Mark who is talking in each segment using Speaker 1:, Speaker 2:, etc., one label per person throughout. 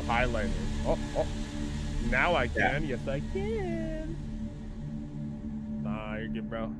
Speaker 1: highlighting. Oh, oh, now I
Speaker 2: Yeah.
Speaker 1: can. Yes, I can. Nah, you're good, bro.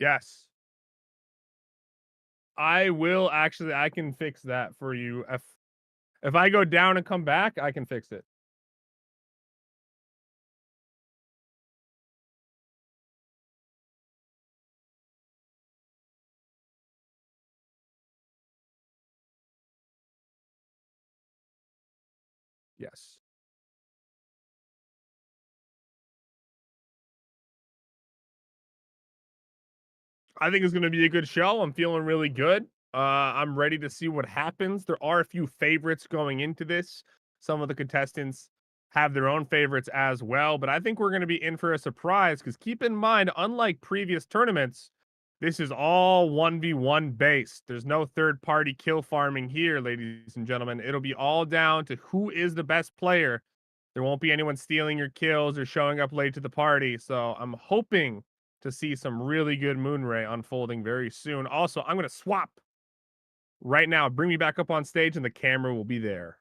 Speaker 1: Yes. I will actually I can fix that for you. If I go down and come back, I can fix it. Yes. I think it's going to be a good show. I'm feeling really good. I'm ready to see what happens. There are a few favorites going into this. Some of the contestants have their own favorites as well, but I think we're going to be in for a surprise because keep in mind, unlike previous tournaments, this is all 1v1 based. There's no third party kill farming here, ladies and gentlemen. It'll be all down to who is the best player. There won't be anyone stealing your kills or showing up late to the party. So I'm hoping to see some really good Moonray unfolding very soon. Also, I'm going to swap right now. Bring me back up on stage, and the camera will be there.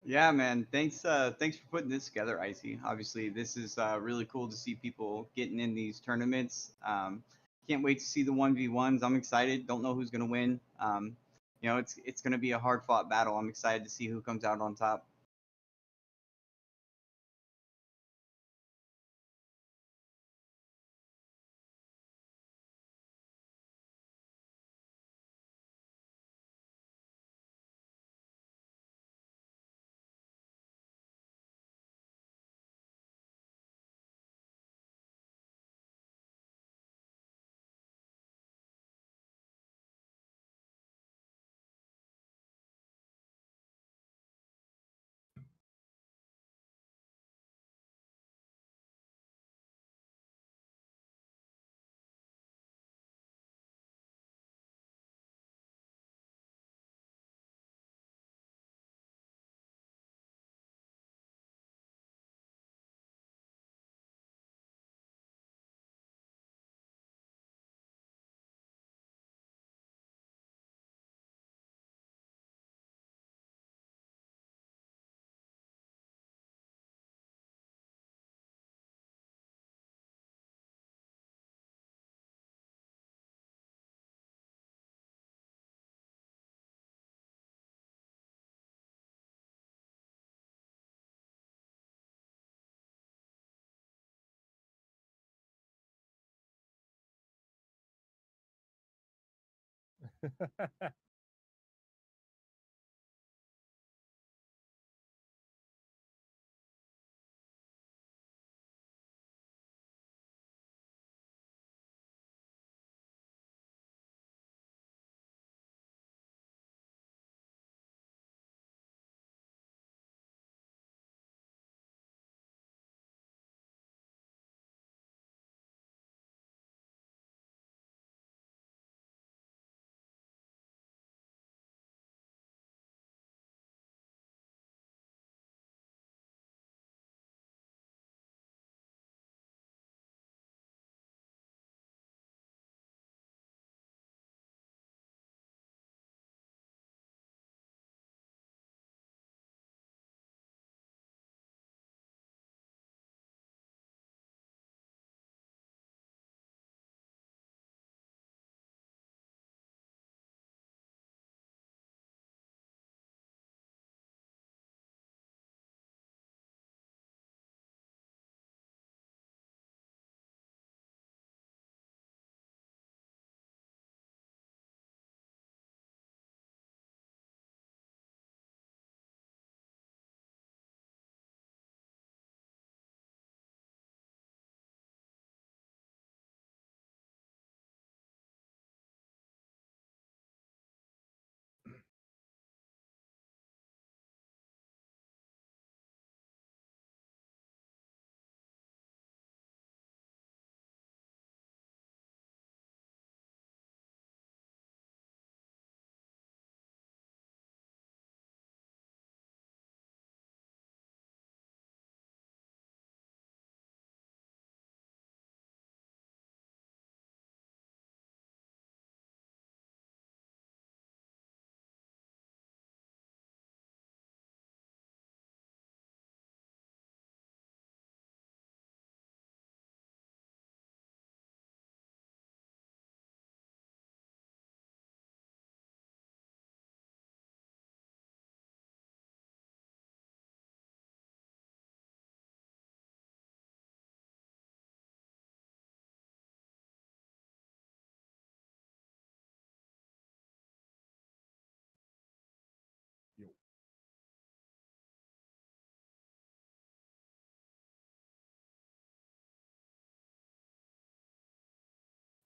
Speaker 2: Yeah, man. Thanks for putting this together, Icy. Obviously, this is really cool to see people getting in these tournaments. Can't wait to see the 1v1s. I'm excited. Don't know who's gonna win. It's gonna be a hard fought battle. I'm excited to see who comes out on top.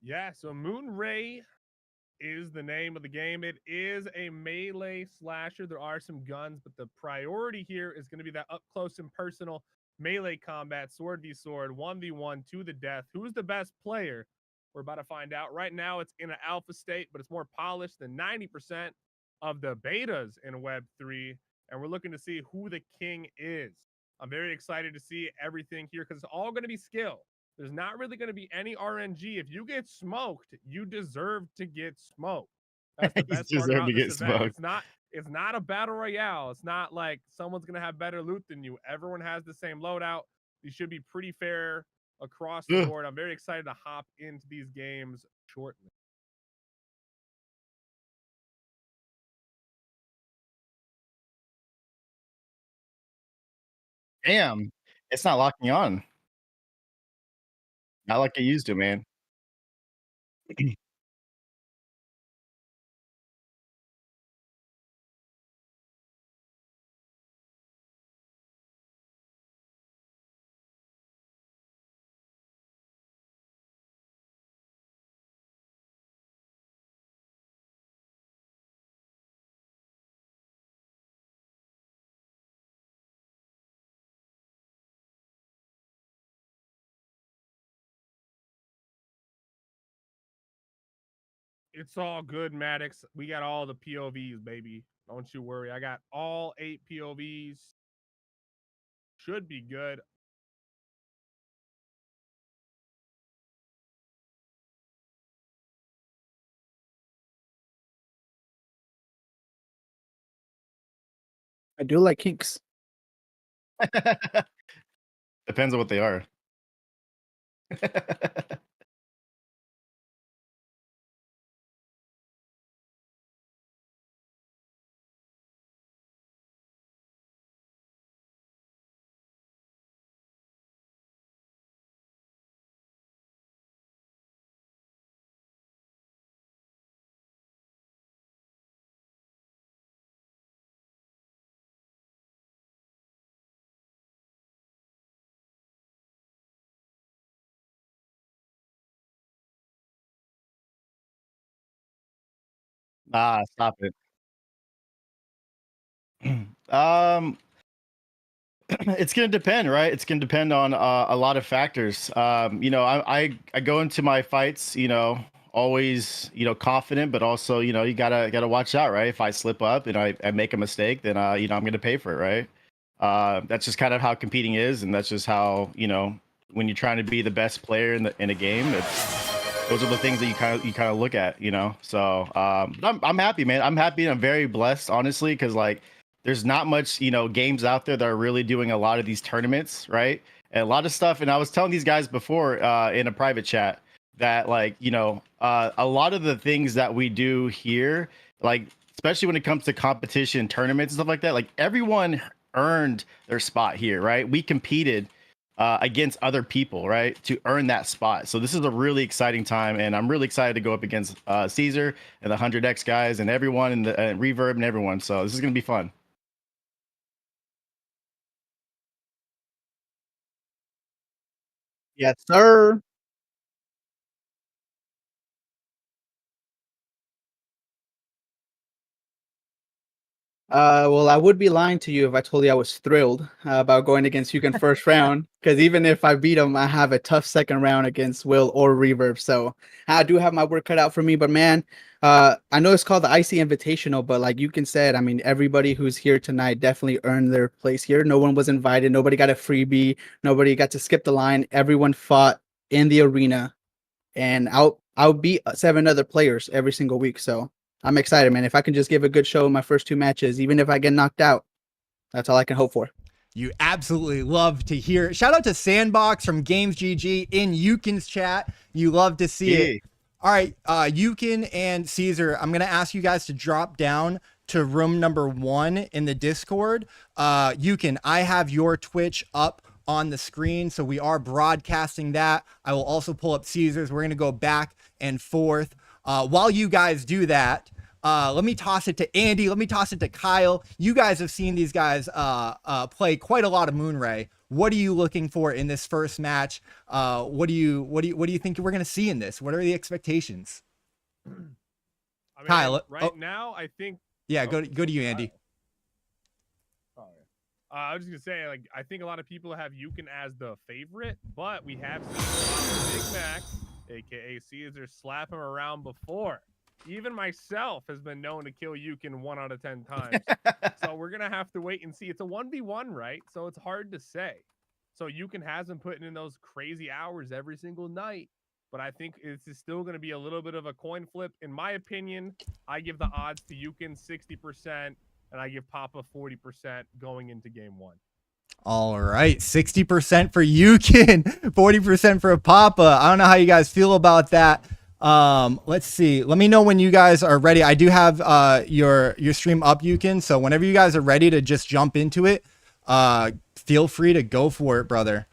Speaker 1: Yeah, so Moonray is the name of the game. It is a melee slasher. There are some guns, but the priority here is going to be that up close and personal melee combat, sword v sword, 1v1 to the death. Who's the best player? We're about to find out. Right now, it's in an alpha state, but it's more polished than 90% of the betas in Web3. And we're looking to see who the king is. I'm very excited to see everything here because it's all going to be skill. There's not really going to be any RNG. If you get smoked, you deserve to get smoked. That's the
Speaker 3: He's
Speaker 1: best part
Speaker 3: deserved
Speaker 1: about
Speaker 3: to
Speaker 1: this
Speaker 3: get
Speaker 1: event.
Speaker 3: smoked.
Speaker 1: It's not a battle royale. It's not like someone's going to have better loot than you. Everyone has the same loadout. These should be pretty fair across the
Speaker 3: Ugh.
Speaker 1: board. I'm very excited to hop into these games shortly.
Speaker 3: Damn, it's not locking on. Not like I used to, man.
Speaker 1: It's all good, Maddox. We got all the POVs, baby. Don't you worry. I got all 8 POVs. Should be good.
Speaker 4: I do like kinks.
Speaker 3: Depends on what they are. Stop it. Um, it's gonna depend, right? It's gonna depend on a lot of factors. I go into my fights, always, confident, but also, you gotta watch out, right? If I slip up and I make a mistake, then I'm gonna pay for it, right? That's just kind of how competing is, and that's just how, when you're trying to be the best player in a game, those are the things that you kind of look at, So I'm happy, man. I'm happy and I'm very blessed, honestly, because like there's not much, games out there that are really doing a lot of these tournaments, right? And a lot of stuff. And I was telling these guys before in a private chat that like, a lot of the things that we do here, like especially when it comes to competition, tournaments and stuff like that, like everyone earned their spot here, right? We competed against other people, right, to earn that spot. So this is a really exciting time, and I'm really excited to go up against Caesar and the 100X guys and everyone and the Reverb and everyone. So this is gonna be fun.
Speaker 4: Yes, sir. Well, I would be lying to you if I told you I was thrilled about going against Hugo first round. Because even if I beat him, I have a tough second round against Will or Reverb. So I do have my work cut out for me. But man, I know it's called the Iceyyy Invitational, but like you can said, I mean, everybody who's here tonight definitely earned their place here. No one was invited. Nobody got a freebie. Nobody got to skip the line. Everyone fought in the arena, and I'll beat 7 other players every single week. So I'm excited, man. If I can just give a good show in my first 2 matches, even if I get knocked out, that's all I can hope for.
Speaker 5: You absolutely love to hear it. Shout out to Sandbox from Games GG in Yukin's chat. You love to see it. All right, Yukin and Caesar, I'm going to ask you guys to drop down to room number 1 in the Discord. Yukin, I have your Twitch up on the screen, so we are broadcasting that. I will also pull up Caesar's. We're going to go back and forth. While you guys do that, let me toss it to Andy. Let me toss it to Kyle. You guys have seen these guys play quite a lot of Moonray. What are you looking for in this first match? What do you think we're gonna see in this? What are the expectations?
Speaker 1: I mean,
Speaker 5: Kyle,
Speaker 1: right now, I think.
Speaker 5: Yeah, go to you, Andy.
Speaker 1: Oh, yeah. I was just gonna say, like, I think a lot of people have Yukon as the favorite, but we have seen Big Mac, aka Caesar, slap him around before. Even myself has been known to kill Yukon 1 out of 10 times. So we're gonna have to wait and see. It's a 1v1, right? So it's hard to say. So Yukon has been putting in those crazy hours every single night. But I think it's still going to be a little bit of a coin flip. In my opinion, I give the odds to Yukon 60%, and I give Papa 40% going into game 1.
Speaker 5: All right, 60% for Yukon, 40% for Papa. I don't know how you guys feel about that. Let's see. Let me know when you guys are ready. I do have your stream up, Yukon. So whenever you guys are ready to just jump into it, feel free to go for it, brother.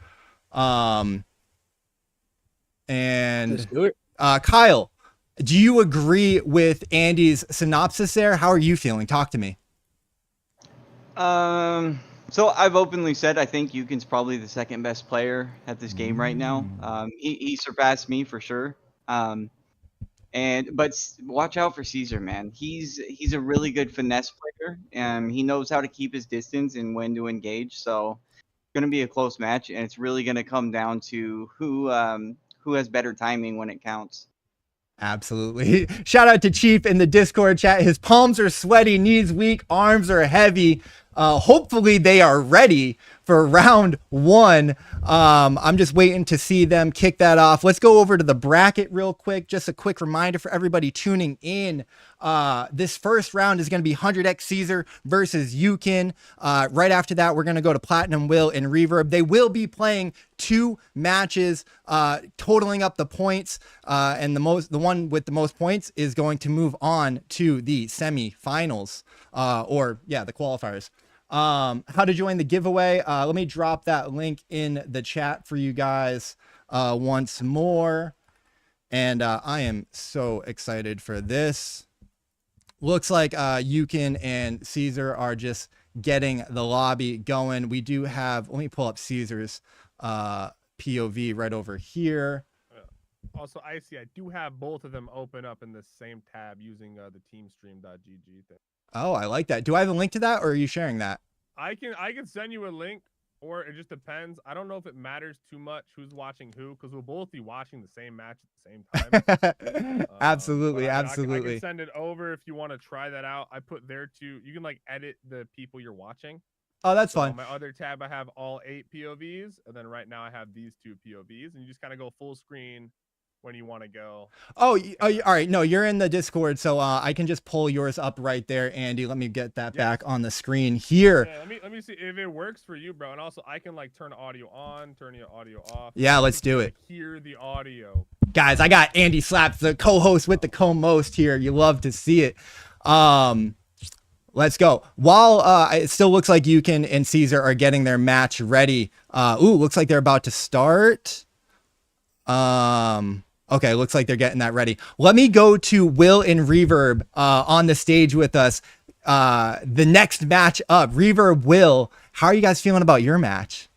Speaker 5: And
Speaker 4: Let's do it.
Speaker 5: Kyle, do you agree with Andy's synopsis there? How are you feeling? Talk to me.
Speaker 2: So I've openly said I think Yukon's probably the second best player at this game right now. He surpassed me for sure. But watch out for Caesar, man. He's a really good finesse player, and he knows how to keep his distance and when to engage. So it's gonna be a close match, and it's really gonna come down to who has better timing when it counts.
Speaker 5: Absolutely. Shout out to Chief in the Discord chat. His palms are sweaty, knees weak, arms are heavy. Hopefully they are ready for round 1. I'm just waiting to see them kick that off. Let's go over to the bracket real quick. Just a quick reminder for everybody tuning in. This first round is going to be 100x Caesar versus Yukon. Right after that, we're going to go to Platinum Will and Reverb. They will be playing 2 matches, totaling up the points. And the one with the most points is going to move on to the semifinals, the qualifiers. How to join the giveaway. Let me drop that link in the chat for you guys once more. And I am so excited for this. Looks like Yukon and Caesar are just getting the lobby going. We do have, let me pull up Caesar's POV right over here.
Speaker 1: Also, Iceyyy, I do have both of them open up in the same tab using the teamstream.gg thing.
Speaker 5: Oh, I like that. Do I have a link to that, or are you sharing that?
Speaker 1: I can send you a link, or it just depends. I don't know if it matters too much who's watching who, because we'll both be watching the same match at the same time.
Speaker 5: Absolutely.
Speaker 1: I can send it over if you want to try that out. I put there too. You can like edit the people you're watching.
Speaker 5: Oh, that's fine.
Speaker 1: On my other tab, I have all 8 POVs, and then right now I have these 2 POVs, and you just kind of go full screen when you want to go.
Speaker 5: Oh, all right. No, you're in the Discord, so I can just pull yours up right there, Andy. Let me get that back on the screen here.
Speaker 1: Yeah, let me see if it works for you, bro. And also, I can like turn audio on, turn your audio off.
Speaker 5: Yeah, let's do it.
Speaker 1: Hear the audio.
Speaker 5: Guys, I got Andy Slaps, the co-host with the co-most here. You love to see it. Let's go. While it still looks like Yukon and Caesar are getting their match ready. Looks like they're about to start. Okay, looks like they're getting that ready. Let me go to Will and Reverb on the stage with us. The next match up, Reverb, Will, how are you guys feeling about your match?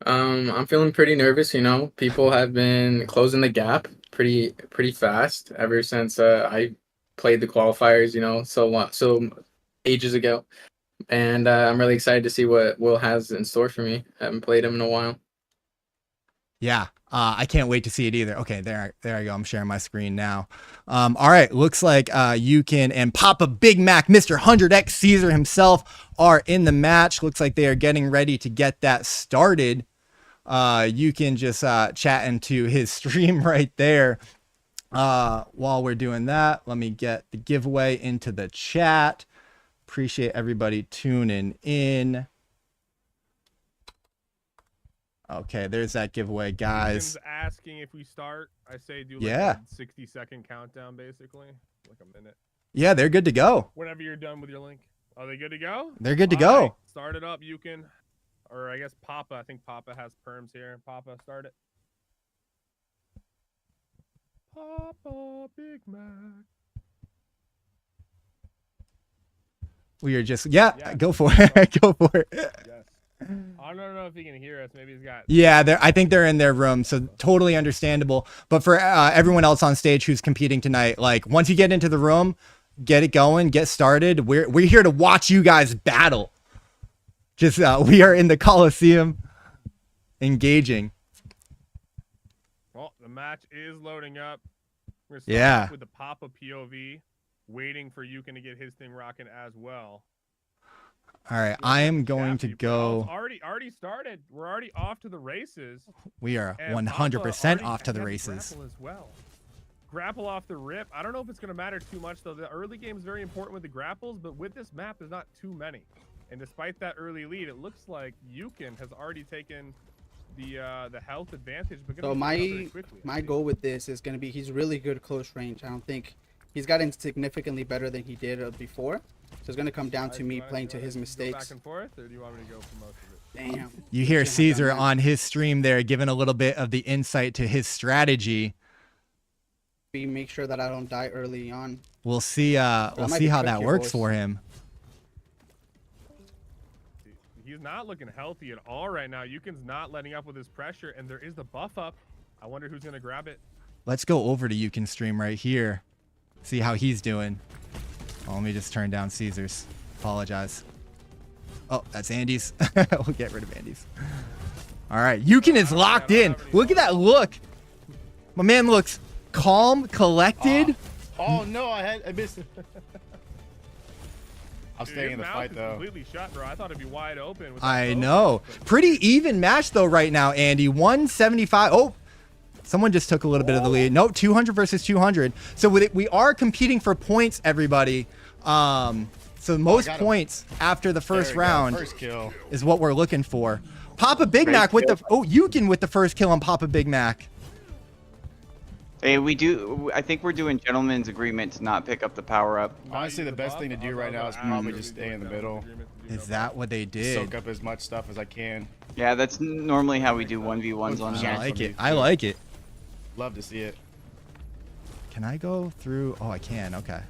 Speaker 6: I'm feeling pretty nervous. People have been closing the gap pretty fast ever since I played the qualifiers, so ages ago. And I'm really excited to see what Will has in store for me. I haven't played him in a while.
Speaker 5: Yeah, I can't wait to see it either. Okay, there I go. I'm sharing my screen now. All right, looks like Yukon and Papa Big Mac, Mr. 100x Caesar himself, are in the match. Looks like they are getting ready to get that started. Yukon just chatting to his stream right there. While we're doing that, let me get the giveaway into the chat. Appreciate everybody tuning in. Okay, there's that giveaway, guys.
Speaker 1: Asking if we start, I say do like a 60-second countdown, basically, like a minute.
Speaker 5: Yeah, they're good to go.
Speaker 1: Whenever you're done with your link. Are they good to go?
Speaker 5: They're good to go.
Speaker 1: Right, start it up, Yukon. Or I guess Papa. I think Papa has perms here. Papa, start it. Papa Big Mac.
Speaker 5: We are just, go for it. Go for it.
Speaker 1: Yes. I don't know if he can hear us. Maybe he's got.
Speaker 5: Yeah, I think they're in their room, so totally understandable. But for everyone else on stage who's competing tonight, like once you get into the room, get it going, get started. We're here to watch you guys battle. Just we are in the Coliseum, engaging.
Speaker 1: Well, the match is loading up. We're
Speaker 5: Yeah.
Speaker 1: with the Papa POV, waiting for Yukin to get his thing rocking as well.
Speaker 5: All right, I am going to
Speaker 1: Chappy,
Speaker 5: go.
Speaker 1: Already started. We're already off to the races.
Speaker 5: We are
Speaker 1: and
Speaker 5: 100%
Speaker 1: Papa
Speaker 5: off to the
Speaker 1: already
Speaker 5: races.
Speaker 1: Grapple as well. Grapple off the rip. I don't know if it's going to matter too much though. The early game is very important with the grapples, but with this map, there's not too many. And despite that early lead, it looks like Yukin has already taken the health advantage. But
Speaker 4: So my goal with this is going to be he's really good close range. I don't think he's gotten significantly better than he did before. So it's going to come down to me playing to his mistakes.
Speaker 1: Back and forth, or do you want me to go for most of it?
Speaker 4: Damn.
Speaker 5: You hear Caesar on his stream there giving a little bit of the insight to his strategy.
Speaker 4: We make sure that I don't die early on.
Speaker 5: We'll see. We'll see how that works for him.
Speaker 1: He's not looking healthy at all right now. Yukin's not letting up with his pressure, and there is the buff up. I wonder who's going to grab it.
Speaker 5: Let's go over to Yukin's stream right here. See how he's doing. Oh, let me just turn down Caesar's. Apologize. Oh, that's Andy's. We'll get rid of Andy's. All right, Yukin is locked in. Look at that look. My man looks calm, collected.
Speaker 3: Oh no, I missed it. I'm
Speaker 1: Dude,
Speaker 3: staying in the
Speaker 1: his
Speaker 3: fight
Speaker 1: mouth is
Speaker 3: though.
Speaker 1: completely shut, bro. I thought it'd be wide open. With that
Speaker 5: I
Speaker 1: focus,
Speaker 5: know.
Speaker 1: but-
Speaker 5: Pretty even match though right now, Andy. 175. Oh, someone just took a little bit of the lead. No, 200 versus 200. So with it, we are competing for points, everybody. So most points after the first round
Speaker 3: First kill
Speaker 5: is what we're looking for. Papa Big Mac with the Yukin with the first kill on Papa Big Mac.
Speaker 2: Hey, I think we're doing gentleman's agreement to not pick up the power up.
Speaker 3: Honestly, the best thing to do right now is probably just stay in the middle.
Speaker 5: Is that what they did?
Speaker 3: Soak up as much stuff as I can.
Speaker 2: Yeah, that's normally how we do 1v1s on
Speaker 5: I
Speaker 2: here.
Speaker 5: like it. I like it.
Speaker 3: Love to see it.
Speaker 5: Can I go through? Oh, I can. Okay.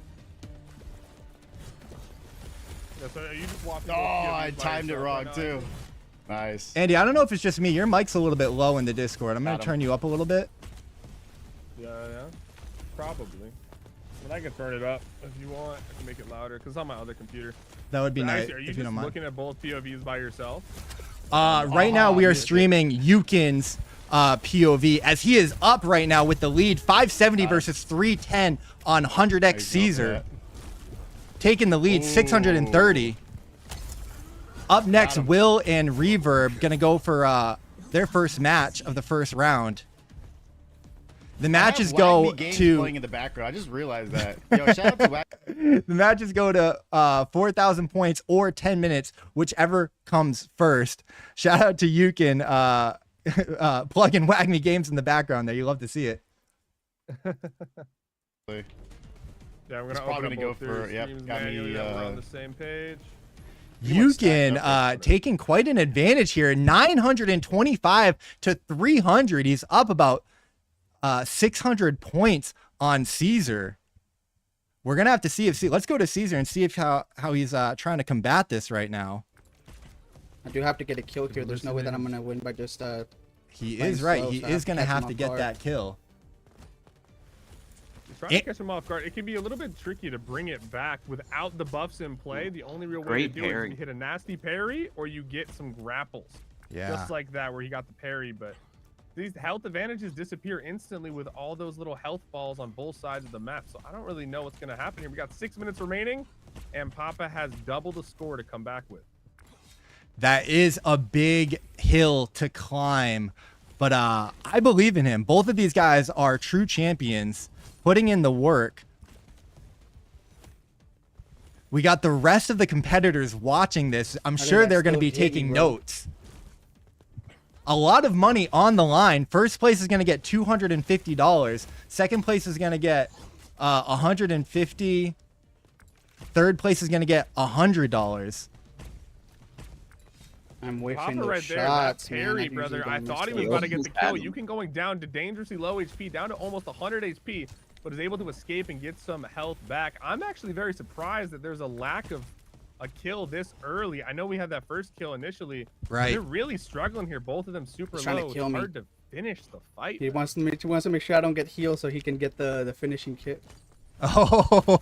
Speaker 1: Yeah, so you just walked
Speaker 3: Oh,
Speaker 1: into a
Speaker 3: I
Speaker 1: POV by
Speaker 3: timed it
Speaker 1: yourself
Speaker 3: wrong
Speaker 1: right
Speaker 3: too.
Speaker 1: now.
Speaker 3: Nice.
Speaker 5: Andy, I don't know if it's just me. Your mic's a little bit low in the Discord. I'm going
Speaker 3: Got
Speaker 5: to
Speaker 3: him.
Speaker 5: turn you up a little bit.
Speaker 1: Yeah, probably. But I can turn it up if you want. I can make it louder because it's on my other computer.
Speaker 5: That would be
Speaker 1: So,
Speaker 5: nice
Speaker 1: Iceyyy, are you
Speaker 5: if you
Speaker 1: just
Speaker 5: don't mind.
Speaker 1: looking at both POVs by yourself?
Speaker 5: Right now we are streaming Yukin's POV as he is up right now with the lead 570 versus 310 on 100x Caesar. Taking the lead 630. Up next, Will and Reverb gonna go for their first match of the first round. The matches go to
Speaker 3: playing in the background. I just realized that. Yo, shout out to
Speaker 5: the matches go to 4,000 points or 10 minutes, whichever comes first. Shout out to Yukin, plugging Wagme Games in the background there. You love to see it.
Speaker 1: Yeah, I'm
Speaker 3: It's
Speaker 1: gonna
Speaker 3: probably
Speaker 1: open
Speaker 3: gonna
Speaker 1: up
Speaker 3: go
Speaker 1: both
Speaker 3: for-
Speaker 1: their
Speaker 3: yep,
Speaker 1: streams
Speaker 3: got me,
Speaker 1: manually, that we're on the same page.
Speaker 5: Yukin
Speaker 3: stacked up
Speaker 5: taking quite an advantage here. 925 to 300. He's up about 600 points on Caesar. We're gonna have to see if let's go to Caesar and see if how he's trying to combat this right now.
Speaker 4: I do have to get a kill here. There's no way that I'm gonna win by just
Speaker 5: He
Speaker 4: playing
Speaker 5: is right.
Speaker 4: slow,
Speaker 5: He
Speaker 4: so I
Speaker 5: is
Speaker 4: have to
Speaker 5: gonna
Speaker 4: catch him
Speaker 5: have
Speaker 4: off
Speaker 5: to get
Speaker 4: guard.
Speaker 5: that kill.
Speaker 1: Trying to catch him off guard. It can be a little bit tricky to bring it back without the buffs in play. The only real way
Speaker 2: Great
Speaker 1: to do it is
Speaker 2: parry.
Speaker 1: you hit a nasty parry or you get some grapples.
Speaker 5: Yeah.
Speaker 1: Just like that where he got the parry, but these health advantages disappear instantly with all those little health balls on both sides of the map. So I don't really know what's going to happen here. We got 6 minutes remaining, and Papa has double the score to come back with.
Speaker 5: That is a big hill to climb, but I believe in him. Both of these guys are true champions, putting in the work. We got the rest of the competitors watching this. I'm sure they're going to be taking notes. A lot of money on the line. First place is going to get $250. Second place is going to get $150. Third place is going to get $100.
Speaker 4: I'm whiffing
Speaker 1: Papa
Speaker 4: those
Speaker 1: right there,
Speaker 4: shots,
Speaker 1: that
Speaker 4: man.
Speaker 1: parry,
Speaker 4: usually
Speaker 1: brother.
Speaker 4: don't
Speaker 1: I
Speaker 4: miss
Speaker 1: thought he
Speaker 4: those.
Speaker 1: was about to get the kill.
Speaker 2: Adam.
Speaker 1: You can going down to dangerously low HP, down to almost 100 HP, but is able to escape and get some health back. I'm actually very surprised that there's a lack of a kill this early. I know we had that first kill initially.
Speaker 5: Right.
Speaker 1: They're really struggling here. Both of them super
Speaker 4: He's trying to
Speaker 1: low.
Speaker 4: kill
Speaker 1: It's
Speaker 4: me.
Speaker 1: hard to finish the fight.
Speaker 4: He wants to make sure I don't get healed so he can get the finishing kit.
Speaker 5: Oh,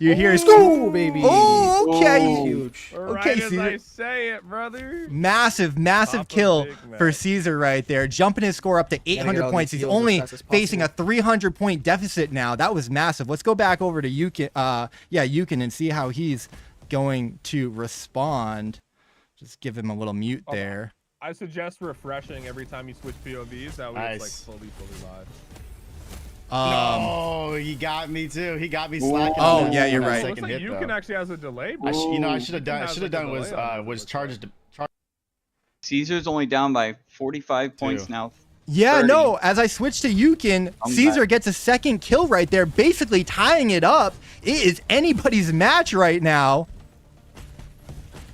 Speaker 5: you hear?
Speaker 4: Ooh, baby.
Speaker 5: Oh, okay.
Speaker 2: Oh.
Speaker 4: Huge.
Speaker 1: Right
Speaker 5: Okay,
Speaker 1: as
Speaker 5: Caesar.
Speaker 1: I say it, brother.
Speaker 5: Massive
Speaker 1: Papa
Speaker 5: kill
Speaker 1: Big
Speaker 5: for
Speaker 1: Mac.
Speaker 5: Caesar right there, jumping his score up to 800
Speaker 4: all
Speaker 5: points.
Speaker 4: these
Speaker 5: He's
Speaker 4: heals as
Speaker 5: only
Speaker 4: fast as
Speaker 5: facing a
Speaker 4: possible.
Speaker 5: 300 point deficit now. That was massive. Let's go back over to Yukin. Yukin, and see how he's going to respond. Just give him a little mute
Speaker 1: Okay.
Speaker 5: there.
Speaker 1: I suggest refreshing every time you switch POVs. That way it's
Speaker 3: Nice.
Speaker 1: like fully live.
Speaker 3: No, he got me too. He got me slacking.
Speaker 5: Oh,
Speaker 3: on that
Speaker 5: yeah, you're
Speaker 3: that
Speaker 5: right.
Speaker 3: second
Speaker 1: Looks like
Speaker 3: hit,
Speaker 1: you
Speaker 3: though.
Speaker 1: can actually has a delay.
Speaker 3: I
Speaker 1: bro.
Speaker 3: should have done.
Speaker 1: has,
Speaker 3: Should have
Speaker 1: like, a
Speaker 3: done was
Speaker 1: delay on it,
Speaker 3: was
Speaker 1: looks
Speaker 3: charged.
Speaker 2: Caesar's only down by 45 points
Speaker 3: Two.
Speaker 2: now.
Speaker 5: Yeah,
Speaker 2: 30.
Speaker 5: no, as I switch to Yukin,
Speaker 2: I'm
Speaker 5: Caesar
Speaker 2: back.
Speaker 5: gets a second kill right there, basically tying it up. It is anybody's match right now.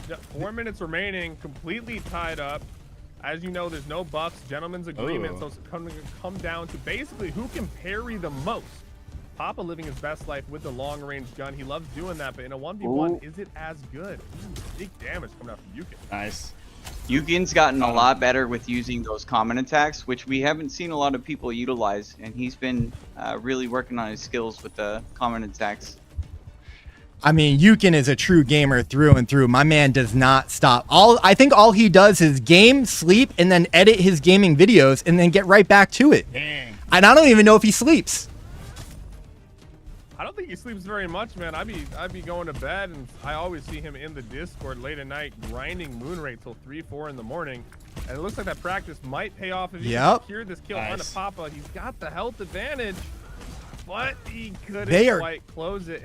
Speaker 1: Yeah, 4 minutes remaining, completely tied up. As you know, there's no buffs, gentleman's agreement,
Speaker 3: Ooh.
Speaker 1: so it's going to come down to basically who can parry the most. Papa living his best life with the long-range gun. He loves doing that, but in a 1v1, is it as good? Ooh, big damage coming out from Yukin.
Speaker 3: Nice.
Speaker 2: Yukin's gotten a lot better with using those common attacks, which we haven't seen a lot of people utilize, and he's been really working on his skills with the common attacks.
Speaker 5: I mean, Yukin is a true gamer through and through. My man does not stop. I think all he does is game, sleep, and then edit his gaming videos and then get right back to it.
Speaker 3: Dang.
Speaker 5: And I don't even know if he sleeps.
Speaker 1: I don't think he sleeps very much, man. I'd be going to bed, and I always see him in the Discord late at night grinding Moonray till 3, 4 in the morning. And it looks like that practice might pay off if he can
Speaker 5: Yep.
Speaker 1: secure this kill
Speaker 3: Nice.
Speaker 1: onto Papa. He's got the health advantage, but he couldn't
Speaker 5: They are-
Speaker 1: quite close it.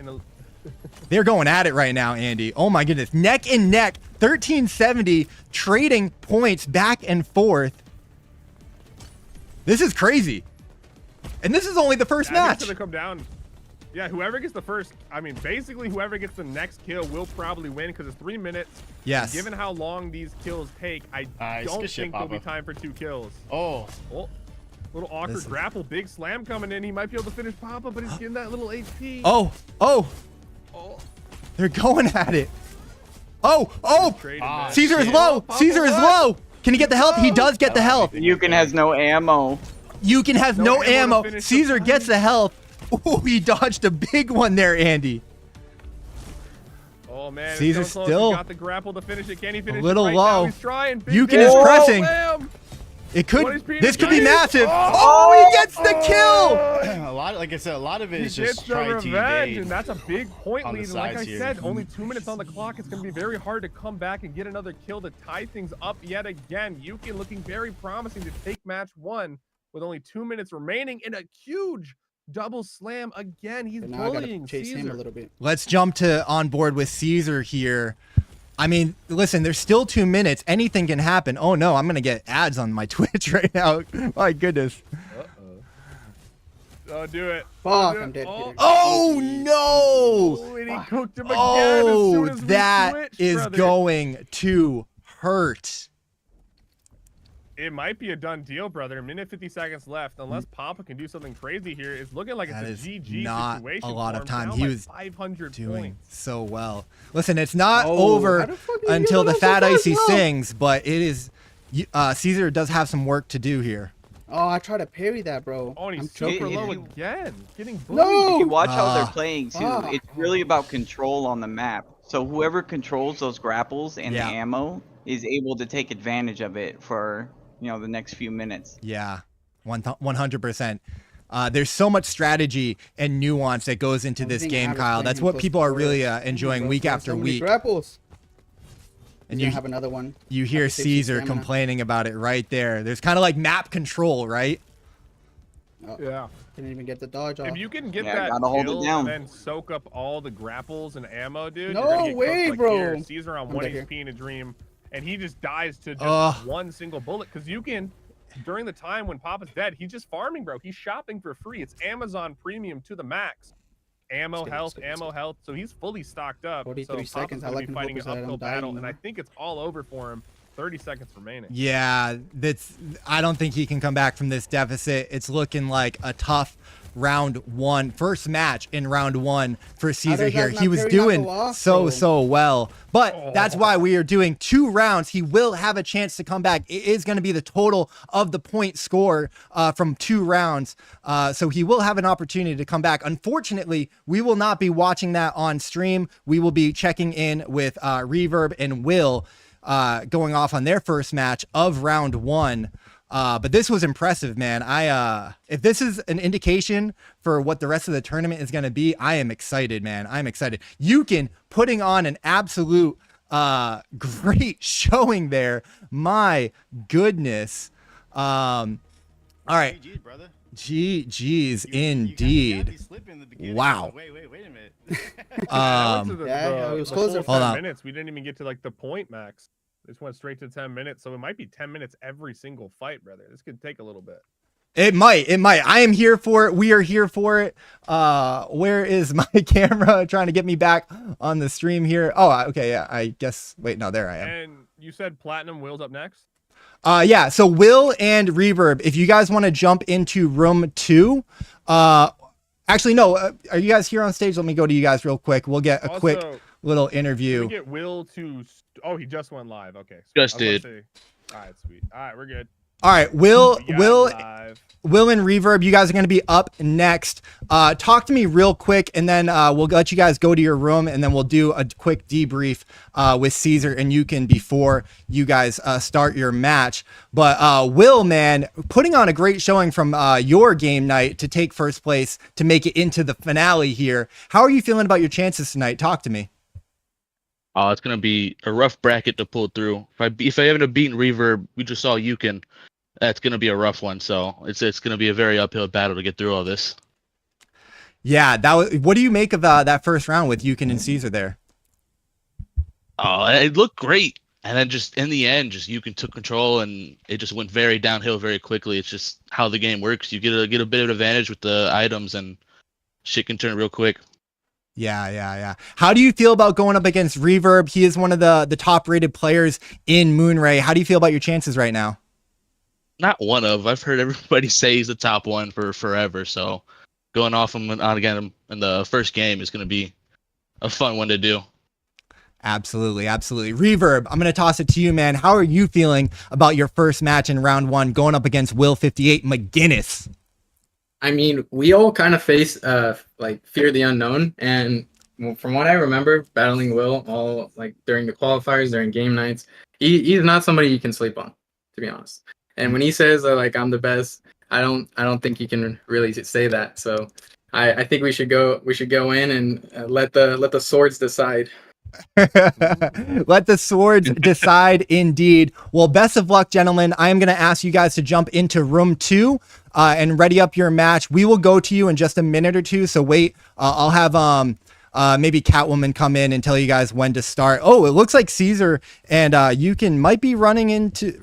Speaker 5: They're going at it right now, Andy. Oh my goodness. Neck and neck. 1370. Trading points back and forth. This is crazy. And this is only the first
Speaker 1: I think
Speaker 5: match.
Speaker 1: it's gonna come down. Yeah, whoever gets the first, I mean, basically whoever gets the next kill will probably win because it's 3 minutes.
Speaker 5: Yes.
Speaker 1: Given how long these kills take, I
Speaker 3: Nice.
Speaker 1: don't
Speaker 3: Good shit,
Speaker 1: think there'll be
Speaker 3: Papa.
Speaker 1: time for 2 kills.
Speaker 3: Oh,
Speaker 1: Oh, little awkward
Speaker 5: This is-
Speaker 1: grapple, big slam coming in. He might be able to finish Papa, but he's getting that little HP.
Speaker 5: Oh.
Speaker 1: Oh,
Speaker 5: They're going at it. Oh.
Speaker 1: traded
Speaker 3: Ah,
Speaker 1: match.
Speaker 5: Caesar is
Speaker 3: shit.
Speaker 5: low.
Speaker 1: Papa,
Speaker 5: Caesar is
Speaker 1: what?
Speaker 5: low. Can he get the health? He does get the health.
Speaker 2: Yukin has no ammo.
Speaker 5: Yukin has
Speaker 1: No
Speaker 5: no
Speaker 1: ammo to
Speaker 5: ammo.
Speaker 1: finish the
Speaker 5: Caesar
Speaker 1: fight.
Speaker 5: gets the health. Ooh, he dodged a big one there, Andy.
Speaker 1: Oh man, it's
Speaker 5: Caesar
Speaker 1: so close.
Speaker 5: still
Speaker 1: He got the grapple to finish it. Can he finish
Speaker 5: little
Speaker 1: it right
Speaker 5: low.
Speaker 1: now? He's trying. Big
Speaker 5: Yukin
Speaker 1: damage.
Speaker 5: is pressing.
Speaker 1: Bam!
Speaker 5: It
Speaker 1: What is
Speaker 5: could.
Speaker 1: Peter
Speaker 5: This could be
Speaker 1: doing?
Speaker 5: massive.
Speaker 1: Oh!
Speaker 5: Oh, he gets the kill.
Speaker 3: a lot. Like I said, a lot of it
Speaker 1: He
Speaker 3: is
Speaker 1: gets
Speaker 3: just
Speaker 1: the
Speaker 3: trying to
Speaker 1: revenge,
Speaker 3: evade.
Speaker 1: and that's a big point
Speaker 3: on the
Speaker 1: lead. And like I
Speaker 3: sides here.
Speaker 1: said, only 2 minutes on the clock. It's going to be very hard to come back and get another kill to tie things up yet again. Yukin looking very promising to take match 1 with only 2 minutes remaining in a huge double slam again. He's
Speaker 4: But now I
Speaker 1: bullying
Speaker 4: gotta chase him a
Speaker 1: Caesar.
Speaker 4: little bit.
Speaker 5: Let's jump to on board with Caesar here. I mean, listen, there's still 2 minutes. Anything can happen. Oh no, I'm gonna get ads on my Twitch right now. My goodness.
Speaker 1: Oh, do it.
Speaker 4: Fuck,
Speaker 1: Do it.
Speaker 4: I'm dead,
Speaker 1: Oh,
Speaker 4: Peter.
Speaker 5: Oh no!
Speaker 1: oh, and he cooked him again.
Speaker 5: Oh,
Speaker 1: as soon as we
Speaker 5: that
Speaker 1: switched,
Speaker 5: is
Speaker 1: brother.
Speaker 5: going to hurt.
Speaker 1: It might be a done deal, brother. A minute 50 seconds left. Unless Papa can do something crazy here, it's looking like
Speaker 5: That
Speaker 1: it's
Speaker 5: is
Speaker 1: a GG
Speaker 5: not
Speaker 1: situation.
Speaker 5: a lot
Speaker 1: for
Speaker 5: of
Speaker 1: him,
Speaker 5: time.
Speaker 1: down
Speaker 5: He
Speaker 1: by
Speaker 5: was
Speaker 1: 500
Speaker 5: Doing
Speaker 1: points.
Speaker 5: so well. Listen, it's not
Speaker 4: Oh,
Speaker 5: over
Speaker 4: how the fuck did he
Speaker 5: until the
Speaker 4: get
Speaker 5: fat
Speaker 4: so fast,
Speaker 5: icy
Speaker 4: bro?
Speaker 5: sings, but it is. Caesar does have some work to do here.
Speaker 4: Oh, I tried to parry that, bro.
Speaker 1: Oh, and
Speaker 4: I'm
Speaker 1: he's
Speaker 4: choking.
Speaker 1: super
Speaker 2: If
Speaker 1: low
Speaker 2: you-
Speaker 1: again. Getting bullied.
Speaker 4: No!
Speaker 2: If you watch how they're
Speaker 5: Ah.
Speaker 2: playing too,
Speaker 4: Ah.
Speaker 2: it's really about control on the map. So whoever controls those grapples and
Speaker 5: Yeah.
Speaker 2: the ammo is able to take advantage of it for the next few minutes.
Speaker 5: Yeah, 100%. There's so much strategy and nuance that goes into
Speaker 4: Only
Speaker 5: this
Speaker 4: thing I
Speaker 5: game,
Speaker 4: have is
Speaker 5: Kyle.
Speaker 4: playing
Speaker 5: That's
Speaker 4: him
Speaker 5: what
Speaker 4: close
Speaker 5: people are
Speaker 4: to
Speaker 5: really
Speaker 4: forward.
Speaker 5: enjoying
Speaker 4: Bro,
Speaker 5: week
Speaker 4: he has
Speaker 5: after
Speaker 4: so many
Speaker 5: week.
Speaker 4: Grapples.
Speaker 5: And
Speaker 4: He's
Speaker 5: you
Speaker 4: gonna have another one.
Speaker 5: you hear
Speaker 4: have to save some
Speaker 5: Caesar
Speaker 4: stamina.
Speaker 5: complaining about it right there. There's kind of like map control, right?
Speaker 1: Yeah.
Speaker 4: Didn't even get the dodge off.
Speaker 1: If you can get
Speaker 2: Yeah,
Speaker 1: that
Speaker 2: gotta hold it
Speaker 1: kill
Speaker 2: down.
Speaker 1: and then soak up all the grapples and ammo, dude.
Speaker 4: No
Speaker 1: you're gonna get
Speaker 4: way,
Speaker 1: cooked like
Speaker 4: bro.
Speaker 1: Here. Caesar on
Speaker 4: I'm
Speaker 1: 1
Speaker 4: back here.
Speaker 1: HP in a dream, and he just dies to just
Speaker 5: Ugh.
Speaker 1: one single bullet. Because you can, during the time when Papa's dead, he's just farming, bro. He's shopping for free. It's Amazon Premium to the max. Ammo,
Speaker 4: Skip,
Speaker 1: health,
Speaker 4: skip,
Speaker 1: ammo,
Speaker 4: skip.
Speaker 1: health. So he's fully stocked up.
Speaker 4: 43
Speaker 1: so Papa's
Speaker 4: seconds.
Speaker 1: gonna
Speaker 4: All I
Speaker 1: be
Speaker 4: can
Speaker 1: fighting
Speaker 4: hope
Speaker 1: an
Speaker 4: is that
Speaker 1: uphill
Speaker 4: I'm dying,
Speaker 1: battle,
Speaker 4: you
Speaker 1: and I
Speaker 4: know?
Speaker 1: think it's all over for him. 30 seconds remaining.
Speaker 5: Yeah, I don't think he can come back from this deficit. It's looking like a tough round one, first match in round one for Caesar
Speaker 4: does
Speaker 5: here.
Speaker 4: that
Speaker 5: He
Speaker 4: not
Speaker 5: was
Speaker 4: carry not
Speaker 5: doing
Speaker 4: go off,
Speaker 5: so
Speaker 4: bro?
Speaker 5: well, but that's why we are doing 2 rounds. He will have a chance to come back. It is going to be the total of the point score from 2 rounds. So he will have an opportunity to come back. Unfortunately, we will not be watching that on stream. We will be checking in with Reverb and Will going off on their first match of round one. But this was impressive, man. If this is an indication for what the rest of the tournament is going to be, I am excited, man. I'm excited. Yukin putting on an absolute great showing there. My goodness. All right.
Speaker 3: GG, brother.
Speaker 5: GG's
Speaker 3: You
Speaker 5: indeed.
Speaker 3: had me slipping in the beginning.
Speaker 5: Wow.
Speaker 3: Wait a minute.
Speaker 4: Yeah, it was closer.
Speaker 1: The
Speaker 5: Hold
Speaker 1: full 10
Speaker 5: on.
Speaker 1: minutes. We didn't even get to like the point max. This went straight to 10 minutes, so it might be 10 minutes every single fight, brother. This could take a little bit.
Speaker 5: It might. I am here for it. We are here for it. Where is my camera trying to get me back on the stream here? Oh, okay. Yeah, I guess. Wait, no, there I am.
Speaker 1: And you said Platinum Will's up next?
Speaker 5: Yeah. So Will and Reverb, if you guys want to jump into room 2, actually, no, are you guys here on stage? Let me go to you guys real quick. We'll get a quick little interview.
Speaker 1: Can we get Will to... Oh, he just went live. Okay.
Speaker 7: Just did.
Speaker 1: All right, sweet. All right, we're good.
Speaker 5: All right, Will and Reverb, you guys are going to be up next. Talk to me real quick, and then we'll let you guys go to your room, and then we'll do a quick debrief with Caesar and Yukin before you guys start your match. But Will, man, putting on a great showing from your game night to take first place to make it into the finale here. How are you feeling about your chances tonight? Talk to me.
Speaker 7: Oh, it's gonna be a rough bracket to pull through. If I haven't beaten Reverb, we just saw Yukin. That's gonna be a rough one. So it's gonna be a very uphill battle to get through all this.
Speaker 5: Yeah, what do you make of that first round with Yukin and Caesar there?
Speaker 7: Oh, it looked great, and then just in the end, just Yukin took control, and it just went very downhill very quickly. It's just how the game works. You get a bit of advantage with the items, and shit can turn real quick.
Speaker 5: Yeah. How do you feel about going up against Reverb? He is one of the top rated players in Moonray. How do you feel about your chances right now?
Speaker 7: Not one of. I've heard everybody say he's the top one for forever. So going off him on again in the first game is going to be a fun one to do.
Speaker 5: Absolutely. Reverb, I'm going to toss it to you, man. How are you feeling about your first match in round 1 going up against Will 58 McGinnis?
Speaker 6: I mean, we all kind of face like fear the unknown, and from what I remember, battling Will all like during the qualifiers, during game nights, he's not somebody you can sleep on, to be honest. And when he says like I'm the best, I don't think he can really say that. So I think we should go in and let the swords decide.
Speaker 5: Let the swords decide indeed. Well, best of luck, gentlemen. I am going to ask you guys to jump into room 2 and ready up your match. We will go to you in just a minute or two. So wait, I'll have maybe Catwoman come in and tell you guys when to start. Oh, it looks like Caesar and Yukin might be running into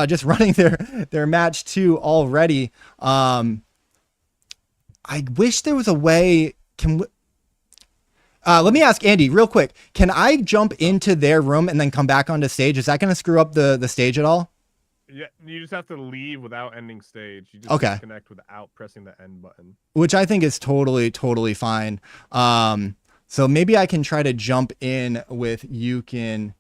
Speaker 5: just running their match too already. I wish there was a way. Let me ask Andy real quick. Can I jump into their room and then come back onto stage? Is that going to screw up the stage at all?
Speaker 1: Yeah, you just have to leave without ending stage. You just disconnect without pressing the end button.
Speaker 5: Which I think is totally fine. So maybe I can try to jump in with Yukin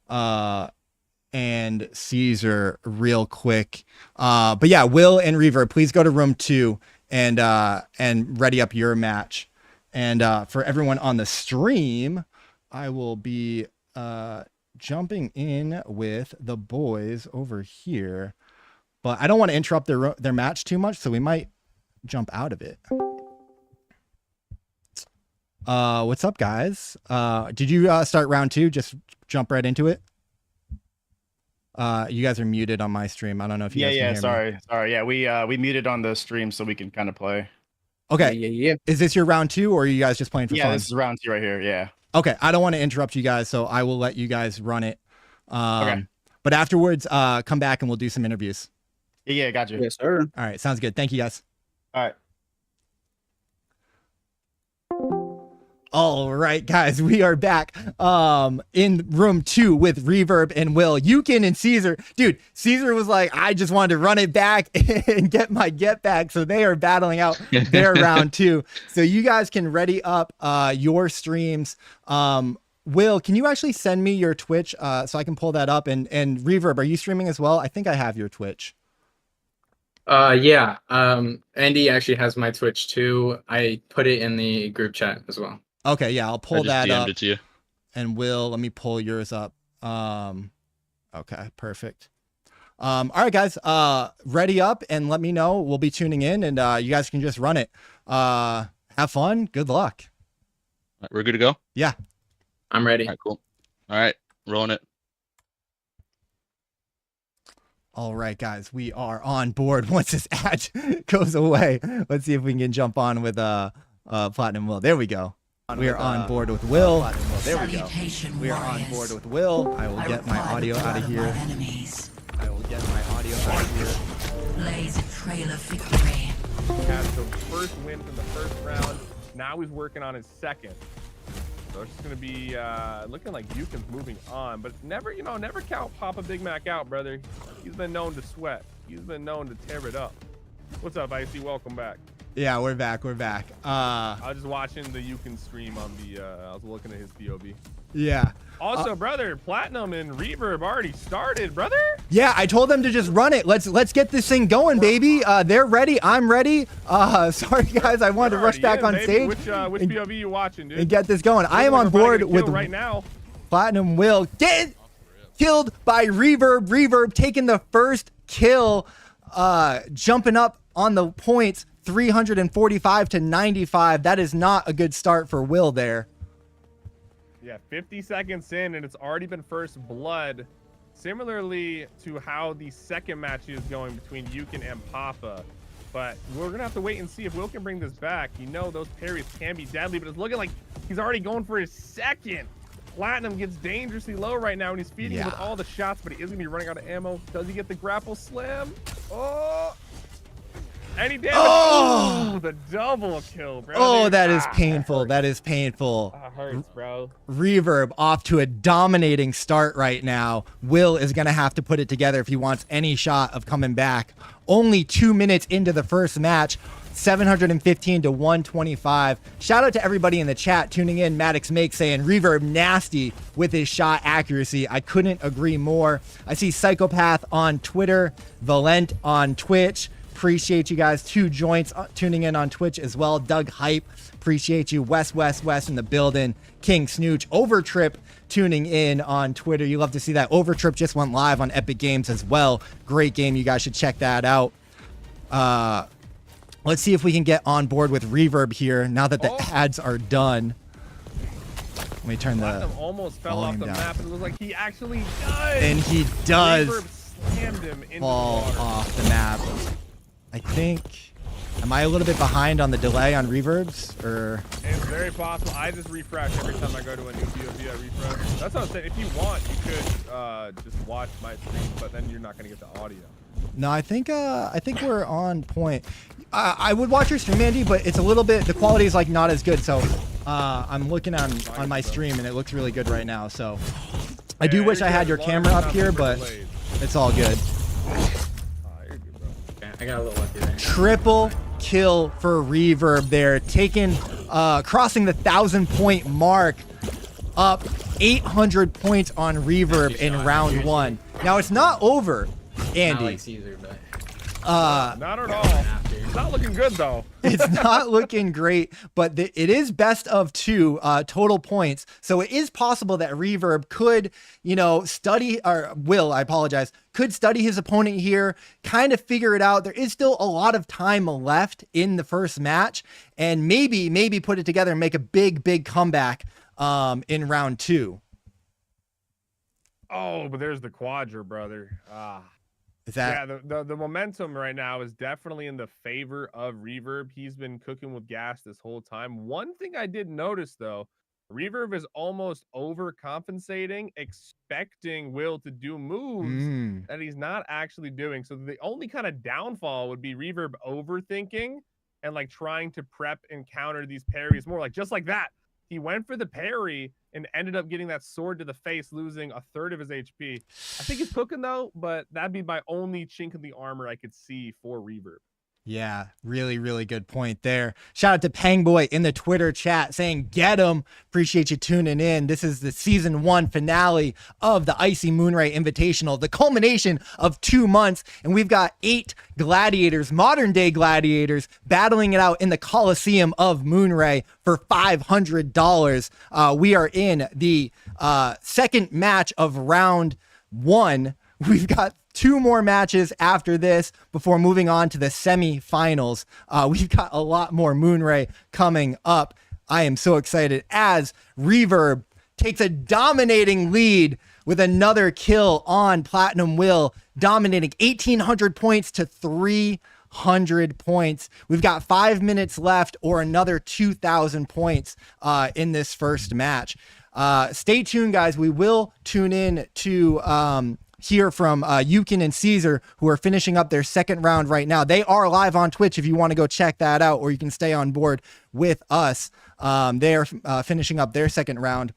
Speaker 5: and Caesar real quick. But yeah, Will and Reaver, please go to room 2 and ready up your match. And for everyone on the stream, I will be jumping in with the boys over here. But I don't want to interrupt their match too much, so we might jump out of it. What's up, guys? Did you start round 2? Just jump right into it. You guys are muted on my stream. I don't know if you guys can hear me.
Speaker 3: Sorry. Yeah, we muted on the stream so we can kind of play.
Speaker 5: Okay.
Speaker 6: Yeah.
Speaker 5: Is this your round 2, or are you guys just playing for fun?
Speaker 3: Yeah, this is round 2 right here. Yeah.
Speaker 5: Okay. I don't want to interrupt you guys, so I will let you guys run it.
Speaker 3: Okay.
Speaker 5: But afterwards, come back and we'll do some interviews.
Speaker 3: Yeah, got you.
Speaker 4: Yes, sir.
Speaker 5: All right. Sounds good. Thank you, guys.
Speaker 3: All right.
Speaker 5: All right, guys, we are back in room 2 with Reverb and Will. Yukin and Caesar. Dude, Caesar was like, I just wanted to run it back and get my get back. So they are battling out their round 2. So you guys can ready up your streams. Will, can you actually send me your Twitch so I can pull that up? And Reverb, are you streaming as well? I think I have your Twitch.
Speaker 6: Yeah. Andy actually has my Twitch too. I put it in the group chat as well.
Speaker 5: Okay, yeah, I'll pull that
Speaker 7: DM'd
Speaker 5: up.
Speaker 7: it to you.
Speaker 5: And Will, let me pull yours up. Okay, perfect. All right, guys, ready up and let me know. We'll be tuning in, and you guys can just run it. Have fun. Good luck.
Speaker 7: All right, we're good to go?
Speaker 5: Yeah.
Speaker 6: I'm ready.
Speaker 7: All right, cool. All right, rolling it.
Speaker 5: All right, guys, we are on board. Once this ad goes away, let's see if we can jump on with Platinum Will. There we go. We are on board with Will. There we go. We are on board with Will. I will get my audio out of here. I will get my audio out of here.
Speaker 8: Blaze a trail of victory.
Speaker 1: Has the first win from the first round. Now he's working on his second. So it's just gonna be looking like Yukin's moving on, but never, never count Papa Big Mac out, brother. He's been known to sweat. He's been known to tear it up. What's up, Iceyyy? Welcome back.
Speaker 5: Yeah, we're back. We're back.
Speaker 1: I was just watching the Yukin stream on the. I was looking at his POV.
Speaker 5: Yeah.
Speaker 1: Also, brother, Platinum and Reverb already started, brother.
Speaker 5: Yeah, I told them to just run it. Let's get this thing going, baby. They're ready. I'm ready. Sorry, guys. I wanted to rush back on stage.
Speaker 1: Which POV you watching, dude?
Speaker 5: And get this going. I am on board with
Speaker 1: right now.
Speaker 5: Platinum Will get killed by Reverb. Reverb taking the first kill, jumping up on the points. 345 to 95. That is not a good start for Will there.
Speaker 1: Yeah, 50 seconds in, and it's already been first blood. Similarly to how the second match is going between Yukin and Papa. But we're going to have to wait and see if Will can bring this back. Those parries can be deadly, but it's looking like he's already going for his second. Platinum gets dangerously low right now, and he's feeding him with all the shots, but he is going to be running out of ammo. Does he get the grapple slam? Oh! Any damage? Oh, the double kill, bro.
Speaker 5: Oh, that is painful. That is painful.
Speaker 1: That hurts, bro.
Speaker 5: Reverb off to a dominating start right now. Will is going to have to put it together if he wants any shot of coming back. Only 2 minutes into the first match. 715 to 125. Shout out to everybody in the chat tuning in. Maddox Make saying Reverb nasty with his shot accuracy. I couldn't agree more. I see Psychopath on Twitter, Valent on Twitch. Appreciate you guys. 2 joints tuning in on Twitch as well. Doug Hype, appreciate you. West in the building. King Snooch, Overtrip tuning in on Twitter. You love to see that. Overtrip just went live on Epic Games as well. Great game. You guys should check that out. Let's see if we can get on board with Reverb here now that the ads are done. Let me turn the
Speaker 1: almost fell off the
Speaker 5: down.
Speaker 1: map, and it looks like he actually does.
Speaker 5: And he does
Speaker 1: Reverb slammed him into
Speaker 5: fall
Speaker 1: the water.
Speaker 5: off the map. I think, am I a little bit behind on the delay on reverbs, or?
Speaker 1: It's very possible. I just refresh every time I go to a new POV. I refresh. That's what I'm saying. If you want, you could just watch my stream, but then you're not gonna get the audio.
Speaker 5: No, I think we're on point. I would watch your stream, Andy, but it's a little bit, the quality is like not as good. So I'm looking on my stream and it looks really good right now. So I do wish I had your camera up here, but it's all good.
Speaker 6: I got a little lucky there.
Speaker 5: Triple kill for Reverb there, crossing the 1,000-point mark, up 800 points on Reverb in round 1. Now it's not over, Andy.
Speaker 6: Not like Caesar, but
Speaker 1: Not at all. It's not looking good though.
Speaker 5: It's not looking great, but it is best of 2 total points. So it is possible that Reverb could, could study his opponent here, kind of figure it out. There is still a lot of time left in the first match, and maybe put it together and make a big comeback in round 2.
Speaker 1: Oh, but there's the quadra, brother.
Speaker 5: Is that?
Speaker 1: Yeah, the momentum right now is definitely in the favor of Reverb. He's been cooking with gas this whole time. One thing I did notice though, Reverb is almost overcompensating, expecting Will to do moves that he's not actually doing. So the only kind of downfall would be Reverb overthinking and like trying to prep and counter these parries more, like just like that. he went for the parry and ended up getting that sword to the face, losing a third of his HP. I think he's cooking though, but that'd be my only chink in the armor I could see for Reverb.
Speaker 5: Yeah, really, really good point there. Shout out to Pangboy in the Twitter chat saying, get him. Appreciate you tuning in. This is the season 1 finale of the Iceyyy Moonray Invitational, the culmination of 2 months. And we've got 8 gladiators, modern day gladiators, battling it out in the Coliseum of Moonray for $500. We are in the second match of round 1. We've got 2 more matches after this before moving on to the semifinals. We've got a lot more Moonray coming up. I am so excited as Reverb takes a dominating lead with another kill on Platinum Will, dominating 1,800 points to 300 points. We've got 5 minutes left or another 2,000 points in this first match. Stay tuned, guys. We will tune in to hear from Yukin and Caesar, who are finishing up their second round right now. They are live on Twitch if you want to go check that out, or you can stay on board with us. They are finishing up their second round.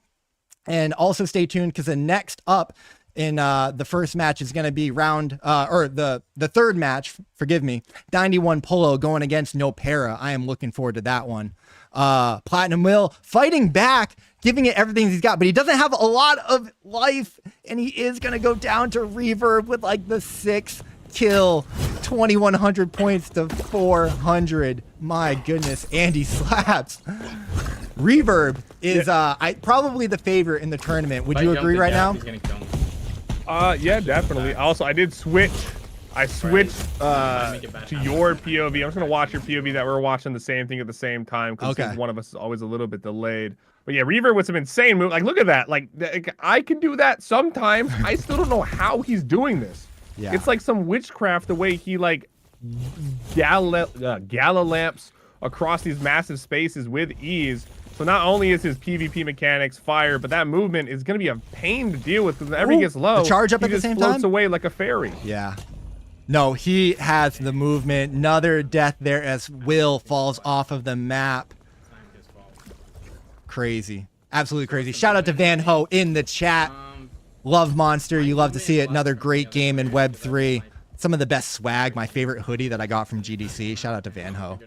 Speaker 5: And also stay tuned because the next up in the first match is going to be the third match, forgive me, 91 Polo going against No Para. I am looking forward to that one. Platinum Will fighting back, giving it everything he's got, but he doesn't have a lot of life, and he is going to go down to Reverb with like the 6th kill, 2,100 points to 400. My goodness, Andy slaps. Reverb is probably the favorite in the tournament. Would you agree right now?
Speaker 1: Yeah, definitely. Also, I did switch. I switched to your POV. I'm just gonna watch your POV that we're watching the same thing at the same time because one of us is always a little bit delayed. But yeah, Reverb with some insane move. Like, look at that. Like, I can do that sometimes. I still don't know how he's doing this. Yeah. It's like some witchcraft the way he like gala lamps across these massive spaces with ease. So not only is his PvP mechanics fire, but that movement is going to be a pain to deal with because whenever he gets low,
Speaker 5: the charge up at the same time,
Speaker 1: floats away like a fairy.
Speaker 5: Yeah. No, he has the movement. Another death there as Will falls off of the map. Crazy. Absolutely crazy. Shout out to Van Ho in the chat. Love Monster. You love to see it. Another great game in Web 3. Some of the best swag. My favorite hoodie that I got from GDC. Shout out to Van Ho.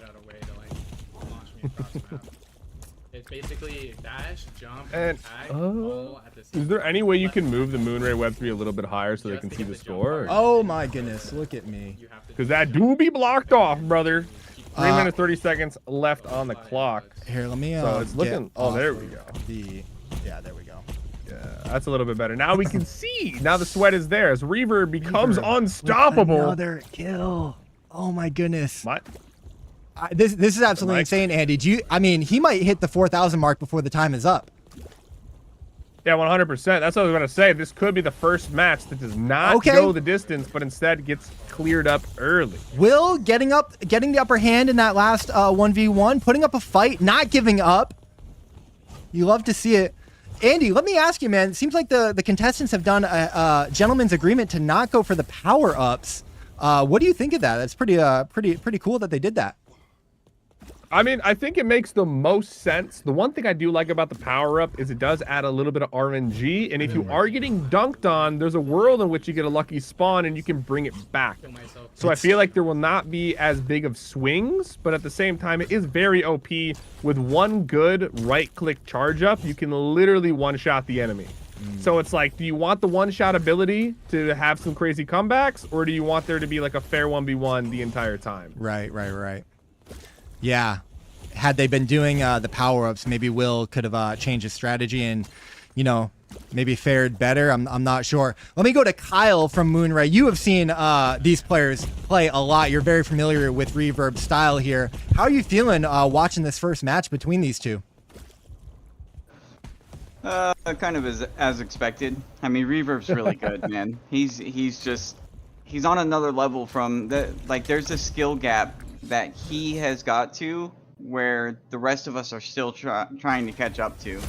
Speaker 6: It's basically dash, jump,
Speaker 1: and
Speaker 6: tag, all at the same
Speaker 1: is there any way you can move the Moonray Web 3 a little bit higher so they can see the score?
Speaker 5: Oh my goodness, look at me.
Speaker 1: Because that do be blocked off, brother. 3 minutes 30 seconds left on the clock.
Speaker 5: Here, let me
Speaker 1: so it's looking. Oh, there we go.
Speaker 5: Yeah, there we go.
Speaker 1: Yeah, that's a little bit better. Now we can see. Now the sweat is there as Reverb becomes unstoppable.
Speaker 5: Another kill. Oh my goodness.
Speaker 1: What?
Speaker 5: This is absolutely insane, Andy. I mean, he might hit the 4,000 mark before the time is up.
Speaker 1: Yeah, 100%. That's what I was going to say. This could be the first match that does not go the distance, but instead gets cleared up early.
Speaker 5: Will getting the upper hand in that last 1v1, putting up a fight, not giving up. You love to see it. Andy, let me ask you, man. It seems like the contestants have done a gentleman's agreement to not go for the power-ups. What do you think of that? That's pretty cool that they did that.
Speaker 1: I mean, I think it makes the most sense. The one thing I do like about the power-up is it does add a little bit of RNG, and if you are getting dunked on, there's a world in which you get a lucky spawn and you can bring it back. So I feel like there will not be as big of swings, but at the same time, it is very OP. With one good right-click charge-up, you can literally one-shot the enemy. So it's like, do you want the one-shot ability to have some crazy comebacks, or do you want there to be like a fair 1v1 the entire time?
Speaker 5: Right. Yeah, had they been doing the power-ups, maybe Will could have changed his strategy and, you know, maybe fared better. I'm not sure. Let me go to Kyle from Moonray. You have seen these players play a lot. You're very familiar with Reverb's style here. How are you feeling watching this first match between these two?
Speaker 2: Kind of as expected. I mean, Reverb's really good, man. He's on another level from there's a skill gap that he has got to where the rest of us are still trying to catch up to.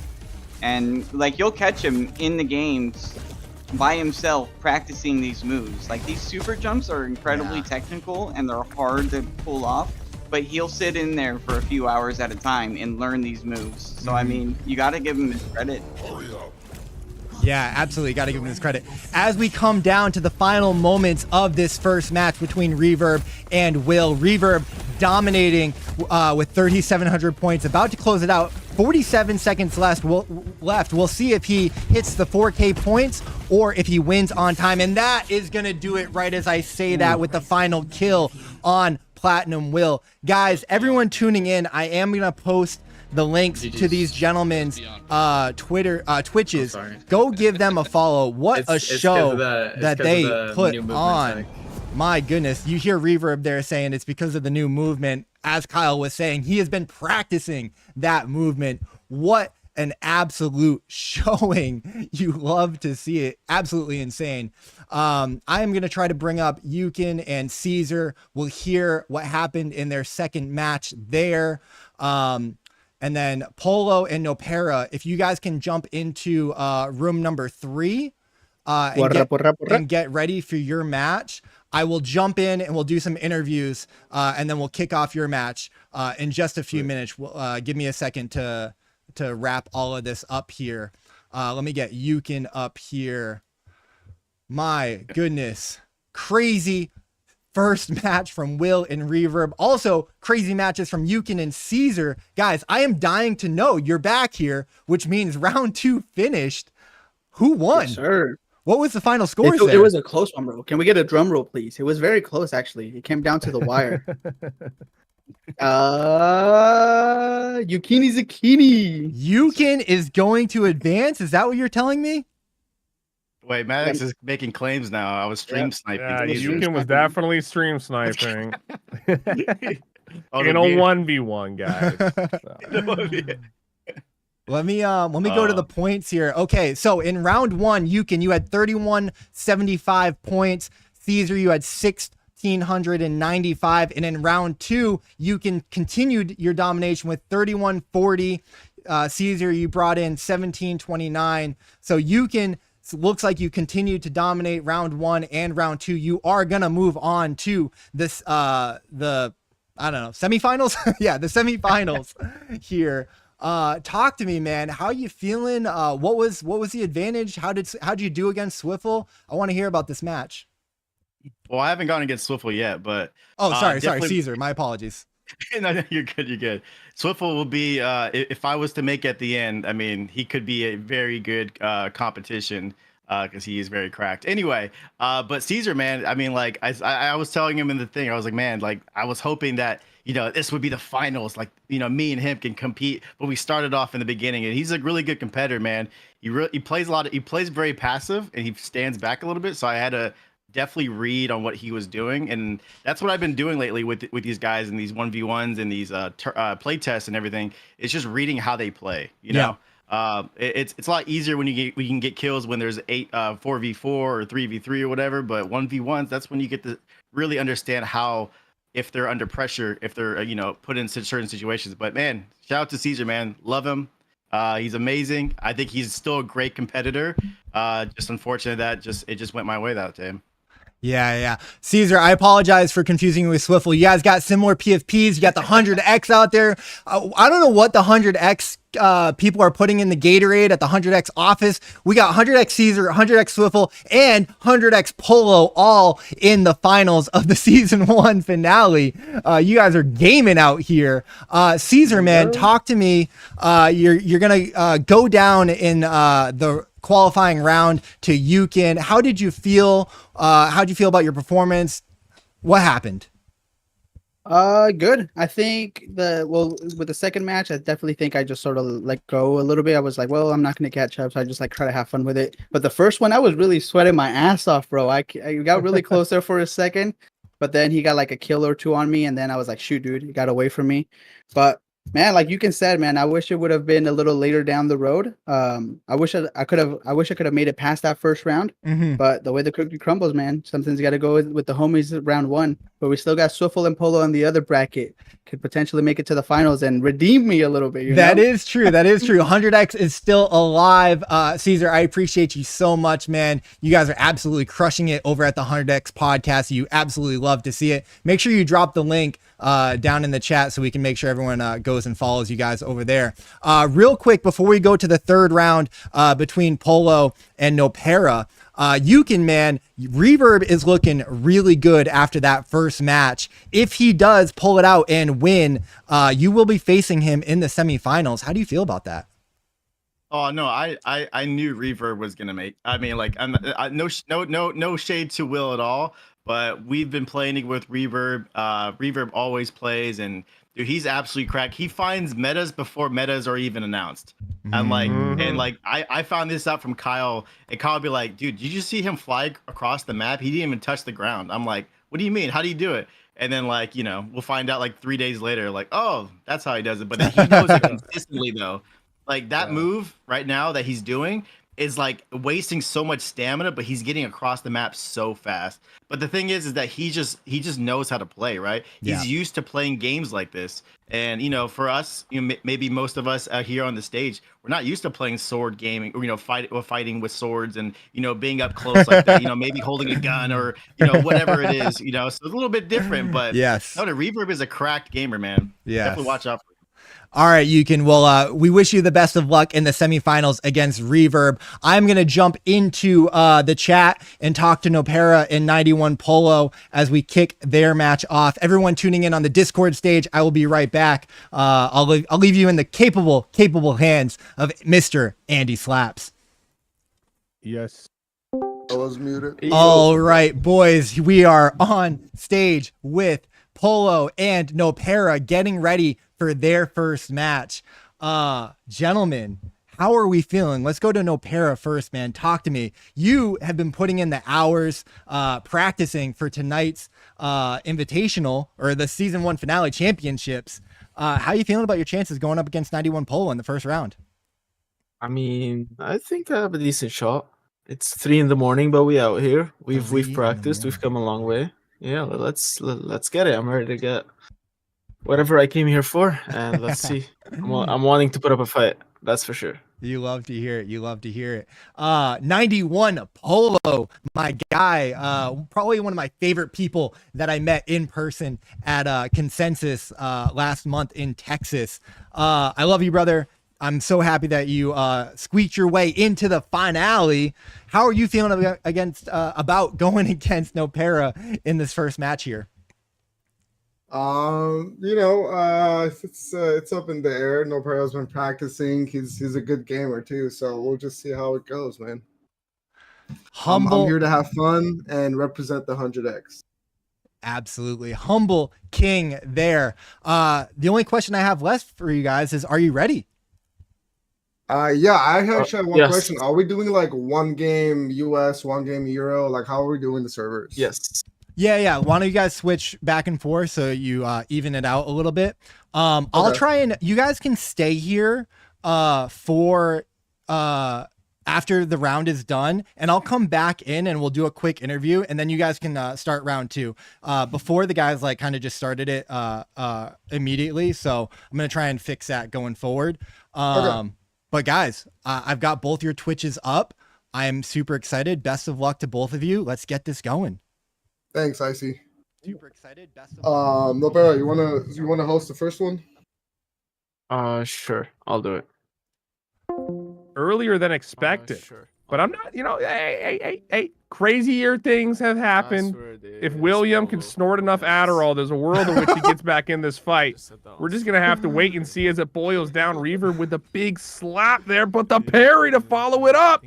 Speaker 2: And like, you'll catch him in the games by himself practicing these moves. Like, these super jumps are incredibly technical and they're hard to pull off, but he'll sit in there for a few hours at a time and learn these moves. So I mean, you got to give him his credit.
Speaker 5: Yeah, absolutely. Got to give him his credit. As we come down to the final moments of this first match between Reverb and Will, Reverb dominating with 3,700 points, about to close it out. 47 seconds left. We'll see if he hits the 4K points or if he wins on time. And that is going to do it right as I say that with the final kill on Platinum Will. Guys, everyone tuning in, I am going to post the links to these gentlemen's Twitches. Go give them a follow. What a show that they put on. My goodness, you hear Reverb there saying it's because of the new movement. As Kyle was saying, he has been practicing that movement. What an absolute showing. You love to see it. Absolutely insane. I am going to try to bring up Yukin and Caesar. We'll hear what happened in their second match there. And then Polo and Nopera, if you guys can jump into room number 3 and get ready for your match, I will jump in and we'll do some interviews and then we'll kick off your match in just a few minutes. Give me a second to wrap all of this up here. Let me get Yukin up here. My goodness. Crazy first match from Will and Reverb. Also, crazy matches from Yukin and Caesar. Guys, I am dying to know you're back here, which means round 2 finished. Who won?
Speaker 4: Yes, sir.
Speaker 5: What was the final score?
Speaker 4: It was a close one, bro. Can we get a drum roll, please? It was very close, actually. It came down to the wire. Yukini Zucchini.
Speaker 5: Yukin is going to advance. Is that what you're telling me?
Speaker 3: Wait, Maddox is making claims now. I was stream sniping.
Speaker 1: Yeah,
Speaker 3: He's
Speaker 1: Yukin was definitely stream sniping. In a
Speaker 3: dude.
Speaker 1: 1v1, guys. So.
Speaker 5: Let me go to the points here. Okay, so in round 1, Yukin, you had 3,175 points. Caesar, you had 1,695, and in round 2, Yukin continued your domination with 3,140. Caesar, you brought in 1,729. So Yukin, looks like you continued to dominate round 1 and round 2. You are gonna move on to this the I don't know, semifinals. Yeah, the semifinals here. Talk to me, man. How you feeling? What was the advantage? How'd you do against Swiffle? I want to hear about this match.
Speaker 3: Well, I haven't gone against Swiffle yet, but
Speaker 5: sorry, Caesar. My apologies.
Speaker 3: No, you're good. You're good. Swiffle will be if I was to make at the end. I mean, he could be a very good competition because he is very cracked. Anyway, but Caesar, man. I mean, like I was telling him in the thing, I was like, man, like I was hoping that this would be the finals. Like me and him can compete. But we started off in the beginning, and he's a really good competitor, man. He plays he plays very passive, and he stands back a little bit. So I had to definitely read on what he was doing, and that's what I've been doing lately with these guys and these 1v1s and these play tests and everything. It's just reading how they play. You know, it's a lot easier when we can get kills when there's 4v4 or 3v3 or whatever. But 1v1s, that's when you get to really understand how, if they're under pressure, if they're put in certain situations. But man, shout out to Caesar, man. Love him. He's amazing. I think he's still a great competitor. Just unfortunate that it just went my way that time.
Speaker 5: Yeah. Caesar, I apologize for confusing you with Swiffle. You guys got similar PFPs. You got the 100X out there. I don't know what the 100X people are putting in the Gatorade at the 100X office. We got 100X Caesar, 100X Swiffle, and 100X Polo all in the finals of the season 1 finale. You guys are gaming out here. Caesar, man, talk to me. You're gonna go down in the qualifying round to Yukin. How did you feel? How'd you feel about your performance? What happened?
Speaker 4: Good. I think with the second match, I definitely think I just sort of let go a little bit. I was like, well, I'm not going to catch up. So I just try to have fun with it. But the first one, I was really sweating my ass off, bro. I got really close there for a second, but then he got like a kill or two on me. And then I was like, shoot, dude, he got away from me. But man, like Yukin said, man, I wish it would have been a little later down the road. I wish I could have made it past that first round.
Speaker 5: Mm-hmm.
Speaker 4: But the way the cookie crumbles, man, something's got to go with the homies round 1. But we still got Swiffle and Polo in the other bracket. Could potentially make it to the finals and redeem me a little bit.
Speaker 5: That is true. That is true. 100X is still alive. Caesar, I appreciate you so much, man. You guys are absolutely crushing it over at the 100X podcast. You absolutely love to see it. Make sure you drop the link down in the chat so we can make sure everyone goes and follows you guys over there. Real quick, before we go to the third round between Polo and Nopera, Yukin, man, Reverb is looking really good after that first match. If he does pull it out and win, you will be facing him in the semifinals. How do you feel about that?
Speaker 3: Oh no, I knew Reverb was gonna make. I mean, like, no shade to Will at all, but we've been playing with Reverb. Reverb always plays, and dude, he's absolutely cracked. He finds metas before metas are even announced. And like, I found this out from Kyle, and Kyle would be like, dude, did you see him fly across the map? He didn't even touch the ground. I'm like, what do you mean? How do you do it? And then, like, you know, we'll find out like 3 days later, like, oh, that's how he does it. But then he knows it consistently though. Like that move right now that he's doing is like wasting so much stamina, but he's getting across the map so fast. But the thing is that he just knows how to play, right? He's used to playing games like this. And, you know, for us, you know, maybe most of us here on the stage, we're not used to playing sword gaming or, you know, fighting with swords and, you know, being up close like that, you know, maybe holding a gun or, you know, whatever it is, you know, so it's a little bit different, but
Speaker 5: yes.
Speaker 3: No, the Reverb is a cracked gamer, man.
Speaker 5: Yeah.
Speaker 3: Definitely watch out for him.
Speaker 5: All right, Yukin. Well, we wish you the best of luck in the semifinals against Reverb. I'm going to jump into the chat and talk to Nopera and 91 Polo as we kick their match off. Everyone tuning in on the Discord stage, I will be right back. I'll leave you in the capable hands of Mr. Andy Slaps.
Speaker 1: Yes.
Speaker 9: I was muted.
Speaker 5: All right, boys, we are on stage with Polo and Nopera getting ready for their first match. Gentlemen, how are we feeling? Let's go to Nopera first, man. Talk to me. You have been putting in the hours practicing for tonight's Invitational or the season 1 finale championships. How are you feeling about your chances going up against 91 Polo in the first round?
Speaker 10: I mean, I think I have a decent shot. It's 3 a.m, but we out here. We've practiced. We've come a long way. Yeah, let's get it. I'm ready to get whatever I came here for, and let's see. I'm wanting to put up a fight. That's for sure.
Speaker 5: You love to hear it. You love to hear it. 91 Polo, my guy, probably one of my favorite people that I met in person at Consensus last month in Texas. I love you, brother. I'm so happy that you squeaked your way into the finale. How are you feeling about going against Nopera in this first match here?
Speaker 9: You know, it's up in the air. Nopera's been practicing. He's a good gamer too, so we'll just see how it goes, man.
Speaker 5: Humble.
Speaker 9: I'm here to have fun and represent the 100X.
Speaker 5: Absolutely. Humble king there. The only question I have left for you guys is, are you ready?
Speaker 9: Yeah, I actually have one
Speaker 10: yes.
Speaker 9: question. Are we doing like 1 game US, 1 game Euro? Like, how are we doing the servers?
Speaker 10: Yes.
Speaker 5: Yeah. Why don't you guys switch back and forth so you even it out a little bit? I'll try and you guys can stay here for after the round is done, and I'll come back in and we'll do a quick interview, and then you guys can start round 2. Before the guys like kind of just started it immediately, so I'm gonna try and fix that going forward. But guys, I've got both your Twitches up. I am super excited. Best of luck to both of you. Let's get this going.
Speaker 9: Thanks, Iceyyy.
Speaker 5: Super excited. Best of luck.
Speaker 9: Nopera, you wanna host the first one?
Speaker 10: Sure. I'll do it.
Speaker 1: Earlier than expected.
Speaker 10: Sure.
Speaker 1: But I'm not, you know, hey, crazier things have happened. If William can snort enough Adderall, there's a world in which he gets back in this fight. We're just going to have to wait and see as it boils down. Reverb with a big slap there, but the parry to follow it up.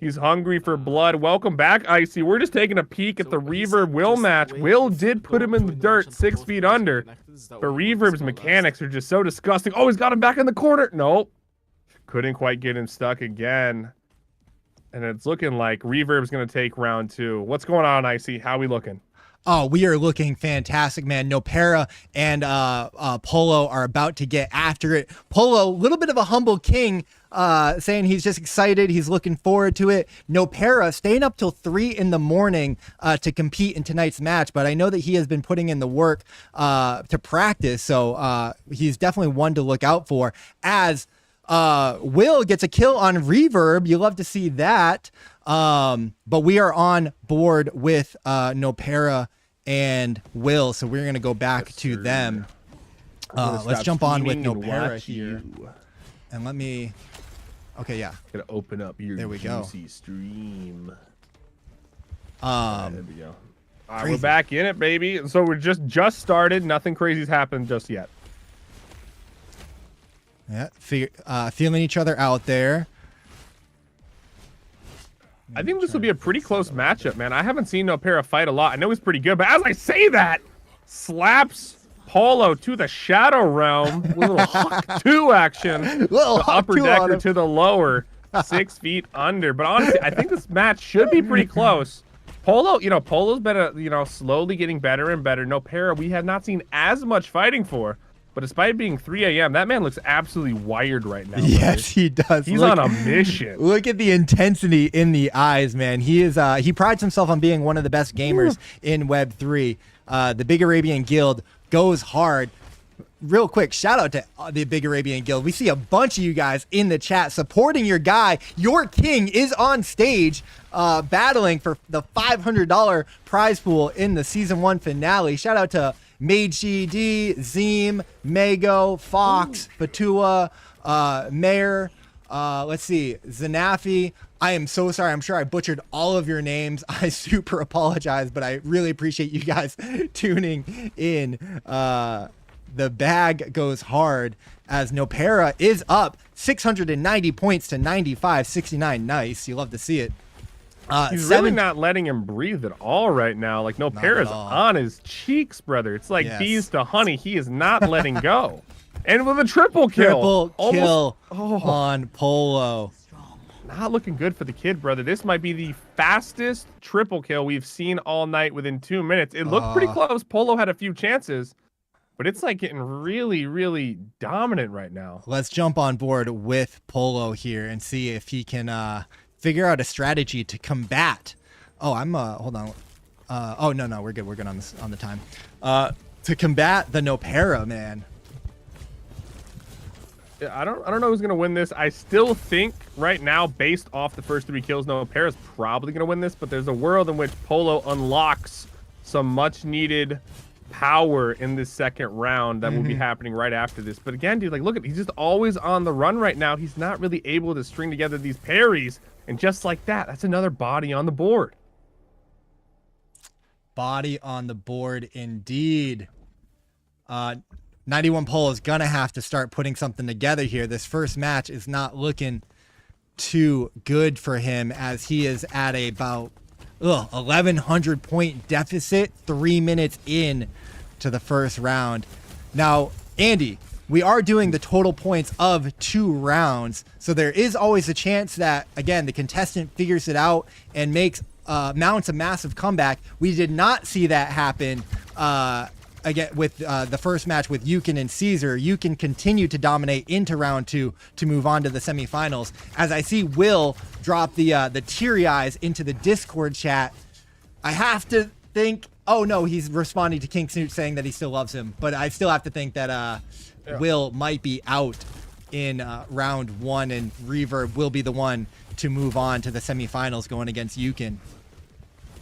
Speaker 1: He's hungry for blood. Welcome back, Iceyyy. We're just taking a peek at the Reverb Will match. Will did put him in the dirt 6 feet under, but Reverb's mechanics are just so disgusting. Oh, he's got him back in the corner. Nope. Couldn't quite get him stuck again. And it's looking like Reverb's going to take round 2. What's going on, Iceyyy? How we looking?
Speaker 5: Oh, we are looking fantastic, man. Nopera and Polo are about to get after it. Polo, a little bit of a humble king, saying he's just excited. He's looking forward to it. Nopera staying up till 3 in the morning to compete in tonight's match. But I know that he has been putting in the work to practice. So he's definitely one to look out for. As Will gets a kill on Reverb. You love to see that. But we are on board with Nopera and Will. So we're gonna go back to them. Let's jump on with Nopera here, and let me. Okay, yeah.
Speaker 1: Gonna open up your
Speaker 5: there we go.
Speaker 1: Stream.
Speaker 5: There
Speaker 1: we go. All right, we're back in it, baby. So we're just started. Nothing crazy's happened just yet.
Speaker 5: Yeah, feeling each other out there.
Speaker 1: I think this will be a pretty close matchup, man. I haven't seen Nopera fight a lot. I know he's pretty good, but as I say that, slaps Polo to the Shadow Realm. Little Hawk 2 action.
Speaker 5: Little
Speaker 1: the upper decker to the lower. 6 feet under. But honestly, I think this match should be pretty close. Polo, Polo's been, slowly getting better and better. Nopera, we have not seen as much fighting for. But despite being 3 a.m., that man looks absolutely wired right now.
Speaker 5: Yes, he does.
Speaker 1: He's on a mission.
Speaker 5: Look at the intensity in the eyes, man. He prides himself on being one of the best gamers in Web3. The Big Arabian Guild goes hard. Real quick, shout out to the Big Arabian Guild. We see a bunch of you guys in the chat supporting your guy. Your king is on stage battling for the $500 prize pool in the Season 1 finale. Shout out to Mage GD, Zeem, Mago, Fox, Fatua, Mayor, let's see, Zanafi. I am so sorry. I'm sure I butchered all of your names. I super apologize, but I really appreciate you guys tuning in. The bag goes hard as Nopera is up 690 points to 95, 69. Nice. You love to see it.
Speaker 1: He's really not letting him breathe at all right now. Like, Nopera's on his cheeks, brother. It's like bees to honey. He is not letting go. And with a triple kill.
Speaker 5: On Polo.
Speaker 1: Not looking good for the kid, brother. This might be the fastest triple kill we've seen all night within 2 minutes. It looked pretty close. Polo had a few chances, but it's like getting really, really dominant right now.
Speaker 5: Let's jump on board with Polo here and see if he can figure out a strategy to combat. Oh, I'm hold on. Oh no, we're good. We're good on this on the time. To combat the Nopera, man.
Speaker 1: Yeah, I don't know who's gonna win this. I still think right now, based off the first 3 kills, Nopera's probably gonna win this. But there's a world in which Polo unlocks some much needed power in this second round that will be happening right after this. But again, dude, like, look at, he's just always on the run right now. He's not really able to string together these parries, and just like that, that's another body on the board.
Speaker 5: Body on the board indeed. 91 Polo is gonna have to start putting something together here. This first match is not looking too good for him, as he is at about 1,100 point deficit 3 minutes in to the first round. Now, Andy, we are doing the total points of 2 rounds, so there is always a chance that, again, the contestant figures it out and mounts a massive comeback. We did not see that happen again with the first match with Yukin and Caesar. Yukin continued to dominate into round 2 to move on to the semifinals. As I see Will drop the teary eyes into the Discord chat, I have to think, oh no, he's responding to King Snoot saying that he still loves him, but I still have to think that Will might be out in round 1, and Reverb will be the one to move on to the semifinals going against Yukin.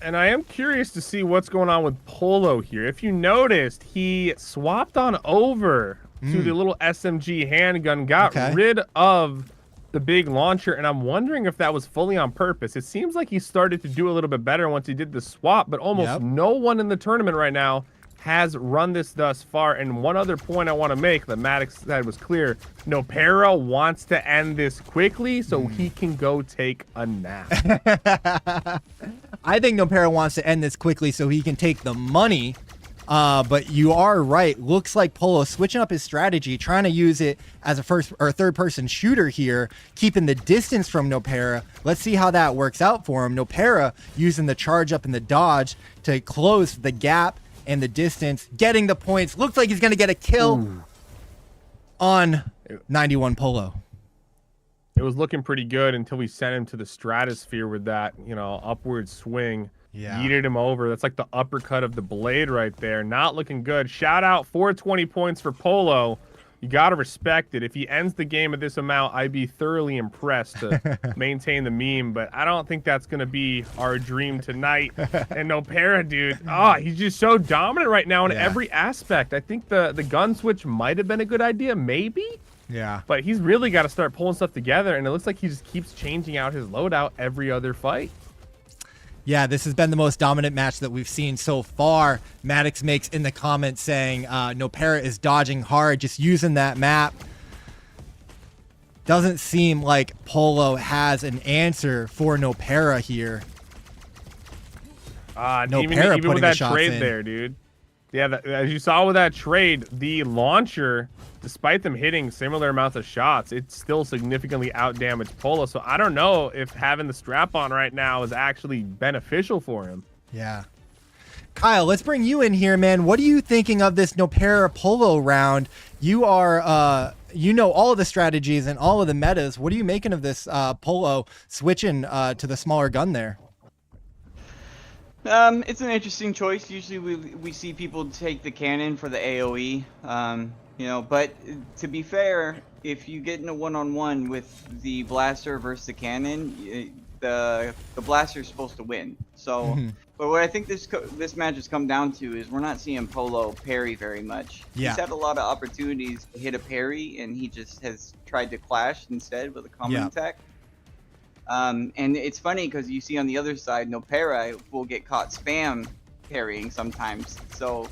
Speaker 1: And I am curious to see what's going on with Polo here. If you noticed, he swapped on over to the little SMG handgun, got rid of the big launcher, and I'm wondering if that was fully on purpose. It seems like he started to do a little bit better once he did the swap, but almost no one in the tournament right now has run this thus far. And one other point I want to make that Maddox said was clear: Nopera wants to end this quickly so he can go take a nap.
Speaker 5: I think Nopera wants to end this quickly so he can take the money. But you are right. Looks like Polo switching up his strategy, trying to use it as a first or third person shooter here, keeping the distance from Nopera. Let's see how that works out for him. Nopera using the charge up and the dodge to close the gap and the distance, getting the points. Looks like he's going to get a kill on 91 Polo.
Speaker 1: It was looking pretty good until we sent him to the stratosphere with that, upward swing. Yeeted him over. That's like the uppercut of the blade right there. Not looking good. Shout out 420 points for Polo. You got to respect it. If he ends the game at this amount, I'd be thoroughly impressed to maintain the meme, but I don't think that's going to be our dream tonight. And Nopera, dude, he's just so dominant right now in every aspect. I think the gun switch might have been a good idea, maybe?
Speaker 5: Yeah.
Speaker 1: But he's really got to start pulling stuff together, and it looks like he just keeps changing out his loadout every other fight.
Speaker 5: Yeah, this has been the most dominant match that we've seen so far. Maddox makes in the comments saying Nopera is dodging hard, just using that map. Doesn't seem like Polo has an answer for Nopera here.
Speaker 1: Even with that trade there, dude. Yeah, as you saw with that trade, the launcher, despite them hitting similar amounts of shots, it still significantly outdamaged Polo. So I don't know if having the strap on right now is actually beneficial for him.
Speaker 5: Yeah. Kyle, let's bring you in here, man. What are you thinking of this Nopera Polo round? You are, you know all of the strategies and all of the metas. What are you making of this Polo switching to the smaller gun there?
Speaker 2: It's an interesting choice. Usually we see people take the cannon for the AoE. You know, but to be fair, if you get in a one-on-one with the blaster versus the cannon, the blaster is supposed to win. So, but what I think this match has come down to is we're not seeing Polo parry very much.
Speaker 5: Yeah.
Speaker 2: He's had a lot of opportunities to hit a parry, and he just has tried to clash instead with a common attack. And it's funny because you see on the other side, Nopera will get caught spam parrying sometimes. So,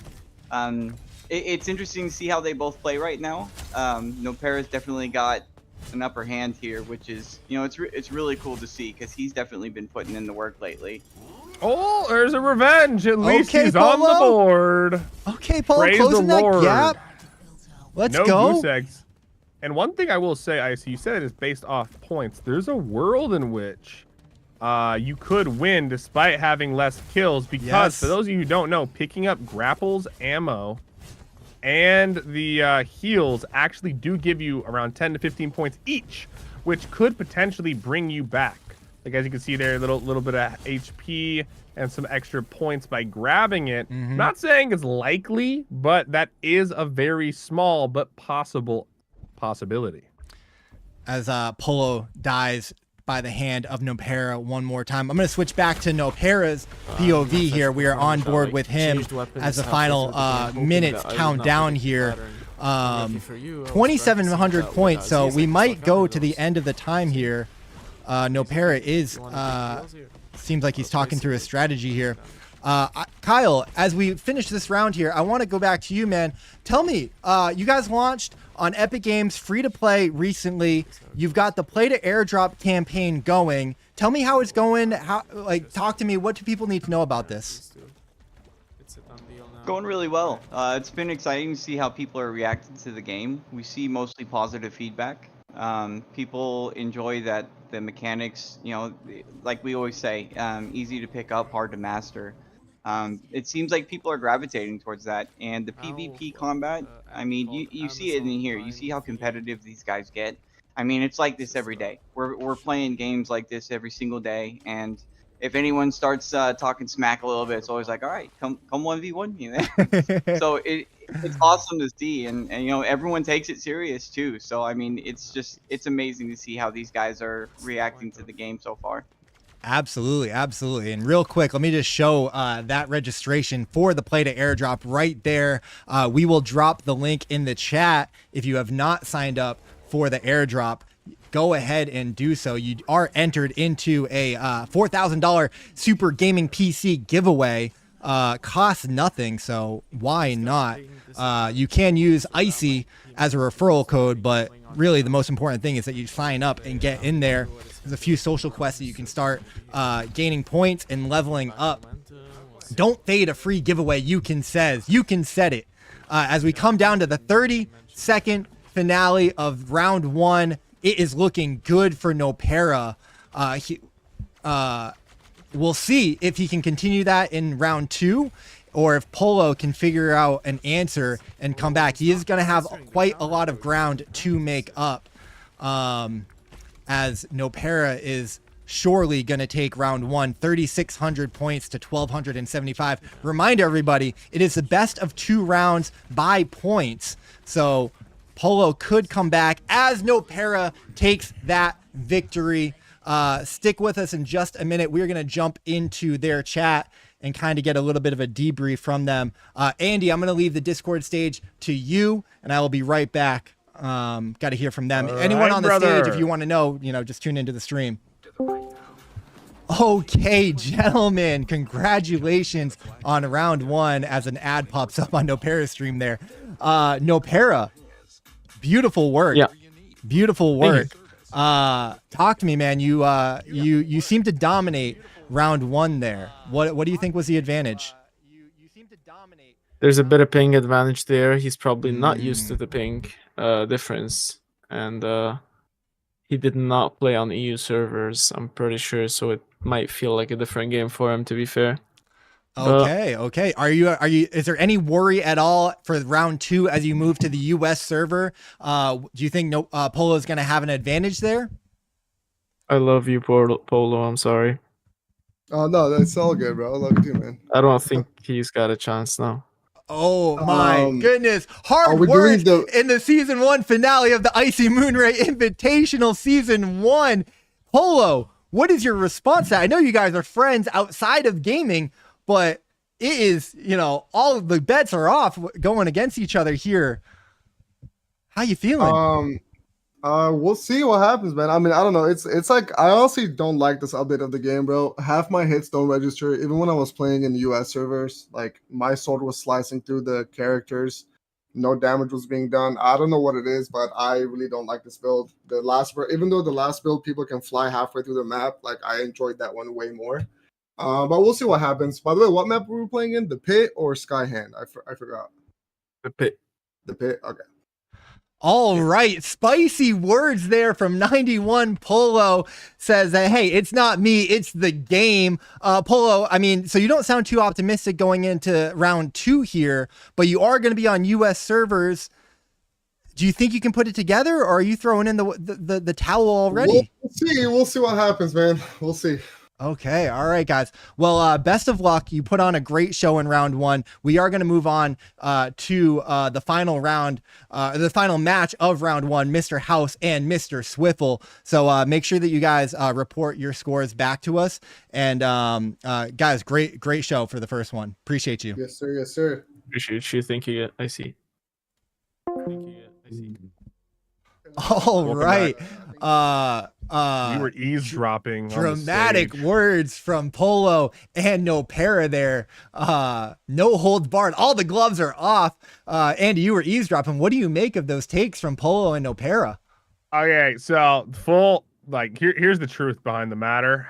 Speaker 2: it's interesting to see how they both play right now. Nopera's definitely got an upper hand here, which is, you know, it's really cool to see because he's definitely been putting in the work lately.
Speaker 1: Oh, there's a revenge. At least
Speaker 5: Okay,
Speaker 1: he's on the board.
Speaker 5: Okay, Polo,
Speaker 1: Praise
Speaker 5: closing
Speaker 1: the
Speaker 5: that
Speaker 1: Lord.
Speaker 5: gap. Let's
Speaker 1: no
Speaker 5: go.
Speaker 1: Goose eggs. And one thing I will say, Iceyyy, you said it is based off points. There's a world in which you could win despite having less kills because, for those of you who don't know, picking up grapples, ammo, and the heals actually do give you around 10 to 15 points each, which could potentially bring you back. Like, as you can see there, a little bit of HP and some extra points by grabbing it. Not saying it's likely, but that is a very small but possibility.
Speaker 5: As Polo dies by the hand of Nopera one more time. I'm going to switch back to Nopera's POV here. We are on board with him as the final minutes count down here. 2,700 points, so we might go to the end of the time here. Nopera is, seems like he's talking through a strategy here. Kyle, as we finish this round here, I want to go back to you, man. Tell me, you guys launched on Epic Games free-to-play recently. You've got the Play to Airdrop campaign going. Tell me how it's going. Talk to me. What do people need to know about this?
Speaker 2: Going really well. It's been exciting to see how people are reacting to the game. We see mostly positive feedback. People enjoy that the mechanics, you know, like we always say, easy to pick up, hard to master. It seems like people are gravitating towards that, and the PvP combat, I mean, you see it in here. You see how competitive these guys get. I mean, it's like this every day. We're playing games like this every single day, and if anyone starts talking smack a little bit, it's always like, all right, come 1v1, you know. So it's awesome to see, and you know, everyone takes it serious too. So I mean, it's amazing to see how these guys are reacting to the game so far.
Speaker 5: Absolutely, absolutely. And real quick, let me just show that registration for the Play to Airdrop right there. We will drop the link in the chat. If you have not signed up for the airdrop, go ahead and do so. You are entered into a $4,000 Super Gaming PC giveaway. Costs nothing, so why not? You can use Iceyyy as a referral code, but really the most important thing is that you sign up and get in there. There's a few social quests that you can start gaining points and leveling up. Don't fade a free giveaway. You can set it. As we come down to the 30-second finale of round one, it is looking good for Nopera. We'll see if he can continue that in round two, or if Polo can figure out an answer and come back. He is going to have quite a lot of ground to make up, as Nopera is surely going to take round one, 3,600 points to 1,275. Remind everybody, it is the best of 2 rounds by points. So Polo could come back as Nopera takes that victory. Stick with us in just a minute. We're going to jump into their chat and kind of get a little bit of a debrief from them. Andy, I'm going to leave the Discord stage to you, and I will be right back. Got to hear from them.
Speaker 1: All
Speaker 5: Anyone
Speaker 1: right,
Speaker 5: on the
Speaker 1: brother.
Speaker 5: stage, if you want to know, just tune into the stream. Okay, gentlemen, congratulations on round 1 as an ad pops up on Nopera's stream there. Nopera, beautiful work.
Speaker 10: Yeah.
Speaker 5: Beautiful work. Talk to me, man. You seem to dominate round 1 there. What do you think was the advantage?
Speaker 10: There's a bit of ping advantage there. He's probably not used to the ping difference, and he did not play on EU servers, I'm pretty sure, so it might feel like a different game for him, to be fair.
Speaker 5: Okay. Are you is there any worry at all for round 2 as you move to the US server? Do you think Polo is going to have an advantage there?
Speaker 10: I love you, Polo. I'm sorry.
Speaker 9: Oh no, that's all good, bro. I love you too, man.
Speaker 10: I don't think he's got a chance now.
Speaker 5: Oh my goodness.
Speaker 9: are
Speaker 5: Hard
Speaker 9: we
Speaker 5: work
Speaker 9: doing
Speaker 5: in the season 1 finale of the Iceyyy Moonray Invitational season 1. Polo, what is your response to that? I know you guys are friends outside of gaming, but it is, all of the bets are off going against each other here. How you feeling?
Speaker 9: We'll see what happens, man. I mean, I don't know. It's like I honestly don't like this update of the game, bro. Half my hits don't register. Even when I was playing in the US servers, like my sword was slicing through the characters. No damage was being done. I don't know what it is, but I really don't like this build. Even though the last build people can fly halfway through the map, like I enjoyed that one way more. But we'll see what happens. By the way, what map were we playing in? The Pit or Skyhand? I forgot.
Speaker 10: The Pit.
Speaker 9: The Pit. Okay.
Speaker 5: All right, spicy words there from 91 Polo says that, hey, it's not me, it's the game. Polo, I mean, so you don't sound too optimistic going into round 2 here, but you are going to be on US servers. Do you think you can put it together, or are you throwing in the towel already?
Speaker 9: We'll see what happens, man. We'll see.
Speaker 5: Okay. All right, guys. Well, best of luck. You put on a great show in round 1. We are going to move on to the final round, the final match of round 1, Mr. House and Mr. Swiffle. So make sure that you guys report your scores back to us. And guys, great show for the first one. Appreciate you.
Speaker 9: Yes, sir. Yes, sir.
Speaker 10: Appreciate you. Thank you. Iceyyy.
Speaker 5: All right.
Speaker 1: You were eavesdropping.
Speaker 5: Dramatic words from Polo and Nopera there. No holds barred. All the gloves are off. Andy, you were eavesdropping. What do you make of those takes from Polo and Nopera?
Speaker 1: Okay, so here's the truth behind the matter.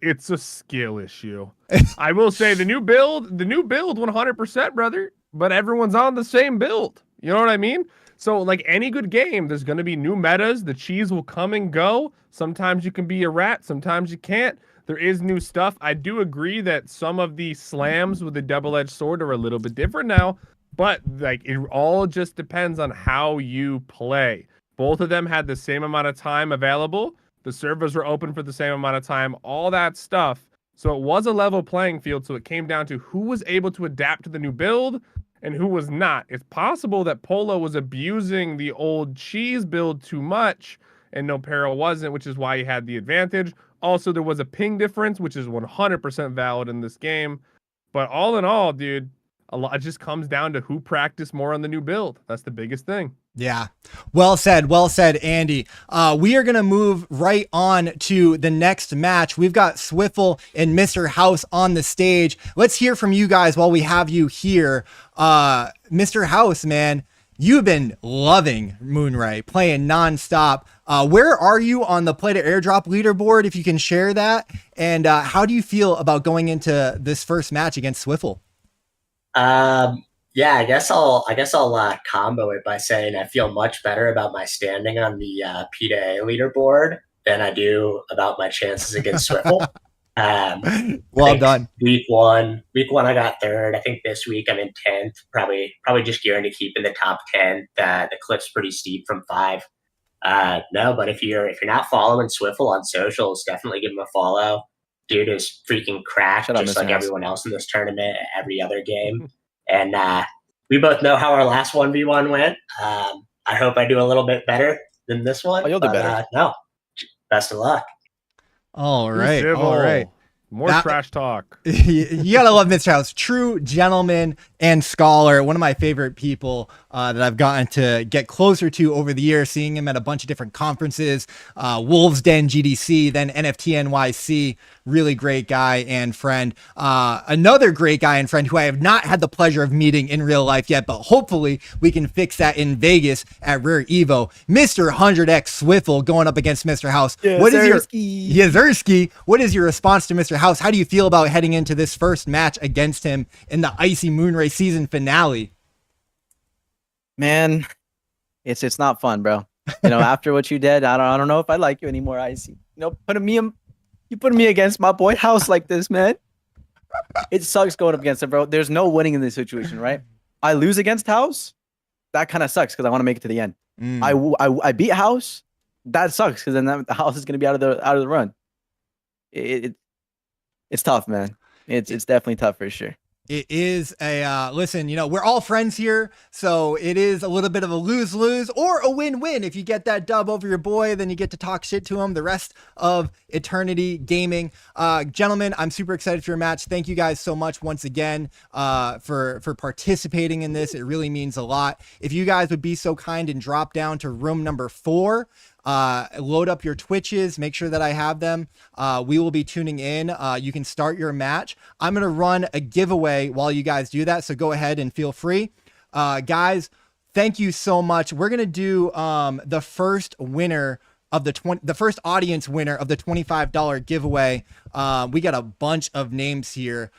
Speaker 1: It's a skill issue. I will say the new build 100%, brother, but everyone's on the same build. You know what I mean? So, like any good game, there's going to be new metas. The cheese will come and go. Sometimes you can be a rat. Sometimes you can't. There is new stuff. I do agree that some of the slams with the double-edged sword are a little bit different now. But, it all just depends on how you play. Both of them had the same amount of time available. The servers were open for the same amount of time. All that stuff. So, it was a level playing field. So, it came down to who was able to adapt to the new build and who was not. It's possible that Polo was abusing the old cheese build too much and Nopera wasn't, which is why he had the advantage. Also, there was a ping difference, which is 100% valid in this game. But all in all, dude, it just comes down to who practiced more on the new build. That's the biggest thing.
Speaker 5: Yeah. Well said, Andy. We are going to move right on to the next match. We've got Swiffle and Mr. House on the stage. Let's hear from you guys while we have you here. Mr. House, man, you've been loving Moonray, playing nonstop. Where are you on the play to airdrop leaderboard, if you can share that? And how do you feel about going into this first match against Swiffle?
Speaker 11: Yeah, I guess I'll combo it by saying I feel much better about my standing on the P2A leaderboard than I do about my chances against Swiffle.
Speaker 5: Well done.
Speaker 11: Week one I got 3rd. I think this week I'm in 10th. Probably just gearing to keep in the top 10. The cliff's pretty steep from 5. No, but if you're not following Swiffle on socials, definitely give him a follow. Dude is freaking cracked, just like everyone else in this tournament, every other game. And we both know how our last 1v1 went. I hope I do a little bit better than this one.
Speaker 3: Oh, you'll do better.
Speaker 11: No, best of luck.
Speaker 5: All right. All right.
Speaker 1: More trash talk.
Speaker 5: You gotta love Mr. House. True gentleman and scholar. One of my favorite people that I've gotten to get closer to over the years, seeing him at a bunch of different conferences, Wolves Den GDC, then NFT NYC. Really great guy and friend. Another great guy and friend who I have not had the pleasure of meeting in real life yet, but hopefully we can fix that in Vegas at Rare Evo. Mr. 100X Swiffle going up against Mr. House. What is What is your response to Mr. House? How do you feel about heading into this first match against him in the Iceyyy Moonray season finale?
Speaker 12: Man, it's not fun, bro. You know, after what you did, I don't know if I like you anymore, Iceyyy. You know, you putting me against my boy House like this, man. It sucks going up against him, bro. There's no winning in this situation, right? I lose against House, that kind of sucks because I want to make it to the end. I beat House, that sucks because then the House is gonna be out of the run. It's tough, man. It's definitely tough for sure.
Speaker 5: It is a listen, you know, we're all friends here, so it is a little bit of a lose-lose or a win-win. If you get that dub over your boy, then you get to talk shit to him the rest of eternity gaming. Gentlemen, I'm super excited for your match. Thank you guys so much once again for participating in this. It really means a lot. If you guys would be so kind and drop down to room number 4, load up your Twitches, make sure that I have them. We will be tuning in. You can start your match. I'm going to run a giveaway while you guys do that, so go ahead and feel free. Guys, thank you so much. We're going to do the first winner of the first audience winner of the $25 giveaway. We got a bunch of names here.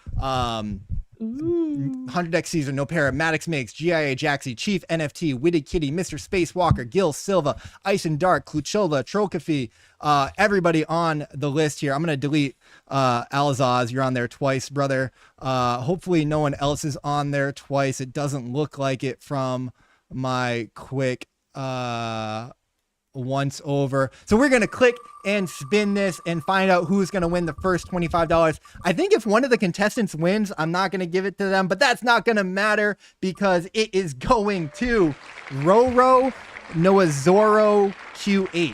Speaker 5: 100X Caesar, No Para, Maddox Makes, GIA Jaxie, Chief NFT, Witty Kitty, Mr. Spacewalker, Gil Silva, Ice and Dark, Cluchola, Trocafi, everybody on the list here. I'm going to delete Alazaz. You're on there twice, brother. Hopefully no one else is on there twice. It doesn't look like it from my quick once over. So we're going to click and spin this and find out who's going to win the first $25. I think if one of the contestants wins, I'm not going to give it to them, but that's not going to matter because it is going to Roro Noah Zoro Q8.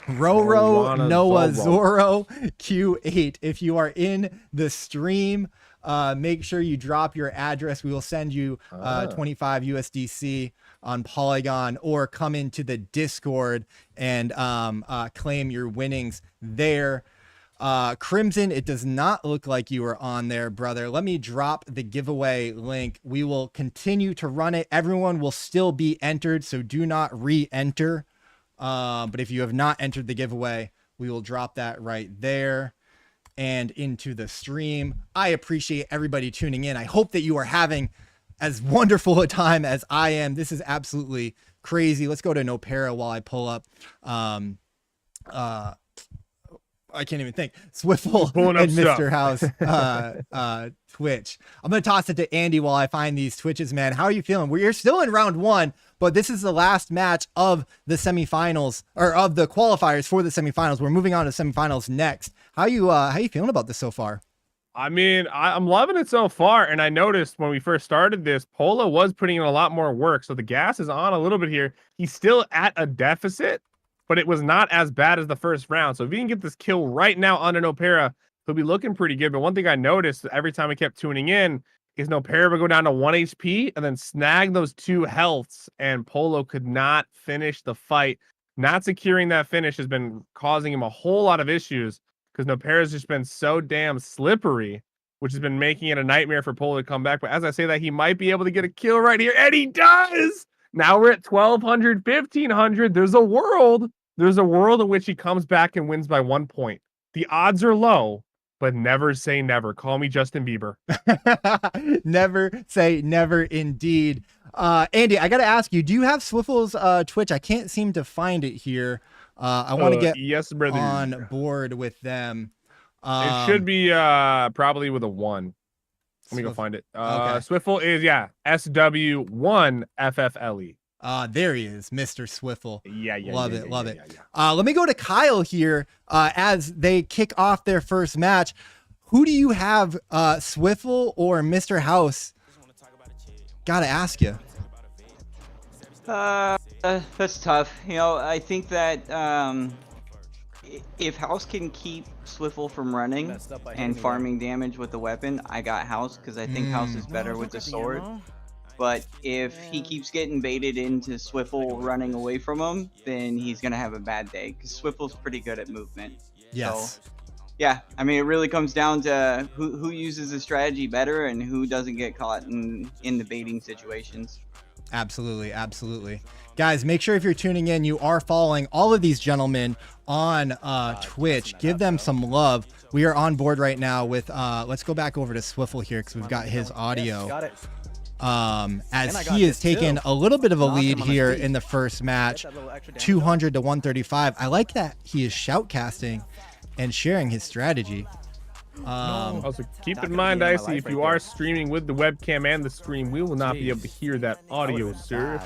Speaker 5: Roro Noah Zoro Q8. If you are in the stream, make sure you drop your address. We will send you 25 USDC on Polygon, or come into the Discord and claim your winnings there. Crimson, it does not look like you are on there, brother. Let me drop the giveaway link. We will continue to run it. Everyone will still be entered, so do not re-enter. But if you have not entered the giveaway, we will drop that right there and into the stream. I appreciate everybody tuning in. I hope that you are having as wonderful a time as I am. This is absolutely crazy. Let's go to No Para while I pull up I can't even think. Swiffle and Mr. House Twitch. I'm going to toss it to Andy while I find these Twitches, man. How are you feeling? We're still in round 1, but this is the last match of the semifinals, or of the qualifiers for the semifinals. We're moving on to semifinals next. How you feeling about this so far?
Speaker 1: I mean, I'm loving it so far. And I noticed when we first started this, Polo was putting in a lot more work. So the gas is on a little bit here. He's still at a deficit, but it was not as bad as the first round. So if he can get this kill right now on an Opera, he'll be looking pretty good. But one thing I noticed every time I kept tuning in is no Opera would go down to 1 HP and then snag those 2 healths, and Polo could not finish the fight. Not securing that finish has been causing him a whole lot of issues, because Nopera's just been so damn slippery, which has been making it a nightmare for Polo to come back. But as I say that, he might be able to get a kill right here, and he does! Now we're at 1,200, 1,500. There's a world in which he comes back and wins by 1 point. The odds are low, but never say never. Call me Justin Bieber.
Speaker 5: Never say never indeed. Andy, I got to ask you, do you have Swiffle's Twitch? I can't seem to find it here. I want to get on board with them.
Speaker 1: It should be probably with a 1. Let me go find it. Okay. Swiffle is, SW1FFLE.
Speaker 5: There he is, Mr. Swiffle.
Speaker 1: Yeah.
Speaker 5: Love it. Let me go to Kyle here as they kick off their first match. Who do you have, Swiffle or Mr. House? Gotta ask you.
Speaker 2: That's tough. You know, I think that if House can keep Swiffle from running and farming damage with the weapon, I got House because I think House is better with the sword. But if he keeps getting baited into Swiffle running away from him, then he's gonna have a bad day because Swiffle's pretty good at movement.
Speaker 5: Yes.
Speaker 2: So, yeah, I mean, it really comes down to who uses the strategy better and who doesn't get caught in the baiting situations.
Speaker 5: Absolutely, absolutely. Guys, make sure if you're tuning in, you are following all of these gentlemen on Twitch. Give them some love. We are on board right now with, let's go back over to Swiffle here because we've got his audio. As he is taking a little bit of a lead here in the first match, 200 to 135. I like that he is shoutcasting and sharing his strategy.
Speaker 1: Also, keep in mind, Iceyyy, if you are streaming with the webcam and the stream, we will not be able to hear that audio, sir.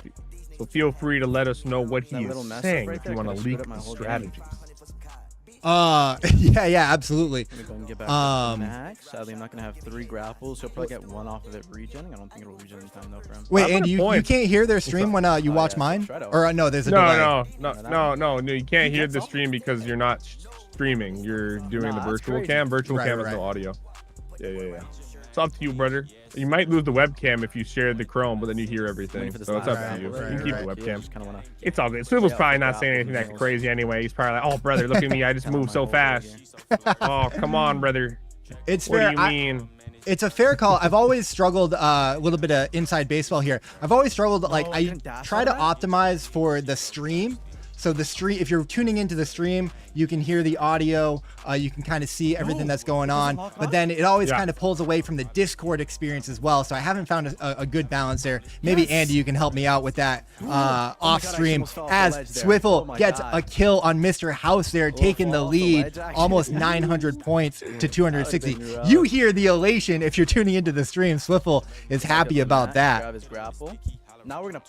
Speaker 1: So feel free to let us know what he is saying if you want to leak the strategies.
Speaker 5: Yeah, absolutely.
Speaker 12: Max. Sadly, I'm not gonna have 3 grapples. He'll probably get 1 off of it regening. I don't think it'll regen in time though for him.
Speaker 5: Wait, Andy, you can't hear their stream when you watch mine? Or no, there's a delay.
Speaker 1: No, you can't hear the stream because you're not streaming. You're doing the virtual cam. Virtual cam is no audio. Yeah. It's up to you, brother. You might lose the webcam if you share the Chrome, but then you hear everything. So it's up to you. You can keep the webcam. It's all good. Swivel's probably not saying anything that crazy anyway. He's probably like, oh, brother, look at me. I just moved so fast. Oh, come on, brother.
Speaker 5: It's
Speaker 1: what
Speaker 5: fair.
Speaker 1: do you mean?
Speaker 5: It's a fair call. I've always struggled a little bit of inside baseball here. I've always struggled, like, I try to optimize for the stream. So the stream, if you're tuning into the stream, you can hear the audio, you can kind of see everything that's going on, but then it always kind of pulls away from the Discord experience as well. So I haven't found a good balance there. Maybe Andy, you can help me out with that off stream as Swiffle gets a kill on Mr. House there, taking the lead, almost 900 points to 260. You hear the elation if you're tuning into the stream. Swiffle is happy about that.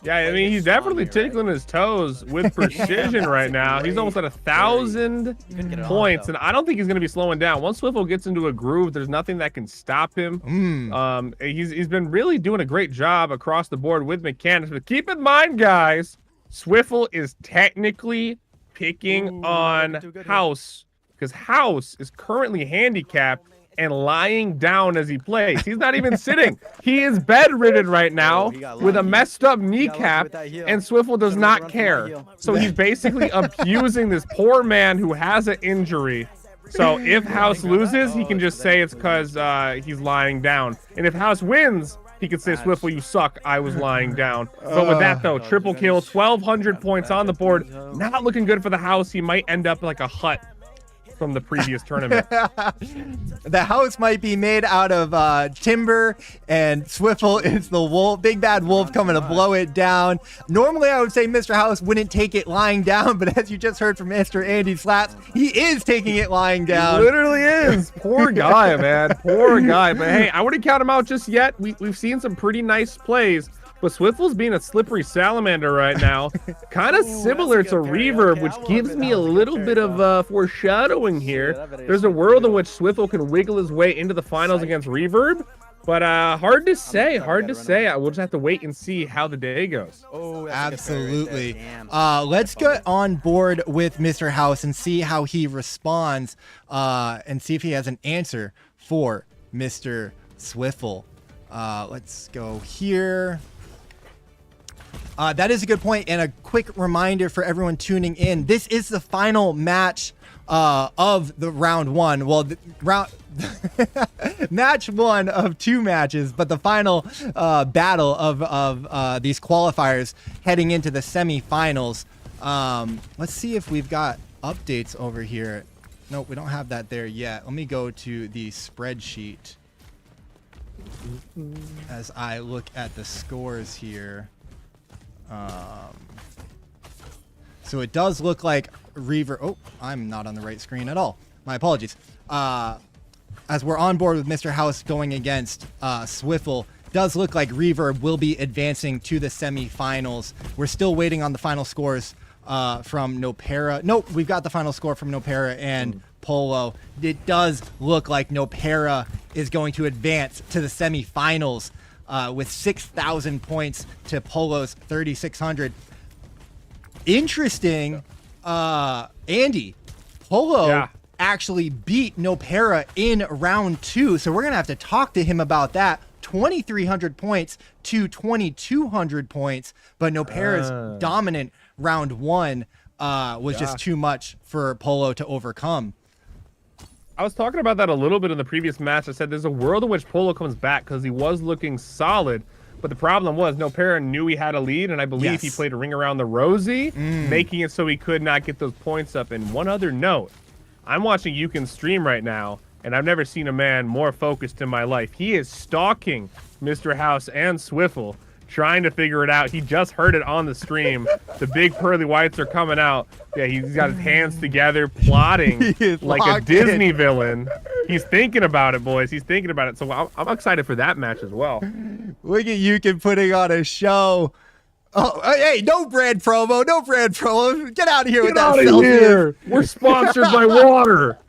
Speaker 1: Yeah, I mean, he's definitely tickling his toes with precision right now. He's almost at 1,000 points, and I don't think he's going to be slowing down. Once Swiffle gets into a groove, there's nothing that can stop him. He's been really doing a great job across the board with mechanics. But keep in mind, guys, Swiffle is technically picking on House because House is currently handicapped and lying down as he plays. He's not even sitting. He is bedridden right now with a messed up kneecap, and Swiffle does not care. So he's basically abusing this poor man who has an injury. So if House loses, he can just say it's because he's lying down. And if House wins, he could say, Swiffle, you suck. I was lying down. But with that, though, triple kill, 1,200 points on the board. Not looking good for the House. He might end up like a hut from the previous tournament.
Speaker 5: The house might be made out of timber, and Swiffle is the wolf, big bad wolf coming to blow it down. Normally, I would say Mr. House wouldn't take it lying down, but as you just heard from Mr. Andy Slaps, he is taking it lying down.
Speaker 1: He literally is. Poor guy, man. Poor guy. But hey, I wouldn't count him out just yet. We've seen some pretty nice plays. But Swiffle's being a slippery salamander right now, kind of similar to Reverb, which gives me a little bit of foreshadowing here. There's a world in which Swiffle can wiggle his way into the finals against Reverb, but hard to say. We'll just have to wait and see how the day goes.
Speaker 5: Absolutely. Let's get on board with Mr. House and see how he responds, and see if he has an answer for Mr. Swiffle. Let's go here. That is a good point, and a quick reminder for everyone tuning in. This is the final match of the round one. Well, match one of 2 matches, but the final battle of these qualifiers heading into the semifinals. Let's see if we've got updates over here. Nope, we don't have that there yet. Let me go to the spreadsheet as I look at the scores here. So it does look like Reverb. Oh, I'm not on the right screen at all. My apologies. As we're on board with Mr. House going against Swiffle, does look like Reverb will be advancing to the semifinals. We're still waiting on the final scores from Nopera. Nope, we've got the final score from Nopera and Polo. It does look like Nopera is going to advance to the semifinals with 6,000 points to Polo's 3,600. interesting, Andy, Polo actually beat Nopera in round 2, so we're gonna have to talk to him about that. 2,300 points to 2,200 points, but Nopera's dominant round 1 was just too much for Polo to overcome.
Speaker 1: I was talking about that a little bit in the previous match. I said there's a world in which Polo comes back because he was looking solid, but the problem was Nopera knew he had a lead, and I believe he played a ring around the rosy, making it so he could not get those points up. And one other note, I'm watching Yukin's stream right now, and I've never seen a man more focused in my life. He is stalking Mr. House and Swiffle, trying to figure it out. He just heard it on the stream. The big pearly whites are coming out. Yeah, he's got his hands together, plotting like a Disney villain. He's thinking about it, boys. He's thinking about it. So I'm excited for that match as well.
Speaker 5: Look at Yukin putting on a show. Oh, hey, no brand promo. No brand promo. Get out of here with that selfie.
Speaker 1: We're sponsored by water.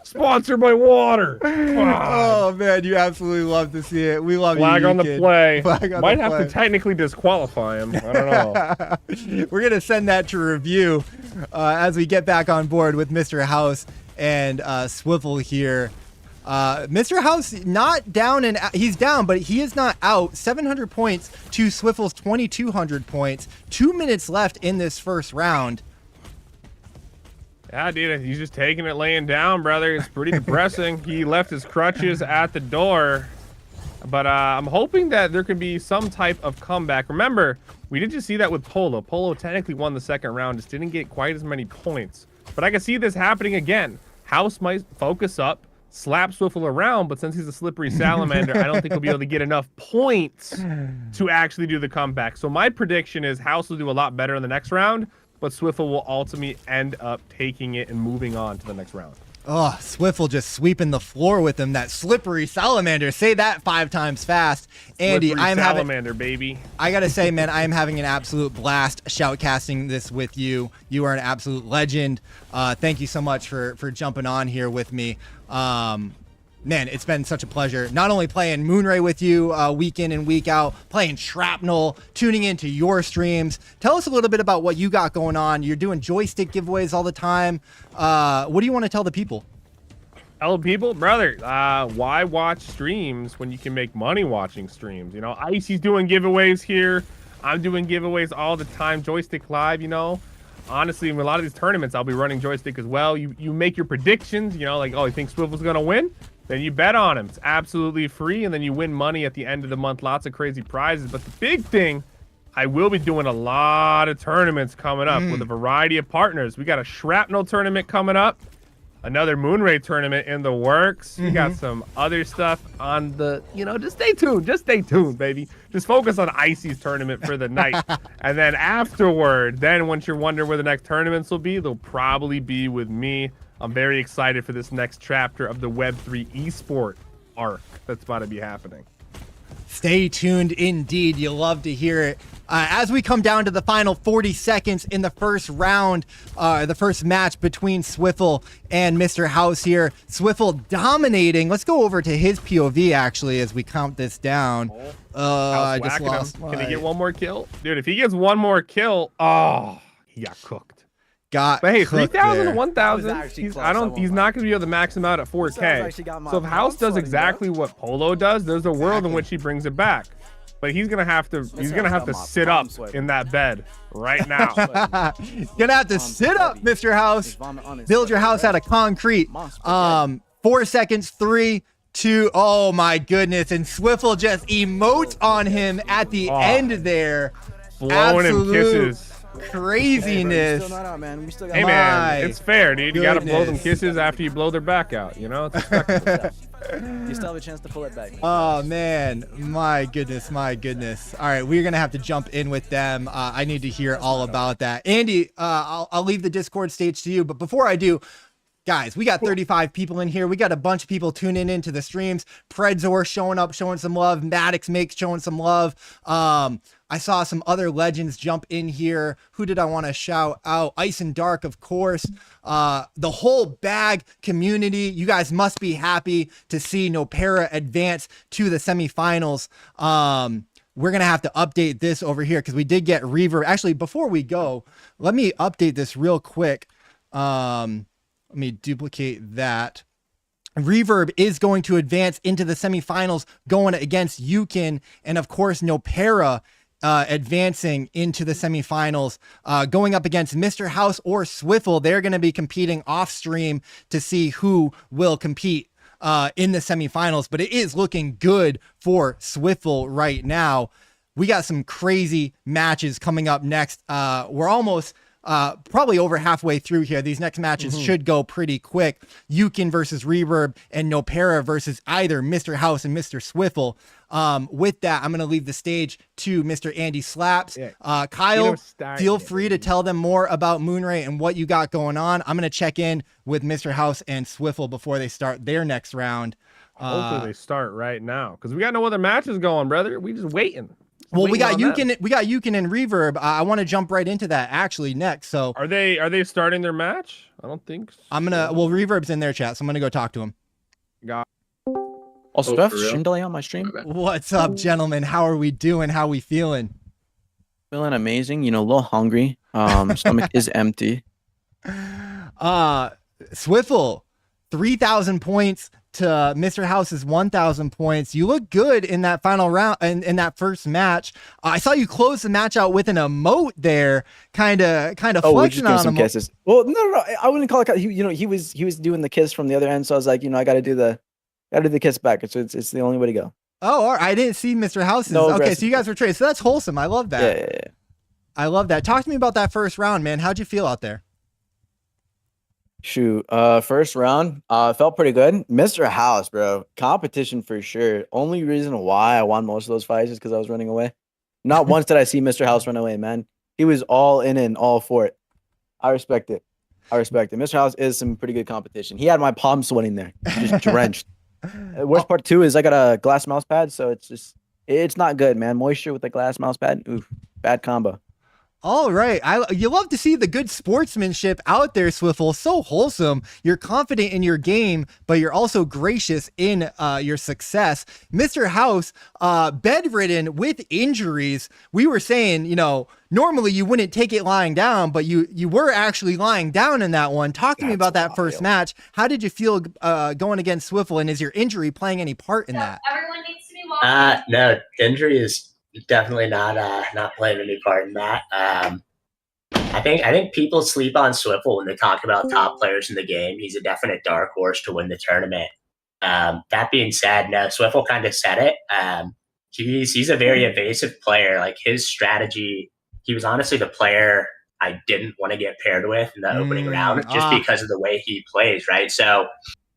Speaker 1: Sponsored by water.
Speaker 5: Oh, man, you absolutely love to see it. We love
Speaker 1: Flag
Speaker 5: you,
Speaker 1: on the
Speaker 5: Yukin.
Speaker 1: play.
Speaker 5: Flag on
Speaker 1: Might
Speaker 5: the
Speaker 1: have
Speaker 5: play.
Speaker 1: to technically disqualify him. I don't know.
Speaker 5: We're going to send that to review as we get back on board with Mr. House and Swivel here. Mr. House not down, and he's down, but he is not out. 700 points to Swivel's 2,200 points. 2 minutes left in this first round.
Speaker 1: Yeah, dude, he's just taking it laying down, brother. It's pretty depressing. He left his crutches at the door. But I'm hoping that there can be some type of comeback. Remember, we did just see that with Polo. Polo technically won the second round, just didn't get quite as many points. But I can see this happening again. House might focus up, slap Swiffle around, but since he's a slippery salamander, I don't think he'll be able to get enough points to actually do the comeback. So my prediction is House will do a lot better in the next round, but Swiffle will ultimately end up taking it and moving on to the next round.
Speaker 5: Oh, Swiffle just sweeping the floor with him. That slippery salamander. Say that 5 times fast. Andy,
Speaker 1: Slippery
Speaker 5: I'm
Speaker 1: salamander, baby.
Speaker 5: I gotta say, man, I am having an absolute blast shoutcasting this with you. You are an absolute legend. Thank you so much for jumping on here with me. Man, it's been such a pleasure. Not only playing Moonray with you week in and week out, playing Shrapnel, tuning into your streams. Tell us a little bit about what you got going on. You're doing joystick giveaways all the time. What do you want to tell the people?
Speaker 1: Tell people, brother, why watch streams when you can make money watching streams? You know, Icey's doing giveaways here. I'm doing giveaways all the time. Joystick Live, you know. Honestly, in a lot of these tournaments, I'll be running joystick as well. You make your predictions, you know, like, oh, you think Swivel's going to win? Then you bet on him. It's absolutely free, and then you win money at the end of the month. Lots of crazy prizes. But the big thing, I will be doing a lot of tournaments coming up with a variety of partners. We got a Shrapnel tournament coming up, another Moonray tournament in the works. We got some other stuff on the, you know, just stay tuned. Just stay tuned, baby. Just focus on Icey's tournament for the night. And then afterward, then once you're wondering where the next tournaments will be, they'll probably be with me. I'm very excited for this next chapter of the Web3 esport arc that's about to be happening.
Speaker 5: Stay tuned indeed. You'll love to hear it. As we come down to the final 40 seconds in the first round, the first match between Swiffle and Mr. House here. Swiffle dominating. Let's go over to his POV, actually, as we count this down. I just lost.
Speaker 1: Can he get one more kill? Dude, if he gets one more kill, he got cooked.
Speaker 5: But
Speaker 1: hey, 3,000 to
Speaker 12: That
Speaker 1: 1,000.
Speaker 12: was
Speaker 1: He's
Speaker 12: actually
Speaker 1: not going to be able to max him out at 4K. So if House does exactly what Polo does, there's a world in which he brings it back. But he's gonna have to sit up in that bed right now.
Speaker 5: Gonna have to sit up, Mr. House. Build your house out of concrete. 4 seconds, 3, 2. Oh my goodness! And Swiffle just emotes on him at the end there.
Speaker 1: Blowing him kisses.
Speaker 5: Craziness.
Speaker 1: Hey man, it's fair, dude. You gotta blow them kisses after you blow their back out. You know, it's expectable.
Speaker 12: You still have a chance to pull it back.
Speaker 5: Oh man, my goodness. All right, we're gonna have to jump in with them. I need to hear all about that. Andy, I'll leave the Discord stage to you, but before I do, guys, we got 35 people in here. We got a bunch of people tuning into the streams. Predzor showing up, showing some love. Maddox Makes showing some love. I saw some other legends jump in here. Who did I want to shout out? Ice and Dark, of course. The whole bag community. You guys must be happy to see Nopera advance to the semifinals. we're going to have to update this over here because we did get Reverb. Actually, before we go, let me update this real quick. Let me duplicate that. Reverb is going to advance into the semifinals going against Yukin, and of course Nopera advancing into the semifinals, going up against Mr. House or Swiffle. They're going to be competing off stream to see who will compete in the semifinals, but it is looking good for Swiffle right now. We got some crazy matches coming up next. We're almost probably over halfway through here. These next matches should go pretty quick. Yukin versus Reverb and Nopera versus either Mr. House and Mr. Swiffle. With that, I'm going to leave the stage to Mr. Andy Slaps. Kyle, feel free to tell them more about Moonray and what you got going on. I'm going to check in with Mr. House and Swiffle before they start their next round.
Speaker 1: Hopefully they start right now because we got no other matches going, brother. We just waiting.
Speaker 5: Well, we got Yukin and Reverb. I want to jump right into that actually next. So
Speaker 1: are they starting their match? I don't think so.
Speaker 5: Reverb's in their chat, so I'm gonna go talk to him.
Speaker 12: Also, do I have stream delay on my stream?
Speaker 5: What's up, gentlemen? How are we doing? How we feeling?
Speaker 12: Feeling amazing. A little hungry. Stomach is empty.
Speaker 5: Swiffle, 3,000 points to Mr. House's 1,000 points. You look good in that final round, in that first match. I saw you close the match out with an emote there, kind of flexing on
Speaker 12: some kisses. Well, no, I wouldn't call it. He was doing the kiss from the other end, so I was like, I got to do the kiss back. It's the only way to go.
Speaker 5: Oh, all right. I didn't see Mr. House's.
Speaker 12: No,
Speaker 5: okay, so you guys were traded. So that's wholesome. I love that.
Speaker 12: Yeah.
Speaker 5: I love that. Talk to me about that first round, man. How'd you feel out there?
Speaker 12: Shoot, first round, felt pretty good. Mr. House, bro, competition for sure. Only reason why I won most of those fights is because I was running away. Not once did I see Mr. House run away, man. He was all in and all for it. I respect it. Mr. House is some pretty good competition. He had my palm sweating there, just drenched. Worst part too is I got a glass mouse pad, so it's not good, man. Moisture with a glass mouse pad, oof, bad combo.
Speaker 5: All right. You love to see the good sportsmanship out there, Swiffle. So wholesome. You're confident in your game, but you're also gracious in your success. Mr. House, bedridden with injuries. We were saying, normally you wouldn't take it lying down, but you were actually lying down in that one. Talk to me about that first match. How did you feel going against Swiffle, and is your injury playing any part in that?
Speaker 11: Everyone needs to be walking. No, injury is definitely not playing any part in that. I think people sleep on Swiffle when they talk about top players in the game. He's a definite dark horse to win the tournament. That being said, no, Swiffle kind of said it. He's a very evasive player. Like his strategy, he was honestly the player I didn't want to get paired with in the opening round just because of the way he plays, right? So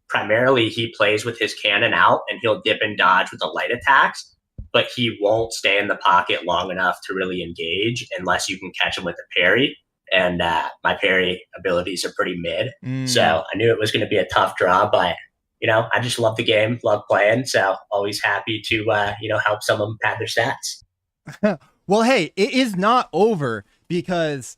Speaker 11: primarily he plays with his cannon out and he'll dip and dodge with the light attacks, but he won't stay in the pocket long enough to really engage unless you can catch him with a parry. And my parry abilities are pretty mid. So I knew it was going to be a tough draw, but, I just love the game, love playing. So always happy to, help someone pad their stats.
Speaker 5: Well, hey, it is not over because,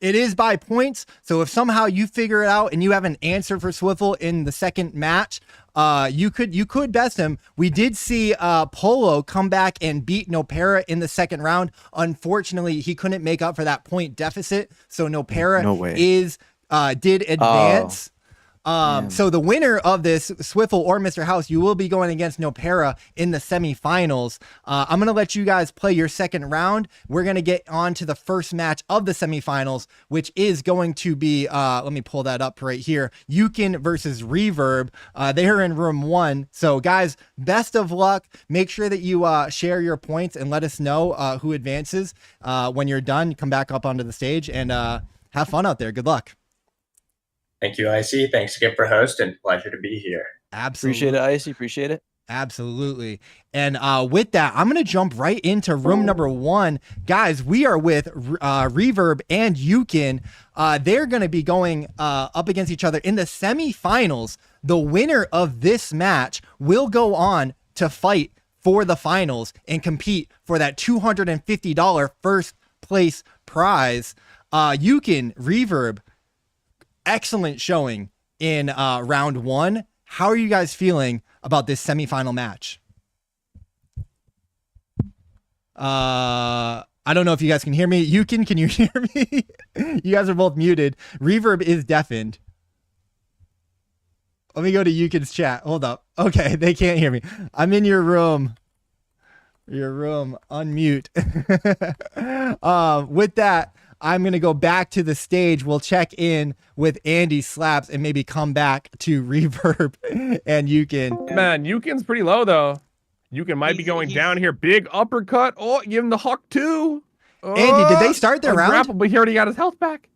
Speaker 5: it is by points. So if somehow you figure it out and you have an answer for Swiffle in the second match, you could best him. We did see Polo come back and beat Nopera in the second round. Unfortunately, he couldn't make up for that point deficit. So Nopera did advance. So the winner of this, Swiffle or Mr. House, you will be going against Nopera in the semifinals. I'm going to let you guys play your second round. We're going to get on to the first match of the semifinals, which is going to be, let me pull that up right here, Yukin versus Reverb. They are in room 1. So guys, best of luck. Make sure that you share your points and let us know who advances. When you're done, come back up onto the stage and have fun out there. Good luck.
Speaker 11: Thank you, Iceyyy. Thanks again for hosting. Pleasure to be here.
Speaker 5: Absolutely.
Speaker 12: Appreciate it, Iceyyy. Appreciate it.
Speaker 5: Absolutely. And with that, I'm going to jump right into room number 1. Guys, we are with Reverb and Yukin. They're going to be going up against each other in the semifinals. The winner of this match will go on to fight for the finals and compete for that $250 first place prize. Yukin, Reverb, excellent showing in round 1. How are you guys feeling about this semifinal match? I don't know if you guys can hear me. Can you hear me? You guys are both muted. Reverb is deafened. Let me go to Yukin's chat. Hold up. Okay, they can't hear me. I'm in your room. Unmute. With that, I'm going to go back to the stage. We'll check in with Andy Slaps and maybe come back to Reverb and Yukin.
Speaker 1: Man, Yukin's pretty low, though. Yukin might be going down here. Big uppercut. Oh, give him the Hawk 2.
Speaker 5: Andy, did they start their round?
Speaker 1: Grapple, but he already got his health back.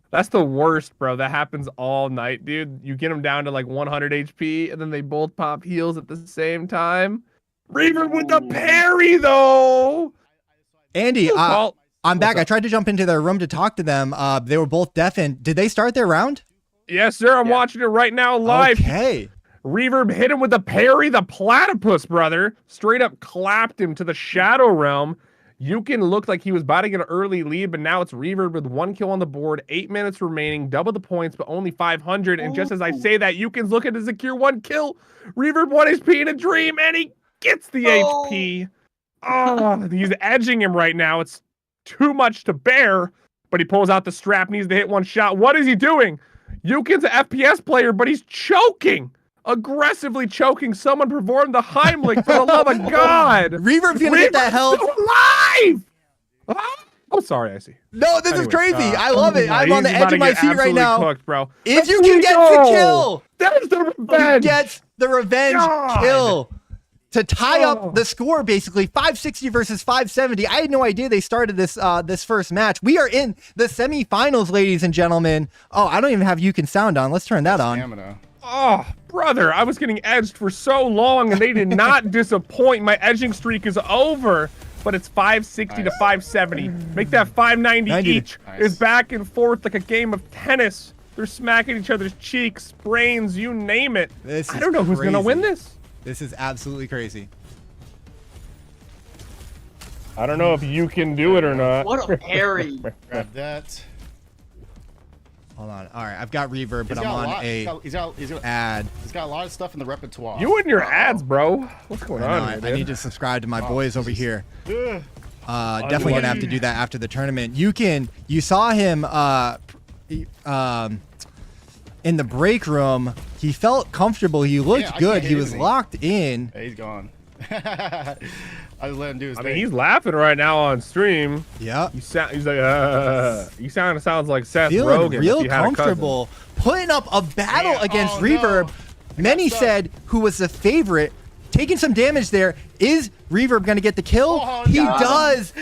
Speaker 1: That's the worst, bro. That happens all night, dude. You get him down to like 100 HP, and then they both pop heals at the same time. Reaver with the parry, though.
Speaker 5: Andy, I'm back. I tried to jump into their room to talk to them. They were both deafened. Did they start their round?
Speaker 1: Yes, sir. I'm watching it right now live.
Speaker 5: Okay.
Speaker 1: Reverb hit him with the parry, the platypus, brother. Straight up clapped him to the Shadow Realm. Yukin looked like he was about to get an early lead, but now it's Reverb with 1 kill on the board, 8 minutes remaining, double the points, but only 500. And just as I say that, Yukin's looking to secure 1 kill. Reverb 1 HP in a dream, and he gets the HP. Oh, he's edging him right now. It's too much to bear, but he pulls out the strap, needs to hit 1 shot. What is he doing? Yukin's an FPS player, but he's choking. Aggressively choking. Someone performed the Heimlich, for the love of God.
Speaker 5: Reverb's gonna get that help.
Speaker 1: Alive! Oh, sorry, Iceyyy.
Speaker 5: No, this is crazy. I love it. I'm on the edge of my seat right now.
Speaker 1: Cooked, bro.
Speaker 5: If you can get the kill,
Speaker 1: that is the revenge.
Speaker 5: He gets the revenge kill to tie up the score. Basically, 560 versus 570. I had no idea they started this this first match. We are in the semifinals, ladies and gentlemen. Oh, I don't even have Yukin sound on. Let's turn that on.
Speaker 3: Stamina.
Speaker 1: Oh, brother, I was getting edged for so long, and they did not disappoint. My edging streak is over, but it's 560 to 570. Make that 590 each. It's back and forth like a game of tennis. They're smacking each other's cheeks, brains, you name it. I don't know who's going to win this.
Speaker 5: This is absolutely crazy.
Speaker 1: I don't know if you can do it or not.
Speaker 2: What a parry.
Speaker 3: Grab that.
Speaker 5: Hold on. All right, I've got Reverb, but I'm on
Speaker 3: he's got
Speaker 5: ad.
Speaker 3: He's got a lot of stuff in the repertoire.
Speaker 1: You and your ads, bro. What's going on here,
Speaker 5: I need to subscribe to my boys over here. Definitely gonna have to do that after the tournament. You saw him in the break room. He felt comfortable. He looked good. He was locked in.
Speaker 3: Hey, he's gone. I just let him do his thing.
Speaker 1: I mean, he's laughing right now on stream.
Speaker 5: Yeah.
Speaker 1: He's like, he sounds like Seth
Speaker 5: Feeling
Speaker 1: Rogen.
Speaker 5: real comfortable, putting up a battle against Reverb. Many said who was the favorite, taking some damage there. Is Reverb gonna get the kill? He does.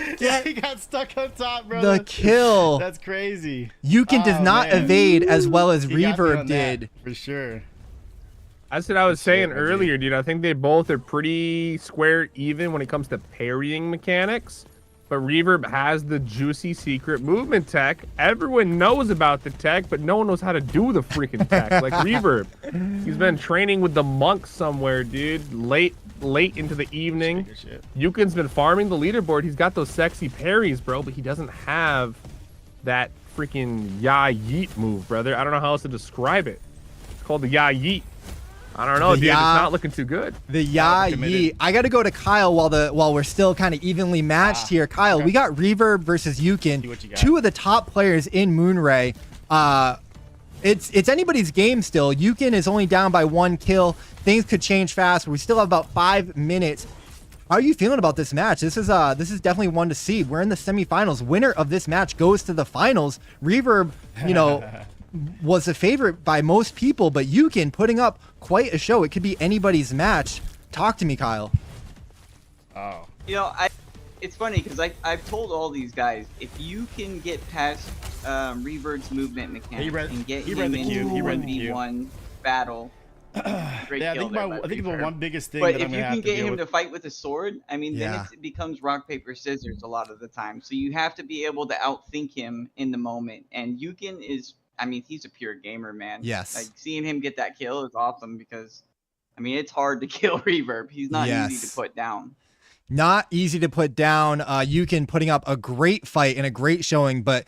Speaker 3: He got stuck on top, bro.
Speaker 5: The kill.
Speaker 3: That's crazy.
Speaker 5: Yukin does not evade as well as Reverb did.
Speaker 3: For sure.
Speaker 1: That's what I was saying earlier, dude. I think they both are pretty square even when it comes to parrying mechanics. But Reverb has the juicy secret movement tech. Everyone knows about the tech, but no one knows how to do the freaking tech. Like Reverb. He's been training with the monks somewhere, dude. Late into the evening. Yukin's been farming the leaderboard. He's got those sexy parries, bro, but he doesn't have that freaking Ya Yeet move, brother. I don't know how else to describe it. It's called the Ya Yeet. I don't know, dude. It's not looking too good.
Speaker 5: The Ya Yeet. I got to go to Kyle while we're still kind of evenly matched here. Kyle, we got Reverb versus Yukin, two of the top players in Moonray. It's anybody's game still. Yukin is only down by 1 kill. Things could change fast. We still have about 5 minutes. How are you feeling about this match? This is definitely one to see. We're in the semifinals. Winner of this match goes to the finals. Reverb, was a favorite by most people, but Yukin putting up quite a show. It could be anybody's match. Talk to me, Kyle.
Speaker 3: Oh.
Speaker 2: It's funny because I've told all these guys, if you can get past Reverb's movement mechanics and get him into 1v1 battle, great kill
Speaker 3: I think the one biggest thing
Speaker 2: but
Speaker 3: that
Speaker 2: if
Speaker 3: I'm
Speaker 2: you
Speaker 3: gonna
Speaker 2: can
Speaker 3: have
Speaker 2: get
Speaker 3: to deal
Speaker 2: him
Speaker 3: with...
Speaker 2: to fight with a sword, I mean, then it becomes rock, paper, scissors a lot of the time. So you have to be able to outthink him in the moment. And Yukin is, I mean, he's a pure gamer, man.
Speaker 5: Yes.
Speaker 2: Like, seeing him get that kill is awesome because, I mean, it's hard to kill Reverb. He's not easy to put down.
Speaker 5: Not easy to put down. Yukin putting up a great fight and a great showing, but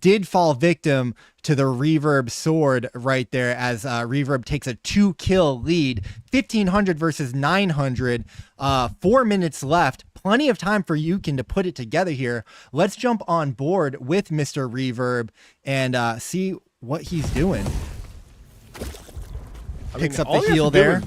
Speaker 5: did fall victim to the Reverb sword right there as Reverb takes a 2-kill lead, 1,500 versus 900, 4 minutes left. Plenty of time for Yukin to put it together here. Let's jump on board with Mr. Reverb and see what he's doing. Picks up the heal there.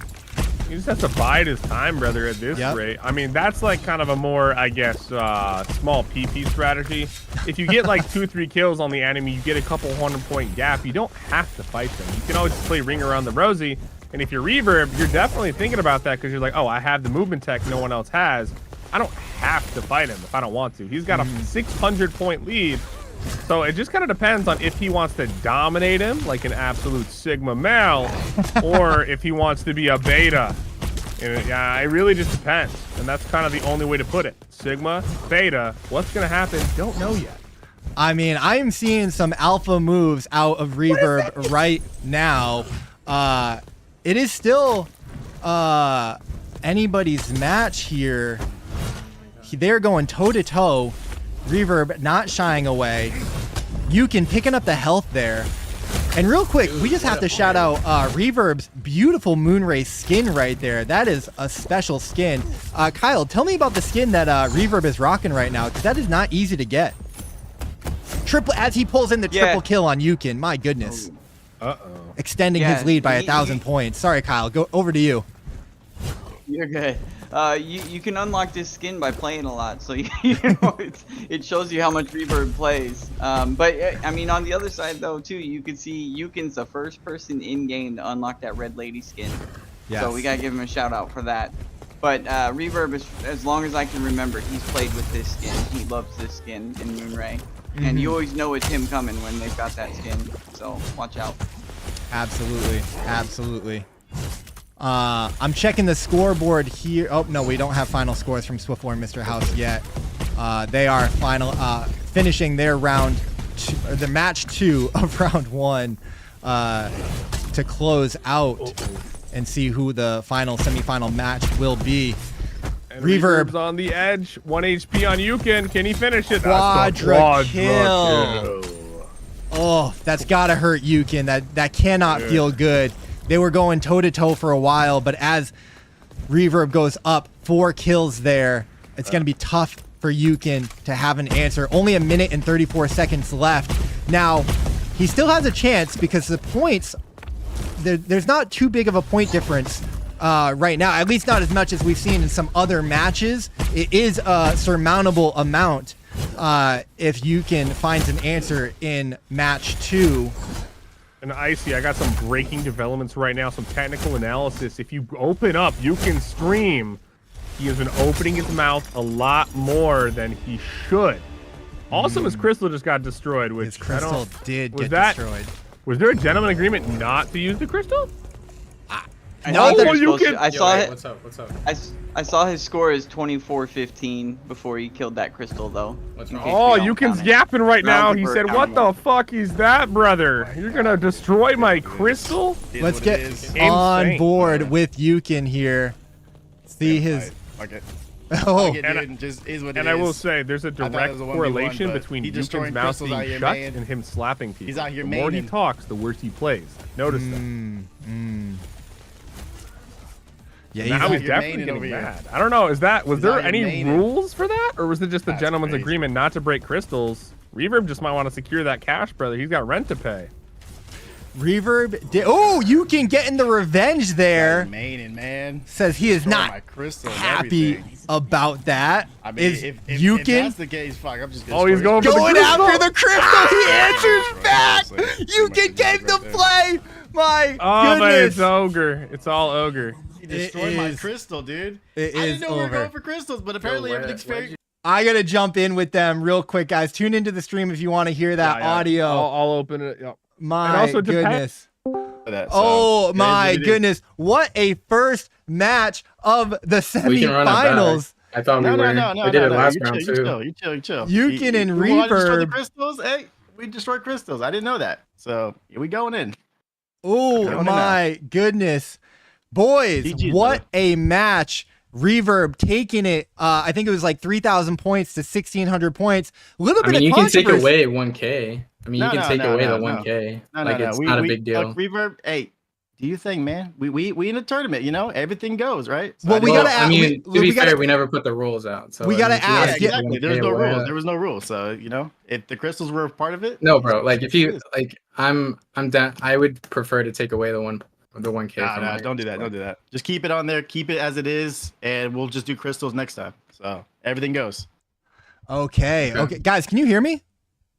Speaker 1: He just has to bide his time, brother, at this rate. I mean, that's like kind of a more, I guess, small PP strategy. If you get like 2-3 kills on the enemy, you get a couple 100-point gap. You don't have to fight them. You can always play ring around the rosy. And if you're Reverb, you're definitely thinking about that because you're like, oh, I have the movement tech no one else has. I don't have to fight him if I don't want to. He's got a 600-point lead. So it just kind of depends on if he wants to dominate him like an absolute Sigma male or if he wants to be a beta. And yeah, it really just depends. And that's kind of the only way to put it. Sigma, beta, what's going to happen? Don't know yet.
Speaker 5: I mean, I'm seeing some alpha moves out of Reverb right now. It is still anybody's match here. They're going toe-to-toe. Reverb not shying away. Yukin picking up the health there. And real quick, we just have to shout out Reverb's beautiful Moonray skin right there. That is a special skin. Kyle, tell me about the skin that Reverb is rocking right now, because that is not easy to get. Triple as he pulls in the triple kill on Yukin. My goodness. Extending his lead by 1,000 points. Sorry, Kyle. Go over to you.
Speaker 2: You're good. You can unlock this skin by playing a lot, so you know it shows you how much Reverb plays. But I mean, on the other side though too, you can see Yukin's the first person in game to unlock that red lady skin. Yes. So we gotta give him a shout out for that. But Reverb, is, as long as I can remember, he's played with this skin. He loves this skin in Moonray, and you always know it's him coming when they've got that skin. So watch out.
Speaker 5: Absolutely, absolutely. I'm checking the scoreboard here. Oh, no, we don't have final scores from Swiftler and Mr. House yet. They are finishing their the match 2 of round 1 to close out and see who the final semifinal match will be.
Speaker 1: And Reverb's on the edge. 1 HP on Yukin. Can he finish it?
Speaker 5: Quadra kill. Oh, that's gotta hurt Yukin. That cannot feel good. They were going toe-to-toe for a while, but as Reverb goes up 4 kills there, it's going to be tough for Yukin to have an answer. Only 1 minute and 34 seconds left. Now, he still has a chance because the points, there's not too big of a point difference right now, at least not as much as we've seen in some other matches. It is a surmountable amount if Yukin finds an answer in match 2.
Speaker 1: And Iceyyy, I got some breaking developments right now, some technical analysis. If you open up Yukin's stream, he has been opening his mouth a lot more than he should. Also, his crystal just got destroyed, which
Speaker 5: his crystal did get destroyed.
Speaker 1: Was there a gentleman agreement not to use the crystal?
Speaker 2: No, Yukin. I saw it.
Speaker 6: What's up?
Speaker 2: I saw his score is 24-15 before he killed that crystal, though.
Speaker 1: Oh, Yukin's yapping right now. He said, "What the fuck is that, brother? You're gonna destroy my crystal?"
Speaker 5: Let's get on board with Yukin here. See his.
Speaker 1: Oh, and I will say, there's a direct correlation between Yukin's mouth being shut and him slapping people.
Speaker 3: He's out here
Speaker 1: the more he talks, the worse he plays. Notice that.
Speaker 5: Yeah,
Speaker 1: now he's definitely getting mad. I don't know. Was there any rules for that, or was it just the gentleman's agreement not to break crystals? Reverb just might want to secure that cash, brother. He's got rent to pay.
Speaker 5: Reverb did. Oh, Yukin getting the revenge there.
Speaker 3: Man.
Speaker 5: Says he is not happy about that.
Speaker 3: I mean, if that's the case, fuck, I'm just gonna
Speaker 1: he's going
Speaker 5: after the crystal. He answers back. Yukin gave the play. My goodness.
Speaker 1: But it's ogre. It's all ogre.
Speaker 3: He destroyed my crystal, dude. I didn't know we were going for crystals, but apparently everything's fair.
Speaker 5: I gotta jump in with them real quick, guys. Tune into the stream if you want to hear that audio.
Speaker 1: I'll open it. Yep.
Speaker 5: My goodness. Oh my goodness. What a first match of the semifinals.
Speaker 6: I thought we did it last round too.
Speaker 3: You chill.
Speaker 5: Yukin and Reverb.
Speaker 3: Crystals? Hey, we destroyed crystals. I didn't know that. So here we going in.
Speaker 5: Oh my goodness. Boys, what a match. Reverb taking it. I think it was like 3,000 points to 1,600 points. A little bit of
Speaker 6: you can take
Speaker 5: controversy.
Speaker 6: away 1K. I mean, you can take away the 1K. It's not a big deal.
Speaker 3: Reverb, hey, do you think, man? We in a tournament, you know, everything goes, right? So
Speaker 5: Well, we gotta.
Speaker 6: I mean, to be fair,
Speaker 5: gotta,
Speaker 6: we never put the rules out. So
Speaker 5: we gotta ask.
Speaker 3: Yeah, exactly. There's no rules. There was no rules. So you know, if the crystals were part of it,
Speaker 6: no, bro. Like if you like, I'm down. I would prefer to take away the 1K.
Speaker 3: Nah, don't do that. Don't do that. Just keep it on there. Keep it as it is, and we'll just do crystals next time. So everything goes.
Speaker 5: Okay. Guys, can you hear me?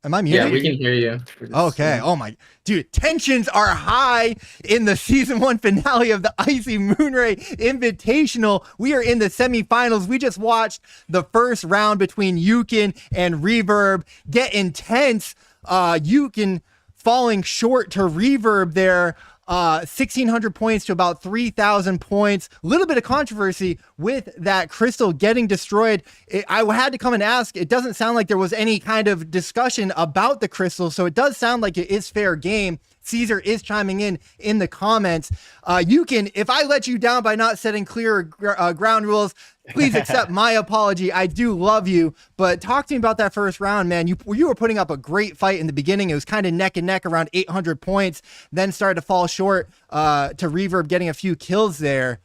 Speaker 5: Am I muted?
Speaker 6: Yeah, we can hear you.
Speaker 5: Okay. Oh my, dude, tensions are high in the season 1 finale of the Iceyyy Moonray Invitational. We are in the semifinals. We just watched the first round between Yukin and Reverb get intense. Yukin falling short to Reverb there. 1,600 points to about 3,000 points. A little bit of controversy with that crystal getting destroyed. I had to come and ask. It doesn't sound like there was any kind of discussion about the crystal, so it does sound like it is fair game. Caesar is chiming in the comments. Yukin, if I let you down by not setting clear ground rules, please accept my apology. I do love you, but talk to me about that first round, man. You were putting up a great fight in the beginning. It was kind of neck and neck around 800 points, then started to fall short to Reverb getting a few kills there.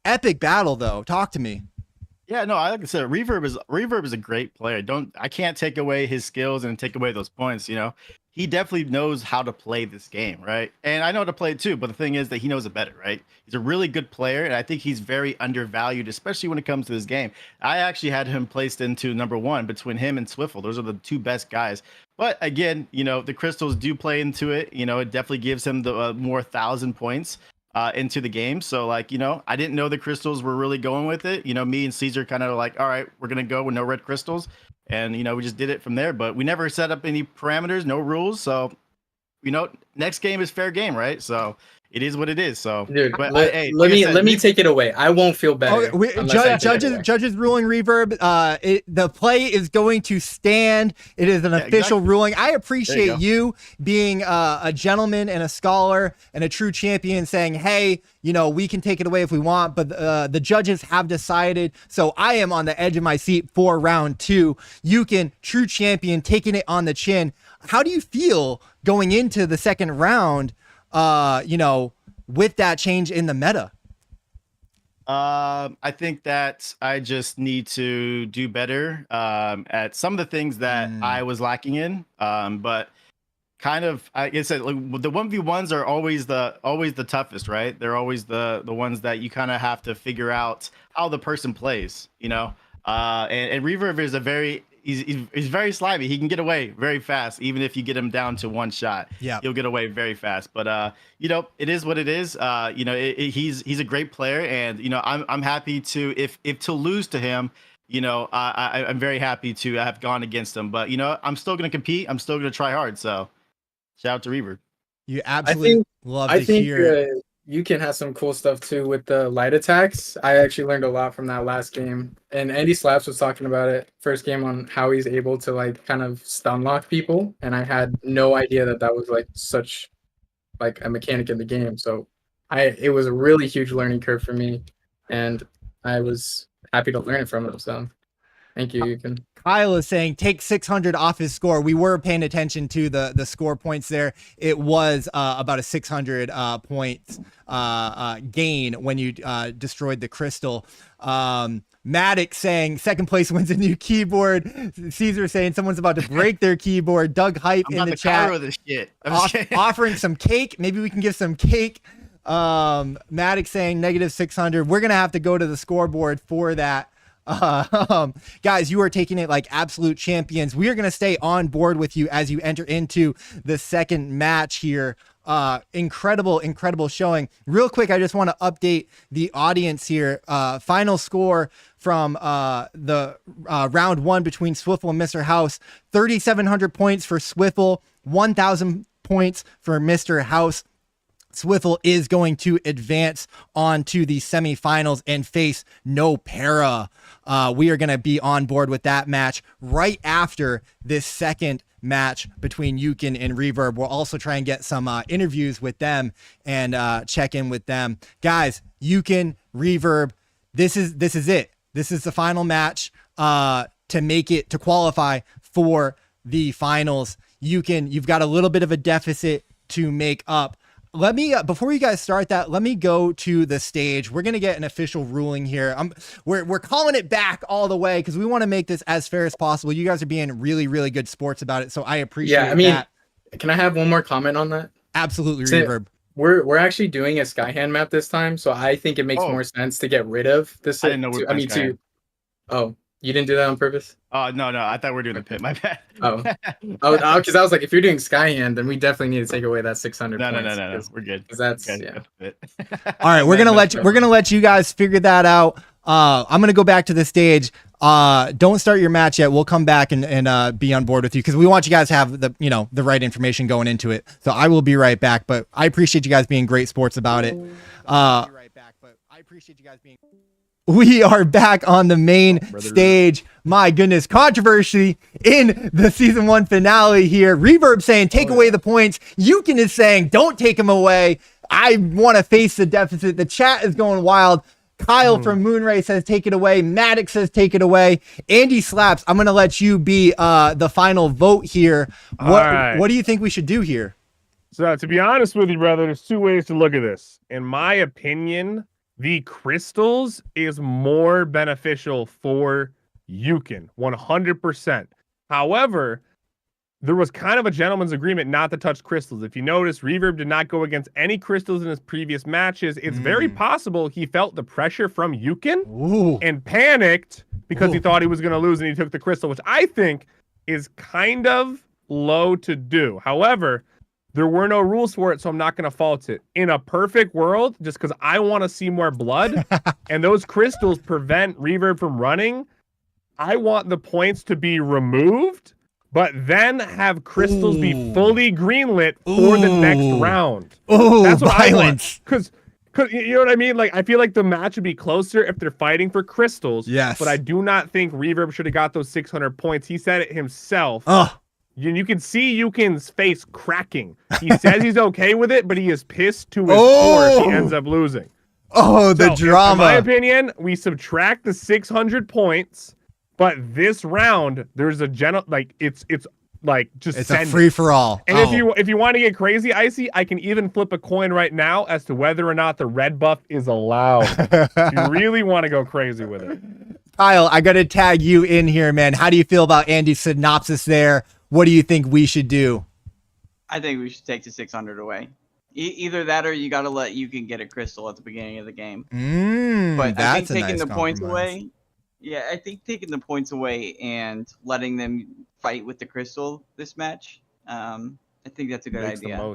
Speaker 5: Epic battle, though. Talk to me.
Speaker 3: Yeah, no, like I said, Reverb is a great player. I can't take away his skills and take away those points, you know. He definitely knows how to play this game, right? And I know how to play it too, but the thing is that he knows it better, right? He's a really good player, and I think he's very undervalued, especially when it comes to this game. I actually had him placed into number 1 between him and Swiffle. Those are the 2 best guys. But again, you know, the crystals do play into it. You know, it definitely gives him the more 1,000 points into the game. So, like, you know, I didn't know the crystals were really going with it. You know, me and Caesar kind of like, all right, we're going to go with no red crystals. And, you know, we just did it from there, but we never set up any parameters, no rules. So, you know, next game is fair game, right? So it is what it is. So,
Speaker 6: dude,
Speaker 3: but,
Speaker 6: let me take it away. I won't feel better.
Speaker 5: Judges ruling Reverb. The play is going to stand. It is an official ruling. I appreciate you being a gentleman and a scholar and a true champion, saying, "Hey, you know, we can take it away if we want." But the judges have decided. So I am on the edge of my seat for round 2. Yukin, true champion, taking it on the chin. How do you feel going into the second round? You know, with that change in the meta?
Speaker 3: I think that I just need to do better at some of the things that I was lacking in. But kind of, I guess the 1v1s are always the toughest, right? They're always the ones that you kind of have to figure out how the person plays, you know. And Reverb is he's very slimy. He can get away very fast, even if you get him down to 1 shot.
Speaker 5: Yeah,
Speaker 3: he'll get away very fast. But you know, it is what it is. You know, he's a great player, and you know, I'm happy to if to lose to him. You know, I'm very happy to have gone against him. But you know, I'm still gonna compete. I'm still gonna try hard. So, shout out to Reverb.
Speaker 5: You absolutely love to hear.
Speaker 6: You can have some cool stuff too with the light attacks. I actually learned a lot from that last game, and Andy Slaps was talking about it first game on how he's able to like kind of stun lock people, and I had no idea that was like such like a mechanic in the game. So it was a really huge learning curve for me, and I was happy to learn it from him. So thank you. You can.
Speaker 5: Kyle is saying take 600 off his score. We were paying attention to the score points there. It was about a 600 points gain when you destroyed the crystal. Maddox saying second place wins a new keyboard. Caesar saying someone's about to break their keyboard. Doug Hype in the chat
Speaker 3: this shit.
Speaker 5: offering some cake. Maybe we can give some cake. Maddox saying negative 600. We're gonna have to go to the scoreboard for that. Guys, you are taking it like absolute champions. We are going to stay on board with you as you enter into the second match here. Incredible showing. Real quick, I just want to update the audience here. Final score from the round 1 between Swiffle and Mr. House: 3,700 points for Swiffle, 1,000 points for Mr. House. Swiffle is going to advance on to the semifinals and face No Para. We are going to be on board with that match right after this second match between Yukin and Reverb. We'll also try and get some interviews with them and check in with them. Guys, Yukin, Reverb, this is it. This is the final match to qualify for the finals. you've got a little bit of a deficit to make up. Let me before you guys start that, let me go to the stage. We're gonna get an official ruling here. We're calling it back all the way because we want to make this as fair as possible. You guys are being really, really good sports about it, so I appreciate that.
Speaker 6: Can I have one more comment on that?
Speaker 5: Absolutely,
Speaker 6: So
Speaker 5: Reverb.
Speaker 6: We're actually doing a Skyhand map this time, so I think it makes more sense to get rid of this.
Speaker 3: I didn't know we were playing Skyhand.
Speaker 6: Oh, you didn't do that on purpose?
Speaker 3: Oh no, I thought we were doing the pit. My bad.
Speaker 6: Because I was like, if you're doing Skyhand, then we definitely need to take away that 600.
Speaker 3: No,
Speaker 6: points.
Speaker 3: we're good.
Speaker 6: Because that's
Speaker 5: All right, we're gonna let you guys figure that out. I'm gonna go back to the stage. Don't start your match yet. We'll come back and be on board with you because we want you guys to have the right information going into it. So I will be right back. But I appreciate you guys being great sports about it. We are back on the main stage. My goodness, controversy in the season 1 finale here. Reverb saying take away the points. Yukin is saying don't take them away. I want to face the deficit. The chat is going wild. Kyle from Moonray says take it away. Maddox says take it away. Andy Slaps, I'm going to let you be the final vote here. What do you think we should do here?
Speaker 1: So to be honest with you, brother, there's 2 ways to look at this. In my opinion, the crystals is more beneficial for Yukin, 100%. However, there was kind of a gentleman's agreement not to touch crystals. If you notice, Reverb did not go against any crystals in his previous matches. It's very possible he felt the pressure from Yukin and panicked because he thought he was going to lose and he took the crystal, which I think is kind of low to do. However, there were no rules for it, so I'm not going to fault it. In a perfect world, just because I want to see more blood, and those crystals prevent Reverb from running, I want the points to be removed, but then have crystals be fully greenlit for the next round. That's what
Speaker 5: violence.
Speaker 1: I want. Because you know what I mean? Like, I feel like the match would be closer if they're fighting for crystals.
Speaker 5: Yes.
Speaker 1: But I do not think Reverb should have got those 600 points. He said it himself. You can see Yukin's face cracking. He says he's okay with it, but he is pissed to his core if he ends up losing.
Speaker 5: The drama.
Speaker 1: In my opinion, we subtract the 600 points, but this round there's a it's
Speaker 5: a free for all.
Speaker 1: And if you want to get crazy, Iceyyy, I can even flip a coin right now as to whether or not the red buff is allowed. If you really want to go crazy with it.
Speaker 5: Kyle, I got to tag you in here, man. How do you feel about Andy's synopsis there? What do you think we should do?
Speaker 2: I think we should take the 600 away. Either that or you got to let Yukin get a crystal at the beginning of the game. But I think taking the points away, I think taking the points away and letting them fight with the crystal this match, I think that's a good idea.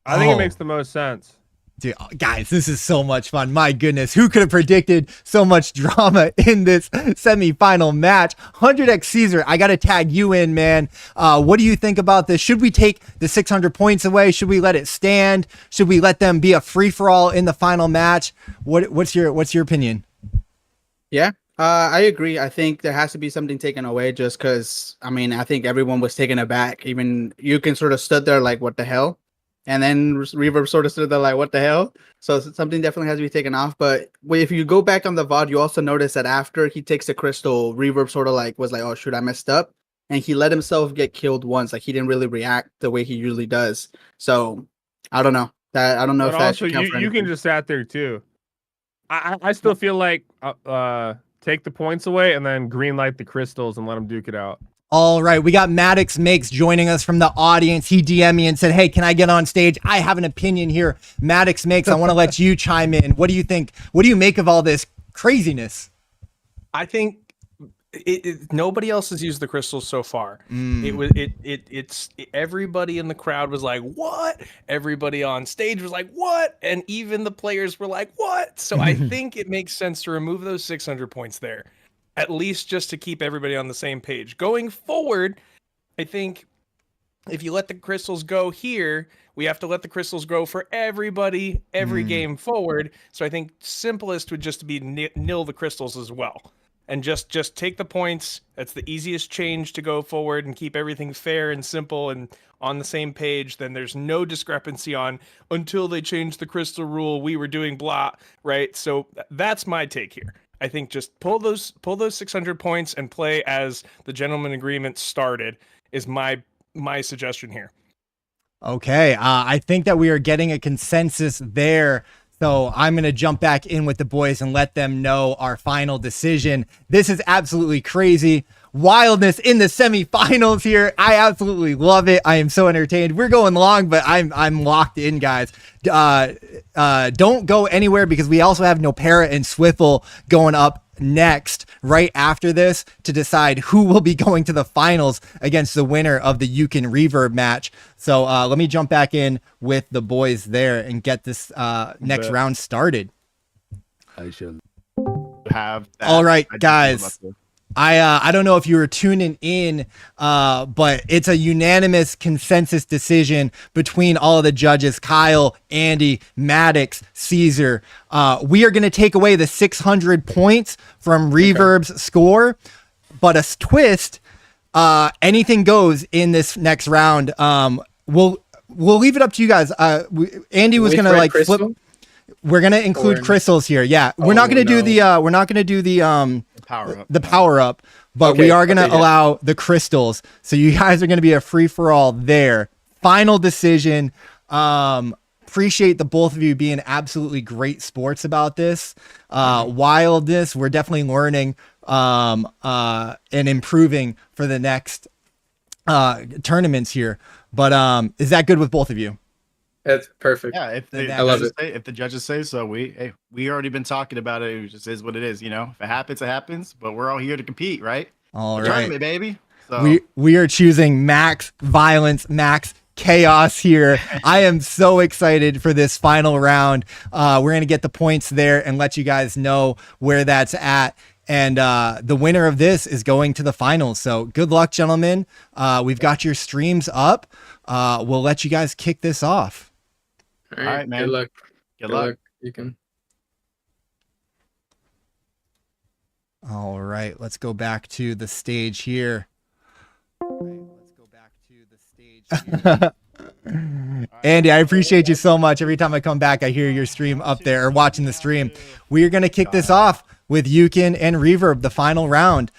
Speaker 1: I think it makes the most sense.
Speaker 5: Dude, guys, this is so much fun. My goodness, who could have predicted so much drama in this semifinal match? 100x Caesar, I got to tag you in, man. What do you think about this? Should we take the 600 points away? Should we let it stand? Should we let them be a free-for-all in the final match? What's your opinion?
Speaker 4: Yeah, I agree. I think there has to be something taken away just because, I think everyone was taken aback. Even Yukin sort of stood there like, what the hell? And then Reverb sort of stood there like, what the hell? So something definitely has to be taken off. But if you go back on the VOD, you also notice that after he takes the crystal, Reverb sort of was like, oh, shoot, I messed up. And he let himself get killed once. Like, he didn't really react the way he usually does. So I don't know. I don't know if that should count for anything.
Speaker 1: You can just sat there too. I still feel like take the points away and then green light the crystals and let them duke it out.
Speaker 5: All right, we got Maddox Makes joining us from the audience. He DM'd me and said, hey, can I get on stage? I have an opinion here. Maddox Makes, I want to let you chime in. What do you think? What do you make of all this craziness?
Speaker 13: I think nobody else has used the crystals so far. It's everybody in the crowd was like, what? Everybody on stage was like, what? And even the players were like, what? So I think it makes sense to remove those 600 points there. At least just to keep everybody on the same page. Going forward, I think if you let the crystals go here, we have to let the crystals go for everybody, every game forward. So I think simplest would just be nil the crystals as well. And just take the points. That's the easiest change to go forward and keep everything fair and simple and on the same page. Then there's no discrepancy on until they change the crystal rule, we were doing blah, right? So that's my take here. I think just pull those 600 points and play as the gentleman agreement started is my my suggestion here.
Speaker 5: Okay, I think that we are getting a consensus there. So I'm going to jump back in with the boys and let them know our final decision. This is absolutely crazy. Wildness in the semifinals here. I absolutely love it. I am so entertained. We're going long, but I'm locked in, guys. Don't go anywhere because we also have Nopera and Swiffle going up next right after this to decide who will be going to the finals against the winner of the Yukon Reverb match. So let me jump back in with the boys there and get this next round started.
Speaker 3: I should have that.
Speaker 5: All right, guys. I don't know if you were tuning in, but it's a unanimous consensus decision between all of the judges, Kyle, Andy, Maddox, Caesar. We are going to take away the 600 points from Reverb's score, but a twist, anything goes in this next round. We'll leave it up to you guys. Andy was going to like flip. We're going to include crystals here. Yeah. We're not going to do the power up, but we are going to allow the crystals. So you guys are going to be a free for all there. Final decision. Appreciate the both of you being absolutely great sports about this. Wildness. We're definitely learning, and improving for the next, tournaments here. But, is that good with both of you?
Speaker 6: That's perfect.
Speaker 3: Yeah,
Speaker 6: I love it.
Speaker 3: If the judges say so, we already been talking about it. It just is what it is, you know. If it happens, it happens. But we're all here to compete, right?
Speaker 5: All
Speaker 3: right, tournament, baby. So.
Speaker 5: We are choosing max violence, max chaos here. I am so excited for this final round. We're gonna get the points there and let you guys know where that's at. And the winner of this is going to the finals. So good luck, gentlemen. We've got your streams up. We'll let you guys kick this off.
Speaker 6: All right, man. Good luck.
Speaker 3: Good luck.
Speaker 6: You can.
Speaker 5: All right, let's go back to the stage here. Andy, I appreciate you so much. Every time I come back, I hear your stream up there or watching the stream. We are going to kick this off with Yukon and Reverb, the final round.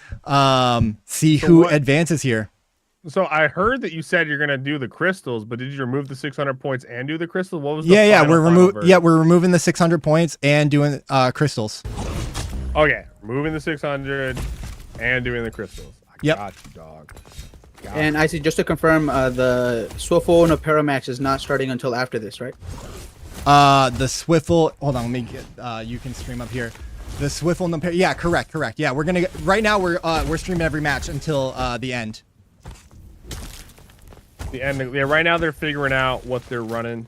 Speaker 5: See who advances here.
Speaker 1: So I heard that you said you're gonna do the crystals, but did you remove the 600 points and do the crystal? What was the
Speaker 5: we're removing the 600 points and doing crystals.
Speaker 1: Okay, removing the 600 and doing the crystals. Got you, dog.
Speaker 4: And Iceyyy, just to confirm, the Swiffle and Nopera match is not starting until after this, right?
Speaker 5: The Swiffle. Hold on, let me get. You can stream up here. The Swiffle and Nopera. Yeah, correct. Yeah, we're gonna right now. We're streaming every match until the end.
Speaker 1: The end. Yeah, right now they're figuring out what they're running.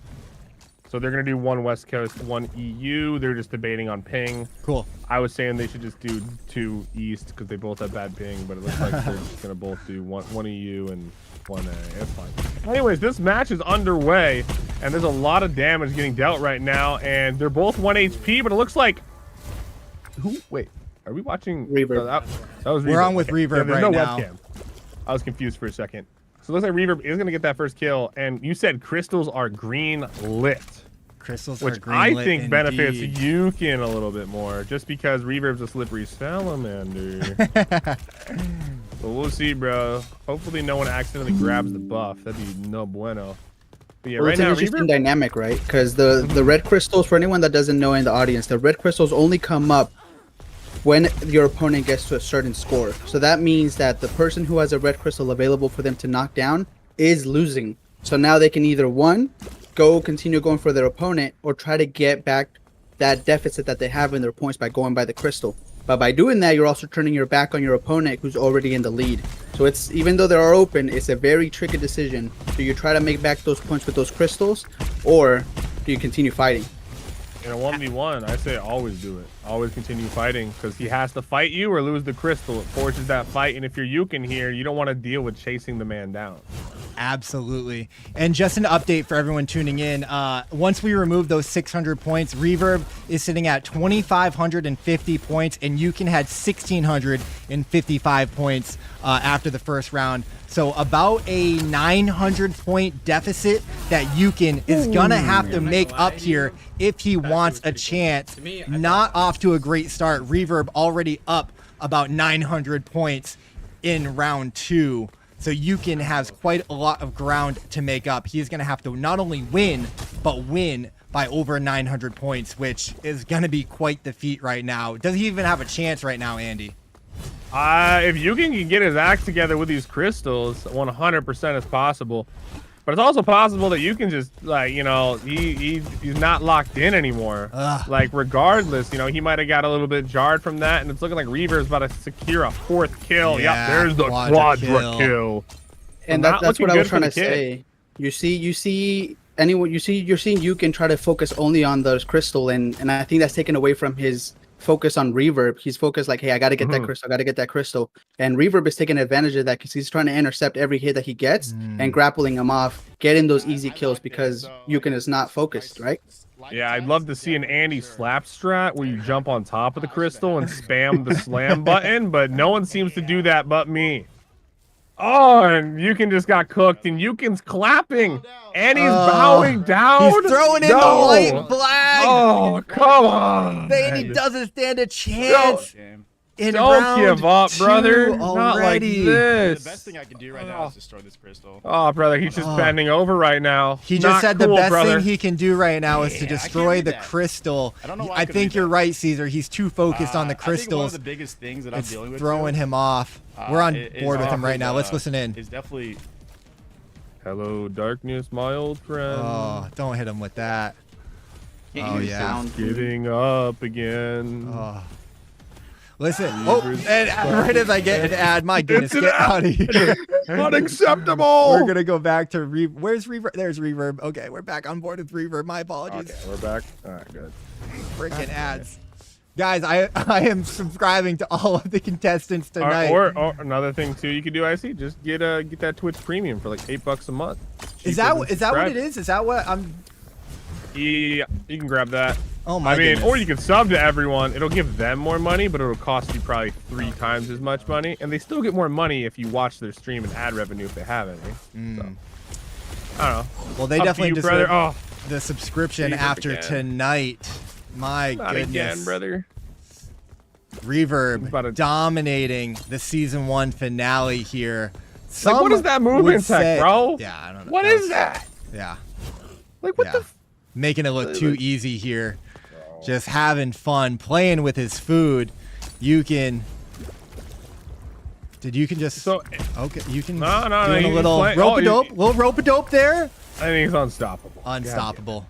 Speaker 1: So they're gonna do one West Coast, one EU. They're just debating on ping.
Speaker 5: Cool.
Speaker 1: I was saying they should just do 2 East because they both have bad ping, but it looks like they're just gonna both do one EU and one A. It's fine. Anyways, this match is underway, and there's a lot of damage getting dealt right now, and they're both 1 HP, but it looks like wait, are we watching
Speaker 4: Reverb?
Speaker 1: That was Reverb.
Speaker 5: We're on with Reverb
Speaker 1: there's
Speaker 5: right
Speaker 1: no
Speaker 5: now.
Speaker 1: Webcam. I was confused for a second. So it looks like Reverb is going to get that first kill, and you said crystals are green lit.
Speaker 5: Crystals
Speaker 1: which
Speaker 5: are green
Speaker 1: I
Speaker 5: lit
Speaker 1: think benefits
Speaker 5: indeed.
Speaker 1: Yukon a little bit more, just because Reverb's a slippery salamander. But we'll see, bro. Hopefully no one accidentally grabs the buff. That'd be no bueno. But yeah,
Speaker 4: Well,
Speaker 1: right
Speaker 4: it's an
Speaker 1: now,
Speaker 4: interesting
Speaker 1: Reverb...
Speaker 4: dynamic, right? Because the red crystals, for anyone that doesn't know in the audience, the red crystals only come up when your opponent gets to a certain score. So that means that the person who has a red crystal available for them to knock down is losing. So now they can either continue going for their opponent, or try to get back that deficit that they have in their points by going by the crystal. But by doing that, you're also turning your back on your opponent who's already in the lead. So it's, even though they are open, it's a very tricky decision. Do you try to make back those points with those crystals, or do you continue fighting?
Speaker 1: In a 1v1, I say always do it. Always continue fighting, because he has to fight you or lose the crystal. It forces that fight, and if you're Yukon here, you don't want to deal with chasing the man down.
Speaker 5: Absolutely. And just an update for everyone tuning in. Once we remove those 600 points, Reverb is sitting at 2,550 points, and Yukon had 1,655 points after the first round. So about a 900 point deficit that Yukon is going to have to make up here if he wants a chance. Not off to a great start. Reverb already up about 900 points in round 2. So Yukin has quite a lot of ground to make up. He's going to have to not only win, but win by over 900 points, which is going to be quite the feat right now. Does he even have a chance right now, Andy?
Speaker 1: If Yukin can get his act together with these crystals, 100% is possible. But it's also possible that you can just, like, you know, he's not locked in anymore. Like, regardless, you know, he might have got a little bit jarred from that, and it's looking like Reaver's about to secure a 4th kill.
Speaker 5: Yeah,
Speaker 1: Yep, there's the quadra kill.
Speaker 4: And that's what I was trying to say. You're seeing Yukin try to focus only on those crystal, and I think that's taken away from his focus on Reverb. He's focused like, hey, I got to get that crystal. I got to get that crystal. And Reverb is taking advantage of that because he's trying to intercept every hit that he gets and grappling him off, getting those easy kills because Yukin is not focused, right?
Speaker 1: Yeah, I'd love to see an Andy slap strat where you jump on top of the crystal and spam the slam button, but no one seems to do that but me. Oh, and Yukin just got cooked, and Yukin's clapping, and he's bowing down.
Speaker 5: He's throwing in the white flag.
Speaker 1: Oh, come on.
Speaker 5: Andy doesn't stand a chance.
Speaker 1: Don't give up, brother. Not like this.
Speaker 3: The best thing I can do right now is destroy this crystal.
Speaker 1: Oh, brother, he's just bending over right now.
Speaker 5: He just said the best thing he can do right now is to destroy the crystal. I think you're right, Caesar. He's too focused on the crystals.
Speaker 3: I think one of the biggest things that I'm dealing with
Speaker 5: throwing him off. We're on board with him right now. Let's listen in.
Speaker 3: It's definitely.
Speaker 1: Hello, darkness, my old friend.
Speaker 5: Oh, don't hit him with that. Oh, yeah.
Speaker 1: Getting up again.
Speaker 5: Oh. Listen, and right as I get an ad, my goodness, get out of here.
Speaker 1: Unacceptable.
Speaker 5: We're going to go back to Reverb. Where's Reverb? There's Reverb. Okay, we're back on board with Reverb. My apologies.
Speaker 1: Okay, we're back. All right, good.
Speaker 5: Freaking ads. Guys, I am subscribing to all of the contestants tonight.
Speaker 1: Or another thing, too, you could do, Iceyyy, just get that Twitch Premium for like $8 a month.
Speaker 5: Is that what it is? Is that what I'm...
Speaker 1: Yeah, you can grab that.
Speaker 5: Oh my goodness.
Speaker 1: Or you can sub to everyone. It'll give them more money, but it'll cost you probably 3 times as much money. And they still get more money if you watch their stream and ad revenue if they have any. So, I don't know.
Speaker 5: Well, they definitely
Speaker 1: deserve
Speaker 5: the subscription after tonight. My
Speaker 1: Not
Speaker 5: goodness.
Speaker 1: again, brother.
Speaker 5: Reverb dominating the season 1 finale here.
Speaker 1: Like, what is that movement tech, bro?
Speaker 5: Yeah, I don't know.
Speaker 1: What is that?
Speaker 5: Yeah.
Speaker 1: Like, what the...
Speaker 5: Making it look too easy here. Just having fun, playing with his food. Did you can just... okay, you can...
Speaker 1: No,
Speaker 5: doing a little rope-a-dope there.
Speaker 1: I think he's unstoppable.
Speaker 5: Unstoppable.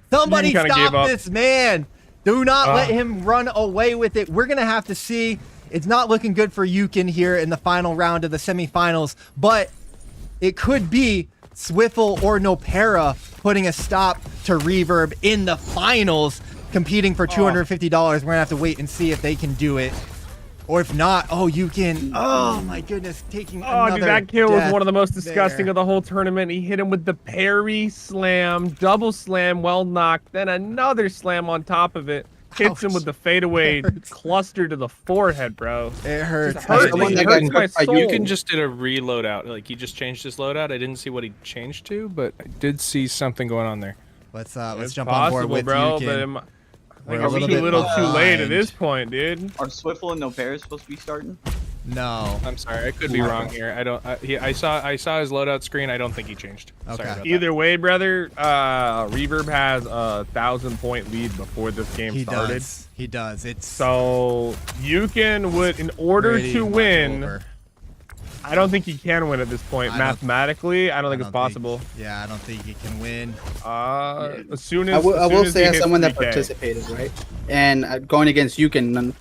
Speaker 1: Somebody
Speaker 5: stop this man. Do not let him run away with it. We're going to have to see. It's not looking good for Yukin here in the final round of the semifinals, but it could be Swiffle or Nopera putting a stop to Reverb in the finals, competing for $250. We're going to have to wait and see if they can do it. Or if not, Yukin. Oh, my goodness. Taking another
Speaker 1: dude, that kill was one of the most
Speaker 5: there.
Speaker 1: disgusting of the whole tournament. He hit him with the parry slam, double slam, well knocked, then another slam on top of it. Hits him with the fadeaway cluster to the forehead, bro.
Speaker 5: It hurts.
Speaker 13: Yukin just did a reload out. Like, he just changed his loadout. I didn't see what he changed to, but I did see something going on there.
Speaker 5: Let's jump on board with Yukin.
Speaker 1: We're a little too late at this point, dude.
Speaker 2: Are Swiffle and Nopera supposed to be starting?
Speaker 5: No.
Speaker 13: I'm sorry, I could be wrong here. I don't. I saw his loadout screen. I don't think he changed.
Speaker 5: Okay.
Speaker 13: Sorry about
Speaker 1: Either way, brother, Reverb has a 1,000-point lead before this game started.
Speaker 5: He does. It's
Speaker 1: so Yukin would, in order to win. I don't think he can win at this point. Mathematically, I don't think it's possible.
Speaker 5: I don't think he can win.
Speaker 1: As soon as
Speaker 4: I will say, as someone that participated, right, and going against Yukin,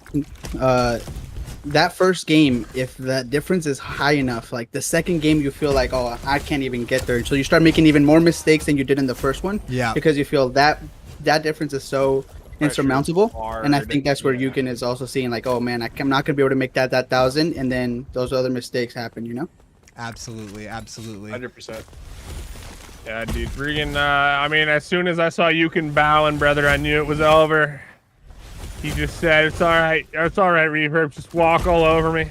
Speaker 4: that first game, if the difference is high enough, like the second game, you feel like, oh, I can't even get there, so you start making even more mistakes than you did in the first one.
Speaker 5: Yeah.
Speaker 4: Because you feel that difference is so insurmountable, and I think that's where Yukin is also seeing like, oh man, I'm not gonna be able to make that 1,000, and then those other mistakes happen, you know?
Speaker 5: Absolutely.
Speaker 13: 100%.
Speaker 1: Yeah, dude, freaking. I mean, as soon as I saw Yukin bowing, brother, I knew it was over. He just said, "It's all right. It's all right, Reverb. Just walk all over me."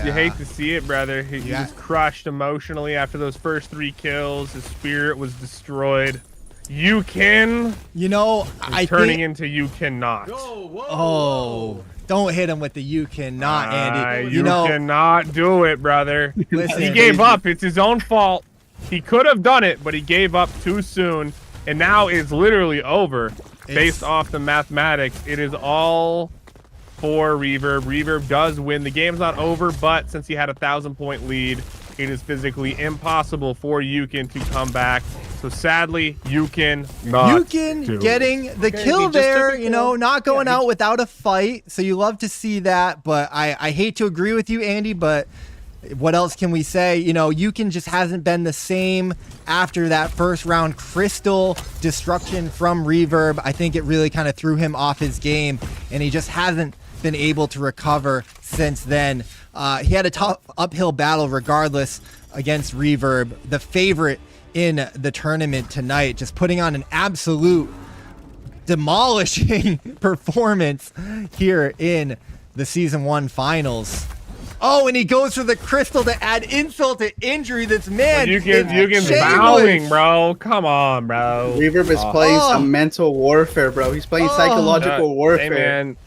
Speaker 1: You hate to see it, brother. He was crushed emotionally after those first 3 kills. His spirit was destroyed. You can.
Speaker 5: You know,
Speaker 1: turning into you cannot.
Speaker 5: Oh, Don't hit him with the you cannot, Andy. You know,
Speaker 1: cannot do it, brother.
Speaker 5: Listen,
Speaker 1: he gave up. It's his own fault. He could have done it, but he gave up too soon. And now it's literally over. Based off the mathematics, it is all for Reverb. Reverb does win. The game's not over, but since he had a 1,000-point lead, it is physically impossible for Yukin to come back. So sadly, Yukin
Speaker 5: getting the kill there, you know, not going out without a fight. So you love to see that, but I hate to agree with you, Andy, but what else can we say? You know, Yukin just hasn't been the same after that first round crystal destruction from Reverb. I think it really kind of threw him off his game, and he just hasn't been able to recover since then. He had a tough uphill battle regardless against Reverb, the favorite in the tournament tonight, just putting on an absolute demolishing performance here in the Season 1 finals. Oh, and he goes for the crystal to add insult to injury. This man,
Speaker 1: Yukin's bowing, bro. Come on, bro.
Speaker 4: Reverb is playing some mental warfare, bro. He's playing psychological warfare.
Speaker 1: Hey, man.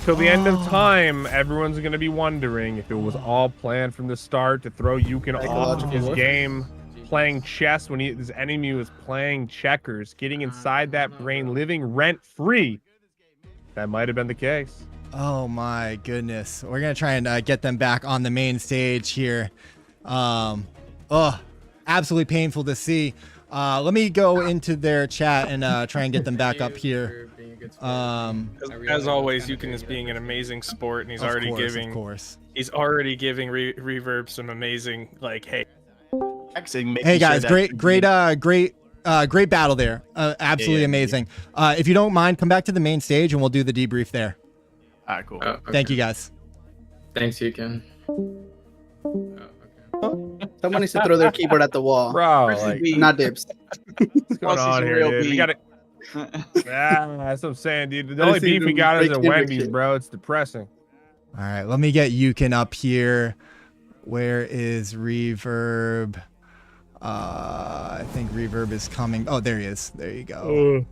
Speaker 1: Till the end of time, everyone's going to be wondering if it was all planned from the start to throw Yukin off of his game, playing chess when his enemy was playing checkers, getting inside that brain, living rent-free. That might have been the case.
Speaker 5: Oh my goodness. We're going to try and get them back on the main stage here. Absolutely painful to see. Let me go into their chat and try and get them back up here.
Speaker 13: As always, Yukin is being an amazing sport, and he's already giving Reverb some amazing, like, hey
Speaker 5: guys, great battle there. Absolutely amazing. If you don't mind, come back to the main stage and we'll do the debrief there.
Speaker 3: All right, cool.
Speaker 6: Okay.
Speaker 5: Thank you, guys.
Speaker 6: Thanks, Yukin.
Speaker 4: Someone needs to throw their keyboard at the wall.
Speaker 1: Bro, like,
Speaker 4: not Dibs.
Speaker 1: What's going on here, dude? We got it. That's what I'm saying, dude. The only beef we got is at Wendy's, bro. It's depressing.
Speaker 5: All right, let me get Yukin up here. Where is Reverb? I think Reverb is coming. Oh, there he is. There you go.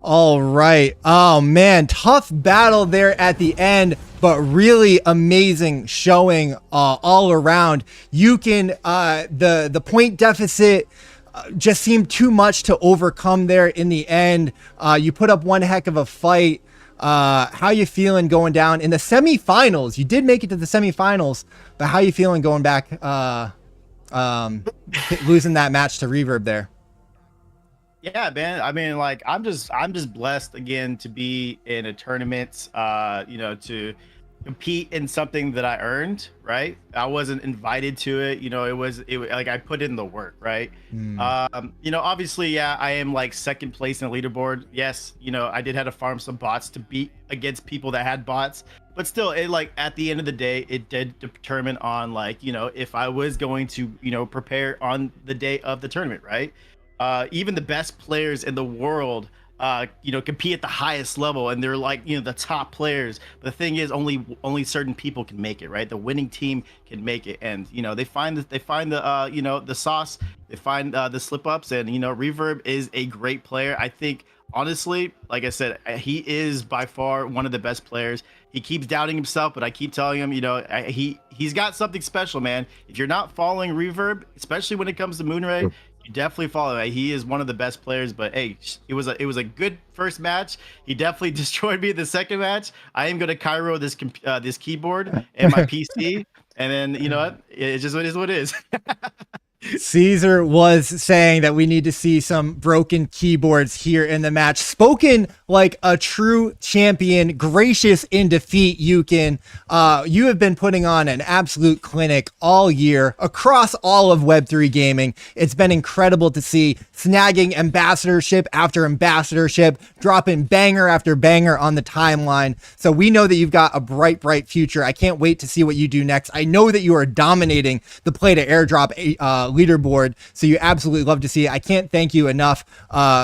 Speaker 5: All right. Oh, man. Tough battle there at the end, but really amazing showing all around. Yukin, the point deficit just seemed too much to overcome there in the end. You put up one heck of a fight. How you feeling going down in the semifinals? You did make it to the semifinals, but how you feeling going back, losing that match to Reverb there?
Speaker 3: Yeah, man. I mean, like, I'm just blessed again to be in a tournament, you know, to compete in something that I earned, right? I wasn't invited to it, you know. It was like I put in the work, right? You know, obviously, yeah, I am like second place in the leaderboard. Yes, you know, I did have to farm some bots to beat against people that had bots, but still, it, like, at the end of the day, it did determine on, like, you know, if I was going to, you know, prepare on the day of the tournament, right? Even the best players in the world, you know, compete at the highest level, and they're like, you know, the top players. But the thing is, only certain people can make it, right? The winning team can make it, and you know, they find the you know, the sauce, they find the slip ups, and you know, Reverb is a great player. I think, honestly, like I said, he is by far one of the best players. He keeps doubting himself, but I keep telling him, you know, he's got something special, man. If you're not following Reverb, especially when it comes to Moonray, you definitely follow him. He is one of the best players, but hey, it was a good first match. He definitely destroyed me the second match. I am gonna Cairo this this keyboard and my PC, and then you know what? It's just what it is.
Speaker 5: Caesar was saying that we need to see some broken keyboards here in the match. Spoken like a true champion, gracious in defeat, Yukin. You have been putting on an absolute clinic all year across all of Web3 gaming. It's been incredible to see, snagging ambassadorship after ambassadorship, dropping banger after banger on the timeline. So we know that you've got a bright, bright future. I can't wait to see what you do next. I know that you are dominating the play to airdrop leaderboard, so you absolutely love to see it. I can't thank you enough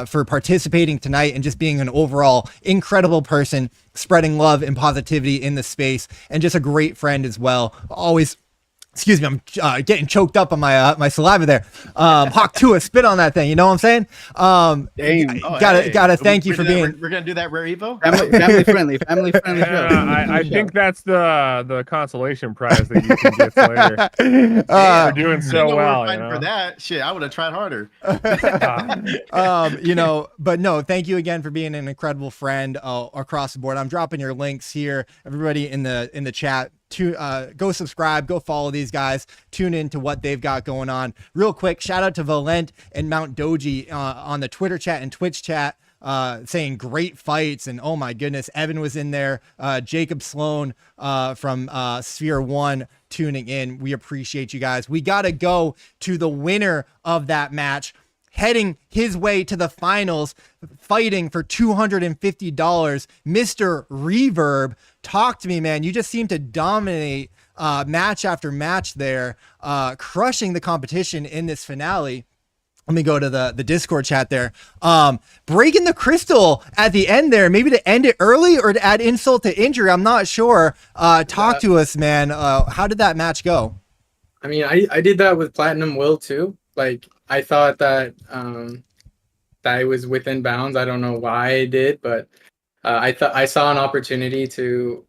Speaker 5: for participating tonight and just being an overall incredible person, spreading love and positivity in the space, and just a great friend as well. Always Excuse me, I'm getting choked up on my my saliva there. Hawk Tua, spit on that thing. You know what I'm saying? Gotta thank you for being.
Speaker 3: We're gonna do that rare Evo.
Speaker 4: Family friendly show.
Speaker 1: I think that's the consolation prize that you can get later. We're doing so well. You know?
Speaker 3: For that shit, I would have tried harder.
Speaker 5: You know, but no, thank you again for being an incredible friend across the board. I'm dropping your links here, everybody in the chat. To go subscribe, go follow these guys, tune into what they've got going on. Real quick, shout out to Valent and Mount Doji on the Twitter chat and Twitch chat, saying great fights. And oh my goodness, Evan was in there. Jacob Sloan from Sphere 1 tuning in. We appreciate you guys. We got to go to the winner of that match, heading his way to the finals, fighting for $250. Mr. Reverb, talk to me, man. You just seem to dominate match after match there, crushing the competition in this finale. Let me go to the Discord chat there. Breaking the crystal at the end there, maybe to end it early or to add insult to injury. I'm not sure. Talk to us, man. How did that match go?
Speaker 6: I mean, I did that with Platinum Will too. Like, I thought that that it was within bounds. I don't know why I did, but I thought I saw an opportunity to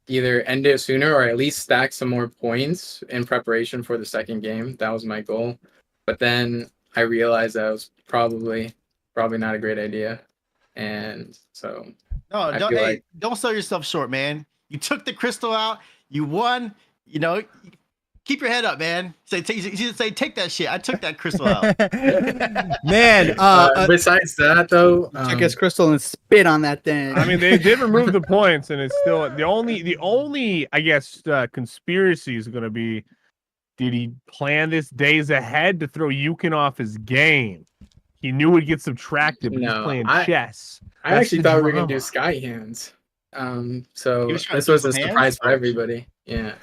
Speaker 6: either end it sooner or at least stack some more points in preparation for the second game. That was my goal. But then I realized that was probably not a great idea, and so
Speaker 3: don't sell yourself short, man. You took the crystal out. You won. You know. Keep your head up, man. Say, take that shit. I took that crystal out.
Speaker 5: Man.
Speaker 6: Besides that, though,
Speaker 4: took his crystal and spit on that thing.
Speaker 1: I mean, they did remove the points, and it's still the only I guess conspiracy is going to be: did he plan this days ahead to throw Yukon off his game? He knew he'd get subtracted, but he's playing chess.
Speaker 6: I actually thought we were going to do Sky Hands. So this was a surprise for everybody. Yeah.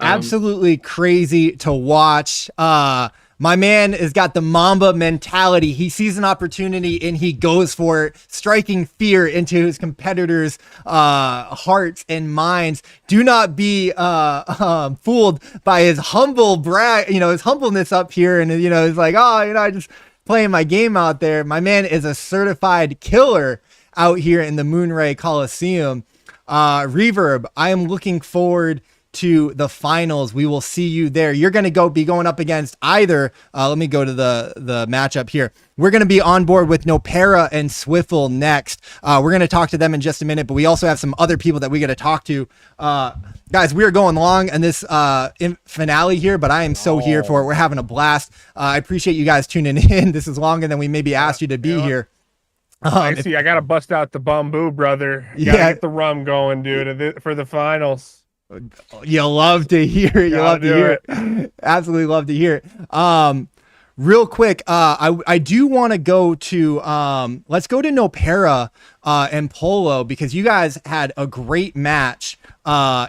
Speaker 5: Absolutely crazy to watch. My man has got the Mamba mentality. He sees an opportunity and he goes for it, striking fear into his competitors' hearts and minds. Do not be fooled by his humble his humbleness up here, and he's like, I just playing my game out there. My man is a certified killer out here in the Moonray Coliseum. Reverb, I am looking forward to the finals. We will see you there. You're going to be going up against either. Let me go to the matchup here. We're going to be on board with Nopera and Swiffle next. We're going to talk to them in just a minute, but we also have some other people that we got to talk to. Guys, we are going long in this finale here, but I am so here for it. We're having a blast. I appreciate you guys tuning in. This is longer than we maybe asked you to be here.
Speaker 1: I gotta bust out the bamboo, brother. Gotta get the rum going, dude, for the finals.
Speaker 5: You'll love to hear it. You'll love to hear it. Absolutely love to hear it. Real quick, I do want to go to let's go to Nopera and Polo, because you guys had a great match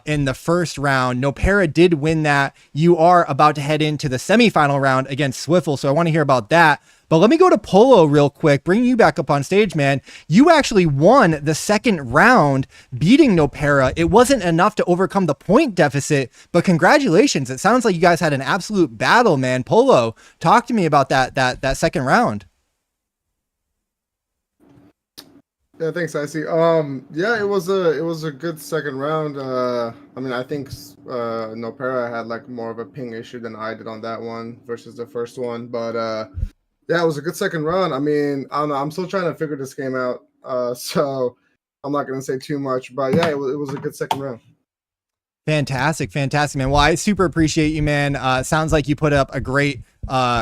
Speaker 5: in the first round. Nopera did win that. You are about to head into the semifinal round against Swiffle, so I want to hear about that. But let me go to Polo real quick, bring you back up on stage, man. You actually won the second round, beating Nopera. It wasn't enough to overcome the point deficit, but congratulations. It sounds like you guys had an absolute battle, man. Polo, talk to me about that second round.
Speaker 9: Yeah, thanks, Iceyyy. Yeah, it was a good second round. I mean, I think Nopera had like more of a ping issue than I did on that one versus the first one, but yeah, it was a good second round. I mean, I don't know. I'm still trying to figure this game out, so I'm not going to say too much. But yeah, it was a good second round.
Speaker 5: Fantastic, man. Well, I super appreciate you, man. Sounds like you put up a great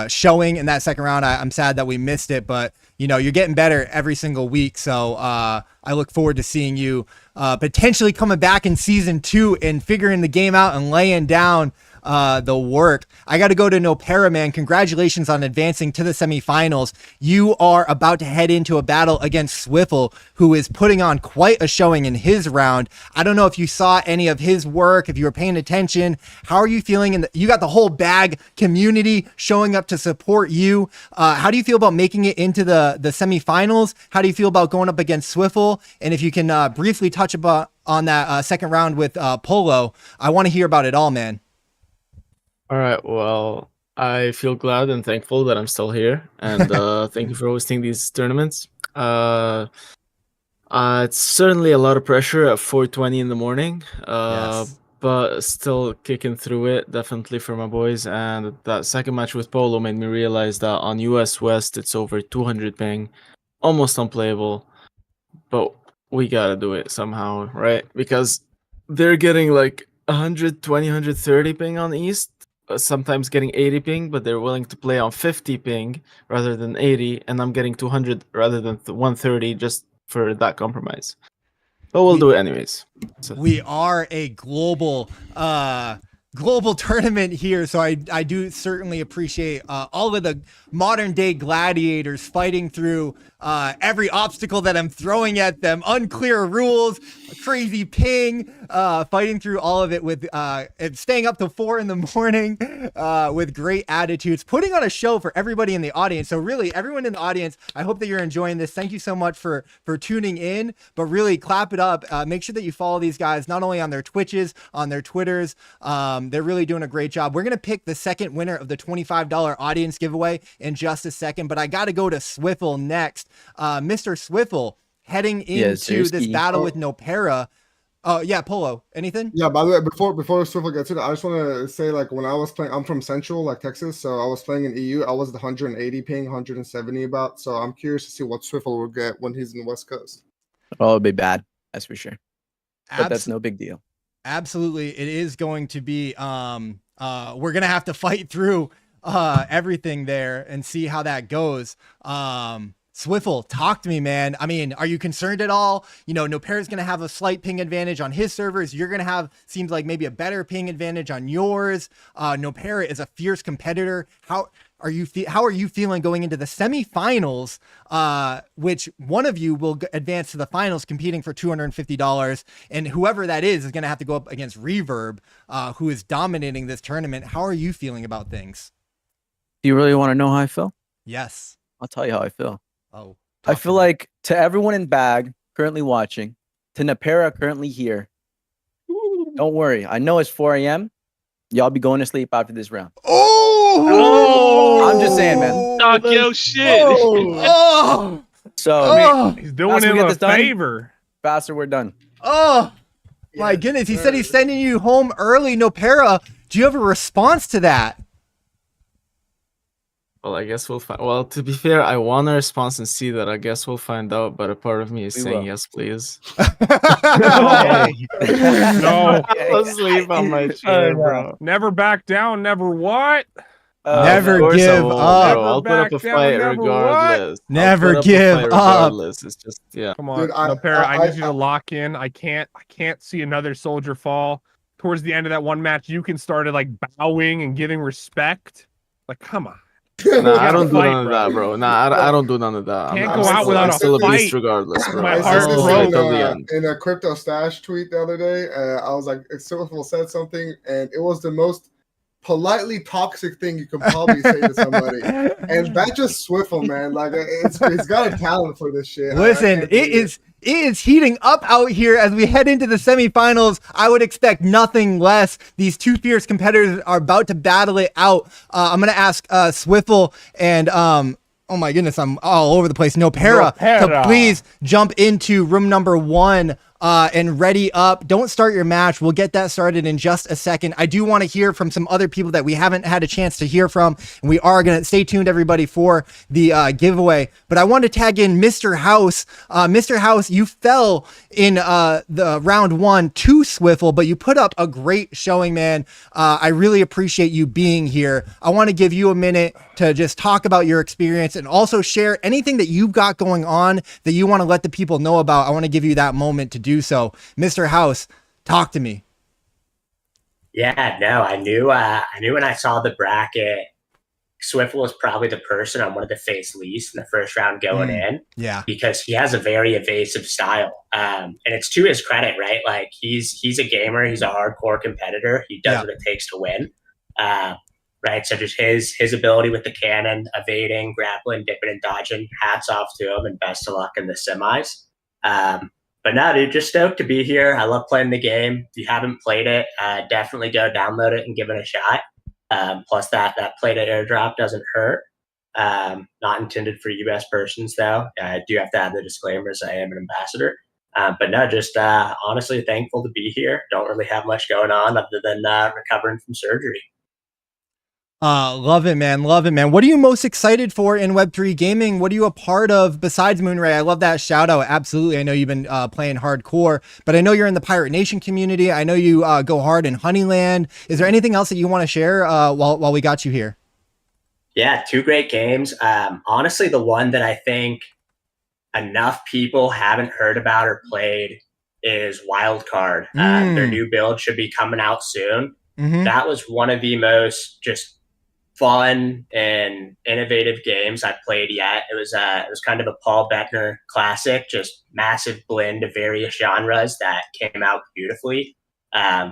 Speaker 5: showing in that second round. I'm sad that we missed it, but you're getting better every single week. So I look forward to seeing you potentially coming back in season 2 and figuring the game out and laying down the work. I got to go to Nopera, man. Congratulations on advancing to the semifinals. You are about to head into a battle against Swiffle, who is putting on quite a showing in his round. I don't know if you saw any of his work, if you were paying attention. How are you feeling? You got the whole bag community showing up to support you. How do you feel about making it into the semifinals? How do you feel about going up against Swiffle? And if you can briefly touch about on that second round with Polo, I want to hear about it all, man.
Speaker 10: All right. Well, I feel glad and thankful that I'm still here, and thank you for hosting these tournaments. It's certainly a lot of pressure at 4:20 in the morning,
Speaker 5: Yes.
Speaker 10: but still kicking through it, definitely for my boys. And that second match with Polo made me realize that on US West it's over 200 ping, almost unplayable, but we gotta do it somehow, right? Because they're getting like 120, 130 ping on East, sometimes getting 80 ping, but they're willing to play on 50 ping rather than 80, and I'm getting 200 rather than 130 just for that compromise. But we'll do it anyways. So.
Speaker 5: We are a global tournament here, so I do certainly appreciate all of the modern day gladiators fighting through every obstacle that I'm throwing at them, unclear rules, crazy ping, fighting through all of it with and staying up till 4 a.m. With great attitudes, putting on a show for everybody in the audience. So really, everyone in the audience, I hope that you're enjoying this. Thank you so much for tuning in, but really clap it up. Make sure that you follow these guys not only on their Twitches, on their Twitters. They're really doing a great job. We're gonna pick the second winner of the $25 audience giveaway in just a second, but I got to go to Swiffle next. Mr. Swiffle, heading into this battle with Nopera. Oh yeah, Polo. Anything?
Speaker 9: Yeah. By the way, before Swiffle gets it, I just want to say, like, when I was playing, I'm from Central, like Texas, so I was playing in EU. I was the 180 ping, 170 about. So I'm curious to see what Swiffle will get when he's in the West Coast.
Speaker 12: Oh, it'll be bad. That's for sure. But that's no big deal.
Speaker 5: Absolutely, it is going to be. We're gonna have to fight through everything there and see how that goes. Swiffle, talk to me, man. I mean, are you concerned at all? You know, Nopera's going to have a slight ping advantage on his servers. You're going to have, seems like maybe a better ping advantage on yours. Nopera is a fierce competitor. How are you feeling going into the semifinals, which one of you will advance to the finals competing for $250, and whoever that is going to have to go up against Reverb, who is dominating this tournament. How are you feeling about things?
Speaker 12: Do you really want to know how I feel?
Speaker 5: Yes.
Speaker 12: I'll tell you how I feel.
Speaker 5: Oh,
Speaker 12: I feel like, to everyone in bag currently watching, to Nopera currently here, don't worry. I know it's 4 a.m. Y'all be going to sleep after this round.
Speaker 5: Oh!
Speaker 12: I'm just saying, man.
Speaker 7: Knock yo shit.
Speaker 5: Oh!
Speaker 12: So
Speaker 1: he's doing him a favor.
Speaker 12: Faster, we're done.
Speaker 5: Oh my goodness! He said he's sending you home early, Nopera. Do you have a response to that?
Speaker 10: Well, I guess we'll find. Well, to be fair, I want a response and see that. I guess we'll find out. But a part of me is saying yes, please.
Speaker 1: No.
Speaker 10: I'll sleep on my chair, bro.
Speaker 1: Never back down. Never what?
Speaker 5: Never give up.
Speaker 10: I'll put up a fight regardless.
Speaker 5: Never give up.
Speaker 10: It's just
Speaker 1: Come on, Nopera. I need you to lock in. I can't see another soldier fall. Towards the end of that one match, you can start like bowing and giving respect. Like, come on.
Speaker 10: Nah, I don't do none of that, bro. Nah, I don't do none of that.
Speaker 1: Can't go out without a fight.
Speaker 10: Regardless, bro.
Speaker 1: My heart broke.
Speaker 9: In a crypto stash tweet the other day, I was like, Swiffle said something, and it was the most politely toxic thing you can probably say to somebody. And that's just Swiffle, man. Like, it's got a talent for this shit.
Speaker 5: Listen, it is heating up out here as we head into the semifinals. I would expect nothing less. These two fierce competitors are about to battle it out. I'm going to ask Swiffle and oh my goodness, I'm all over the place. Nopera to please jump into room number 1 and ready up. Don't start your match. We'll get that started in just a second. I do want to hear from some other people that we haven't had a chance to hear from. And we are going to stay tuned, everybody, for the giveaway. But I want to tag in Mr. House. Mr. House, you fell in the round 1 to Swiffle, but you put up a great showing, man. I really appreciate you being here. I want to give you a minute to just talk about your experience and also share anything that you've got going on that you want to let the people know about. I want to give you that moment to do so. Mr. House, talk to me.
Speaker 11: Yeah, no, I knew when I saw the bracket, Swift was probably the person I wanted to face least in the first round going in.
Speaker 5: Yeah.
Speaker 11: Because he has a very evasive style. And it's to his credit, right? Like he's a gamer, he's a hardcore competitor. He does what it takes to win. Right. So just his ability with the cannon, evading, grappling, dipping and dodging, hats off to him and best of luck in the semis. But no, dude, just stoked to be here. I love playing the game. If you haven't played it, definitely go download it and give it a shot. Plus that play to airdrop doesn't hurt. Not intended for U.S. persons, though. I do have to add the disclaimers. I am an ambassador. But no, just honestly thankful to be here. Don't really have much going on other than recovering from surgery.
Speaker 5: Love it, man. Love it, man. What are you most excited for in Web3 gaming? What are you a part of besides Moonray? I love that shout out. Absolutely. I know you've been playing hardcore, but I know you're in the Pirate Nation community. I know you go hard in Honeyland. Is there anything else that you want to share while we got you here?
Speaker 11: Yeah, 2 great games. Honestly, the one that I think enough people haven't heard about or played is Wildcard. Their new build should be coming out soon. That was one of the most just fun and innovative games I've played yet. It was kind of a Paul Bettner classic, just massive blend of various genres that came out beautifully.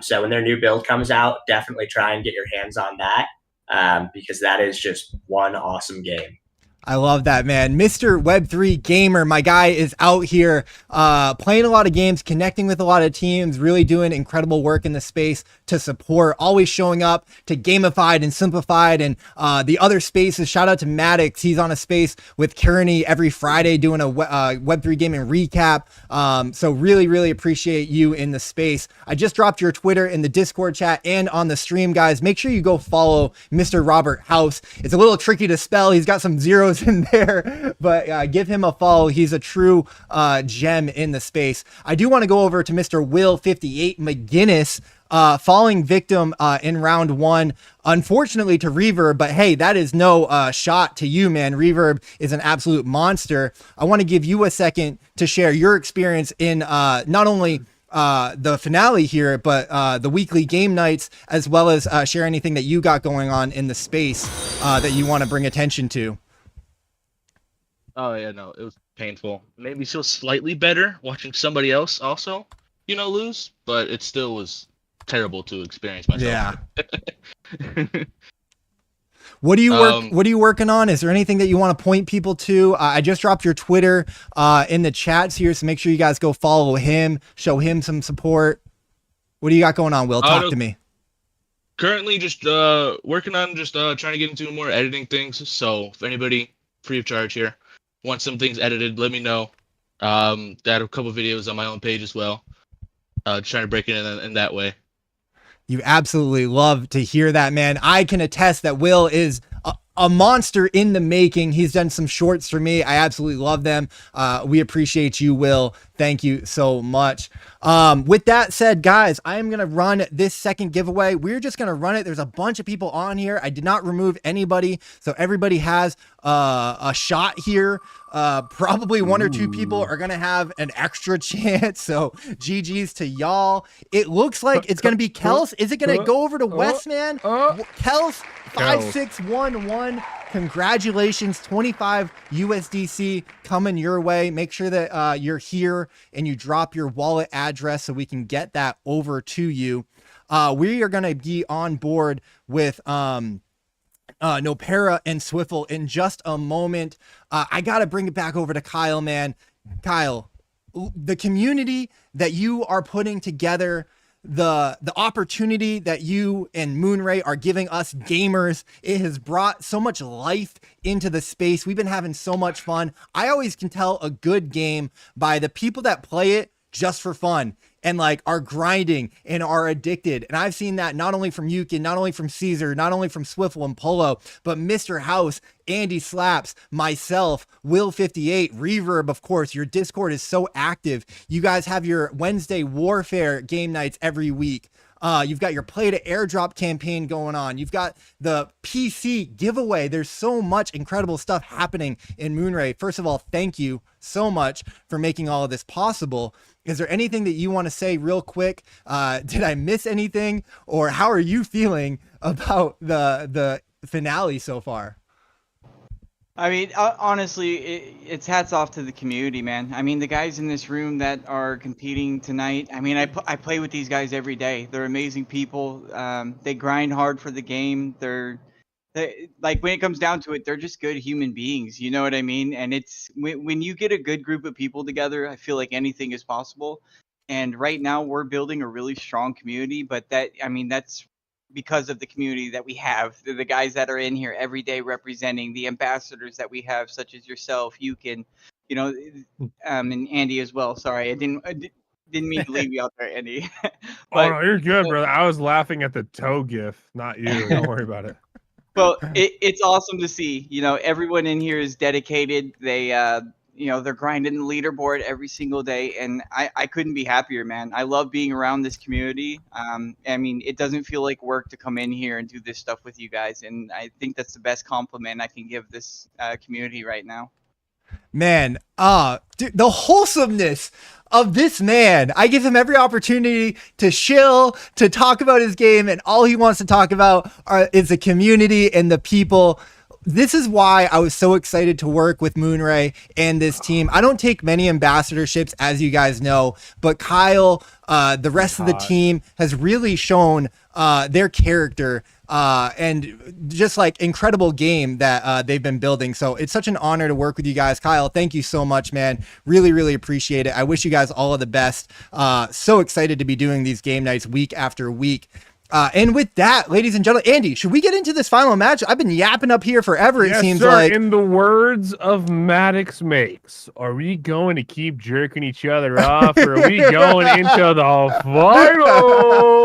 Speaker 11: So when their new build comes out, definitely try and get your hands on that. Because that is just one awesome game.
Speaker 5: I love that, man. Mr. Web3 Gamer, my guy is out here playing a lot of games, connecting with a lot of teams, really doing incredible work in the space to support, always showing up to Gamified and Simplified and the other spaces. Shout out to Maddox. He's on a space with Kearney every Friday doing a Web3 gaming recap. So really, really appreciate you in the space. I just dropped your Twitter in the Discord chat and on the stream, guys. Make sure you go follow Mr. Robert House. It's a little tricky to spell. He's got some zeros in there, but give him a follow. He's a true gem in the space. I do want to go over to Mr. Will 58 McGinnis, falling victim in round 1, unfortunately to Reverb, but hey, that is no shot to you, man. Reverb is an absolute monster. I want to give you a second to share your experience in not only the finale here, but the weekly game nights, as well as share anything that you got going on in the space that you want to bring attention to.
Speaker 7: Oh yeah, no, it was painful. Made me feel slightly better watching somebody else also, lose, but it still was terrible to experience myself.
Speaker 5: Yeah. What do you working on? Is there anything that you want to point people to? I just dropped your Twitter in the chats here, so make sure you guys go follow him, show him some support. What do you got going on, Will? Talk to me.
Speaker 7: Currently just working on just trying to get into more editing things. So if anybody free of charge here wants some things edited, let me know. I have a couple videos on my own page as well. Trying to break it in that way.
Speaker 5: You absolutely love to hear that, man. I can attest that Will is a monster in the making. He's done some shorts for me. I absolutely love them. We appreciate you, Will. Thank you so much. With that said, guys, I am going to run this second giveaway. We're just going to run it. There's a bunch of people on here. I did not remove anybody, so everybody has a shot here. Probably 1 or 2 people are going to have an extra chance. So GG's to y'all. It looks like it's going to be Kels. Is it going to go over to Westman? Kels 5611. Congratulations. 25 USDC coming your way. Make sure that you're here and you drop your wallet address so we can get that over to you. We are going to be on board with Nopera and Swiffle in just a moment. I got to bring it back over to Kyle, man. Kyle, the community that you are putting together, the opportunity that you and Moonray are giving us gamers, it has brought so much life into the space. We've been having so much fun. I always can tell a good game by the people that play it just for fun and like are grinding and are addicted. And I've seen that not only from Yukin, not only from Caesar, not only from Swiffle and Polo, but Mr. House, Andy Slaps, myself, Will 58, Reverb, of course. Your Discord is so active. You guys have your Wednesday Warfare game nights every week. You've got your play to airdrop campaign going on. You've got the PC giveaway. There's so much incredible stuff happening in Moonray. First of all, thank you so much for making all of this possible. Is there anything that you want to say real quick? Did I miss anything, or how are you feeling about the finale so far?
Speaker 2: I mean, honestly, it's hats off to the community, man. I mean, the guys in this room that are competing tonight. I mean, I play with these guys every day. They're amazing people. They grind hard for the game. They like, when it comes down to it, they're just good human beings. You know what I mean? And it's when you get a good group of people together, I feel like anything is possible. And right now, we're building a really strong community. But that's because of the community that we have, the guys that are in here every day representing, the ambassadors that we have, such as yourself, you can, and Andy as well. Sorry, I didn't mean to leave you out there, Andy.
Speaker 1: Oh no, you're good, brother. I was laughing at the toe gif, not you. Don't worry about it.
Speaker 2: Well, it's awesome to see. Everyone in here is dedicated. They're grinding the leaderboard every single day, and I couldn't be happier, man. I love being around this community. I mean, it doesn't feel like work to come in here and do this stuff with you guys, and I think that's the best compliment I can give this community right now.
Speaker 5: Man, dude, the wholesomeness of this man. I give him every opportunity to chill, to talk about his game, and all he wants to talk about is the community and the people. This is why I was so excited to work with Moonray and this team. I don't take many ambassadorships, as you guys know, but Kyle, the rest of the team has really shown their character and just like incredible game that they've been building. So it's such an honor to work with you guys. Kyle, thank you so much, man. Really, really appreciate it. I wish you guys all of the best. So excited to be doing these game nights week after week. And with that, ladies and gentlemen, Andy, should we get into this final match? I've been yapping up here forever. It seems like.
Speaker 1: In the words of Maddox Makes, are we going to keep jerking each other off, or are we going into the finals?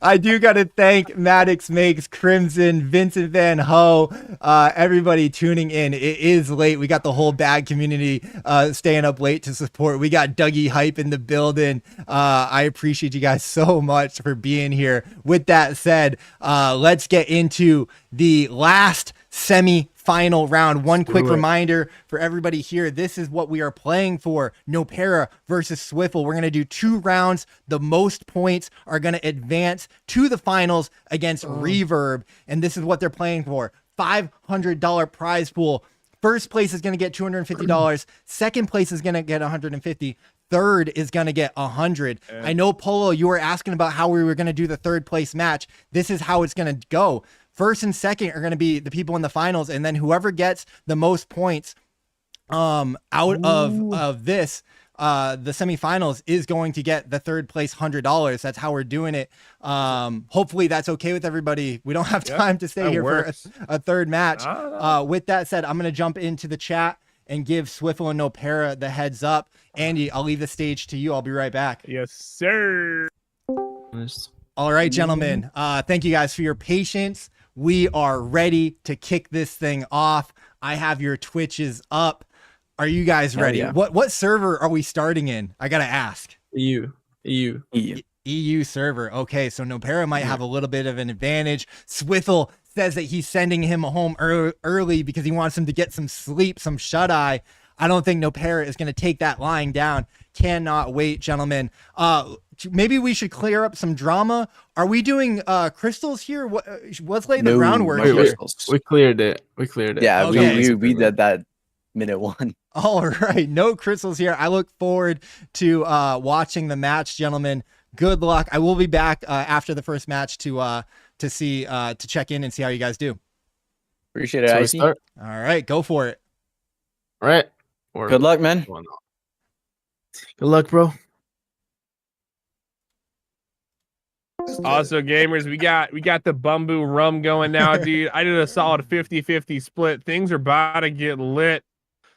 Speaker 5: I do got to thank Maddox Makes, Crimson, Vincent Van Ho, everybody tuning in. It is late. We got the whole bag community staying up late to support. We got Dougie Hype in the building. I appreciate you guys so much for being here. With that said, let's get into the last semi-final round. One quick reminder for everybody here. This is what we are playing for. Nopera versus Swiffle. We're going to do 2 rounds. The most points are going to advance to the finals against Reverb. And this is what they're playing for. $500 prize pool. First place is going to get $250. Second place is going to get $150. Third is going to get 100. I know, Polo, you were asking about how we were going to do the third place match. This is how it's going to go. First and second are going to be the people in the finals, and then whoever gets the most points out of this, the semifinals, is going to get the third place $100. That's how we're doing it. Hopefully that's okay with everybody. We don't have time to stay here for a third match. With that said, I'm going to jump into the chat and give Swiffle and Nopera the heads up. Andy, I'll leave the stage to you. I'll be right back.
Speaker 1: Yes, sir.
Speaker 5: All right, gentlemen. Thank you guys for your patience. We are ready to kick this thing off. I have your Twitches up. Are you guys ready?
Speaker 12: Yeah.
Speaker 5: What server are we starting in? I gotta ask.
Speaker 10: EU
Speaker 5: server. Okay, so Nopera might have a little bit of an advantage. Swiffle says that he's sending him home early because he wants him to get some sleep, some shut-eye. I don't think Nopera is going to take that lying down. Cannot wait, gentlemen. Maybe we should clear up some drama. Are we doing crystals here? Let's lay the groundwork here.
Speaker 10: We cleared it.
Speaker 12: Yeah,
Speaker 5: okay.
Speaker 12: we did that minute 1.
Speaker 5: All right, no crystals here. I look forward to watching the match, gentlemen. Good luck. I will be back after the first match to check in and see how you guys do.
Speaker 12: Appreciate it, Iceyyy.
Speaker 5: All right, go for it.
Speaker 10: All right.
Speaker 12: Good luck, man.
Speaker 10: Good luck, bro.
Speaker 1: Also, gamers, we got the Bumbu rum going now, dude. I did a solid 50-50 split. Things are about to get lit.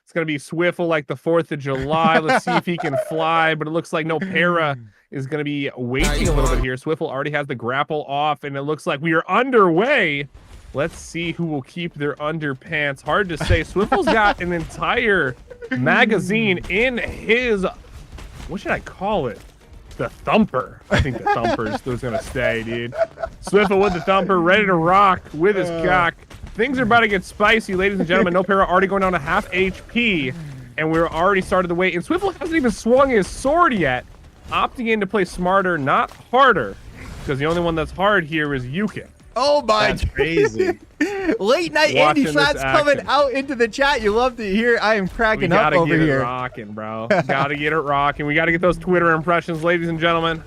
Speaker 1: It's gonna be Swiffle like the 4th of July. Let's see if he can fly, but it looks like Nopera is gonna be waiting a little bit here. Swiffle already has the grapple off, and it looks like we are underway. Let's see who will keep their underpants. Hard to say. Swiffle's got an entire magazine in his, what should I call it? The Thumper. I think the Thumper's still going to stay, dude. Swiffle with the Thumper, ready to rock with his cock. Things are about to get spicy, ladies and gentlemen. No Para already going down to half HP, and we're already started the wait. And Swiffle hasn't even swung his sword yet, opting in to play smarter, not harder, because the only one that's hard here is Yukin.
Speaker 5: Oh my!
Speaker 3: That's crazy.
Speaker 5: Late night Andy Slats coming out into the chat. You love to hear. I am cracking up over here.
Speaker 1: We gotta get it rocking, bro. Gotta get it rocking. We gotta get those Twitter impressions, ladies and gentlemen.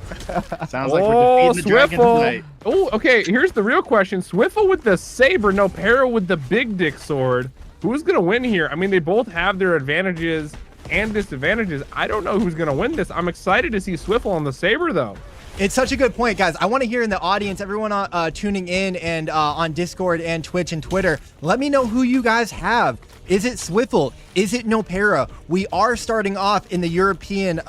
Speaker 3: Sounds like we're defeating the dragon tonight.
Speaker 1: Oh, okay. Here's the real question: Swiffle with the saber, no Para with the big dick sword. Who's gonna win here? I mean, they both have their advantages and disadvantages. I don't know who's gonna win this. I'm excited to see Swiffle on the saber, though.
Speaker 5: It's such a good point, guys. I want to hear in the audience, everyone tuning in and on Discord and Twitch and Twitter, let me know who you guys have. Is it Swiffle? Is it No Para? We are starting off in the European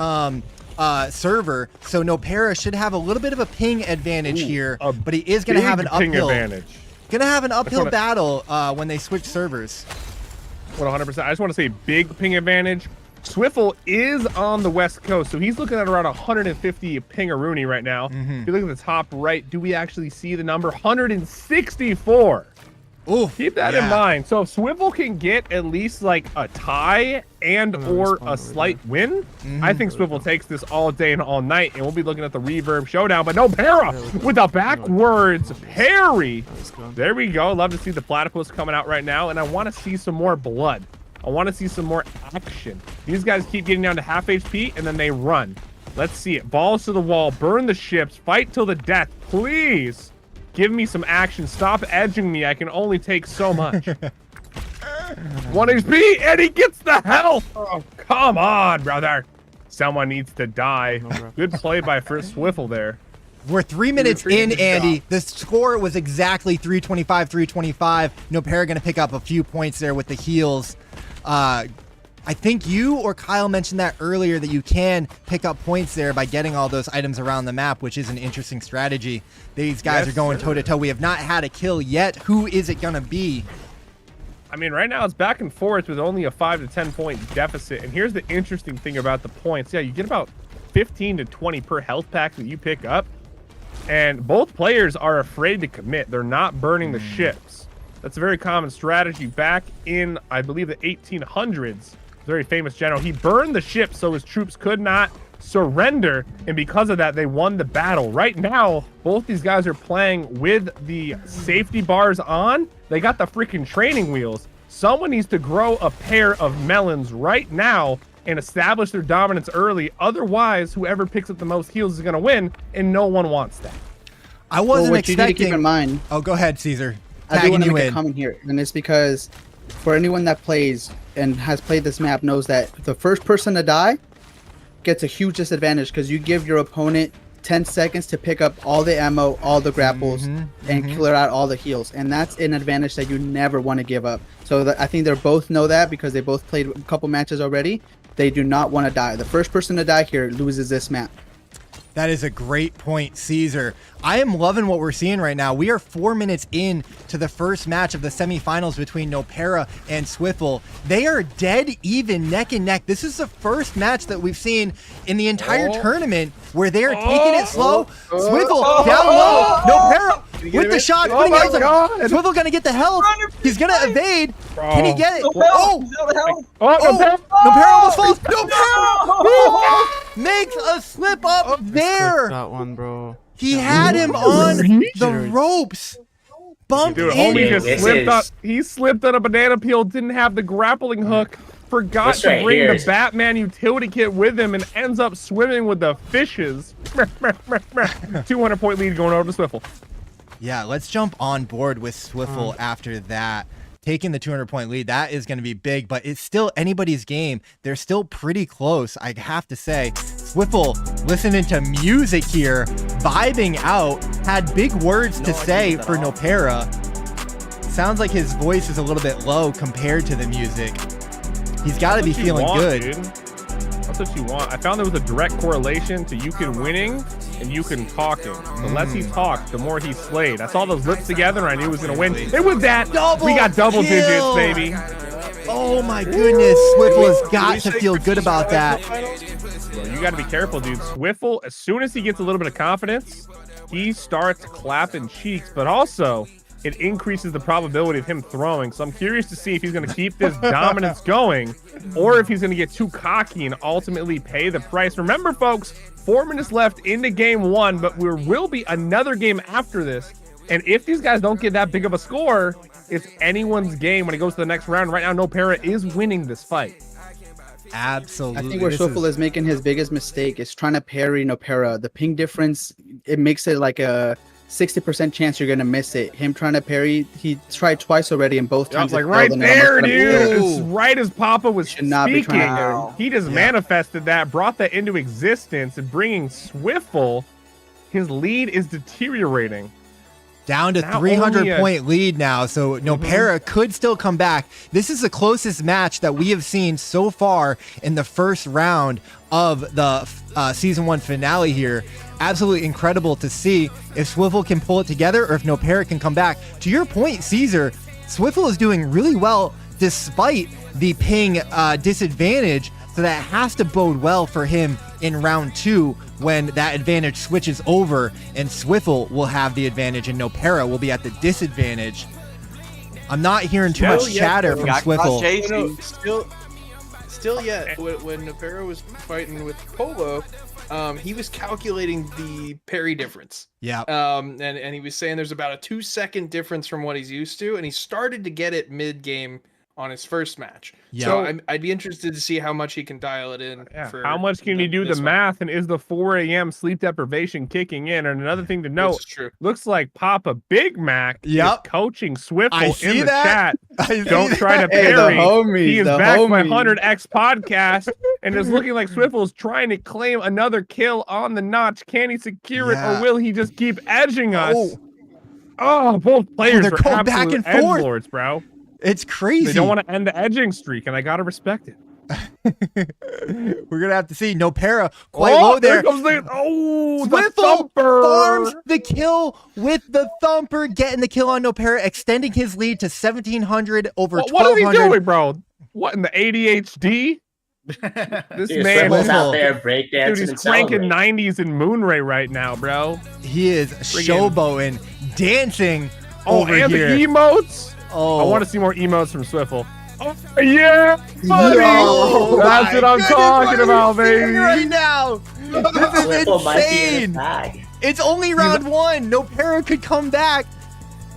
Speaker 5: server, so No Para should have a little bit of a ping advantage here, but he is going to have an uphill
Speaker 1: advantage.
Speaker 5: Going to have an uphill battle when they switch servers.
Speaker 1: 100%. I just want to say big ping advantage. Swiffle is on the West Coast, so he's looking at around 150 pingaroonie right now. If you look at the top right, do we actually see the number 164?
Speaker 5: Ooh,
Speaker 1: keep that in mind. So if Swiffle can get at least like a tie and or a slight win, I think Swiffle takes this all day and all night, and we'll be looking at the reverb showdown. But no Para with a backwards parry. There we go. Love to see the platypus coming out right now, and I want to see some more blood. I want to see some more action. These guys keep getting down to half HP, and then they run. Let's see it. Balls to the wall. Burn the ships. Fight till the death. Please give me some action. Stop edging me. I can only take so much. 1 HP, and he gets the health. Oh, come on, brother. Someone needs to die. Good play by first Swiffle there.
Speaker 5: We're 3 minutes in, Andy. The score was exactly 325, 325. No Para going to pick up a few points there with the heals. I think you or Kyle mentioned that earlier, that you can pick up points there by getting all those items around the map, which is an interesting strategy. These guys are going toe-to-toe. We have not had a kill yet. Who is it going to be?
Speaker 1: I mean, right now it's back and forth with only a 5 to 10 point deficit. And here's the interesting thing about the points. Yeah, you get about 15 to 20 per health pack that you pick up. And both players are afraid to commit. They're not burning the ships. That's a very common strategy back in, I believe, the 1800s. Very famous general. He burned the ship so his troops could not surrender, and because of that, they won the battle. Right now, both these guys are playing with the safety bars on. They got the freaking training wheels. Someone needs to grow a pair of melons right now and establish their dominance early. Otherwise, whoever picks up the most heals is going to win, and no one wants that.
Speaker 4: I wasn't expecting. You need to keep in mind.
Speaker 5: Oh, go ahead, Caesar.
Speaker 4: I do want to make a comment here, and it's because for anyone that plays and has played this map knows that the first person to die gets a huge disadvantage, because you give your opponent 10 seconds to pick up all the ammo, all the grapples, and clear out all the heals, and that's an advantage that you never want to give up. So I think they both know that, because they both played a couple matches already. They do not want to die. The first person to die here loses this map.
Speaker 5: That is a great point, Caesar. I am loving what we're seeing right now. We are 4 minutes in to the first match of the semifinals between No Para and Swiffle. They are dead even, neck and neck. This is the first match that we've seen in the entire tournament where they are taking it slow. Swiffle down low. No Para with the shot. Swiffle gonna get the health. He's gonna evade. Can he get it? No Para almost falls. No Para makes a slip up there.
Speaker 10: That one, bro.
Speaker 5: He had him on the ropes. Bumped
Speaker 1: Dude, homie just slipped up. He slipped on a banana peel, didn't have the grappling hook, forgot to bring the Batman utility kit with him, and ends up swimming with the fishes. 200 point lead going over to Swiffle.
Speaker 5: Yeah, let's jump on board with Swiffle after that. Taking the 200 point lead, that is going to be big, but it's still anybody's game. They're still pretty close, I have to say. Swiffle listening to music here, vibing out, had big words to say for No Para. Sounds like his voice is a little bit low compared to the music. He's got to be feeling good.
Speaker 1: Dude. That's what you want. I found there was a direct correlation to Yukin winning and Yukin talking. The less he talked, the more he slayed. I saw those lips together and I knew he was going to win. It was that. We got double digits, baby.
Speaker 5: Oh my goodness. Swiffle has got to feel good about that.
Speaker 1: bro. You got to be careful, dude. Swiffle, as soon as he gets a little bit of confidence, he starts clapping cheeks, but also it increases the probability of him throwing. So I'm curious to see if he's going to keep this dominance going or if he's going to get too cocky and ultimately pay the price. Remember, folks, 4 minutes left into game 1, but there will be another game after this. And if these guys don't get that big of a score, it's anyone's game when it goes to the next round. Right now, Nopera is winning this fight.
Speaker 5: Absolutely.
Speaker 4: I think where Swiffle is making his biggest mistake is trying to parry Nopera. The ping difference, it makes it like a 60% chance you're going to miss it. Him trying to parry, he tried twice already, and both times
Speaker 1: like right there, dude. It's right as Papa was speaking. He just manifested that, brought that into existence, and bringing Swiffle, his lead is deteriorating.
Speaker 5: Down to 300-point lead now, so Nopera could still come back. This is the closest match that we have seen so far in the first round of the Season 1 finale here. Absolutely incredible to see if Swiffle can pull it together or if Nopera can come back. To your point, Caesar, Swiffle is doing really well despite the ping disadvantage, so that has to bode well for him in round 2 when that advantage switches over and Swiffle will have the advantage and Nopera will be at the disadvantage. I'm not hearing too much chatter from Swiffle.
Speaker 13: Still yet, when Nopera was fighting with Polo, he was calculating the parry difference.
Speaker 5: Yeah.
Speaker 13: And he was saying there's about a 2-second difference from what he's used to, and he started to get it mid-game on his first match.
Speaker 5: Yeah.
Speaker 13: So I'd be interested to see how much he can dial it in. For
Speaker 1: how much can he do the math, and is the 4 a.m. sleep deprivation kicking in? And another thing to note, looks like Papa Big Mac is coaching Swiffle in the chat. Don't try to parry. He is back by 100x podcast and is looking like Swiffle is trying to claim another kill on the notch. Can he secure it, or will he just keep edging us? Oh, both players are
Speaker 5: going back
Speaker 1: absolute
Speaker 5: and forth.
Speaker 1: edgelords, bro.
Speaker 5: It's crazy.
Speaker 1: They don't want to end the edging streak, and I gotta respect it.
Speaker 5: We're gonna have to see. Nopera quite low there.
Speaker 1: Comes the
Speaker 5: Swiffle
Speaker 1: thumper.
Speaker 5: farms the kill with the thumper, getting the kill on Nopera, extending his lead to 1,700 over 1,200.
Speaker 1: What is he doing, bro? What in the ADHD? This
Speaker 11: dude,
Speaker 1: man
Speaker 11: Swiffle's out there breakdancing.
Speaker 1: Dude, he's cranking 90s in Moonray right now, bro.
Speaker 5: He is showboating, dancing over
Speaker 1: and
Speaker 5: here.
Speaker 1: The emotes. I want to see more emotes from Swiffle. Oh, yeah, buddy. That's what I'm talking about, baby.
Speaker 5: Right now, this is insane. It's only round 1. Nopera could come back.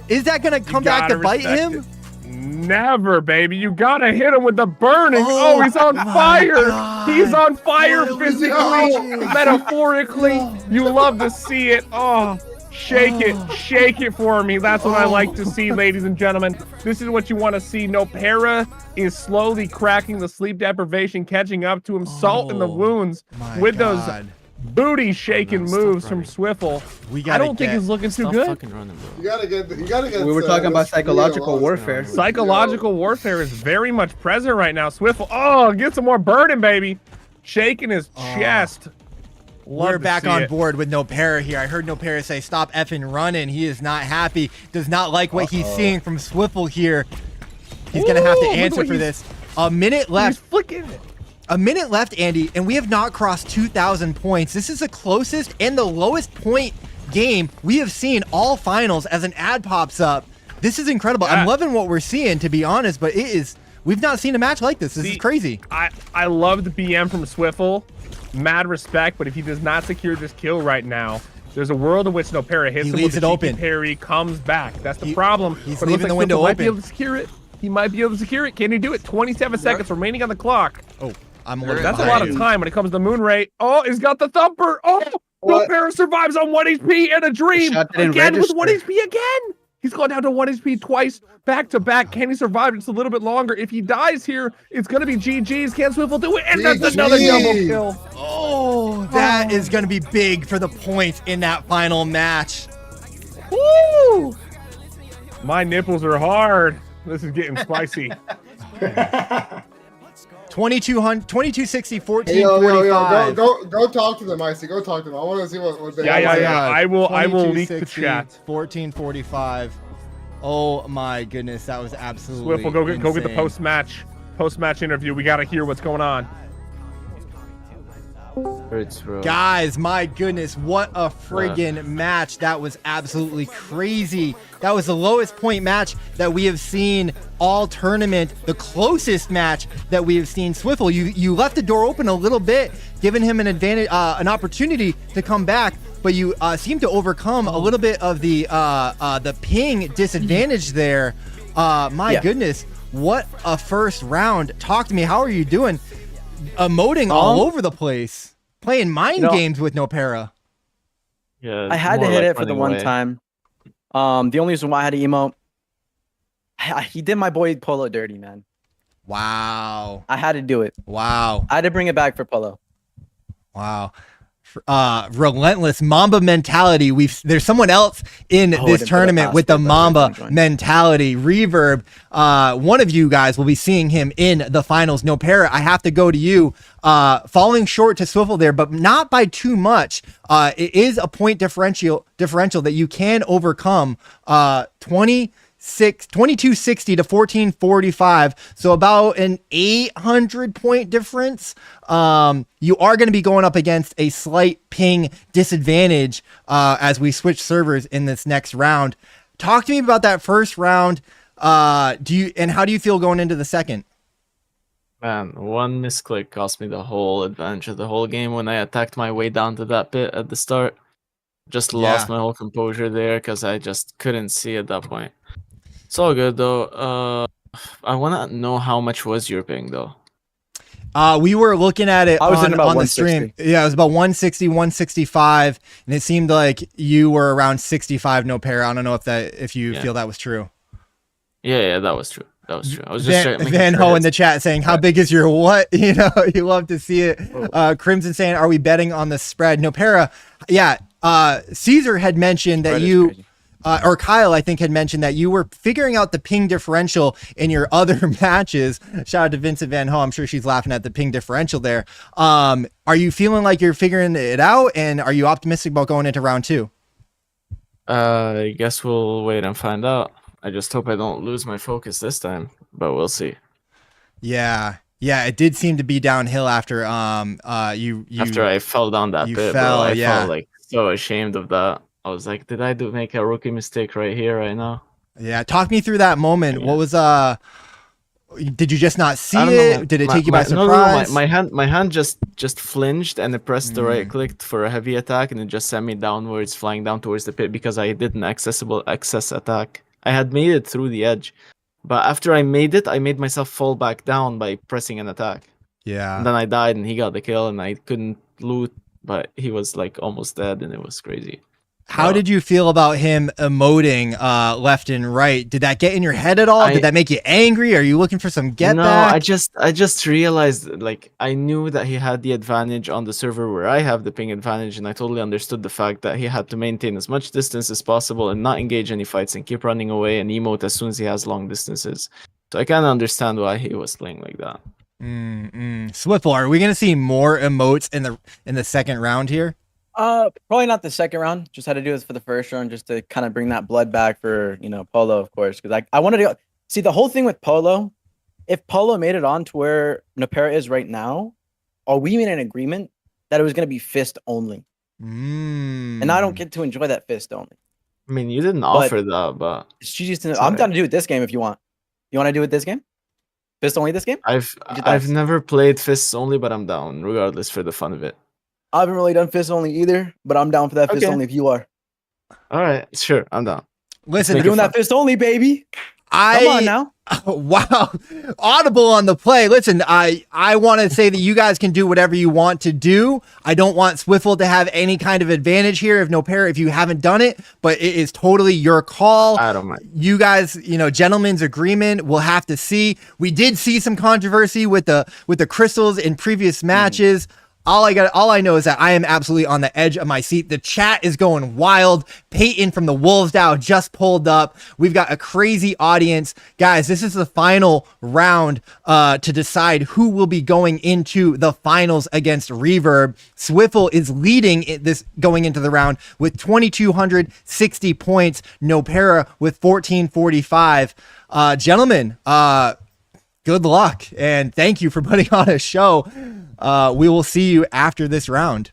Speaker 5: Is that gonna come back to bite him?
Speaker 1: Never, baby. You gotta hit him with the burning. Oh, he's on fire. He's on fire physically, metaphorically. You love to see it. Oh. Shake it for me. That's what I like to see, ladies and gentlemen. This is what you want to see. Nopera is slowly cracking the sleep deprivation, catching up to him, salt in the wounds with those booty shaking moves from Swiffle. I don't think he's looking too good.
Speaker 9: You gotta get.
Speaker 4: We were talking about psychological warfare.
Speaker 1: Psychological warfare is very much present right now. Swiffle, get some more burning, baby. Shaking his chest.
Speaker 5: We're back on board with Nopera here. I heard Nopera say, stop effing running. He is not happy. Does not like what he's seeing from Swiffle here. He's going to have to answer for this. A minute left.
Speaker 1: He's flicking it.
Speaker 5: A minute left, Andy, and we have not crossed 2,000 points. This is the closest and the lowest point game we have seen all finals as an ad pops up. This is incredible. I'm loving what we're seeing, to be honest, but we've not seen a match like this. This is crazy.
Speaker 1: I love the BM from Swiffle. Mad respect, but if he does not secure this kill right now, there's a world in which Nopera hits him with a cheeky parry, comes back. That's the problem.
Speaker 5: He's leaving the window open.
Speaker 1: Might be able to secure it. He might be able to secure it. Can he do it? 27 seconds remaining on the clock.
Speaker 5: Oh, I'm a little
Speaker 1: That's a lot of time when it comes to Moonray. Oh, he's got the thumper. Oh, Nopera survives on 1 HP and a dream. Again with 1 HP again. He's gone down to 1 HP twice, back to back. Can he survive just a little bit longer? If he dies here, it's going to be GG's. Can Swiffle do it? And that's another double kill.
Speaker 5: Oh, that is going to be big for the points in that final match.
Speaker 1: Woo! My nipples are hard. This is getting spicy.
Speaker 5: 2260, 1445.
Speaker 9: Go talk to them, Iceyyy. Go talk to them. I want to see what they have.
Speaker 1: Yeah. I will leak the chat.
Speaker 5: 1445. Oh my goodness, that was absolutely
Speaker 1: Swiffle, go get the post match interview. We got to hear what's going on.
Speaker 10: Hurts, bro.
Speaker 5: Guys, my goodness, what a friggin' match. That was absolutely crazy. That was the lowest point match that we have seen all tournament, the closest match that we have seen. Swiffle, you left the door open a little bit, giving him an advantage, an opportunity to come back, but you seem to overcome a little bit of the ping disadvantage there. My goodness, what a first round. Talk to me, how are you doing? Emoting all over the place. Playing mind games with no para.
Speaker 12: Yeah, I had to hit it for the one time. The only reason why I had to emote, he did my boy Polo dirty, man.
Speaker 5: Wow.
Speaker 12: I had to do it.
Speaker 5: Wow.
Speaker 12: I had to bring it back for Polo.
Speaker 5: Wow. Relentless Mamba mentality. There's someone else in this tournament with the Mamba mentality. Reverb. One of you guys will be seeing him in the finals. No para. I have to go to you. Falling short to Swiffle there, but not by too much. It is a point differential that you can overcome. 2260 to 1445, so about an 800 point difference. You are going to be going up against a slight ping disadvantage as we switch servers in this next round. Talk to me about that first round. How do you feel going into the second?
Speaker 10: Man, one misclick cost me the whole advantage of the whole game when I attacked my way down to that pit at the start. Just lost my whole composure there because I just couldn't see at that point. It's all good though. I want to know how much was your ping though.
Speaker 5: We were looking at it on the stream.
Speaker 12: 160.
Speaker 5: Yeah, it was about 160, 165, and it seemed like you were around 65 no para. I don't know if you feel that was true.
Speaker 10: Yeah, that was true. That was true. I was just
Speaker 5: Van Ho in the chat saying, "How big is your what?" You know, you love to see it. Crimson saying, "Are we betting on the spread?" No para. Yeah. Caesar had mentioned that you. Or Kyle, I think, had mentioned that you were figuring out the ping differential in your other matches. Shout out to Vincent Van Ho. I'm sure she's laughing at the ping differential there. Are you feeling like you're figuring it out? And are you optimistic about going into round 2?
Speaker 10: I guess we'll wait and find out. I just hope I don't lose my focus this time, but we'll see.
Speaker 5: Yeah. Yeah, it did seem to be downhill after
Speaker 10: after I fell down that pit, bro. I felt like so ashamed of that. I was like, did I make a rookie mistake right here, right now?
Speaker 5: Yeah, talk me through that moment. Yeah. What was did you just not see it? Did it take you by surprise?
Speaker 10: No, my hand just flinged and it pressed the right click for a heavy attack and it just sent me downwards, flying down towards the pit because I did an access attack. I had made it through the edge, but after I made it, I made myself fall back down by pressing an attack.
Speaker 5: Yeah.
Speaker 10: And then I died and he got the kill and I couldn't loot, but he was like almost dead and it was crazy.
Speaker 5: How did you feel about him emoting left and right? Did that get in your head at all? Did that make you angry? Are you looking for some get back?
Speaker 10: No, I just realized, like, I knew that he had the advantage on the server where I have the ping advantage, and I totally understood the fact that he had to maintain as much distance as possible and not engage any fights and keep running away and emote as soon as he has long distances. So I kind of understand why he was playing like that.
Speaker 5: Swiffle, are we going to see more emotes in the second round here?
Speaker 12: Probably not the second round. Just had to do this for the first round just to kind of bring that blood back for, Polo, of course. Because I wanted to see the whole thing with Polo. If Polo made it on to where Napera is right now, are we in an agreement that it was going to be fist only? And I don't get to enjoy that fist only.
Speaker 10: I mean, you didn't offer that, but
Speaker 12: I'm down to do it this game if you want. You want to do it this game? Fist only this game?
Speaker 10: I've never played fists only, but I'm down regardless for the fun of it.
Speaker 12: I haven't really done fist only either, but I'm down for that fist only if you are.
Speaker 10: All right, sure, I'm down.
Speaker 5: Listen,
Speaker 12: we're doing that fist only, baby. Come on now.
Speaker 5: Wow. Audible on the play. Listen, I want to say that you guys can do whatever you want to do. I don't want Swiffle to have any kind of advantage here if you haven't done it, but it is totally your call.
Speaker 10: I don't mind.
Speaker 5: You guys, gentlemen's agreement. We'll have to see. We did see some controversy with the crystals in previous matches. All I know is that I am absolutely on the edge of my seat. The chat is going wild. Peyton from the Wolves Dow just pulled up. We've got a crazy audience. Guys, this is the final round to decide who will be going into the finals against Reverb. Swiffle is leading this going into the round with 2,260 points. No para with 1,445. Gentlemen, good luck and thank you for putting on a show. we will see you after this round.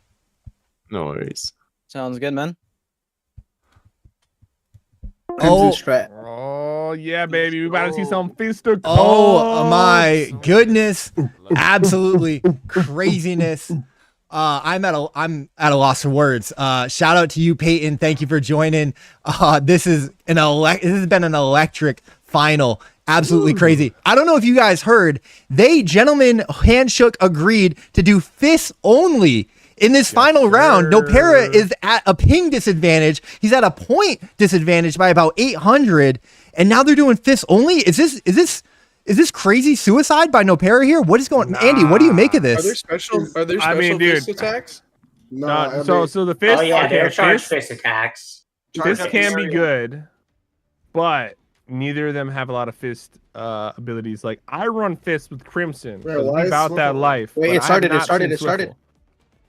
Speaker 10: No worries.
Speaker 12: Sounds good, man.
Speaker 1: Oh yeah, baby. We about to see some fisticuffs.
Speaker 5: Oh my goodness. Absolutely craziness. I'm at a loss of words. Shout out to you, Peyton. Thank you for joining. This has been an electric final. Absolutely crazy. I don't know if you guys heard, gentlemen handshook agreed to do fists only in this final round. Nopera is at a ping disadvantage. He's at a point disadvantage by about 800, and now they're doing fists only. Is this crazy suicide by Nopera here? What is going on? Andy, what do you make of this?
Speaker 13: Are there special fist attacks?
Speaker 9: No.
Speaker 1: So the fist.
Speaker 11: Oh yeah,
Speaker 1: okay,
Speaker 11: they're charged fist attacks.
Speaker 1: Fist can be good, but neither of them have a lot of fist abilities. Like I run fists with Crimson.
Speaker 9: Wait, why is
Speaker 1: about that
Speaker 9: Swivel-
Speaker 1: life.
Speaker 4: Wait,
Speaker 1: but
Speaker 4: it
Speaker 1: I have
Speaker 4: started,
Speaker 1: not seen Swivel.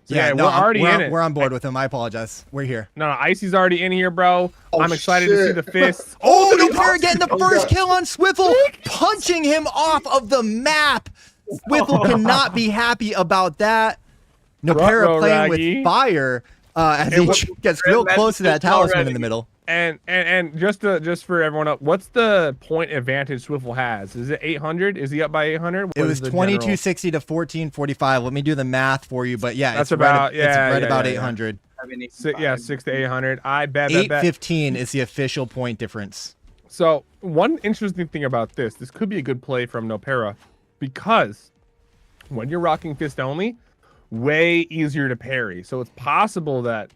Speaker 1: Yeah,
Speaker 5: no,
Speaker 1: we're already in it.
Speaker 5: We're on board with him. I apologize. We're here.
Speaker 1: No, Icey's already in here, bro.
Speaker 9: Oh,
Speaker 1: I'm excited to see
Speaker 9: shit.
Speaker 1: the fists.
Speaker 5: Oh, Nopera getting the
Speaker 9: Oh,
Speaker 5: first
Speaker 9: God.
Speaker 5: kill on Swivel, punching him off of the map. Swivel cannot be happy about that. Nopera
Speaker 1: Ruh-roh,
Speaker 5: playing
Speaker 1: Raggy.
Speaker 5: with fire as
Speaker 1: And
Speaker 5: he
Speaker 1: what-
Speaker 5: gets real close to that talisman in the middle.
Speaker 1: And just for everyone up, what's the point advantage Swivel has? Is it 800? Is he up by 800?
Speaker 5: It was 2260 to 1445. Let me do the math for you, but yeah,
Speaker 1: That's
Speaker 5: it's right,
Speaker 1: about-
Speaker 5: it's right
Speaker 1: yeah,
Speaker 5: about
Speaker 1: yeah.
Speaker 5: 800.
Speaker 1: 6 to 800. I bet.
Speaker 5: 815 is the official point difference.
Speaker 1: So one interesting thing about this could be a good play from Nopera, because when you're rocking fist only, way easier to parry. So it's possible that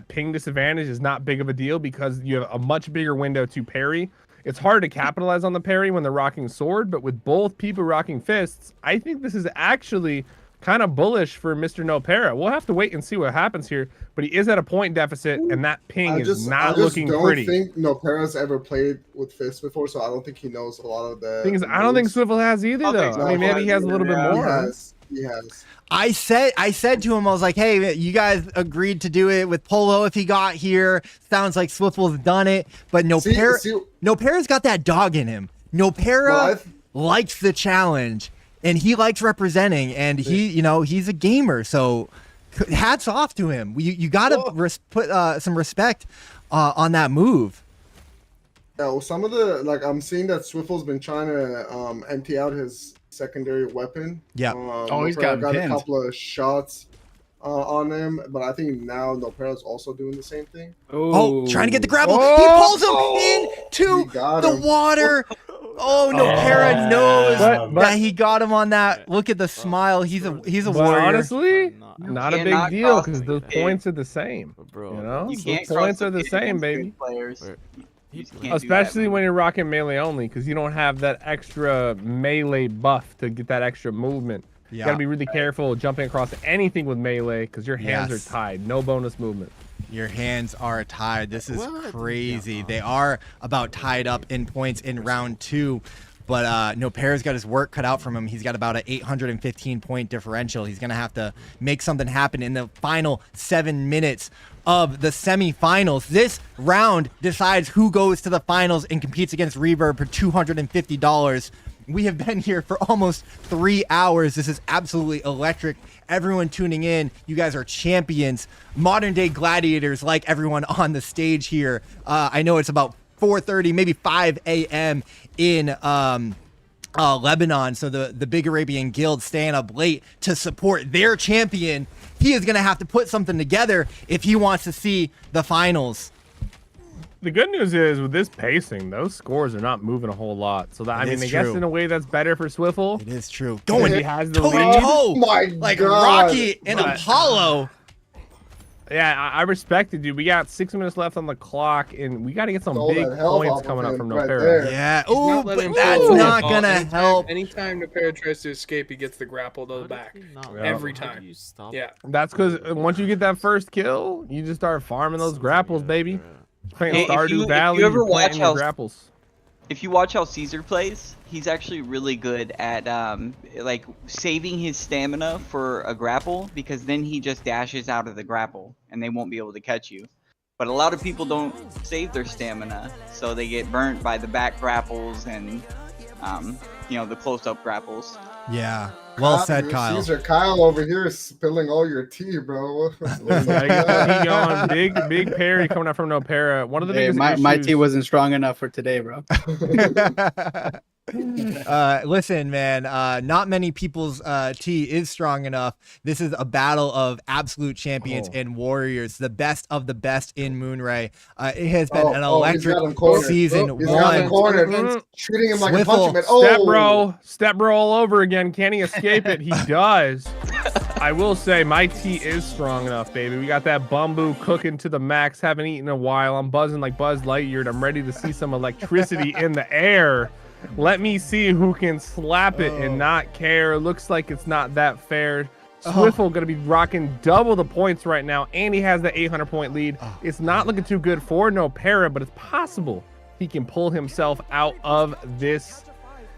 Speaker 1: ping disadvantage is not big of a deal because you have a much bigger window to parry. It's hard to capitalize on the parry when they're rocking sword, but with both people rocking fists, I think this is actually kind of bullish for Mr. Nopera. We'll have to wait and see what happens here, but he is at a point deficit, and that ping is not looking pretty.
Speaker 9: I don't think Nopera's ever played with fists before, so I don't think he knows a lot of the
Speaker 1: Thing is, I don't think
Speaker 9: moves.
Speaker 1: Swivel has either, though. I mean, maybe he has a little bit more.
Speaker 9: He has.
Speaker 5: I said to him, I was like, hey, you guys agreed to do it with Polo if he got here. Sounds like Swivel's done it, but Nopera's got that dog in him. Nopera likes the challenge, and he likes representing, and he's a gamer, so hats off to him. You gotta put some respect on that move.
Speaker 9: Yeah, well, some of the I'm seeing that Swivel's been trying to empty out his secondary weapon.
Speaker 5: Yeah.
Speaker 3: He's
Speaker 9: got a
Speaker 3: pinned.
Speaker 9: couple of shots on him, but I think now Nopera's also doing the same thing.
Speaker 5: Oh, trying to get the grapple. He pulls him into the water. Oh, Nopera knows that he got him on that. Look at the smile. He's a warrior.
Speaker 1: Honestly, not a big
Speaker 2: cannot
Speaker 1: deal
Speaker 2: cross
Speaker 1: because those points are the same.
Speaker 10: Bro,
Speaker 1: You know,
Speaker 2: You
Speaker 1: those
Speaker 2: can't
Speaker 1: points
Speaker 2: cross
Speaker 1: are the
Speaker 2: against
Speaker 1: same,
Speaker 2: good
Speaker 1: baby.
Speaker 2: Players. You just can't do
Speaker 1: Especially
Speaker 2: that,
Speaker 1: when you're rocking melee only, because you don't have that extra melee buff to get that extra movement. You gotta be really careful jumping across anything with melee because your hands are tied. No bonus movement.
Speaker 5: Your hands are tied. This is crazy. They are about tied up in points in round 2. But Nopera's got his work cut out from him. He's got about an 815 point differential. He's going to have to make something happen in the final 7 minutes of the semifinals. This round decides who goes to the finals and competes against Reverb for $250. We have been here for almost 3 hours. This is absolutely electric. Everyone tuning in, you guys are champions, modern day gladiators like everyone on the stage here. I know it's about 4:30, maybe 5 a.m. in Lebanon. So the Big Arabian Guild staying up late to support their champion. He is going to have to put something together if he wants to see the finals.
Speaker 1: The good news is with this pacing, those scores are not moving a whole lot. So that I guess in a way that's better for Swivel.
Speaker 5: It is true. Going
Speaker 1: he has the
Speaker 5: toe to
Speaker 1: lead.
Speaker 5: toe,
Speaker 9: Oh my
Speaker 5: like
Speaker 9: God.
Speaker 5: Rocky and Apollo.
Speaker 1: Yeah, I respect it, dude. We got 6 minutes left on the clock, and we got to get some
Speaker 9: Stole
Speaker 1: big
Speaker 9: that health
Speaker 1: points
Speaker 9: off of
Speaker 1: coming up
Speaker 9: him
Speaker 1: from
Speaker 9: right
Speaker 1: Nopera.
Speaker 9: there.
Speaker 5: Yeah.
Speaker 13: He's
Speaker 5: Oh,
Speaker 13: not
Speaker 5: but
Speaker 13: letting him
Speaker 5: that's
Speaker 13: fall.
Speaker 5: not gonna help.
Speaker 13: Anytime Nopera tries to escape, he gets the grapple to the back. Every time. Yeah.
Speaker 1: That's because once you get that first kill, you just start farming those grapples, baby. Playing
Speaker 2: Hey, if
Speaker 1: Stardew
Speaker 2: you
Speaker 1: Valley,
Speaker 2: ever
Speaker 1: you're
Speaker 2: watch
Speaker 1: planting your
Speaker 2: how-
Speaker 1: grapples.
Speaker 2: If you watch how Caesar plays, he's actually really good at like saving his stamina for a grapple, because then he just dashes out of the grapple and they won't be able to catch you. But a lot of people don't save their stamina, so they get burnt by the back grapples and the close-up grapples.
Speaker 5: Yeah. Well said, Kyle.
Speaker 9: Caesar, Kyle over here is spilling all your tea, bro.
Speaker 1: Big Perry coming out from No Para. One of the biggest
Speaker 4: my
Speaker 1: issues.
Speaker 4: tea wasn't strong enough for today, bro.
Speaker 5: Listen, man, not many people's tea is strong enough. This is a battle of absolute champions and warriors, the best of the best in Moonray. It has been an electric season one.
Speaker 9: Treating him like
Speaker 5: Swiffle.
Speaker 9: a punching man.
Speaker 1: Step bro all over again. Can he escape it? He does. I will say my tea is strong enough, baby. We got that bamboo cooking to the max. Haven't eaten in a while. I'm buzzing like Buzz Lightyear. I'm ready to see some electricity in the air. Let me see who can slap it and not care. Looks like it's not that fair. Swiffle gonna be rocking double the points right now, and he has the 800-point lead. It's not looking too good for No Para, but it's possible he can pull himself out of this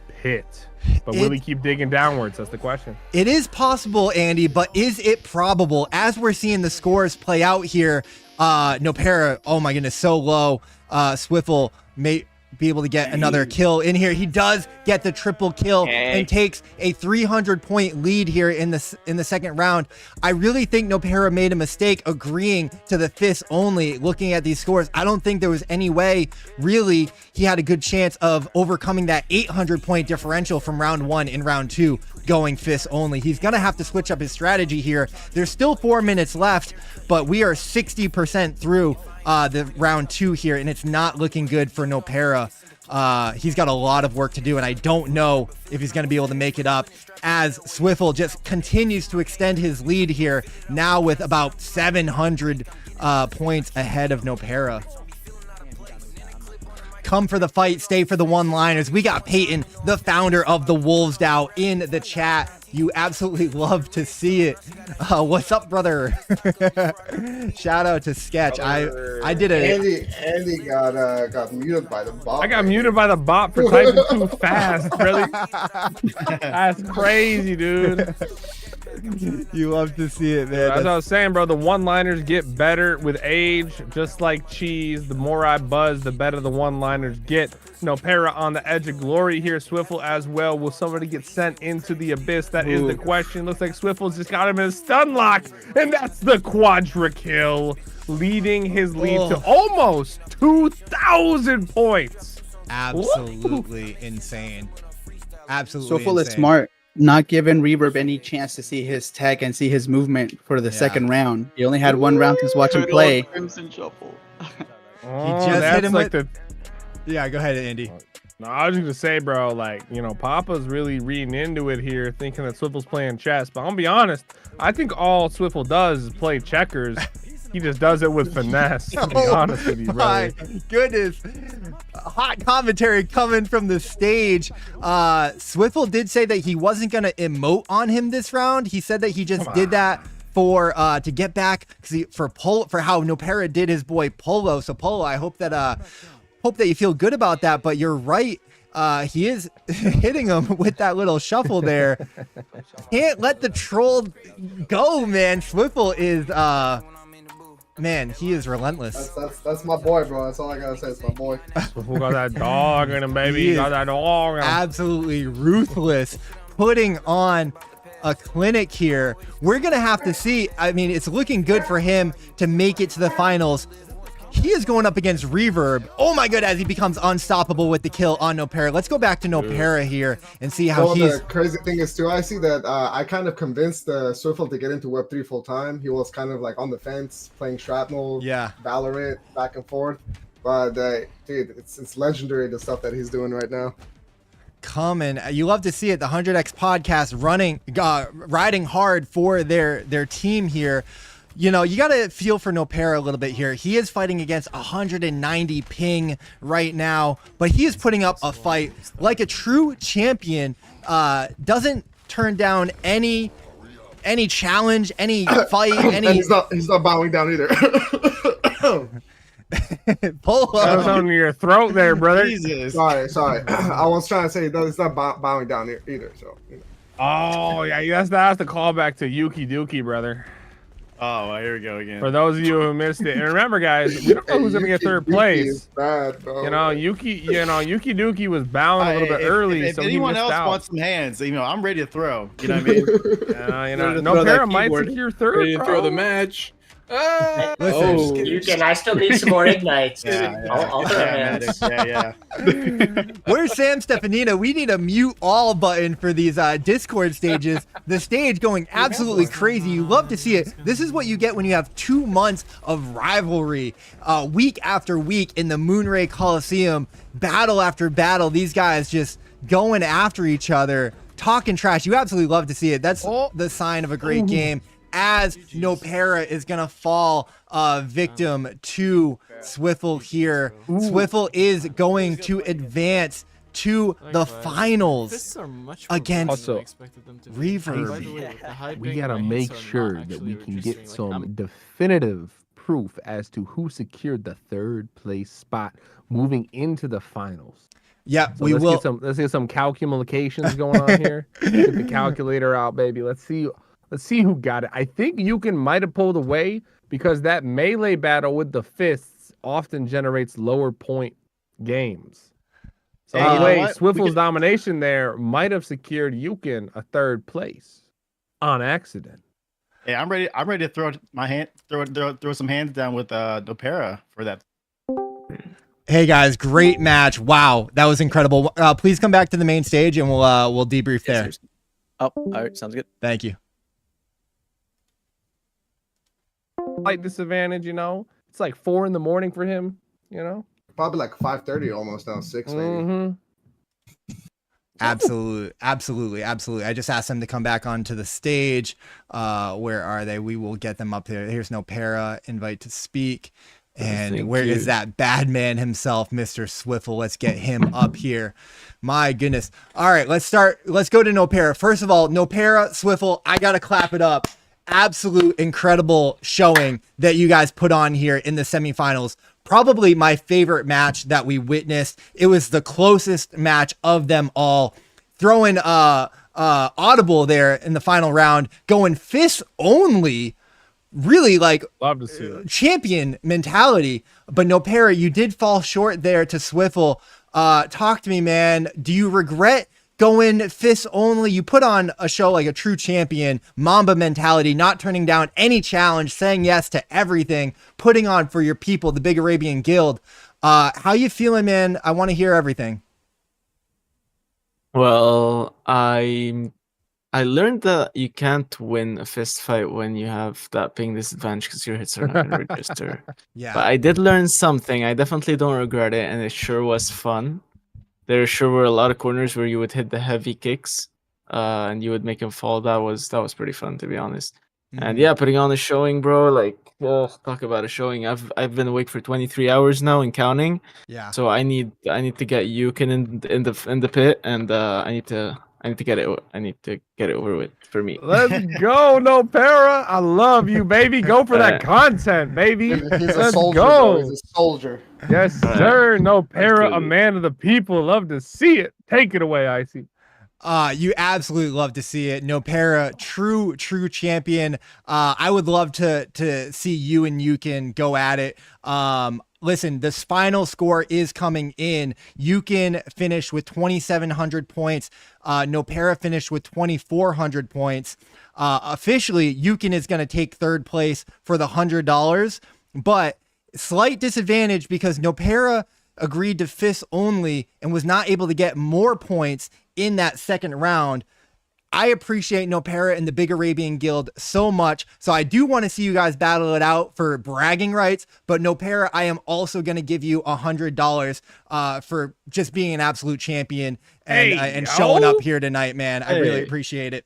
Speaker 1: pit. But will he keep digging downwards? That's the question.
Speaker 5: It is possible, Andy, but is it probable? As we're seeing the scores play out here, No Para, oh my goodness, so low. Swiffle may be able to get another kill in here. He does get the triple kill and takes a 300-point lead here in the second round. I really think No Para made a mistake agreeing to the fists only. Looking at these scores, I don't think there was any way really he had a good chance of overcoming that 800-point differential from round one in round two going fists only. He's gonna have to switch up his strategy here. There's still 4 minutes left, but we are 60% through the round two here, and it's not looking good for No Para. He's got a lot of work to do, and I don't know if he's going to be able to make it up as Swiffle just continues to extend his lead here, now with about 700 points ahead of No Para. Come for the fight, stay for the one-liners. We got Peyton, the founder of the Wolves DAO, in the chat. You absolutely love to see it. What's up, brother? Shout out to Sketch. I did a
Speaker 9: Andy got muted by the bot.
Speaker 1: I got muted by the bot for typing too fast. Really? That's crazy, dude.
Speaker 5: You love to see it, man.
Speaker 1: As I was saying, bro, the one-liners get better with age, just like cheese. The more I buzz, the better the one-liners get. No Para on the edge of glory here. Swiffle as well. Will somebody get sent into the abyss? That is the question. Looks like Swiffle's just got him in a stun lock, and that's the quadra kill, leading his lead to almost 2,000 points.
Speaker 5: Absolutely insane. Absolutely
Speaker 4: Swiffle is smart. Not giving Reverb any chance to see his tech and see his movement for the second round. He only had one round to watch him play.
Speaker 2: Crimson Shuffle.
Speaker 5: He just hit him with Yeah, go ahead, Andy.
Speaker 1: No, I was just gonna say, bro, like, you know, Papa's really reading into it here, thinking that Swiffle's playing chess. But I'm gonna be honest, I think all Swiffle does is play checkers. He just does it with finesse, to be honest with you, brother.
Speaker 5: My goodness. Hot commentary coming from the stage. Swiffle did say that he wasn't going to emote on him this round. He said that he just did that for to get back for how No Para did his boy Polo. So Polo, I hope that you feel good about that, but you're right. He is hitting him with that little shuffle there. Can't let the troll go, man. Swiffle is man, he is relentless.
Speaker 9: That's my boy, bro. That's all I gotta say. It's my boy.
Speaker 1: Who got that dog in him, baby? He got that dog in him.
Speaker 5: Absolutely ruthless, putting on a clinic here. We're gonna have to see. I mean, it's looking good for him to make it to the finals. He is going up against Reverb. Oh my god, as he becomes unstoppable with the kill on No Para. Let's go back to No Para here and see how he's...
Speaker 9: The crazy thing is, too, I see that I kind of convinced Swiffle to get into Web3 full-time. He was kind of like on the fence, playing Shrapnel, Valorant, back and forth. But, dude, it's legendary, the stuff that he's doing right now.
Speaker 5: Coming. You love to see it. The 100X podcast riding hard for their team here. You know, you got to feel for No Para a little bit here. He is fighting against 190 ping right now, but he is putting up a fight like a true champion. Doesn't turn down any challenge, any fight, any.
Speaker 9: And he's not bowing down either.
Speaker 5: Pull up.
Speaker 1: That was on your throat there, brother.
Speaker 5: Jesus.
Speaker 9: Sorry. I was trying to say he's not bowing down either. So. You know.
Speaker 1: Oh yeah, that's the callback to Yuki Dookie, brother.
Speaker 3: Oh, well, here we go again.
Speaker 1: For those of you who missed it, and remember, guys, we don't know who's gonna get third place.
Speaker 9: Is bad, bro.
Speaker 1: Yuki Duki was bowing a little bit early,
Speaker 3: if
Speaker 1: so
Speaker 3: anyone
Speaker 1: he missed
Speaker 3: else
Speaker 1: out.
Speaker 3: wants some hands, I'm ready to throw. You know what I mean?
Speaker 1: No para might secure third.
Speaker 13: Ready to throw the match.
Speaker 11: I still need some more ignites. I'll throw hands.
Speaker 3: Yeah.
Speaker 5: Where's Sam Stefanino? We need a mute all button for these Discord stages. The stage going absolutely crazy. You love to see it. This is what you get when you have 2 months of rivalry, week after week in the Moonray Coliseum, battle after battle. These guys just going after each other, talking trash. You absolutely love to see it. That's the sign of a great game. As No Para is gonna fall victim to Swiffle here. Swiffle is going to advance to the finals against Reverb.
Speaker 14: We gotta make sure that we can get some definitive proof as to who secured the third place spot moving into the finals.
Speaker 5: Yeah,
Speaker 14: so
Speaker 5: we will.
Speaker 14: Let's get some calculations going on here. Get the calculator out, baby. Let's see who got it. I think Yukin might have pulled away because that melee battle with the fists often generates lower point games. So in a way, Swiffle's domination there might have secured Yukin a third place on accident.
Speaker 3: Hey, I'm ready to throw some hands down with Dopera for that.
Speaker 5: Hey guys, great match. Wow, that was incredible. Please come back to the main stage and we'll debrief there.
Speaker 12: Oh, all right, sounds good.
Speaker 5: Thank you.
Speaker 1: Slight disadvantage, it's like 4 a.m. for him,
Speaker 9: Probably like 5:30 almost now, 6 maybe.
Speaker 1: Mm-hmm.
Speaker 5: Absolutely. I just asked them to come back onto the stage. Where are they? We will get them up there. Here's No Para, invite to speak. And where is that bad man himself, Mr. Swiffle? Let's get him up here. My goodness. All right, let's start. Let's go to No Para. First of all, No Para, Swiffle, I got to clap it up. Absolute incredible showing that you guys put on here in the semifinals. Probably my favorite match that we witnessed. It was the closest match of them all. Throwing audible there in the final round, going fists only. Really
Speaker 1: love to see it.
Speaker 5: Champion mentality. But No Para, you did fall short there to Swiffle. Talk to me, man. Do you regret going fists only? You put on a show like a true champion, Mamba mentality, not turning down any challenge, saying yes to everything, putting on for your people, the Big Arabian Guild. How you feeling, man? I want to hear everything.
Speaker 10: Well, I learned that you can't win a fist fight when you have that ping disadvantage because your hits are not going to register.
Speaker 5: Yeah.
Speaker 10: But I did learn something. I definitely don't regret it, and it sure was fun. There sure were a lot of corners where you would hit the heavy kicks, and you would make him fall. That was pretty fun, to be honest. And yeah, putting on a showing, bro. Talk about a showing. I've been awake for 23 hours now and counting.
Speaker 5: Yeah.
Speaker 10: So I need to get Yukin in the pit, and I need to get it over with for me.
Speaker 1: Let's go, No Para. I love you, baby. Go for that content, baby.
Speaker 9: He's
Speaker 1: Let's
Speaker 9: a soldier.
Speaker 1: go.
Speaker 9: He's a soldier.
Speaker 1: Yes, sir. No Para, a man of the people. Love to see it. Take it away, Iceyyy.
Speaker 5: You absolutely love to see it. No Para, true champion. I would love to see you and Yukin go at it. Listen, this final score is coming in. Yukin finished with 2,700 points. No Para finished with 2,400 points. Officially, Yukin is going to take third place for the $100, but slight disadvantage because No Para agreed to fists only and was not able to get more points in that second round. I appreciate No Para and the Big Arabian Guild so much. So I do want to see you guys battle it out for bragging rights. But No Para, I am also going to give you $100 for just being an absolute champion and showing up here tonight, man. I really appreciate it.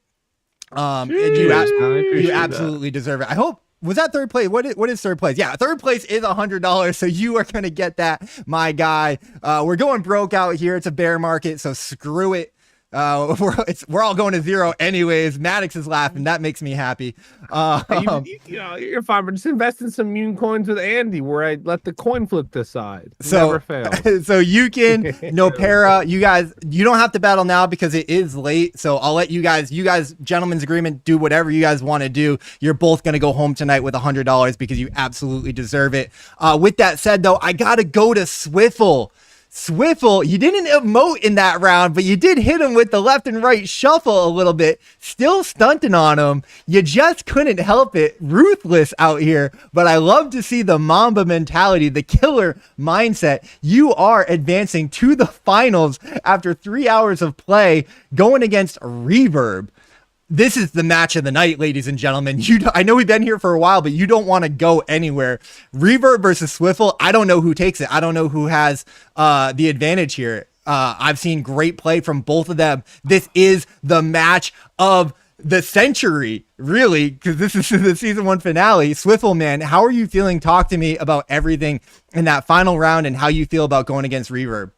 Speaker 5: You absolutely deserve it. I hope. Was that third place? What is third place? Yeah, third place is $100. So you are going to get that, my guy. We're going broke out here. It's a bear market. So screw it. We're all going to 0 anyways. Maddox is laughing. That makes me happy.
Speaker 1: You're fine, but just invest in some Moon coins with Andy, where I let the coin flip decide.
Speaker 5: So,
Speaker 1: Never fails.
Speaker 5: So you can Nopera. You guys, you don't have to battle now because it is late. So I'll let you guys, gentlemen's agreement, do whatever you guys want to do. You're both gonna go home tonight with $100 because you absolutely deserve it. With that said, though, I gotta go to Swiffle. Swiffle, you didn't emote in that round, but you did hit him with the left and right shuffle a little bit. Still stunting on him. You just couldn't help it. Ruthless out here, but I love to see the Mamba mentality, the killer mindset. You are advancing to the finals after 3 hours of play, going against Reverb. This is the match of the night, ladies and gentlemen. I know we've been here for a while, but you don't want to go anywhere. Reverb versus Swiffle. I don't know who takes it. I don't know who has the advantage here. I've seen great play from both of them. This is the match of the century, really, because this is the season 1 finale. Swiffle, man, how are you feeling? Talk to me about everything in that final round and how you feel about going against Reverb.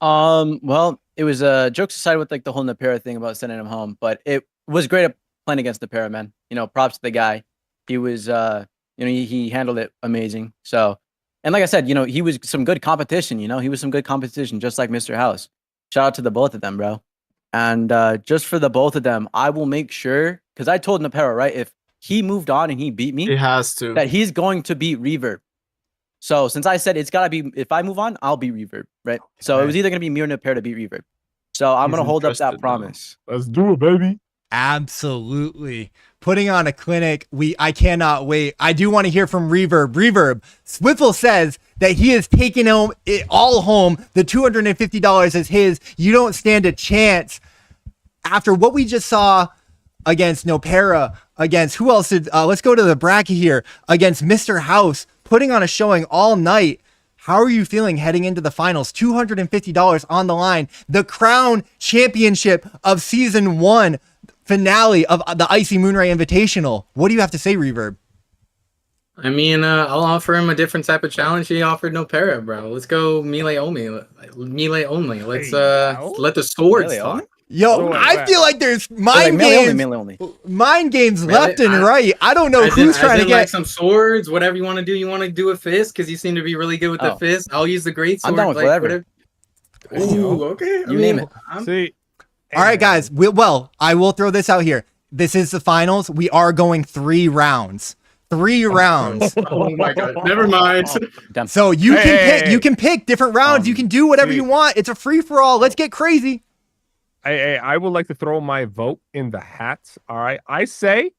Speaker 12: Well, it was jokes aside with like the whole Nopera thing about sending him home, but it was great at playing against Nopera, man. You know, props to the guy. He was, he handled it amazing. So, and like I said, he was some good competition. He was some good competition, just like Mr. House. Shout out to the both of them, bro. And just for the both of them, I will make sure, because I told Nopera, right, if he moved on and he beat me,
Speaker 10: he has to,
Speaker 12: that he's going to beat Reverb. So since I said it's gotta be, if I move on, I'll beat Reverb, right? So it was either gonna be me or Nopera to beat Reverb. So I'm gonna hold up that promise.
Speaker 1: Let's do it, baby.
Speaker 5: Absolutely. Putting on a clinic. I cannot wait. I do want to hear from Reverb. Reverb, Swiffle says that he has taken it all home. The $250 is his. You don't stand a chance. After what we just saw against Nopera, against who else did, let's go to the bracket here, against Mr. House, putting on a showing all night. How are you feeling heading into the finals? $250 on the line. The crown championship of season 1 finale of the Iceyyy Moonray Invitational. What do you have to say, Reverb?
Speaker 6: I mean, I'll offer him a different type of challenge he offered Nopera, bro. Let's go melee only. Let's let the swords
Speaker 12: Melee
Speaker 6: talk.
Speaker 12: only?
Speaker 5: Yo, I feel like there's mind games left and right. I don't know who's trying to get
Speaker 6: like some swords, whatever you want to do. You want to do a fist because you seem to be really good with the fist. I'll use the great sword.
Speaker 12: I'm down with whatever.
Speaker 6: Ooh, okay.
Speaker 12: You name it.
Speaker 1: See.
Speaker 5: All right, guys. I will throw this out here. This is the finals. We are going 3 rounds. 3 rounds.
Speaker 6: Oh my god. Never mind.
Speaker 5: So you can pick different rounds. You can do whatever you want. It's a free for all. Let's get crazy.
Speaker 1: I would like to throw my vote in the hat. All right. I say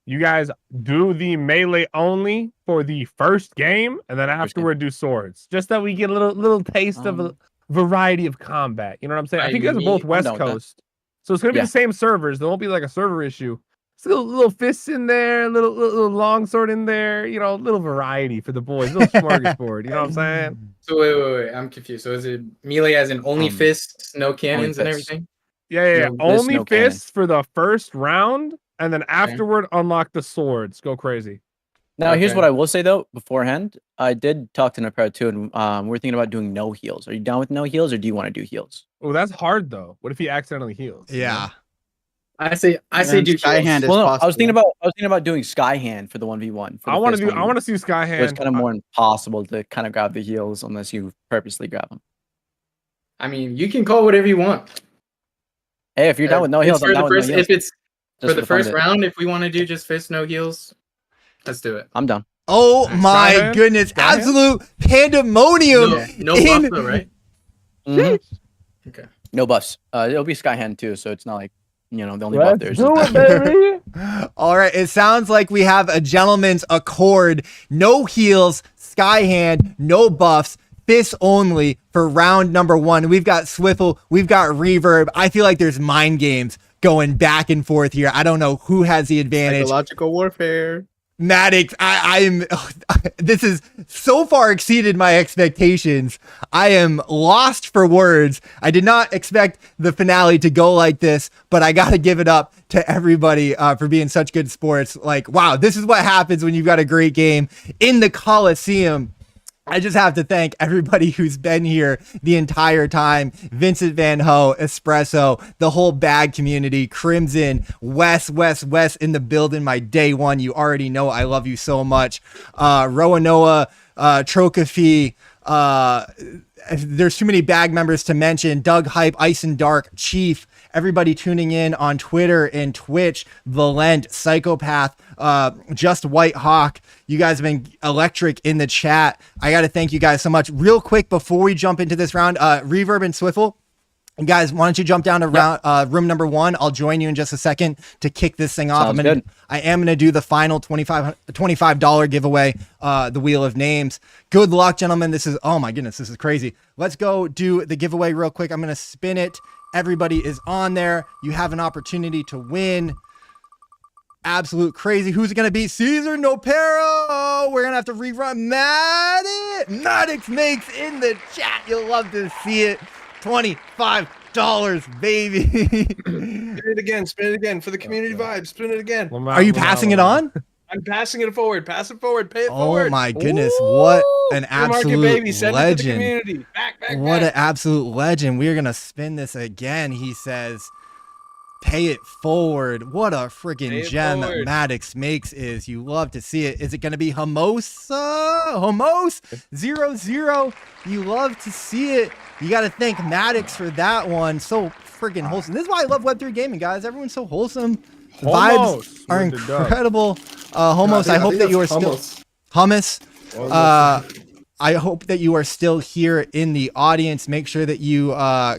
Speaker 1: you guys do the melee only for the first game, and then afterward do swords. Just that we get a little taste of a variety of combat. You know what I'm saying? I think you guys are both West Coast. So it's gonna be the same servers. There won't be like a server issue. Still little fists in there, little long sword in there, little variety for the boys, little smorgasbord, you know what I'm saying?
Speaker 6: So wait, I'm confused. So is it melee as in only fists, no cannons and everything?
Speaker 1: Yeah. Only fists for the first round, and then afterward unlock the swords. Go crazy.
Speaker 12: Now, here's what I will say though. Beforehand, I did talk to Nopera too, and we're thinking about doing no heals. Are you down with no heals, or do you want to do heals?
Speaker 1: Oh, that's hard though. What if he accidentally heals?
Speaker 5: Yeah.
Speaker 6: I say do
Speaker 4: Sky Hand is
Speaker 12: well, no,
Speaker 4: possible.
Speaker 12: I was thinking about doing Sky Hand for the 1v1.
Speaker 1: I want to see Sky Hand.
Speaker 12: It's kind of more impossible to kind of grab the heals unless you purposely grab them.
Speaker 6: I mean, you can call whatever you want.
Speaker 12: Hey, if you're down with no heals, I'm down with no heals.
Speaker 6: If it's for the first round, if we want to do just fist, no heals, let's do it.
Speaker 12: I'm down.
Speaker 5: Oh my goodness. Absolute pandemonium.
Speaker 6: No buff though, right?
Speaker 12: Mm-hmm.
Speaker 6: Okay.
Speaker 12: No buffs. It'll be Sky Hand too, so it's not like, the only buff there is
Speaker 1: do it, baby.
Speaker 5: All right. It sounds like we have a gentleman's accord. No heals, Sky Hand, no buffs. Fists only for round number 1. We've got Swiffle, we've got Reverb. I feel like there's mind games going back and forth here. I don't know who has the advantage.
Speaker 10: Psychological warfare.
Speaker 5: Maddox, this has so far exceeded my expectations. I am lost for words. I did not expect the finale to go like this, but I got to give it up to everybody for being such good sports. Like, wow, this is what happens when you've got a great game in the Coliseum. I just have to thank everybody who's been here the entire time. Vincent Van Ho, Espresso, the whole bag community, Crimson, Wes in the building, my day one. You already know I love you so much. Roanoa, Trocafi, there's too many bag members to mention. Doug Hype, Ice and Dark, Chief, everybody tuning in on Twitter and Twitch, Valent, Psychopath, Just White Hawk. You guys have been electric in the chat. I got to thank you guys so much. Real quick, before we jump into this round, Reverb and Swiffle, guys, why don't you jump down to room number 1? I'll join you in just a second to kick this thing off. I am gonna do the final $25 giveaway, the Wheel of Names. Good luck, gentlemen. This is, oh my goodness, this is crazy. Let's go do the giveaway real quick. I'm gonna spin it. Everybody is on there. You have an opportunity to win. Absolute crazy. Who's it gonna be? Caesar Nopero. We're gonna have to rerun Maddox makes in the chat. You'll love to see it. $25, baby.
Speaker 13: Spin it again for the community vibe. Spin it again.
Speaker 5: Are you passing it on?
Speaker 13: I'm passing it forward. Pass it forward. Pay it
Speaker 5: Oh
Speaker 13: forward.
Speaker 5: my goodness. What an absolute
Speaker 13: baby. Send it to the
Speaker 5: legend.
Speaker 13: community. Back,
Speaker 5: What an absolute legend. We're going to spin this again. He says, pay it forward. What a freaking gem
Speaker 13: forward.
Speaker 5: Maddox makes is. You love to see it. Is it going to be Homos 00? You love to see it. You got to thank Maddox for that one. So freaking wholesome. This is why I love Web3 gaming, guys. Everyone's so wholesome. The vibes are incredible. Homos, I hope that you are still hummus. I hope that you are still here in the audience. Make sure that you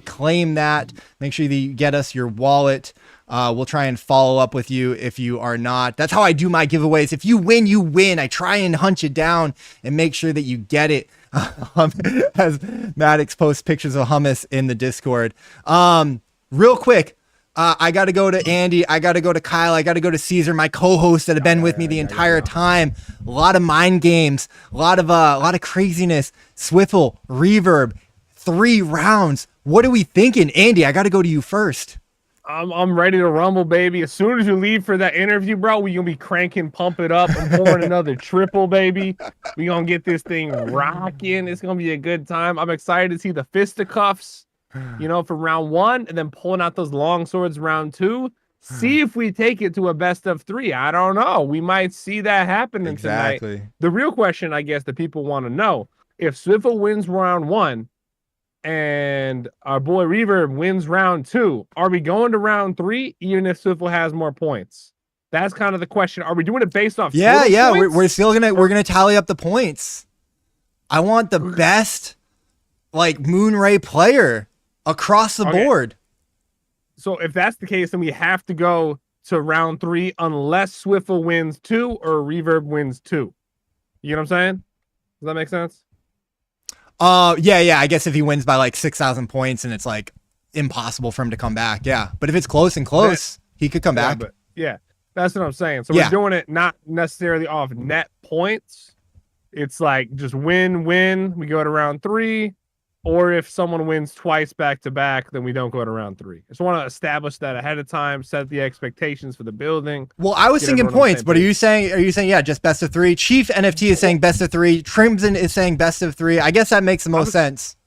Speaker 5: claim that. Make sure that you get us your wallet. We'll try and follow up with you if you are not. That's how I do my giveaways. If you win, you win. I try and hunt you down and make sure that you get it. As Maddox posts pictures of hummus in the Discord. Real quick, I got to go to Andy. I got to go to Kyle. I got to go to Caesar, my co-hosts that have been with me the entire time. A lot of mind games, a lot of craziness. Swiffle, Reverb, 3 rounds. What are we thinking, Andy? I got to go to you first.
Speaker 1: I'm ready to rumble, baby. As soon as you leave for that interview, bro, we gonna be cranking, pump it up, and pouring another triple, baby. We gonna get this thing rocking. It's gonna be a good time. I'm excited to see the fisticuffs, for round 1, and then pulling out those long swords round 2. See if we take it to a best of 3. I don't know. We might see that happening tonight. The real question, I guess, that people want to know: if Swiffle wins round 1. And our boy Reverb wins round 2, are we going to round 3 even if Swiffle has more points? That's kind of the question. Are we doing it based off points?
Speaker 5: We're still gonna tally up the points. I want the best Moonray player across the board.
Speaker 1: So if that's the case, then we have to go to round 3 unless Swiffle wins 2 or Reverb wins 2. You know what I'm saying? Does that make sense?
Speaker 5: Yeah. I guess if he wins by 6,000 points and it's impossible for him to come back. Yeah. But if it's close, he could come back.
Speaker 1: That's what I'm saying. So we're doing it not necessarily off net points. It's just win. We go to round 3. Or if someone wins twice back to back, then we don't go to round 3. I just want to establish that ahead of time, set the expectations for the building.
Speaker 5: Well, I was thinking points, but are you saying just best of 3? Chief NFT is saying best of 3. Crimson is saying best of 3. I guess that makes the most sense.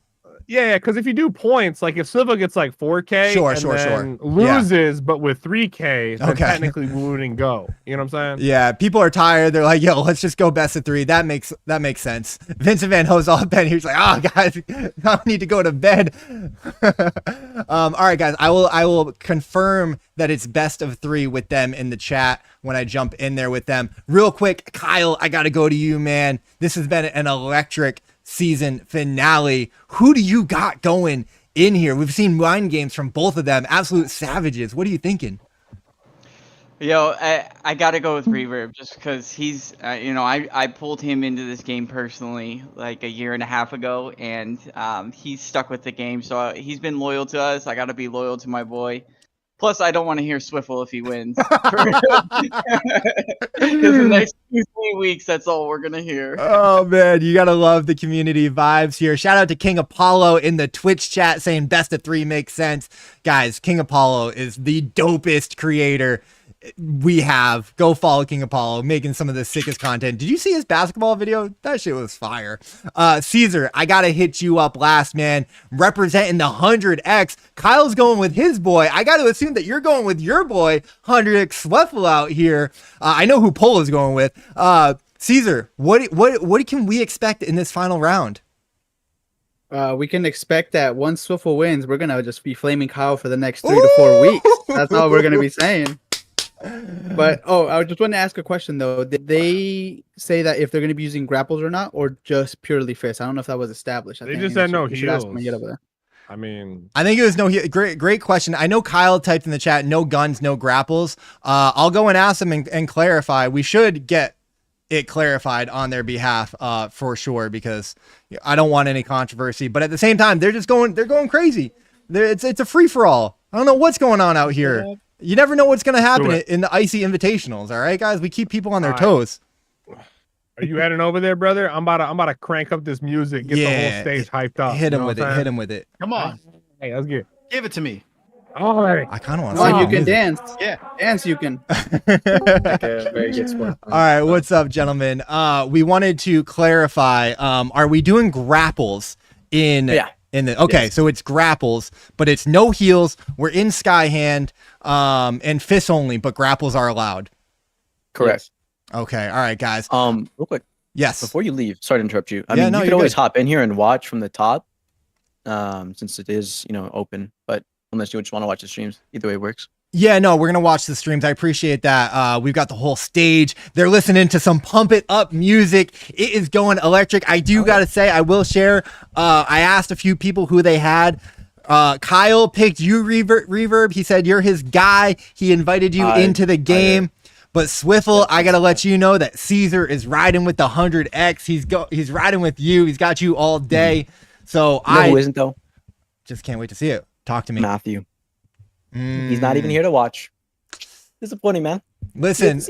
Speaker 1: Yeah, because if you do points, if Silva gets 4K, then loses, but with 3K, then technically we wouldn't go. You know what I'm saying?
Speaker 5: Yeah, people are tired. They're like, yo, let's just go best of 3. That makes sense. Vincent Van Ho's all bed. He's like, oh guys, I need to go to bed. All right, guys, I will confirm that it's best of 3 with them in the chat when I jump in there with them. Real quick, Kyle, I got to go to you, man. This has been an electric season finale. Who do you got going in here? We've seen mind games from both of them. Absolute savages. What are you thinking?
Speaker 2: Yo, I gotta go with Reverb just because he's, I pulled him into this game personally a year and a half ago, and he's stuck with the game. So he's been loyal to us. I gotta be loyal to my boy. Plus, I don't want to hear Swiffle if he wins. Because the next 2-3 weeks, that's all we're going to hear.
Speaker 5: Oh, man. You got to love the community vibes here. Shout out to King Apollo in the Twitch chat saying best of 3 makes sense. Guys, King Apollo is the dopest creator we have. Go follow King Apollo, making some of the sickest content. Did you see his basketball video? That shit was fire. Caesar, I gotta hit you up last, man. Representing the 100X. Kyle's going with his boy. I gotta assume that you're going with your boy 100X Swiffle out here. I know who Polo's going with. Caesar, what can we expect in this final round?
Speaker 4: We can expect that once Swiffle wins, we're gonna just be flaming Kyle for the next 3 to 4 weeks. That's all we're gonna be saying. But I just want to ask a question though. Did they say that if they're gonna be using grapples or not, or just purely fists? I don't know if that was established.
Speaker 1: They just said no heals.
Speaker 5: I think it was no heal. Great question. I know Kyle typed in the chat, no guns, no grapples. I'll go and ask them and clarify. We should get it clarified on their behalf for sure, because I don't want any controversy. But at the same time, they're going crazy. It's a free for all. I don't know what's going on out here. You never know what's going to happen in the Iceyyy Invitationals. All right, guys, we keep people on their toes.
Speaker 1: Are you heading over there, brother? I'm about to crank up this music, get the whole stage hyped up.
Speaker 5: Hit him with it. Hit him with it.
Speaker 3: Come on.
Speaker 1: Hey, let's get it.
Speaker 3: Give it to me.
Speaker 1: All right.
Speaker 5: I kind of want
Speaker 4: to.
Speaker 5: see
Speaker 4: You can
Speaker 5: music.
Speaker 4: dance. Yeah, dance. You can.
Speaker 6: Very good sport.
Speaker 5: All right, what's up, gentlemen? We wanted to clarify. Are we doing grapples in?
Speaker 12: Yeah.
Speaker 5: So it's grapples, but it's no heals. We're in Skyhand, and fists only, but grapples are allowed.
Speaker 12: Correct.
Speaker 5: Okay. All right, guys.
Speaker 12: Real quick.
Speaker 5: Yes.
Speaker 12: Before you leave, sorry to interrupt you. I mean, you could always hop in here and watch from the top, since it is, open. But unless you just want to watch the streams, either way works.
Speaker 5: Yeah, no, we're going to watch the streams. I appreciate that. We've got the whole stage. They're listening to some pump it up music. It is going electric. I do got to say, I will share. I asked a few people who they had. Kyle picked you, Reverb. He said you're his guy. He invited you into the game. But Swiffle, I got to let you know that Caesar is riding with the 100X. He's riding with you. He's got you all day. So
Speaker 12: who isn't, though?
Speaker 5: Just can't wait to see it. Talk to me.
Speaker 12: Matthew. He's not even here to watch. Disappointing, man.
Speaker 5: Listen,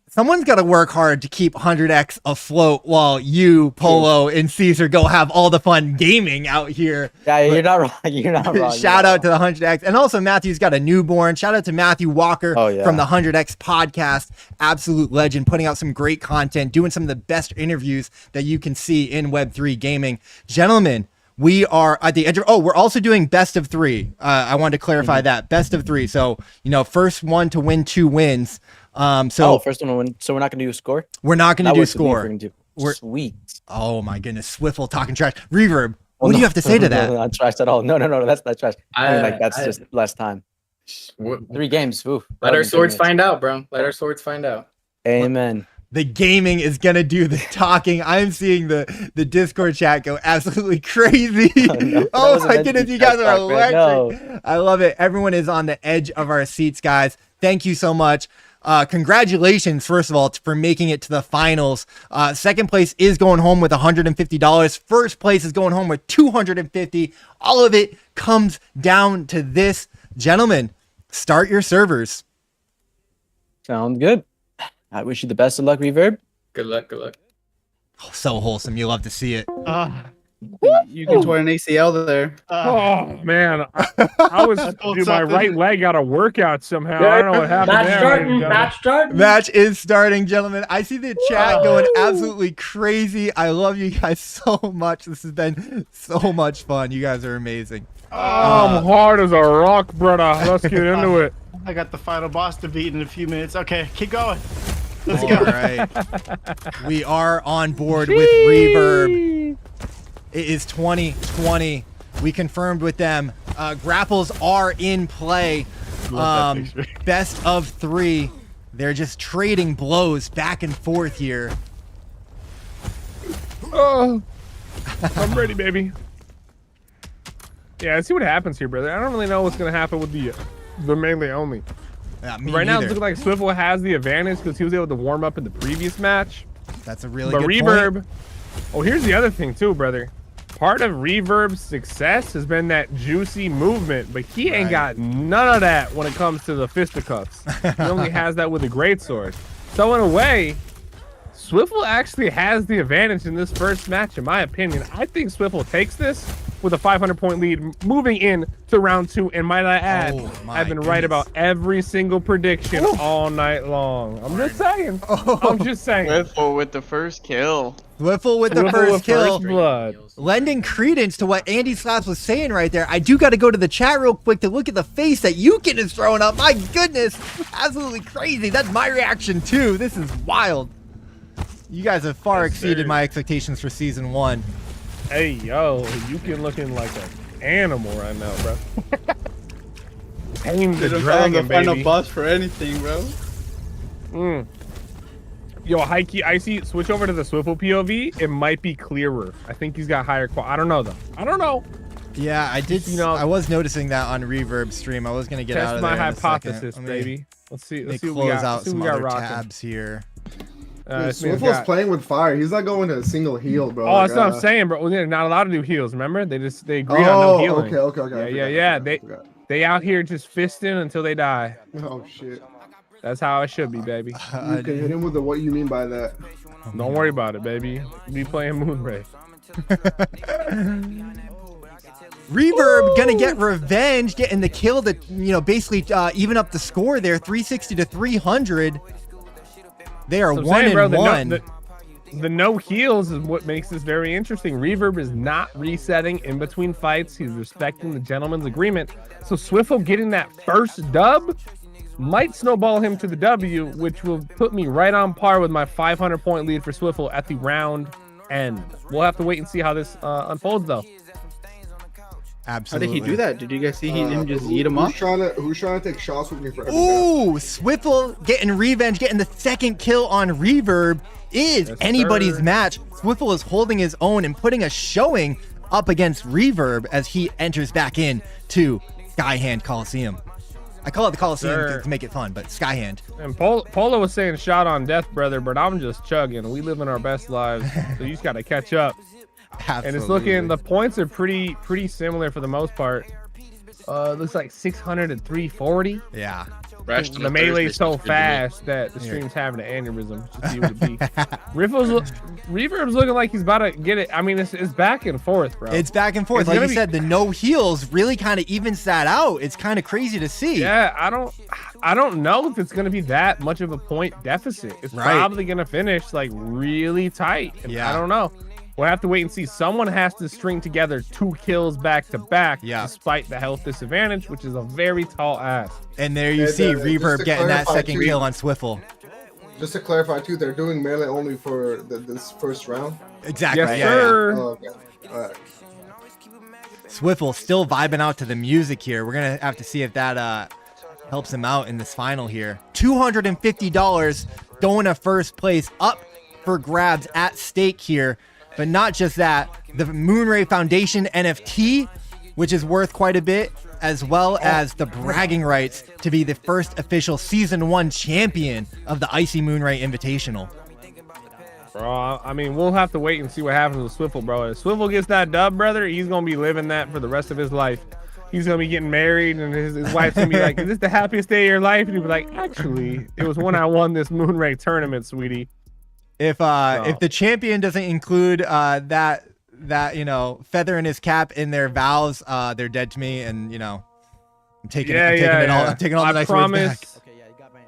Speaker 5: someone's got to work hard to keep 100X afloat while you, Polo, and Caesar go have all the fun gaming out here.
Speaker 12: Yeah, you're not wrong. You're not wrong.
Speaker 5: Shout out to the 100X. And also, Matthew's got a newborn. Shout out to Matthew Walker from the 100X podcast. Absolute legend, putting out some great content, doing some of the best interviews that you can see in Web3 gaming. Gentlemen, we are at the edge of, we're also doing best of 3. I wanted to clarify that. Best of 3. So, first one to win 2 wins. First one to win. So we're not going to do a score? We're not going to do score.
Speaker 12: Sweet.
Speaker 5: Oh my goodness. Swiffle talking trash. Reverb, what do you have to say to that?
Speaker 12: Not trash at all. No, that's not trash. That's just less time. 3 games. Oof.
Speaker 6: Let our swords find out, bro. Let our swords find out.
Speaker 12: Amen.
Speaker 5: The gaming is gonna do the talking. I'm seeing the Discord chat go absolutely crazy. Oh my goodness, you guys are electric. No. I love it. Everyone is on the edge of our seats, guys. Thank you so much. Congratulations, first of all, for making it to the finals. Second place is going home with $150. First place is going home with $250. All of it comes down to this. Gentlemen, start your servers.
Speaker 12: Sounds good. I wish you the best of luck, Reverb.
Speaker 6: Good luck.
Speaker 5: Oh, so wholesome. You love to see it.
Speaker 4: You can tore an ACL there.
Speaker 1: Oh man, I was dude, my right leg got a workout somehow. I don't know what happened.
Speaker 5: Match is starting, gentlemen. I see the chat going absolutely crazy. I love you guys so much. This has been so much fun. You guys are amazing.
Speaker 1: I'm hard as a rock, brother. Let's get into it.
Speaker 3: I got the final boss to beat in a few minutes. Okay, keep going. Let's go.
Speaker 5: All right. We are on board with Reverb. It is 2020. We confirmed with them. Grapples are in play. Best of 3. They're just trading blows back and forth here.
Speaker 1: Oh, I'm ready, baby. Yeah, let's see what happens here, brother. I don't really know what's gonna happen with the melee only. Right now, it's looking like Swiffle has the advantage because he was able to warm up in the previous match.
Speaker 5: That's a really good
Speaker 1: Reverb.
Speaker 5: point.
Speaker 1: Oh, here's the other thing too, brother. Part of Reverb's success has been that juicy movement, but he ain't got none of that when it comes to the fisticuffs. He only has that with a greatsword. So in a way, Swiffle actually has the advantage in this first match, in my opinion. I think Swiffle takes this with a 500-point lead moving in to round 2. And might I add, I've been right about every single prediction all night long. I'm just saying. I'm just saying.
Speaker 15: Swiffle with the first kill.
Speaker 5: Swiffle with the first kill.
Speaker 1: Blood.
Speaker 5: Lending credence to what Andy Slaps was saying right there. I do got to go to the chat real quick to look at the face that Yukin is throwing up. My goodness. Absolutely crazy. That's my reaction too. This is wild. You guys have far exceeded my expectations for season 1.
Speaker 1: Hey, yo, Yukin looking like an animal right now, bro. Tame the dragon, baby.
Speaker 4: Final boss for anything, bro.
Speaker 1: Yo, Iceyyy, switch over to the Swiffle POV. It might be clearer. I think he's got higher quality. I don't know, though. I don't know.
Speaker 5: Yeah, I did. I was noticing that on Reverb stream. I was going to get out of there.
Speaker 1: Test my hypothesis, baby. Let's see what we got.
Speaker 5: Out some other tabs here.
Speaker 9: Swiffle's playing with fire. He's not going to a single heal, bro.
Speaker 1: Oh, that's what I'm saying, bro. They're not allowed to do heals. Remember, they agreed on no healing.
Speaker 9: Okay.
Speaker 1: Yeah. They out here just fisting until they die.
Speaker 9: Oh shit.
Speaker 1: That's how it should be, baby.
Speaker 9: You can hit him with the what you mean by that.
Speaker 1: Don't worry about it, baby. Be playing Moonray.
Speaker 5: Reverb gonna get revenge, getting the kill that basically even up the score there, 360 to 300. They are 1-1.
Speaker 1: The no heals is what makes this very interesting. Reverb is not resetting in between fights. He's respecting the gentleman's agreement. So Swiffle getting that first dub might snowball him to the W, which will put me right on par with my 500-point lead for Swiffle at the round end. We'll have to wait and see how this unfolds, though.
Speaker 5: Absolutely.
Speaker 4: How did he do that? Did you guys see him just eat him up?
Speaker 9: Who's trying to take shots with me for
Speaker 5: Ooh, Swiffle getting revenge, getting the second kill on Reverb is anybody's match. Swiffle is holding his own and putting a showing up against Reverb as he enters back in to Skyhand Coliseum. I call it the Coliseum to make it fun, but Skyhand.
Speaker 1: And Polo was saying shot on death, brother, but I'm just chugging. We live in our best lives, so you just got to catch up.
Speaker 5: Absolutely.
Speaker 1: And it's looking, the points are pretty similar for the most part. Looks like 600 and 340.
Speaker 5: Yeah.
Speaker 1: The melee's so fast that the stream's having an aneurysm. Just see what it be. Reverb's looking like he's about to get it. I mean, it's back and forth, bro.
Speaker 5: It's back and forth. Like you said, the no heals really kind of evens that out. It's kind of crazy to see.
Speaker 1: Yeah, I don't know if it's going to be that much of a point deficit. It's probably going to finish like really tight. And I don't know. We'll have to wait and see. Someone has to string together 2 kills back to back, despite the health disadvantage, which is a very tall ask.
Speaker 5: And there you see Reverb getting that second kill on Swiffle.
Speaker 9: Just to clarify too, they're doing melee only for this first round.
Speaker 5: Exactly.
Speaker 1: Yes, sir.
Speaker 9: Oh, okay. All right.
Speaker 5: Swiffle still vibing out to the music here. We're gonna have to see if that helps him out in this final here. $250 going to first place, up for grabs at stake here. But not just that, the Moonray Foundation NFT, which is worth quite a bit, as well as the bragging rights to be the first official Season 1 champion of the Iceyyy Moonray Invitational.
Speaker 1: Bro, I mean, we'll have to wait and see what happens with Swiffle, bro. If Swiffle gets that dub, brother, he's going to be living that for the rest of his life. He's going to be getting married, and his wife's going to be like, is this the happiest day of your life? And he'll be like, actually, it was when I won this Moonray tournament, sweetie.
Speaker 5: If the champion doesn't include that feather in his cap in their vows, they're dead to me, and I'm taking all the nice words back.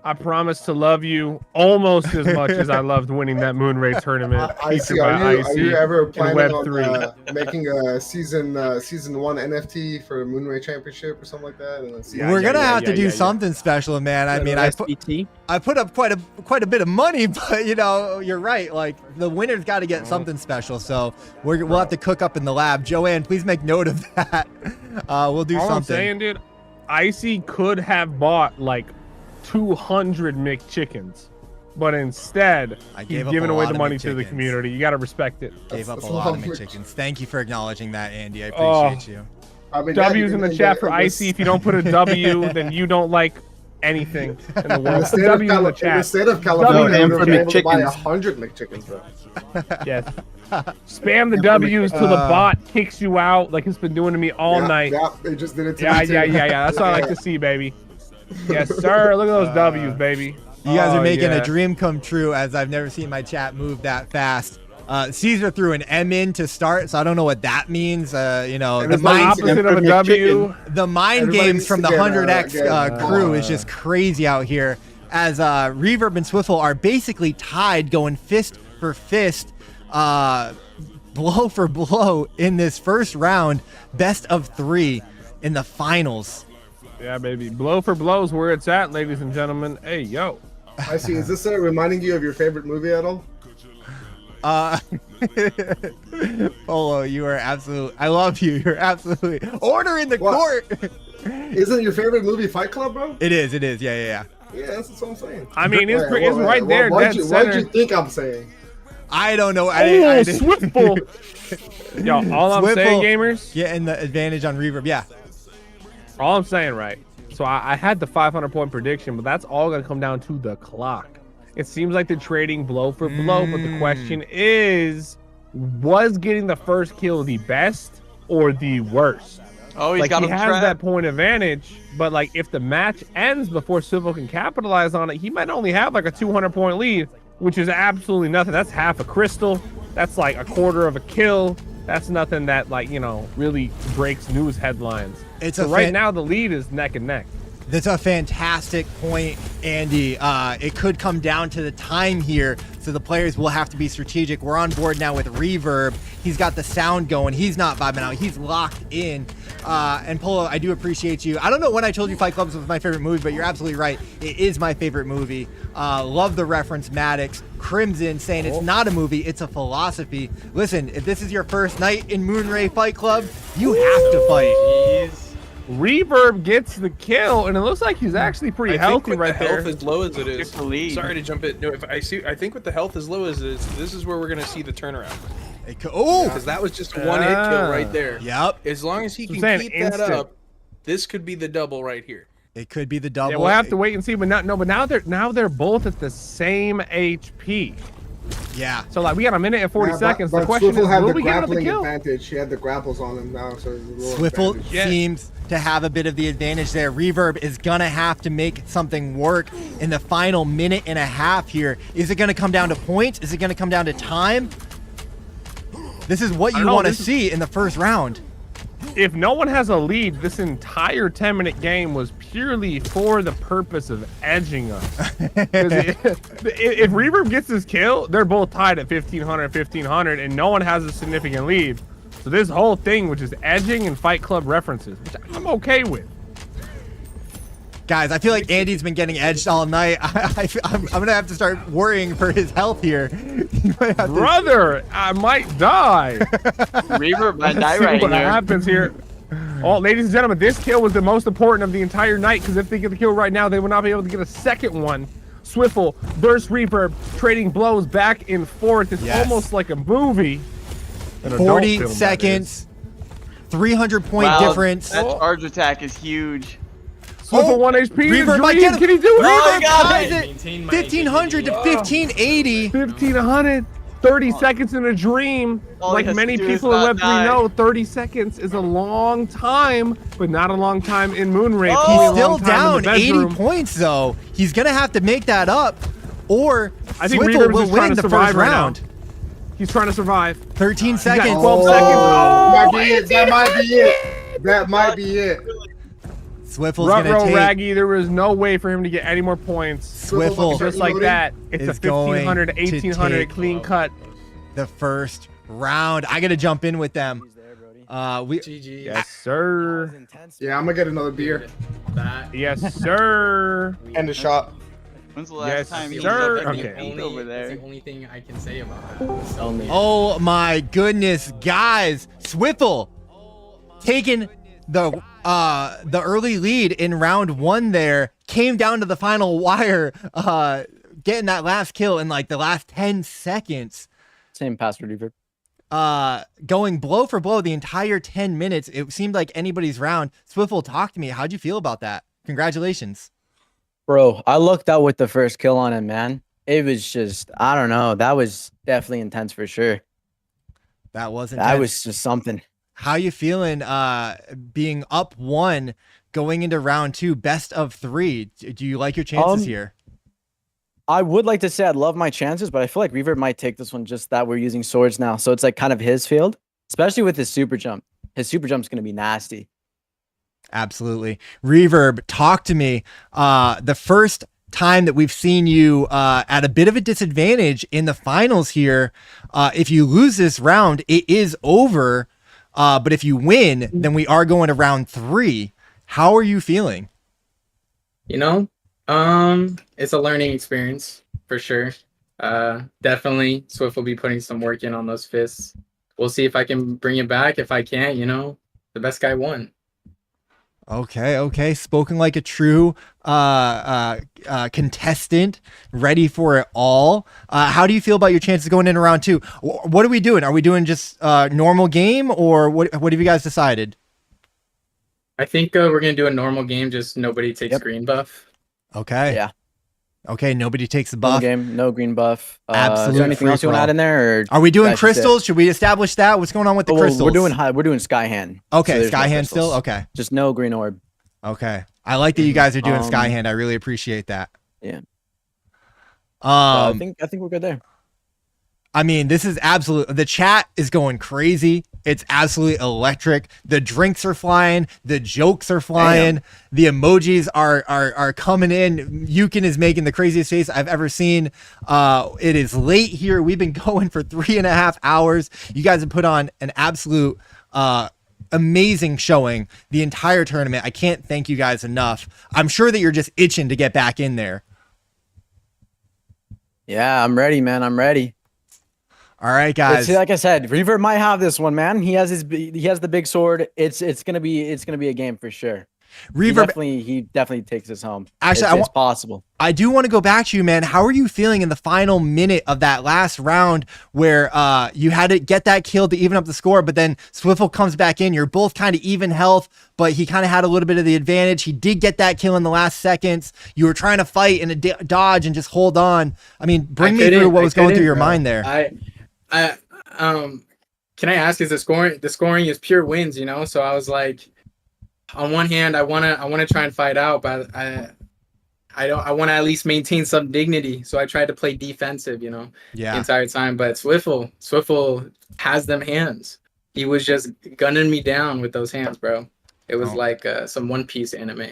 Speaker 1: I promise to love you almost as much as I loved winning that Moonray tournament.
Speaker 9: Iceyyy, are you ever planning on making a season 1 NFT for Moonray Championship or something like that? And
Speaker 5: We're gonna have to do something special, man. I mean, I put up quite a bit of money, but you're right. Like the winner's got to get something special, so we'll have to cook up in the lab. Joanne, please make note of that. We'll do something.
Speaker 1: I'm saying, dude, Iceyyy could have bought like 200 McChickens, but instead he's giving away the money to the community. You got to respect it.
Speaker 5: Gave up a lot of McChickens. Thank you for acknowledging that, Andy. I appreciate you.
Speaker 9: I mean,
Speaker 1: W's in the chat for Iceyyy. If you don't put a W, then you don't like anything in the world. W in the chat.
Speaker 9: In the state of California, you're able to buy 100 McChickens, bro.
Speaker 1: Yes. Spam the W's till the bot kicks you out, like it's been doing to me all night.
Speaker 9: Yeah, they just did it to
Speaker 1: me
Speaker 9: too.
Speaker 1: Yeah. That's what I like to see, baby. Yes, sir. Look at those W's, baby.
Speaker 5: You guys are
Speaker 1: Oh,
Speaker 5: making
Speaker 1: yeah.
Speaker 5: a dream come true, as I've never seen my chat move that fast. Caesar threw an M in to start, so I don't know what that means. You know,
Speaker 1: the opposite of a W.
Speaker 5: The mind
Speaker 9: Everybody
Speaker 5: games
Speaker 9: needs
Speaker 5: from
Speaker 9: to
Speaker 5: the
Speaker 9: get,
Speaker 5: 100X crew is just crazy out here. As Reverb and Swiffle are basically tied, going fist for fist, blow for blow in this first round, best of 3 in the finals.
Speaker 1: Yeah, baby. Blow for blow is where it's at, ladies and gentlemen. Hey, yo.
Speaker 9: I see. Is this reminding you of your favorite movie at all?
Speaker 5: Polo, you are absolute. I love you. You're absolutely order in the court.
Speaker 9: Isn't your favorite movie Fight Club, bro?
Speaker 5: It is. It is. Yeah.
Speaker 9: Yeah, that's what I'm saying.
Speaker 1: I mean, it's right there.
Speaker 9: What'd
Speaker 1: Dead
Speaker 9: you
Speaker 1: center.
Speaker 9: think I'm saying?
Speaker 5: I don't know.
Speaker 1: Swiffle. Yo, all I'm saying, gamers,
Speaker 5: getting the advantage on Reverb. Yeah.
Speaker 1: All I'm saying, right? So I had the 500-point prediction, but that's all gonna come down to the clock. It seems like they're trading blow for blow, but the question is, was getting the first kill the best or the worst?
Speaker 15: Oh, he's
Speaker 1: like,
Speaker 15: got
Speaker 1: he
Speaker 15: him
Speaker 1: has
Speaker 15: trapped.
Speaker 1: that point advantage, but like if the match ends before Swivel can capitalize on it, he might only have like a 200-point lead, which is absolutely nothing. That's half a crystal. That's like a quarter of a kill. That's nothing that, like, you know, really breaks news headlines. So right now the lead is neck and neck.
Speaker 5: That's a fantastic point, Andy. It could come down to the time here, so the players will have to be strategic. We're on board now with Reverb. He's got the sound going. He's not vibing out. He's locked in. And Polo, I do appreciate you. I don't know when I told you Fight Club was my favorite movie, but you're absolutely right. It is my favorite movie. Love the reference, Maddox. Crimson saying it's not a movie, it's a philosophy. Listen, if this is your first night in Moonray Fight Club, you have to fight.
Speaker 1: Reverb gets the kill, and it looks like he's actually pretty healthy right there.
Speaker 13: Health as low as it is.
Speaker 1: Gets the lead.
Speaker 13: Sorry to jump in. No, I think with the health as low as it is, this is where we're gonna see the turnaround.
Speaker 5: Oh,
Speaker 13: because that was just one hit kill right there.
Speaker 5: Yep.
Speaker 13: As long as he
Speaker 1: So I'm
Speaker 13: can
Speaker 1: saying
Speaker 13: keep that
Speaker 1: instant.
Speaker 13: up, this could be the double right here.
Speaker 5: It could be the double.
Speaker 1: Yeah, we'll have to wait and see. But now they're both at the same HP.
Speaker 5: Yeah.
Speaker 1: So like we got a minute and 40 seconds.
Speaker 9: But
Speaker 1: The question
Speaker 9: Swiffle
Speaker 1: is,
Speaker 9: had
Speaker 1: will
Speaker 9: the
Speaker 1: we get another
Speaker 9: grappling
Speaker 1: kill?
Speaker 9: advantage. He had the grapples on him now, so
Speaker 5: Swiffle seems to have a bit of the advantage there. Reverb is gonna have to make something work in the final minute and a half here. Is it gonna come down to points? Is it gonna come down to time? This is what you want to see in the first round.
Speaker 1: If no one has a lead, this entire 10-minute game was purely for the purpose of edging us. 'Cause if Reverb gets his kill, they're both tied at 1500, and no one has a significant lead. So this whole thing, which is edging and Fight Club references, which I'm okay with.
Speaker 5: Guys, I feel like Andy's been getting edged all night. I'm gonna have to start worrying for his health here.
Speaker 1: Brother, I might die.
Speaker 15: Reverb might die
Speaker 1: Let's see
Speaker 15: right
Speaker 1: what
Speaker 15: here.
Speaker 1: happens here. Oh, ladies and gentlemen, this kill was the most important of the entire night, because if they get the kill right now, they will not be able to get a second one. Swiffle, Burst Reverb, trading blows back and forth. It's almost like a movie. An adult
Speaker 5: 40
Speaker 1: film, that
Speaker 5: seconds, 300-point
Speaker 15: Wow,
Speaker 5: difference.
Speaker 15: That charge attack is huge.
Speaker 1: Swiffle 1 HP.
Speaker 5: Reverb might
Speaker 1: Dream.
Speaker 5: get
Speaker 1: Can he do it?
Speaker 5: Reverb
Speaker 15: got
Speaker 5: ties it. 1500 to 1580.
Speaker 1: 1500. 30 seconds in a dream.
Speaker 15: All
Speaker 1: Like
Speaker 15: he has
Speaker 1: many
Speaker 15: to do is
Speaker 1: people in
Speaker 15: not
Speaker 1: Web3
Speaker 15: die.
Speaker 1: know, 30 seconds is a long time, but not a long time in Moonray. It's
Speaker 5: He's
Speaker 1: only a
Speaker 5: still
Speaker 1: long time in
Speaker 5: down
Speaker 1: the
Speaker 5: 80
Speaker 1: bedroom.
Speaker 5: points, though. He's going to have to make that up, or
Speaker 1: I think
Speaker 5: Swiffle
Speaker 1: Reverb's
Speaker 5: will
Speaker 1: just trying
Speaker 5: win
Speaker 1: to
Speaker 5: the
Speaker 1: survive
Speaker 5: first
Speaker 1: right now.
Speaker 5: round.
Speaker 1: He's trying to survive.
Speaker 5: 13
Speaker 1: He's got
Speaker 5: seconds.
Speaker 1: 12 seconds.
Speaker 9: Might be it. That might be it. That might be it.
Speaker 5: Swiffle's going to
Speaker 1: Ruh-roh
Speaker 5: take
Speaker 1: Raggy, there was no way for him to get any more points.
Speaker 5: Swiffle
Speaker 1: Just like that, it's a
Speaker 5: is going
Speaker 1: 1500 to
Speaker 5: to
Speaker 1: 1800
Speaker 5: take
Speaker 1: clean cut.
Speaker 5: the first round. I got to jump in with them.
Speaker 6: GG.
Speaker 1: Yes, sir.
Speaker 9: Yeah, I'm gonna get another beer
Speaker 1: Yes, sir.
Speaker 9: and a shot.
Speaker 2: When's the last
Speaker 1: Yes,
Speaker 2: time you
Speaker 1: sir.
Speaker 2: was up
Speaker 1: Okay.
Speaker 2: okay. over there?
Speaker 6: That's the only thing I can say about that.
Speaker 5: Oh my goodness, guys! Swiffle taking the early lead in round one. There came down to the final wire, getting that last kill in like the last 10 seconds.
Speaker 12: Same password, Reverb.
Speaker 5: Going blow for blow the entire 10 minutes. It seemed like anybody's round. Swiffle, talk to me. How'd you feel about that? Congratulations.
Speaker 12: Bro, I looked out with the first kill on him, man. It was just, I don't know. That was definitely intense for sure.
Speaker 5: That wasn't.
Speaker 12: That was just something.
Speaker 5: How you feeling being up one going into round two, best of three? Do you like your chances here?
Speaker 12: I would like to say I'd love my chances, but I feel like Reverb might take this one just that we're using swords now. So it's like kind of his field, especially with his super jump. His super jump's going to be nasty.
Speaker 5: Absolutely. Reverb, talk to me. The first time that we've seen you at a bit of a disadvantage in the finals here. If you lose this round, it is over. But if you win, then we are going to round 3. How are you feeling?
Speaker 6: You know, it's a learning experience for sure. Definitely Swift will be putting some work in on those fists. We'll see if I can bring it back. If I can't, you know, the best guy won.
Speaker 5: Okay. Spoken like a true contestant, ready for it all. How do you feel about your chances going into round 2? What are we doing? Are we doing just normal game, or what have you guys decided?
Speaker 6: I think we're going to do a normal game, just nobody takes green buff.
Speaker 5: Okay.
Speaker 12: Yeah.
Speaker 5: Okay, nobody takes the
Speaker 12: No
Speaker 5: buff.
Speaker 12: game, no green buff.
Speaker 5: Absolutely.
Speaker 12: Is there anything else you want to add in there? Or
Speaker 5: are we doing
Speaker 12: that's just it?
Speaker 5: crystals? Should we establish that? What's going on with the crystals?
Speaker 12: We're doing sky hand.
Speaker 5: Okay,
Speaker 12: there's
Speaker 5: sky
Speaker 12: no
Speaker 5: hand still?
Speaker 12: crystals.
Speaker 5: Okay.
Speaker 12: Just no green orb.
Speaker 5: Okay. I like that you guys are doing sky hand. I really appreciate that.
Speaker 12: Yeah. I think we're good there.
Speaker 5: I mean, this is absolute. The chat is going crazy. It's absolutely electric. The drinks are flying. The jokes are flying.
Speaker 12: Damn.
Speaker 5: The emojis are coming in. Yukin is making the craziest face I've ever seen. It is late here. We've been going for 3.5 hours. You guys have put on an absolute amazing showing the entire tournament. I can't thank you guys enough. I'm sure that you're just itching to get back in there.
Speaker 12: Yeah, I'm ready, man. I'm ready.
Speaker 5: All right, guys.
Speaker 12: Like I said, Reaver might have this one, man. He has the big sword. It's gonna be a game for sure.
Speaker 5: Reverb,
Speaker 12: he definitely takes us home.
Speaker 5: Actually,
Speaker 12: it's possible.
Speaker 5: I do want to go back to you, man. How are you feeling in the final minute of that last round where you had to get that kill to even up the score, but then Swiffle comes back in. You're both kind of even health, but he kind of had a little bit of the advantage. He did get that kill in the last seconds. You were trying to fight and dodge and just hold on. I mean, bring me through what was going through your mind there.
Speaker 6: Can I ask, is the scoring is pure wins, you know? So I was like, on one hand, I wanna try and fight out, but I want to at least maintain some dignity. So I tried to play defensive, you know, the entire time. But Swiffle has them hands. He was just gunning me down with those hands, bro. It was like some One Piece anime.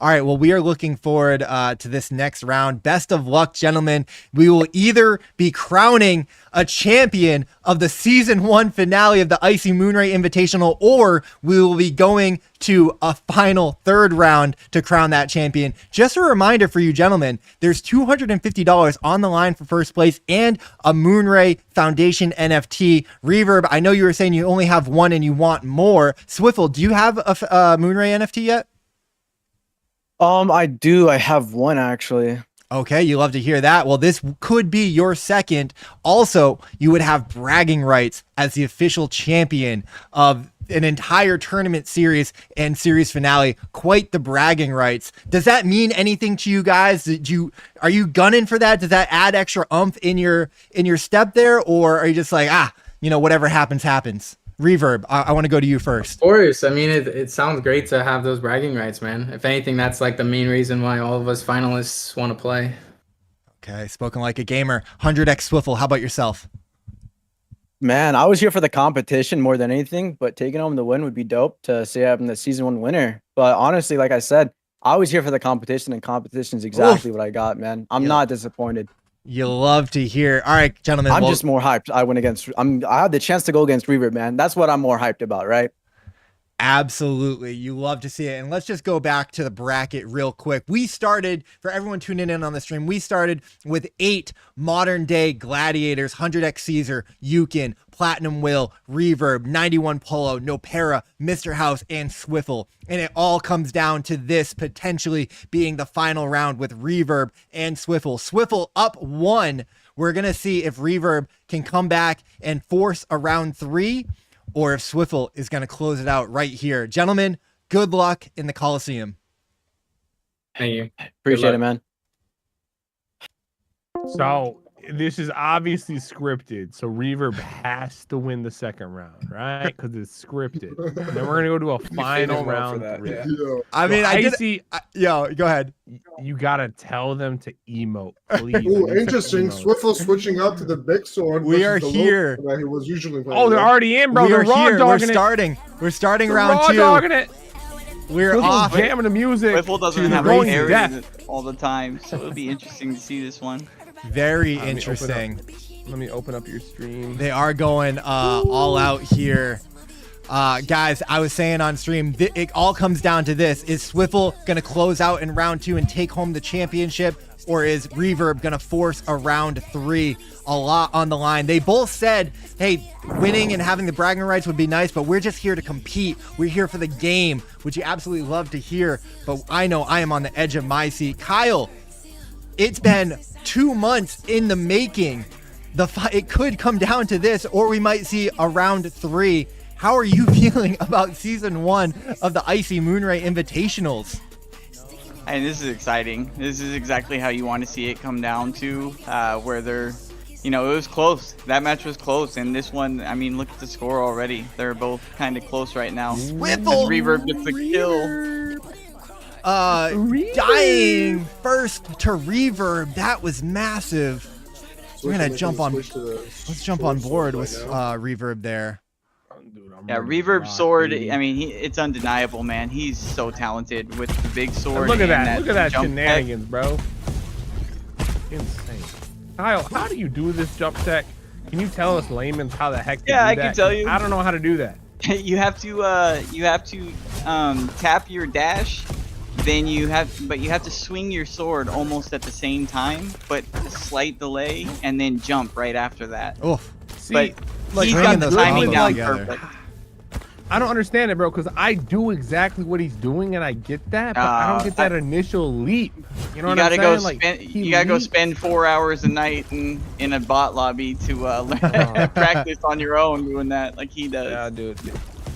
Speaker 5: All right, well, we are looking forward to this next round. Best of luck, gentlemen. We will either be crowning a champion of the Season 1 finale of the Iceyyy Moonray Invitational, or we will be going to a final 3rd round to crown that champion. Just a reminder for you, gentlemen, there's $250 on the line for first place and a Moonray Foundation NFT. Reverb, I know you were saying you only have one and you want more. Swiffle, do you have a Moonray NFT yet?
Speaker 12: I do. I have one actually.
Speaker 5: Okay, you love to hear that. Well, this could be your second. Also, you would have bragging rights as the official champion of an entire tournament series and series finale. Quite the bragging rights. Does that mean anything to you guys? Are you gunning for that? Does that add extra oomph in your step there, or are you just like, whatever happens, happens? Reverb, I want to go to you first.
Speaker 6: Of course. I mean, it sounds great to have those bragging rights, man. If anything, that's like the main reason why all of us finalists want to play.
Speaker 5: Okay, spoken like a gamer. 100x Swiffle, how about yourself?
Speaker 12: Man, I was here for the competition more than anything, but taking home the win would be dope to say I'm the Season 1 winner. But honestly, like I said, I was here for the competition, and competition is exactly what I got, man. I'm not disappointed.
Speaker 5: You love to hear. All right, gentlemen.
Speaker 12: I'm just more hyped. I had the chance to go against Reaver, man. That's what I'm more hyped about, right?
Speaker 5: Absolutely. You love to see it. And let's just go back to the bracket real quick. We started, for everyone tuning in on the stream, we started with 8 modern day gladiators: 100x Caesar, Yukin, Platinum Will, Reverb, 91 Polo, Nopera, Mr. House, and Swiffle. And it all comes down to this potentially being the final round with Reverb and Swiffle. Swiffle up 1. We're going to see if Reverb can come back and force a round 3, or if Swiffle is going to close it out right here. Gentlemen, good luck in the Coliseum.
Speaker 6: Thank you.
Speaker 12: Appreciate it, man.
Speaker 1: So this is obviously scripted, so Reverb has to win the second round, right? Because it's scripted. And then we're gonna go to a final round.
Speaker 9: Yeah.
Speaker 5: I mean, I did. Yo, go ahead.
Speaker 1: You gotta tell them to emote, please.
Speaker 9: Ooh, interesting. Swiffle switching out to the big sword.
Speaker 5: We are
Speaker 9: versus the
Speaker 5: here.
Speaker 9: low that he was usually playing.
Speaker 1: Oh, they're already in, bro.
Speaker 5: We
Speaker 1: They're
Speaker 5: are
Speaker 1: raw
Speaker 5: here. We're
Speaker 1: dogging it.
Speaker 5: starting. We're starting
Speaker 1: They're
Speaker 5: round
Speaker 1: raw
Speaker 5: 2.
Speaker 1: dogging it.
Speaker 5: We're
Speaker 1: Swiffle's
Speaker 5: off.
Speaker 1: jamming the music.
Speaker 2: Swiffle doesn't
Speaker 1: to
Speaker 2: have
Speaker 1: going
Speaker 2: any
Speaker 1: death.
Speaker 2: areas all the time, so it'll be interesting to see this one.
Speaker 5: Very
Speaker 14: Let me open
Speaker 5: interesting.
Speaker 14: Let me open up your stream.
Speaker 5: They are going all out here. Guys, I was saying on stream, it all comes down to this. Is Swiffle going to close out in round 2 and take home the championship? Or is Reverb going to force a round 3? A lot on the line. They both said, hey, winning and having the bragging rights would be nice, but we're just here to compete. We're here for the game, which you absolutely love to hear. But I know I am on the edge of my seat. Kyle, it's been 2 months in the making. It could come down to this, or we might see a round 3. How are you feeling about season 1 of the Iceyyy Moonray Invitationals?
Speaker 2: And this is exciting. This is exactly how you want to see it come down to, where they're, it was close. That match was close, and this one, I mean, look at the score already. They're both kind of close right now.
Speaker 5: Swiffle!
Speaker 2: Reverb gets the kill.
Speaker 5: Dying first to Reverb. That was massive. We're gonna jump on. Let's jump on board with Reverb there.
Speaker 2: Yeah, Reverb sword. I mean, it's undeniable, man. He's so talented with the big sword.
Speaker 1: Look at
Speaker 2: and
Speaker 1: that! Look at that
Speaker 2: jump
Speaker 1: shenanigans, bro. Insane. Kyle, how do you do this jump tech? Can you tell us layman's how the heck? To do
Speaker 2: I
Speaker 1: that?
Speaker 2: can tell you.
Speaker 1: I don't know how to do that.
Speaker 2: You have to tap your dash, then you have to swing your sword almost at the same time, but a slight delay, and then jump right after that.
Speaker 5: Oh,
Speaker 2: but he's got the timing down perfect.
Speaker 1: I don't understand it, bro, because I do exactly what he's doing, and I get that, but I don't get that initial leap. You know what I'm saying?
Speaker 2: You gotta go spend 4 hours a night in a bot lobby to practice on your own doing that, like he does.
Speaker 1: Yeah, dude.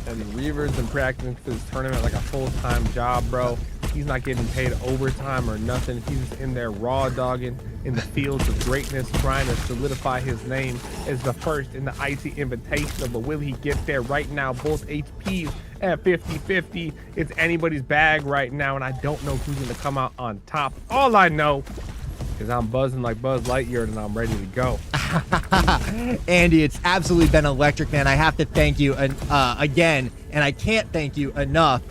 Speaker 1: And Rever's been practicing for this tournament like a full-time job, bro. He's not getting paid overtime or nothing. He's just in there raw dogging in the fields of greatness, trying to solidify his name as the first in the Iceyyy Invitational. But will he get there? Right now, both HPs at 50-50. It's anybody's bag right now, and I don't know who's going to come out on top. All I know is I'm buzzing like Buzz Lightyear, and I'm ready to go.
Speaker 5: Andy, it's absolutely been electric, man. I have to thank you again, and I can't thank you enough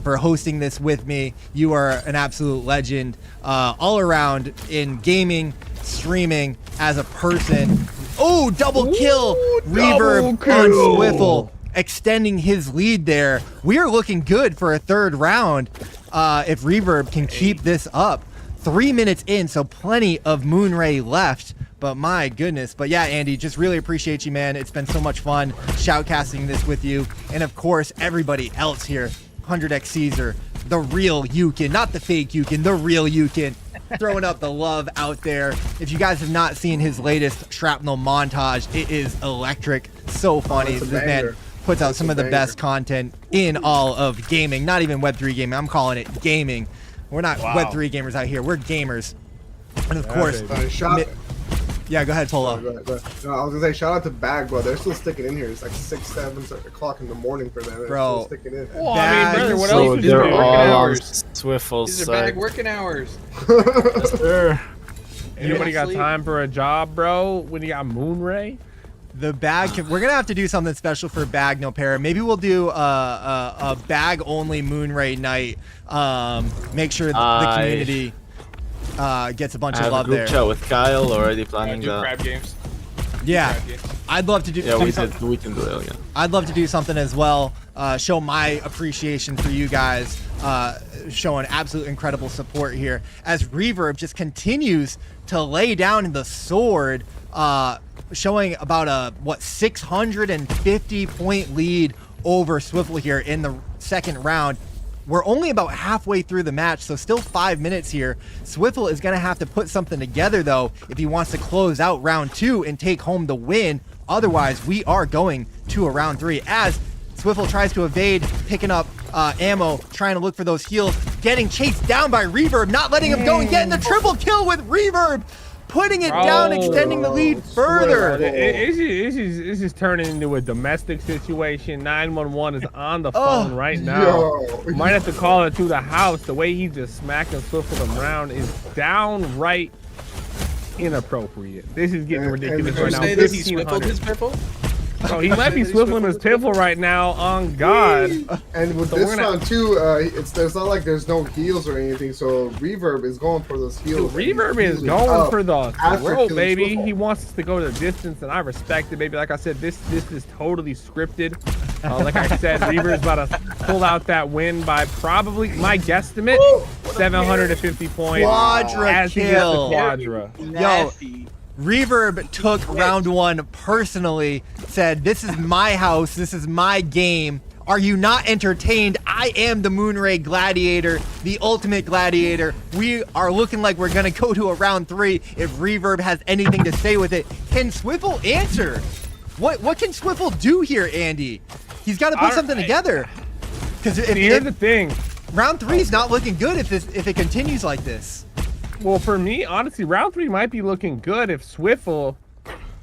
Speaker 5: for hosting this with me. You are an absolute legend all around in gaming, streaming, as a person. Oh, double kill! Reverb on Swiffle, extending his lead there. We are looking good for a third round if Reverb can keep this up. 3 minutes in, so plenty of Moonray left. But my goodness. But yeah, Andy, just really appreciate you, man. It's been so much fun shoutcasting this with you. And of course, everybody else here. 100x Caesar, the real Yukin, not the fake Yukin, the real Yukin. Throwing up the love out there. If you guys have not seen his latest shrapnel montage, it is electric. So funny. This man puts out some of the best content in all of gaming. Not even Web3 gaming. I'm calling it gaming. We're not Web3 gamers out here. We're gamers. And of course, yeah, go ahead, Polo.
Speaker 9: Go ahead. No, I was gonna say shout out to Bag, bro. They're still sticking in here. It's like 6, 7 o'clock in the morning for them. They're
Speaker 5: Bro,
Speaker 9: still sticking in.
Speaker 1: Well, I mean, brother, what else is
Speaker 10: they're
Speaker 1: doing?
Speaker 10: all on Swiffle's
Speaker 13: These are bag
Speaker 10: side.
Speaker 13: working hours.
Speaker 1: Anybody got time for a job, bro? When you got Moonray?
Speaker 5: The bag. We're gonna have to do something special for Bag No Para. Maybe we'll do a bag only Moonray night. Make sure the community gets a bunch of love there.
Speaker 10: I have a group chat with Kyle already planning
Speaker 13: Do
Speaker 10: that.
Speaker 13: crab games.
Speaker 5: Yeah, I'd love to do.
Speaker 10: Yeah, we can do it again.
Speaker 5: I'd love to do something as well. Show my appreciation for you guys. Showing absolute incredible support here as Reverb just continues to lay down the sword. Showing about a 650 point lead over Swiffle here in the second round. We're only about halfway through the match, so still 5 minutes here. Swiffle is going to have to put something together, though, if he wants to close out round 2 and take home the win. Otherwise, we are going to a round 3 as Swiffle tries to evade, picking up ammo, trying to look for those heals, getting chased down by Reverb, not letting him go and getting the triple kill with Reverb. putting it down, extending the lead further.
Speaker 1: It's just turning into a domestic situation. 911 is on the phone right now. Might have to call it to the house. The way he just smacked and swiveled him around is downright inappropriate. This is getting ridiculous right now.
Speaker 13: Say that he swiveled his purple?
Speaker 1: Oh, he might be swiveling his piffle right now. On God.
Speaker 9: And with this round too, it's not like there's no heals or anything. So Reverb is going for those heals.
Speaker 1: Reverb is going for the throat, baby. He wants us to go to the distance, and I respect it, baby. Like I said, this is totally scripted. Like I said, Reverb is about to pull out that win by probably my guesstimate 750 points.
Speaker 5: Quadra kill.
Speaker 1: Quadra.
Speaker 5: Yo. Reverb took round 1 personally, said, this is my house, this is my game. Are you not entertained? I am the Moonray Gladiator, the ultimate gladiator. We are looking like we're gonna go to a round 3 if Reverb has anything to say with it. Can Swivel answer? What can Swivel do here, Andy? He's got to put something together. Because
Speaker 1: here's the thing.
Speaker 5: Round 3 is not looking good if it continues like this.
Speaker 1: Well, for me, honestly, round 3 might be looking good if Swiffle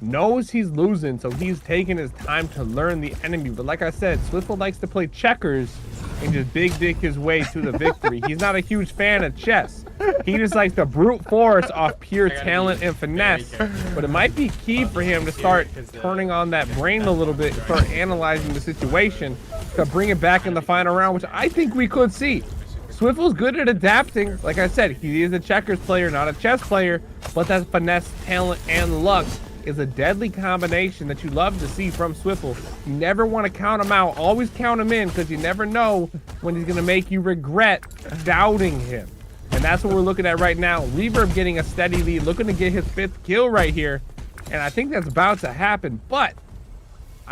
Speaker 1: knows he's losing, so he's taking his time to learn the enemy. But like I said, Swiffle likes to play checkers and just big dick his way to the victory. He's not a huge fan of chess. He just likes to brute force off pure talent and finesse. But it might be key for him to start turning on that brain a little bit, start analyzing the situation to bring it back in the final round, which I think we could see. Swiffle's good at adapting. Like I said, he is a checkers player, not a chess player, but that finesse, talent, and luck is a deadly combination that you love to see from Swiffle. You never want to count him out. Always count him in, because you never know when he's going to make you regret doubting him. And that's what we're looking at right now. Reverb getting a steady lead, looking to get his 5th kill right here. And I think that's about to happen. But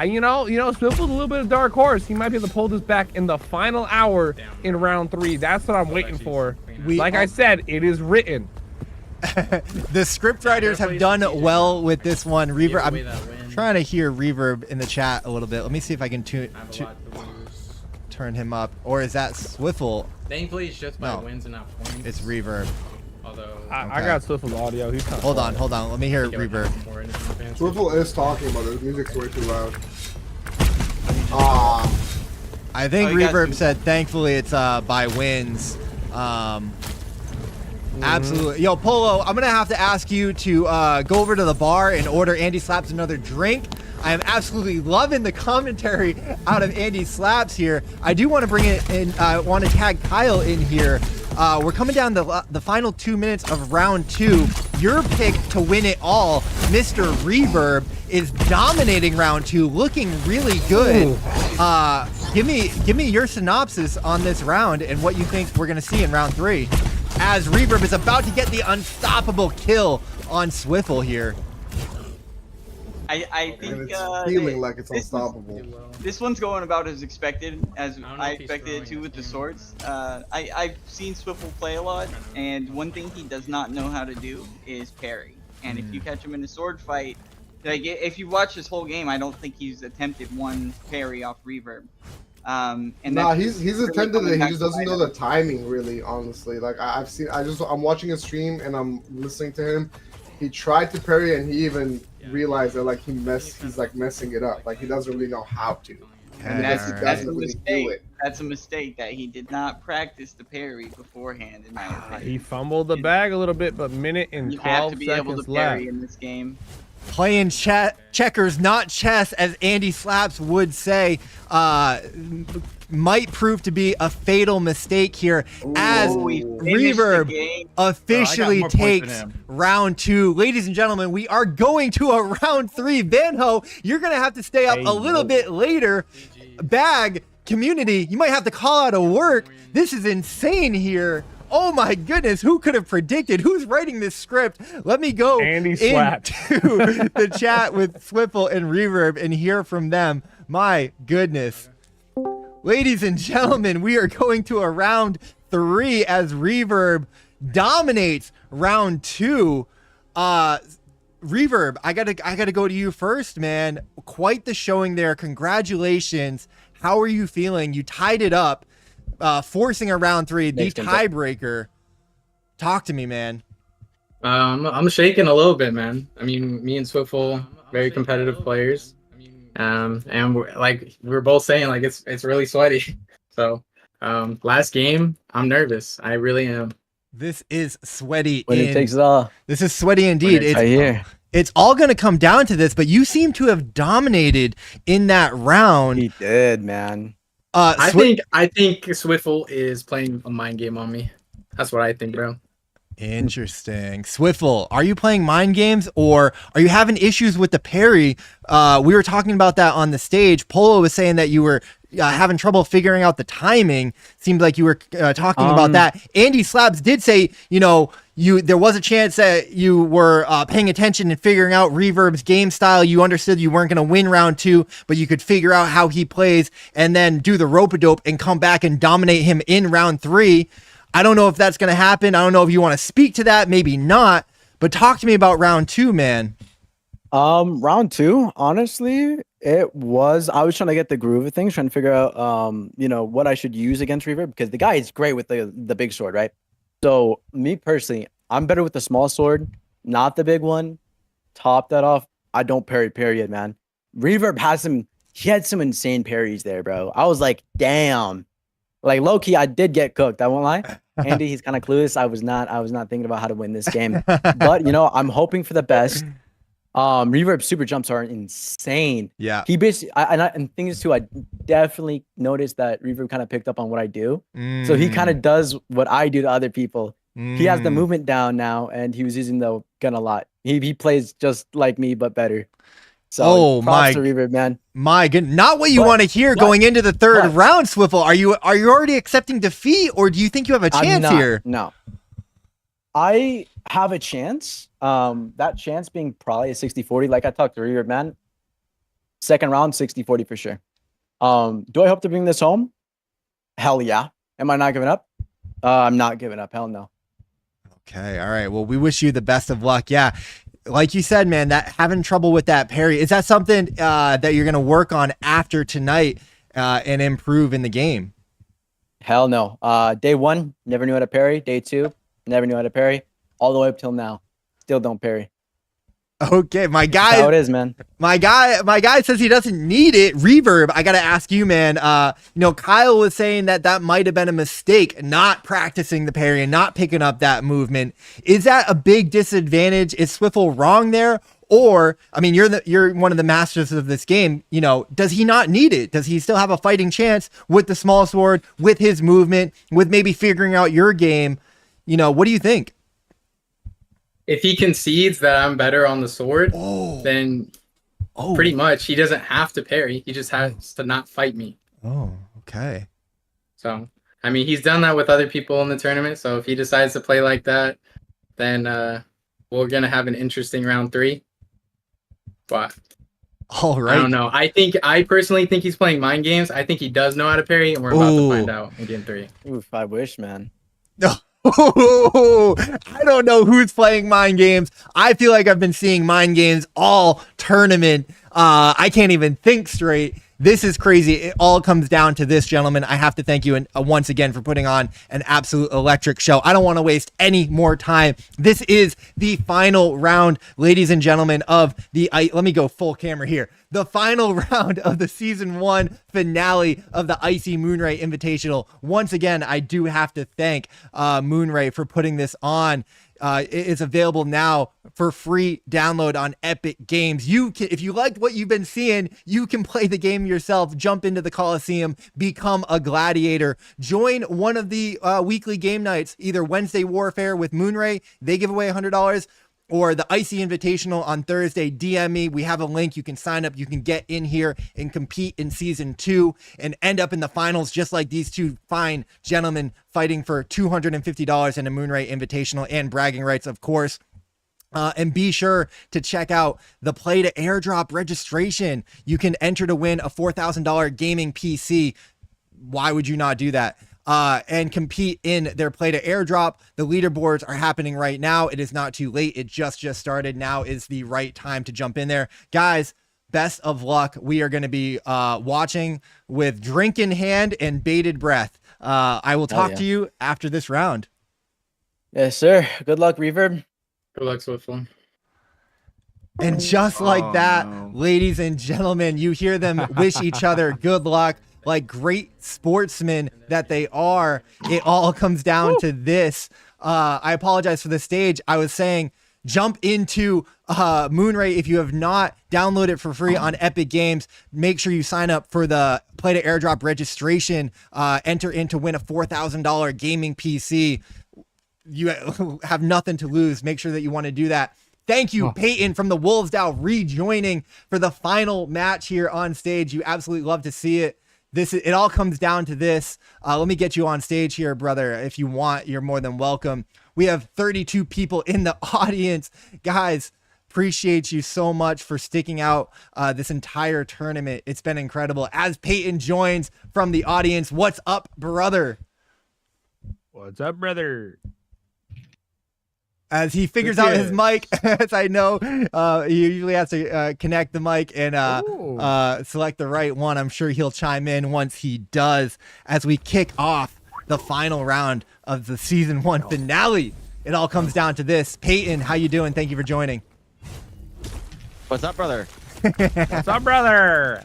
Speaker 1: you know, Swiftle's a little bit of dark horse. He might be able to pull this back in the final hour in round 3. That's what I'm waiting for. Like I said, it is written.
Speaker 5: The script writers have done well with this one. Reverb, I'm trying to hear Reverb in the chat a little bit. Let me see if I can turn him up. Or is that Swiffle?
Speaker 6: Thankfully, it's just by wins and not points.
Speaker 5: It's Reverb.
Speaker 6: Although
Speaker 1: I got Swiffle's audio. He's kind of
Speaker 5: hold on. Let me hear Reverb.
Speaker 9: Swiffle is talking, but the music's way too loud.
Speaker 5: I think Reverb said, thankfully, it's by wins. Absolutely. Yo, Polo, I'm going to have to ask you to go over to the bar and order Andy Slaps another drink. I am absolutely loving the commentary out of Andy Slaps here. I do want to bring it in. I want to tag Kyle in here. We're coming down the final 2 minutes of round 2. Your pick to win it all, Mr. Reverb, is dominating round 2, looking really good. Give me your synopsis on this round and what you think we're gonna see in round 3, as Reverb is about to get the unstoppable kill on Swiffle here.
Speaker 2: I think
Speaker 9: it's feeling like it's unstoppable.
Speaker 2: This one's going about as expected, as I expected it to with the swords. I've seen Swiffle play a lot, and one thing he does not know how to do is parry. And if you catch him in a sword fight, like if you watch this whole game, I don't think he's attempted one parry off Reverb. And
Speaker 9: he's attempted it. He just doesn't know the timing, really. Honestly, like I'm watching his stream and I'm listening to him. He tried to parry and he even realized that like he's like messing it up. Like he doesn't really know how to. And
Speaker 2: that's a mistake. That's a mistake that he did not practice the parry beforehand. In my opinion,
Speaker 1: he fumbled the bag a little bit, but minute and 12 seconds left. You have to be able to parry
Speaker 2: in this game.
Speaker 5: Playing checkers, not chess, as Andy Slaps would say, might prove to be a fatal mistake here, as Reverb officially takes round 2. Ladies and gentlemen, we are going to a round 3. Vanho, you're going to have to stay up a little bit later. Bag, community, you might have to call out of work. This is insane here. Oh my goodness, who could have predicted? Who's writing this script? Let me go into the chat with Swiffle and Reverb and hear from them. My goodness. Ladies and gentlemen, we are going to a round 3 as Reverb dominates round 2. Reverb, I gotta go to you first, man. Quite the showing there. Congratulations. How are you feeling? You tied it up. Forcing a round 3, the tiebreaker. Talk to me, man.
Speaker 6: I'm shaking a little bit, man. I mean, me and Swiffle, very competitive players. And we're both saying like it's really sweaty. So, last game, I'm nervous. I really am.
Speaker 5: This is sweaty.
Speaker 12: When it takes it all.
Speaker 5: This is sweaty indeed.
Speaker 6: When it
Speaker 5: It's
Speaker 12: I hear.
Speaker 5: It's all going to come down to this, but you seem to have dominated in that round.
Speaker 12: He did, man.
Speaker 6: I think Swiffle is playing a mind game on me. That's what I think, bro.
Speaker 5: Interesting. Swiffle, are you playing mind games or are you having issues with the parry? We were talking about that on the stage. Polo was saying that you were having trouble figuring out the timing. Seemed like you were talking about that. Andy Slabs did say, you know, there was a chance that you were paying attention and figuring out Reverb's game style. You understood you weren't going to win round 2, but you could figure out how he plays and then do the rope-a-dope and come back and dominate him in round 3. I don't know if that's going to happen. I don't know if you want to speak to that, maybe not, but talk to me about round 2, man.
Speaker 12: Round 2, honestly, I was trying to get the groove of things, trying to figure out, you know, what I should use against Reverb because the guy is great with the big sword, right? So me personally, I'm better with the small sword, not the big one. Top that off. I don't parry, period, man. Reverb he had some insane parries there, bro. I was like, damn. Like low key, I did get cooked. I won't lie. Andy, he's kind of clueless. I was not thinking about how to win this game. But you know, I'm hoping for the best. Reverb super jumps are insane.
Speaker 5: Yeah.
Speaker 12: He basically and things too, I definitely noticed that Reverb kind of picked up on what I do. So he kind of does what I do to other people. He has the movement down now, and he was using the gun a lot. He plays just like me, but better. So props to Reverb, man.
Speaker 5: My goodness, not what you want to hear going into the third round, Swiffle. Are you already accepting defeat, or do you think you have a chance here?
Speaker 12: No. I have a chance. That chance being probably a 60-40. Like I talked to Reverb, man. Second round, 60-40 for sure. Do I hope to bring this home? Hell yeah. Am I not giving up? I'm not giving up. Hell no.
Speaker 5: Okay. All right. Well, we wish you the best of luck. Yeah. Like you said, man, that having trouble with that parry, is that something that you're going to work on after tonight and improve in the game?
Speaker 12: Hell no. Day 1, never knew how to parry. Day 2, never knew how to parry. All the way up till now, still don't parry.
Speaker 5: Okay, my guy.
Speaker 12: That's how it is, man.
Speaker 5: My guy says he doesn't need it. Reverb, I gotta ask you, man. You know, Kyle was saying that might have been a mistake, not practicing the parry and not picking up that movement. Is that a big disadvantage? Is Swiffle wrong there? Or, I mean, you're one of the masters of this game. You know, does he not need it? Does he still have a fighting chance with the small sword, with his movement, with maybe figuring out your game? You know, what do you think?
Speaker 6: If he concedes that I'm better on the sword, then pretty much he doesn't have to parry. He just has to not fight me.
Speaker 5: Oh, okay.
Speaker 6: So, I mean, he's done that with other people in the tournament. So if he decides to play like that, then we're going to have an interesting round 3. But
Speaker 5: all right.
Speaker 6: I don't know. I personally think he's playing mind games. I think he does know how to parry, and we're about to find out in game 3.
Speaker 12: Oof, I wish, man.
Speaker 5: No. I don't know who's playing mind games. I feel like I've been seeing mind games all tournament. I can't even think straight. This is crazy. It all comes down to this, gentlemen. I have to thank you once again for putting on an absolute electric show. I don't want to waste any more time. This is the final round, ladies and gentlemen, of the... let me go full camera here. The final round of the Season 1 finale of the Iceyyy Moonray Invitational. Once again, I do have to thank Moonray for putting this on. It is available now for free download on Epic Games. If you liked what you've been seeing, you can play the game yourself, jump into the Coliseum, become a gladiator, join one of the weekly game nights, either Wednesday Warfare with Moonray, they give away $100, or the Iceyyy Invitational on Thursday. DM me. We have a link. You can sign up. You can get in here and compete in Season 2 and end up in the finals just like these two fine gentlemen fighting for $250 in a Moonray Invitational and bragging rights, of course. And be sure to check out the Play to Airdrop registration. You can enter to win a $4,000 gaming PC. Why would you not do that? And compete in their Play to Airdrop. The leaderboards are happening right now. It is not too late. It just started. Now is the right time to jump in there. Guys, best of luck. We are going to be watching with drink in hand and bated breath. I will talk to you after this round.
Speaker 12: Yes, sir. Good luck, Reverb.
Speaker 6: Good luck, Swiftful.
Speaker 5: And just like that, ladies and gentlemen, you hear them wish each other good luck like great sportsmen that they are. It all comes down to this. I apologize for the stage. I was saying jump into Moonray if you have not. Download it for free on Epic Games. Make sure you sign up for the Play to Airdrop registration. Enter in to win a $4,000 gaming PC. You have nothing to lose. Make sure that you want to do that. Thank you, Peyton from the Wolves Dow, rejoining for the final match here on stage. You absolutely love to see it. It all comes down to this. Let me get you on stage here, brother. If you want, you're more than welcome. We have 32 people in the audience. Guys, appreciate you so much for sticking out this entire tournament. It's been incredible. As Peyton joins from the audience, what's up, brother?
Speaker 1: What's up, brother?
Speaker 5: As he figures out his mic, as I know, he usually has to connect the mic and select the right one. I'm sure he'll chime in once he does as we kick off the final round of the season 1 finale. It all comes down to this. Peyton, how you doing? Thank you for joining.
Speaker 12: What's up, brother?
Speaker 1: What's up, brother?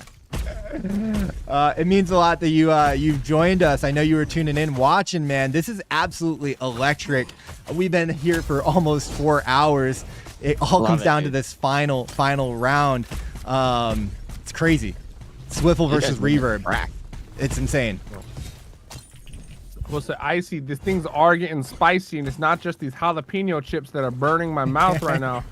Speaker 5: It means a lot that you've joined us. I know you were tuning in watching, man. This is absolutely electric. We've been here for almost 4 hours. It all comes down to this final round. It's crazy. Swiffle versus Reverb. It's insane.
Speaker 1: Well, so Iceyyy, these things are getting spicy, and it's not just these jalapeno chips that are burning my mouth right now.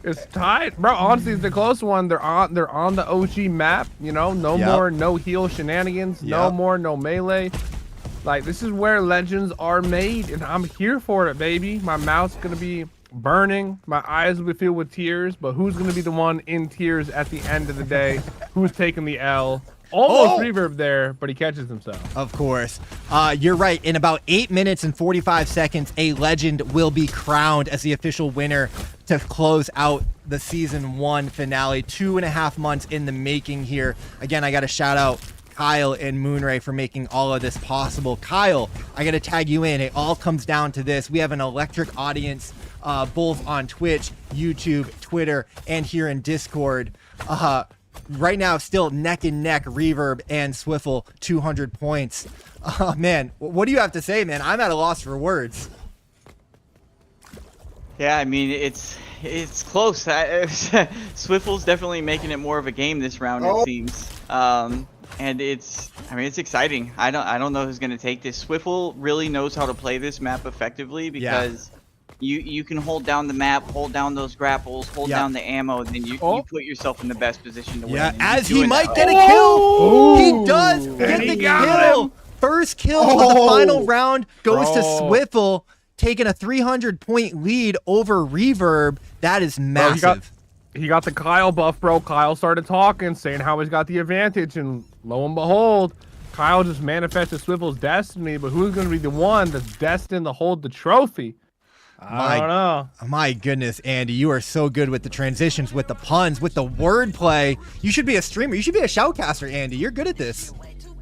Speaker 1: It's tight, bro. Honestly, it's the close one. They're on the OG map. You know, no more no heal shenanigans. No more no melee. Like, this is where legends are made, and I'm here for it, baby. My mouth's gonna be burning. My eyes will be filled with tears. But who's gonna be the one in tears at the end of the day? Who's taking the L? Almost Reverb there, but he catches himself.
Speaker 5: Of course. You're right. In about 8 minutes and 45 seconds, a legend will be crowned as the official winner to close out the season 1 finale. 2.5 months in the making here. Again, I got to shout out Kyle and Moonray for making all of this possible. Kyle, I got to tag you in. It all comes down to this. We have an electric audience, both on Twitch, YouTube, Twitter, and here in Discord. Right now, still neck and neck, Reverb and Swiffle, 200 points. Man, what do you have to say, man? I'm at a loss for words.
Speaker 15: Yeah, I mean, it's close. Swiffle's definitely making it more of a game this round, it seems. And it's exciting. I don't know who's gonna take this. Swiffle really knows how to play this map effectively because you can hold down the map, hold down those grapples, hold down the ammo, and then you put yourself in the best position to win.
Speaker 5: Yeah, as he might get a kill. He does get the kill. First kill of the final round goes to Swiffle, taking a 300-point lead over Reverb. That is massive.
Speaker 1: He got the Kyle buff, bro. Kyle started talking, saying how he's got the advantage, and lo and behold, Kyle just manifested Swiffle's destiny. But who's going to be the one that's destined to hold the trophy? I don't know.
Speaker 5: My goodness, Andy, you are so good with the transitions, with the puns, with the wordplay. You should be a streamer. You should be a shoutcaster, Andy. You're good at this.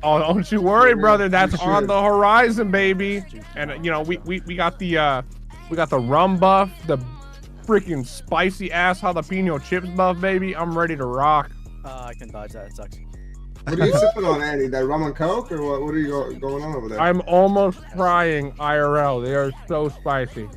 Speaker 1: Oh, don't you worry, brother. That's on the horizon, baby. And you know, we got the rum buff, the freaking spicy ass jalapeno chips buff, baby. I'm ready to rock.
Speaker 12: I can dodge that. It sucks.
Speaker 9: What are you sipping on, Andy? That rum and coke, or what? What are you going on over there?
Speaker 1: I'm almost crying IRL. They are so spicy.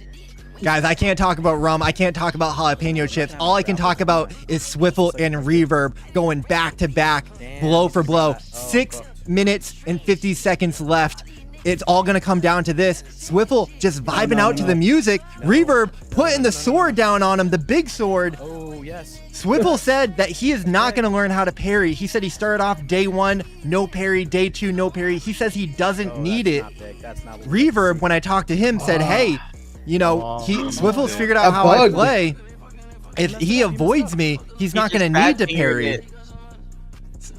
Speaker 5: Guys, I can't talk about rum. I can't talk about jalapeno chips. All I can talk about is Swiffle and Reverb going back to back, blow for blow. 6 minutes and 50 seconds left. It's all going to come down to this. Swiffle just vibing out to the music. Reverb putting the sword down on him, the big sword.
Speaker 12: Oh, yes.
Speaker 5: Swiffle said that he is not going to learn how to parry. He said he started off day 1, no parry, day 2, no parry. He says he doesn't need it. Reverb, when I talked to him, said, hey, you know, Swiffle's figured out how I play. If he avoids me, he's not going to need to parry.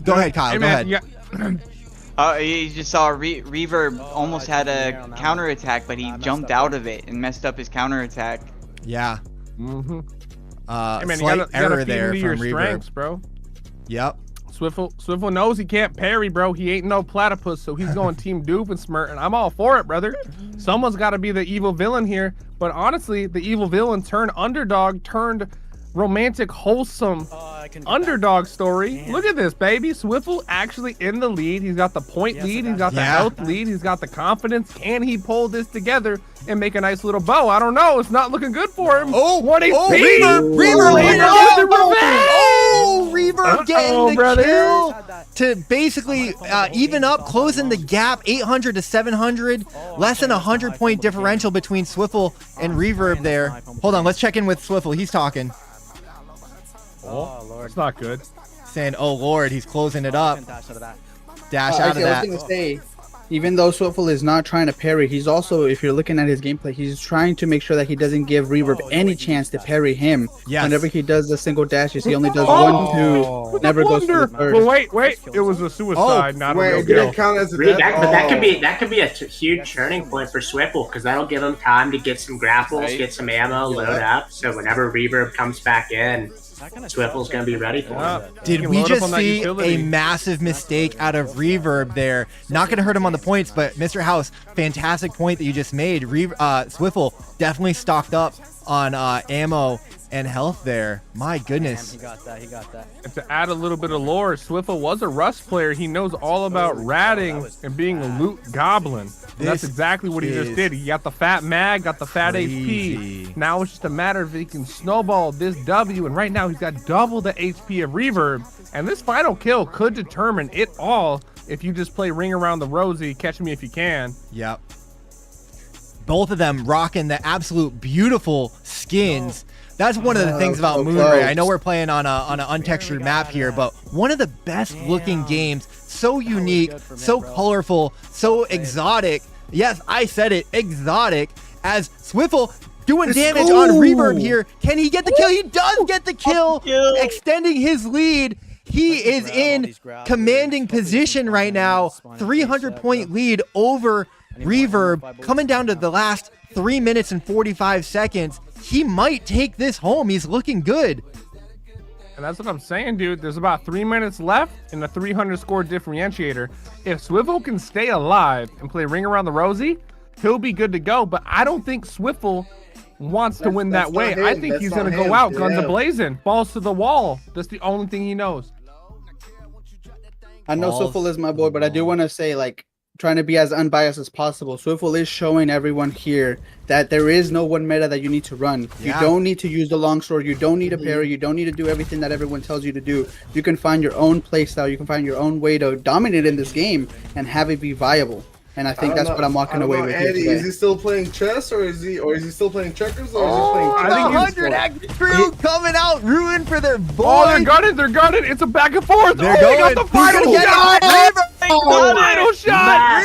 Speaker 5: Go ahead, Kyle. Go ahead.
Speaker 15: You just saw Reverb almost had a counterattack, but he jumped out of it and messed up his counterattack.
Speaker 5: Yeah.
Speaker 1: Mm-hmm.
Speaker 5: Slight error there from Reverb,
Speaker 1: bro.
Speaker 5: Yep.
Speaker 1: Swiffle knows he can't parry, bro. He ain't no platypus, so he's going Team Doofenshmirtz, and I'm all for it, brother. Someone's got to be the evil villain here. But honestly, the evil villain turned underdog, turned romantic, wholesome underdog story. Look at this, baby. Swiffle actually in the lead. He's got the point lead. He's got the health lead. He's got the confidence. Can he pull this together and make a nice little bow? I don't know. It's not looking good for him.
Speaker 5: Oh,
Speaker 1: 1 HP.
Speaker 5: Reverb getting the kill to basically even up, closing the gap, 800 to 700, less than 100-point differential between Swiffle and Reverb there. Hold on, let's check in with Swiffle. He's talking.
Speaker 1: Oh, Lord. It's not good.
Speaker 5: Saying, oh, Lord, he's closing it up. Dash out of that.
Speaker 4: I was going to say, even though Swiffle is not trying to parry, he's also, if you're looking at his gameplay, he's trying to make sure that he doesn't give Reverb any chance to parry him.
Speaker 5: Yes.
Speaker 4: Whenever he does the single dashes, he only does 1, 2, never goes for the third.
Speaker 1: But wait, it was a suicide, not a real kill.
Speaker 9: Count as a
Speaker 11: But that could be a huge turning point for Swiffle, because that'll give him time to get some grapples, get some ammo, load up. So whenever Reverb comes back in, Swiffle's going to be ready for him.
Speaker 5: Did we just see a massive mistake out of Reverb there? Not going to hurt him on the points, but Mr. House, fantastic point that you just made. Swiffle definitely stocked up on ammo and health there. My goodness.
Speaker 12: He got that.
Speaker 1: And to add a little bit of lore, Swiffle was a Rust player. He knows all about ratting and being a loot goblin. And that's exactly what he just did. He got the fat mag, got the fat HP. Now it's just a matter of if he can snowball this W. And right now he's got double the HP of Reverb. And this final kill could determine it all if you just play Ring Around the Rosie, Catch Me If You Can.
Speaker 5: Yep. Both of them rocking the absolute beautiful skins. That's one of the things about Moonray. I know we're playing on an untextured map here, but one of the best looking games. So unique, so colorful, so exotic. Yes, I said it, exotic. As Swiffle doing damage on Reverb here. Can he get the kill? He does get the kill, extending his lead. He is in commanding position right now. 300-point lead over Reverb, coming down to the last 3 minutes and 45 seconds. He might take this home. He's looking good.
Speaker 1: And that's what I'm saying, dude. There's about 3 minutes left in the 300 score differentiator. If Swiffle can stay alive and play Ring Around the Rosie, he'll be good to go. But I don't think Swiffle wants to win that way. I think he's going to go out guns a-blazing, balls to the wall. That's the only thing he knows.
Speaker 4: I know Swiffle is my boy, but I do want to say, like, trying to be as unbiased as possible. Swiffle is showing everyone here that there is no one meta that you need to run. You don't need to use the longsword. You don't need a parry. You don't need to do everything that everyone tells you to do. You can find your own playstyle. You can find your own way to dominate in this game and have it be viable. And I think that's what I'm walking away with.
Speaker 9: Eddie, is he still playing chess, or is he still playing checkers, or is he playing chess?
Speaker 5: I think 100X crew coming out, rooting for their boy.
Speaker 1: Oh, they're gunning. It's a back and forth.
Speaker 5: They're going.
Speaker 1: They got the final shot. Final shot.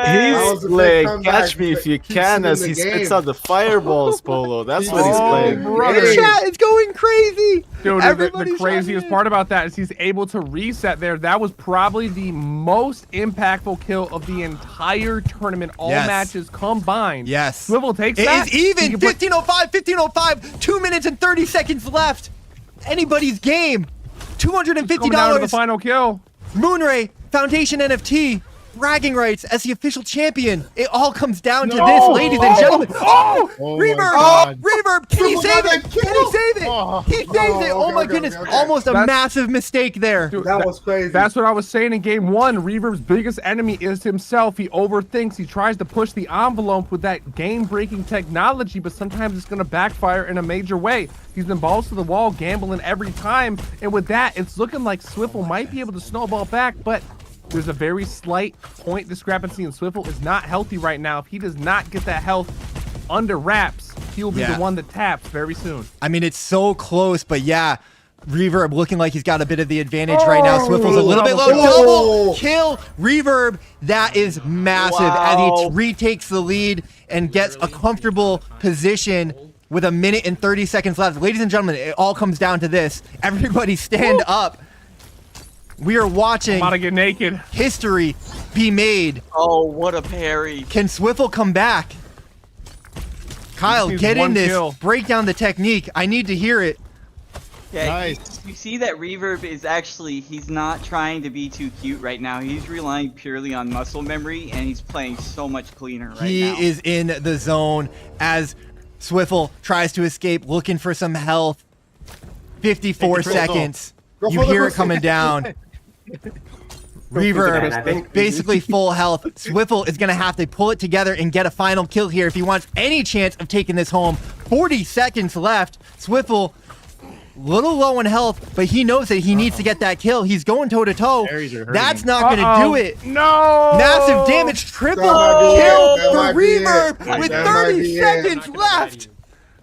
Speaker 10: He's playing Catch Me If You Can as he spits out the fireballs, Polo. That's what he's playing.
Speaker 5: The chat is going crazy.
Speaker 1: Dude, the craziest part about that is he's able to reset there. That was probably the most impactful kill of the entire tournament, all matches combined.
Speaker 5: Yes.
Speaker 1: Swivel takes
Speaker 5: it
Speaker 1: that.
Speaker 5: It is even. 15:05. 2 minutes and 30 seconds left. Anybody's game. $250.
Speaker 1: Down to the final kill.
Speaker 5: Moonray, Foundation NFT, bragging rights as the official champion. It all comes down to this, ladies and gentlemen. Reverb! Reverb! Can he save it? Can he save it? He saves it. Oh my goodness. Almost a massive mistake there.
Speaker 1: Dude, that was crazy. That's what I was saying in game one. Reverb's biggest enemy is himself. He overthinks. He tries to push the envelope with that game-breaking technology, but sometimes it's going to backfire in a major way. He's been balls to the wall, gambling every time. And with that, it's looking like Swiffle might be able to snowball back, but there's a very slight point discrepancy, and Swiffle is not healthy right now. If he does not get that health under wraps, he will be the one that taps very soon.
Speaker 5: I mean, it's so close, but yeah, Reverb looking like he's got a bit of the advantage right now. Swiffle's a little bit low. Double kill Reverb. That is massive as he retakes the lead and gets a comfortable position with 1 minute and 30 seconds left. Ladies and gentlemen, it all comes down to this. Everybody stand up. We are watching.
Speaker 1: I'm about to get naked.
Speaker 5: History be made.
Speaker 15: Oh, what a parry.
Speaker 5: Can Swiffle come back? Kyle, get in this. Break down the technique. I need to hear it.
Speaker 15: Yeah,
Speaker 3: Nice.
Speaker 15: you see that Reverb is actually, he's not trying to be too cute right now. He's relying purely on muscle memory, and he's playing so much cleaner right now.
Speaker 5: He is in the zone as Swiffle tries to escape, looking for some health. 54 seconds. You hear it coming down. Reverb, basically full health. Swiffle is going to have to pull it together and get a final kill here if he wants any chance of taking this home. 40 seconds left. Swiffle, little low in health, but he knows that he needs to get that kill. He's going toe-to-toe. That's not going to do it.
Speaker 1: No!
Speaker 5: Massive damage. Triple kill for Reverb with 30 seconds left.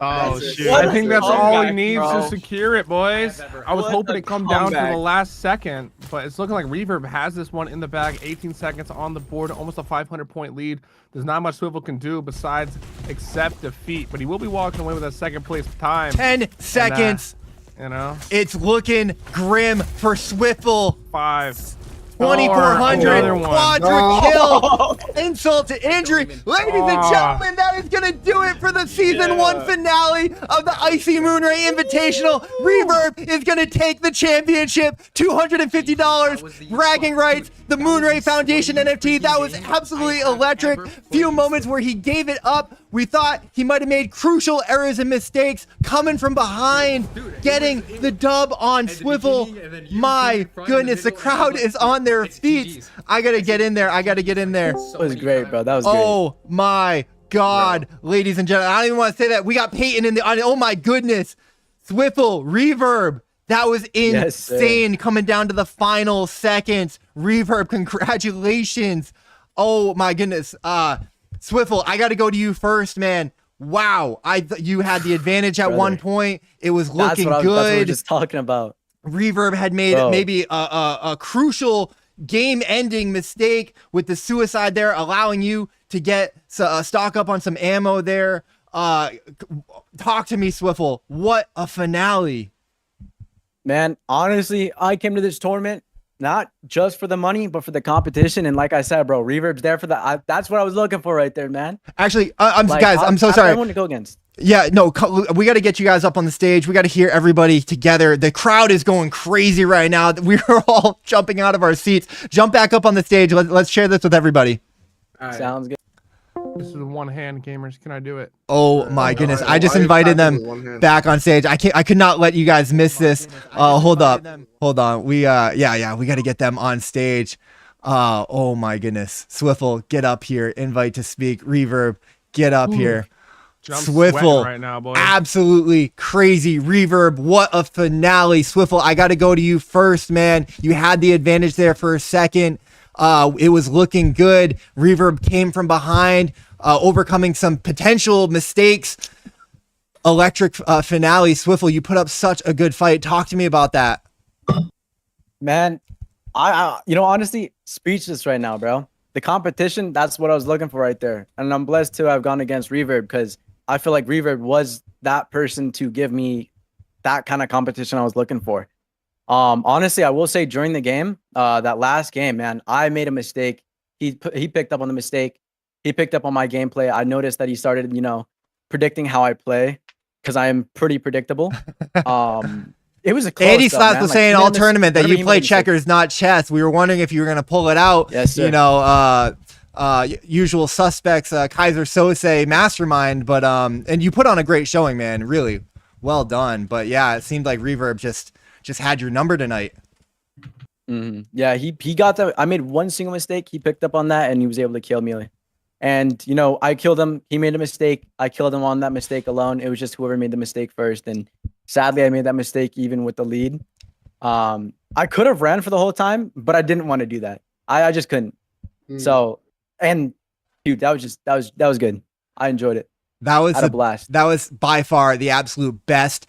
Speaker 3: Oh, shoot.
Speaker 1: I think that's all he
Speaker 15: comeback,
Speaker 1: needs
Speaker 15: bro.
Speaker 1: to secure it, boys. I was
Speaker 15: What
Speaker 1: hoping
Speaker 15: a
Speaker 1: to come down to
Speaker 15: comeback.
Speaker 1: the last second, but it's looking like Reverb has this one in the bag. 18 seconds on the board, almost a 500-point lead. There's not much Swivel can do besides accept defeat, but he will be walking away with a second place time.
Speaker 5: 10 seconds.
Speaker 1: You know,
Speaker 5: It's looking grim for Swiffle.
Speaker 1: 5.
Speaker 5: 2,400
Speaker 1: Another one.
Speaker 5: quadra kill. Insult to injury. Ladies and gentlemen, that is going to do it for the season 1 finale of the Iceyyy Moonray Invitational. Reverb is going to take the championship. $250 bragging rights. The Moonray Foundation NFT. That was absolutely electric. Few moments where he gave it up. We thought he might have made crucial errors and mistakes coming from behind, getting the dub on Swivel. My goodness, the crowd is on their feet. I gotta get in there.
Speaker 12: That was great, bro. That was great.
Speaker 5: Oh my God, ladies and gentlemen. I don't even want to say that. We got Peyton in the audience. Oh my goodness. Swiffle, Reverb. That was insane coming down to the final seconds. Reverb, congratulations. Oh my goodness. Swiffle, I got to go to you first, man. Wow. You had the advantage at one point. It was looking good.
Speaker 12: That's what we were just talking about.
Speaker 5: Reverb had made maybe a crucial game-ending mistake with the suicide there, allowing you to get stock up on some ammo there. Talk to me, Swiffle. What a finale.
Speaker 12: Man, honestly, I came to this tournament not just for the money, but for the competition. And like I said, bro, Reverb's there for that. That's what I was looking for right there, man.
Speaker 5: Actually, I'm so sorry.
Speaker 12: I want to go against.
Speaker 5: Yeah, no, we got to get you guys up on the stage. We got to hear everybody together. The crowd is going crazy right now. We're all jumping out of our seats. Jump back up on the stage. Let's share this with everybody.
Speaker 12: Sounds good.
Speaker 1: This is one hand, gamers. Can I do it?
Speaker 5: Oh my goodness! I just invited them back on stage. I could not let you guys miss this. Hold on. We yeah, we got to get them on stage. Oh my goodness! Swiffle, get up here. Invite to speak. Reverb, get up here. Swiffle,
Speaker 1: right now, boys.
Speaker 5: Absolutely crazy. Reverb, what a finale. Swiffle, I got to go to you first, man. You had the advantage there for a second. It was looking good. Reverb came from behind, overcoming some potential mistakes. Electric finale. Swiffle, you put up such a good fight. Talk to me about that.
Speaker 12: Man, I honestly, speechless right now, bro. The competition, that's what I was looking for right there. And I'm blessed to have gone against Reverb because I feel like Reverb was that person to give me that kind of competition I was looking for. Honestly, I will say during the game, that last game, man, I made a mistake. He picked up on the mistake. He picked up on my gameplay. I noticed that he started, predicting how I play because I am pretty predictable. It was a close
Speaker 5: Andy
Speaker 12: though,
Speaker 5: Slaps
Speaker 12: man.
Speaker 5: was
Speaker 12: Like,
Speaker 5: saying all tournament that
Speaker 12: whatever
Speaker 5: you
Speaker 12: he
Speaker 5: play
Speaker 12: made a mistake.
Speaker 5: checkers, not chess. We were wondering if you were going to pull it out.
Speaker 12: Yes, sir.
Speaker 5: Usual suspects, Kaiser Sose mastermind, but and you put on a great showing, man. Really well done. But yeah, it seemed like Reverb just had your number tonight.
Speaker 12: Yeah, he got that. I made one single mistake. He picked up on that and he was able to kill me. And I killed him. He made a mistake. I killed him on that mistake alone. It was just whoever made the mistake first. And sadly, I made that mistake even with the lead. I could have ran for the whole time, but I didn't want to do that. I just couldn't. So, and dude, that was good. I enjoyed it.
Speaker 5: That was
Speaker 12: a blast.
Speaker 5: That was by far the absolute best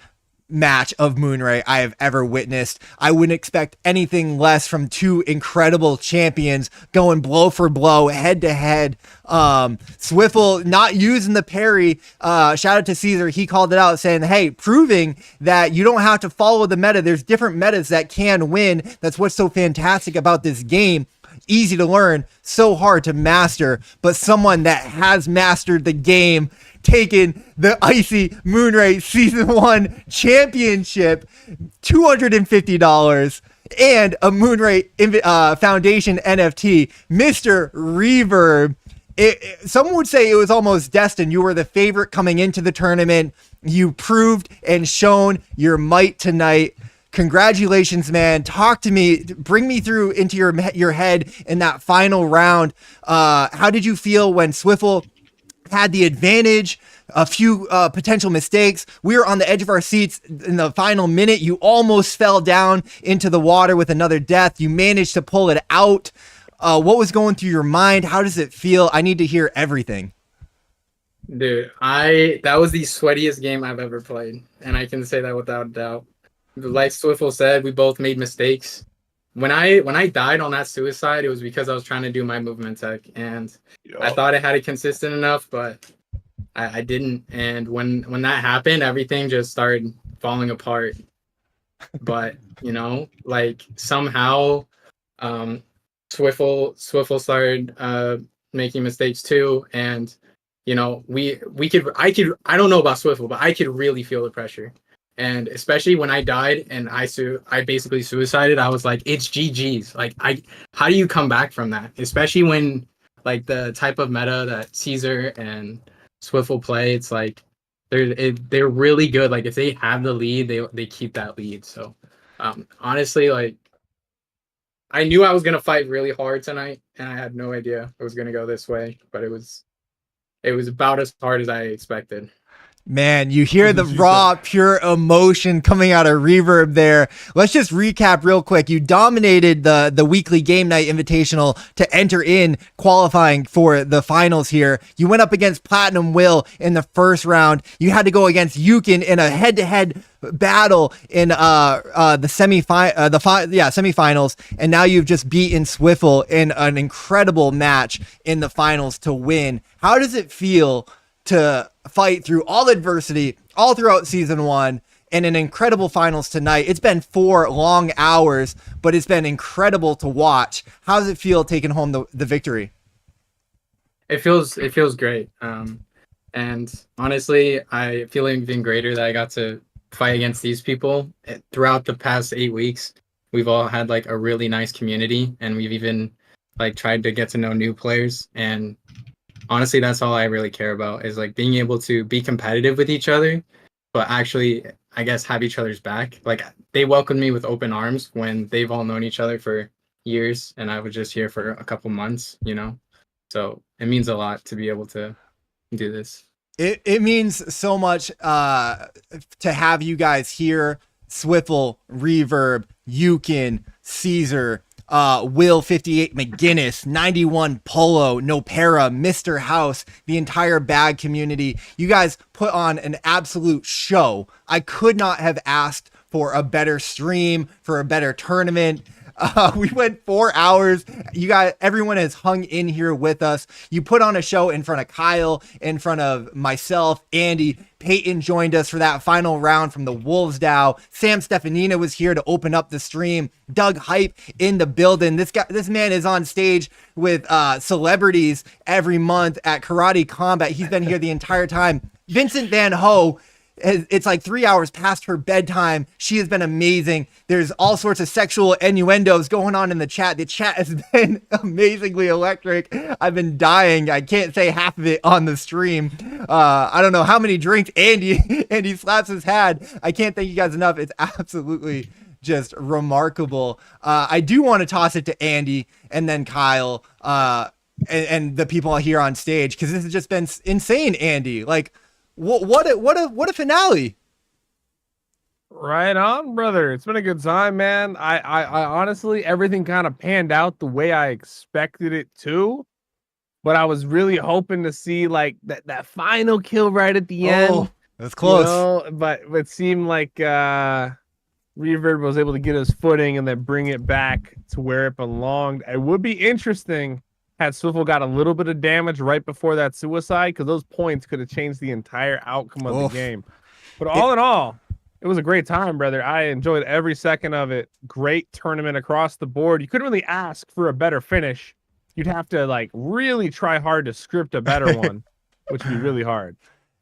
Speaker 5: match of Moonray I have ever witnessed. I wouldn't expect anything less from two incredible champions going blow for blow, head to head. Swiffle not using the parry. Shout out to Caesar. He called it out saying, hey, proving that you don't have to follow the meta. There's different metas that can win. That's what's so fantastic about this game. Easy to learn, so hard to master, but someone that has mastered the game taking the Iceyyy Moonray Season 1 Championship, $250, and a Moonray Foundation NFT, Mr. Reverb. Someone would say it was almost destined. You were the favorite coming into the tournament. You proved and shown your might tonight. Congratulations, man. Talk to me. Bring me through into your head in that final round. How did you feel when Swiffle had the advantage? A few potential mistakes. We were on the edge of our seats in the final minute. You almost fell down into the water with another death. You managed to pull it out. What was going through your mind? How does it feel? I need to hear everything.
Speaker 6: Dude, that was the sweatiest game I've ever played, and I can say that without a doubt. Like Swiffle said, we both made mistakes. When I died on that suicide, it was because I was trying to do my movement tech, and I thought I had it consistent enough, but I didn't. And when that happened, everything just started falling apart. But like somehow, Swiffle started making mistakes too, and I don't know about Swiffle, but I could really feel the pressure. And especially when I died and I basically suicided, I was like, it's GG's. Like, how do you come back from that? Especially when like the type of meta that Caesar and Swiffle play, it's like they're really good. Like if they have the lead, they keep that lead. So honestly, like I knew I was gonna fight really hard tonight, and I had no idea it was gonna go this way, but it was about as hard as I expected.
Speaker 5: Man, you hear the raw, pure emotion coming out of Reverb there. Let's just recap real quick. You dominated the weekly game night invitational to enter in qualifying for the finals here. You went up against Platinum Will in the first round. You had to go against Yukin in a head-to-head battle in the semifinals, and now you've just beaten Swiffle in an incredible match in the finals to win. How does it feel to fight through all adversity all throughout season 1 and an incredible finals tonight? It's been 4 long hours, but it's been incredible to watch. How does it feel taking home the victory?
Speaker 6: It feels great. And honestly, I feel even greater that I got to fight against these people. Throughout the past 8 weeks, we've all had like a really nice community, and we've even like tried to get to know new players. And honestly, that's all I really care about, is like being able to be competitive with each other, but actually, I guess, have each other's back. Like they welcomed me with open arms when they've all known each other for years, and I was just here for a couple months, So it means a lot to be able to do this.
Speaker 5: It means so much to have you guys here. Swiffle, Reverb, Yukin, Caesar, Will 58 McGinnis, 91 Polo, Nopera, Mr. House, the entire bag community. You guys put on an absolute show. I could not have asked for a better stream, for a better tournament. We went 4 hours. You guys, everyone has hung in here with us. You put on a show in front of Kyle, in front of myself, Andy. Peyton joined us for that final round from the Wolves DAO. Sam Stefanina was here to open up the stream. Doug Hype in the building. This man is on stage with celebrities every month at Karate Combat. He's been here the entire time. Vincent Van Ho. It's like 3 hours past her bedtime. She has been amazing. There's all sorts of sexual innuendos going on in the chat. The chat has been amazingly electric. I've been dying. I can't say half of it on the stream. I don't know how many drinks Andy Slaps has had. I can't thank you guys enough. It's absolutely just remarkable. I do want to toss it to Andy and then Kyle and the people here on stage, because this has just been insane, Andy. Like, what a finale.
Speaker 1: Right on, brother. It's been a good time, man. I honestly, everything kind of panned out the way I expected it to, but I was really hoping to see like that final kill right at the end.
Speaker 5: That's close.
Speaker 1: But it seemed like Reverb was able to get his footing and then bring it back to where it belonged. It would be interesting had Swiffle got a little bit of damage right before that suicide, because those points could have changed the entire outcome of the game. But all in all, it was a great time, brother. I enjoyed every second of it. Great tournament across the board. You couldn't really ask for a better finish. You'd have to like really try hard to script a better one, which would be really hard.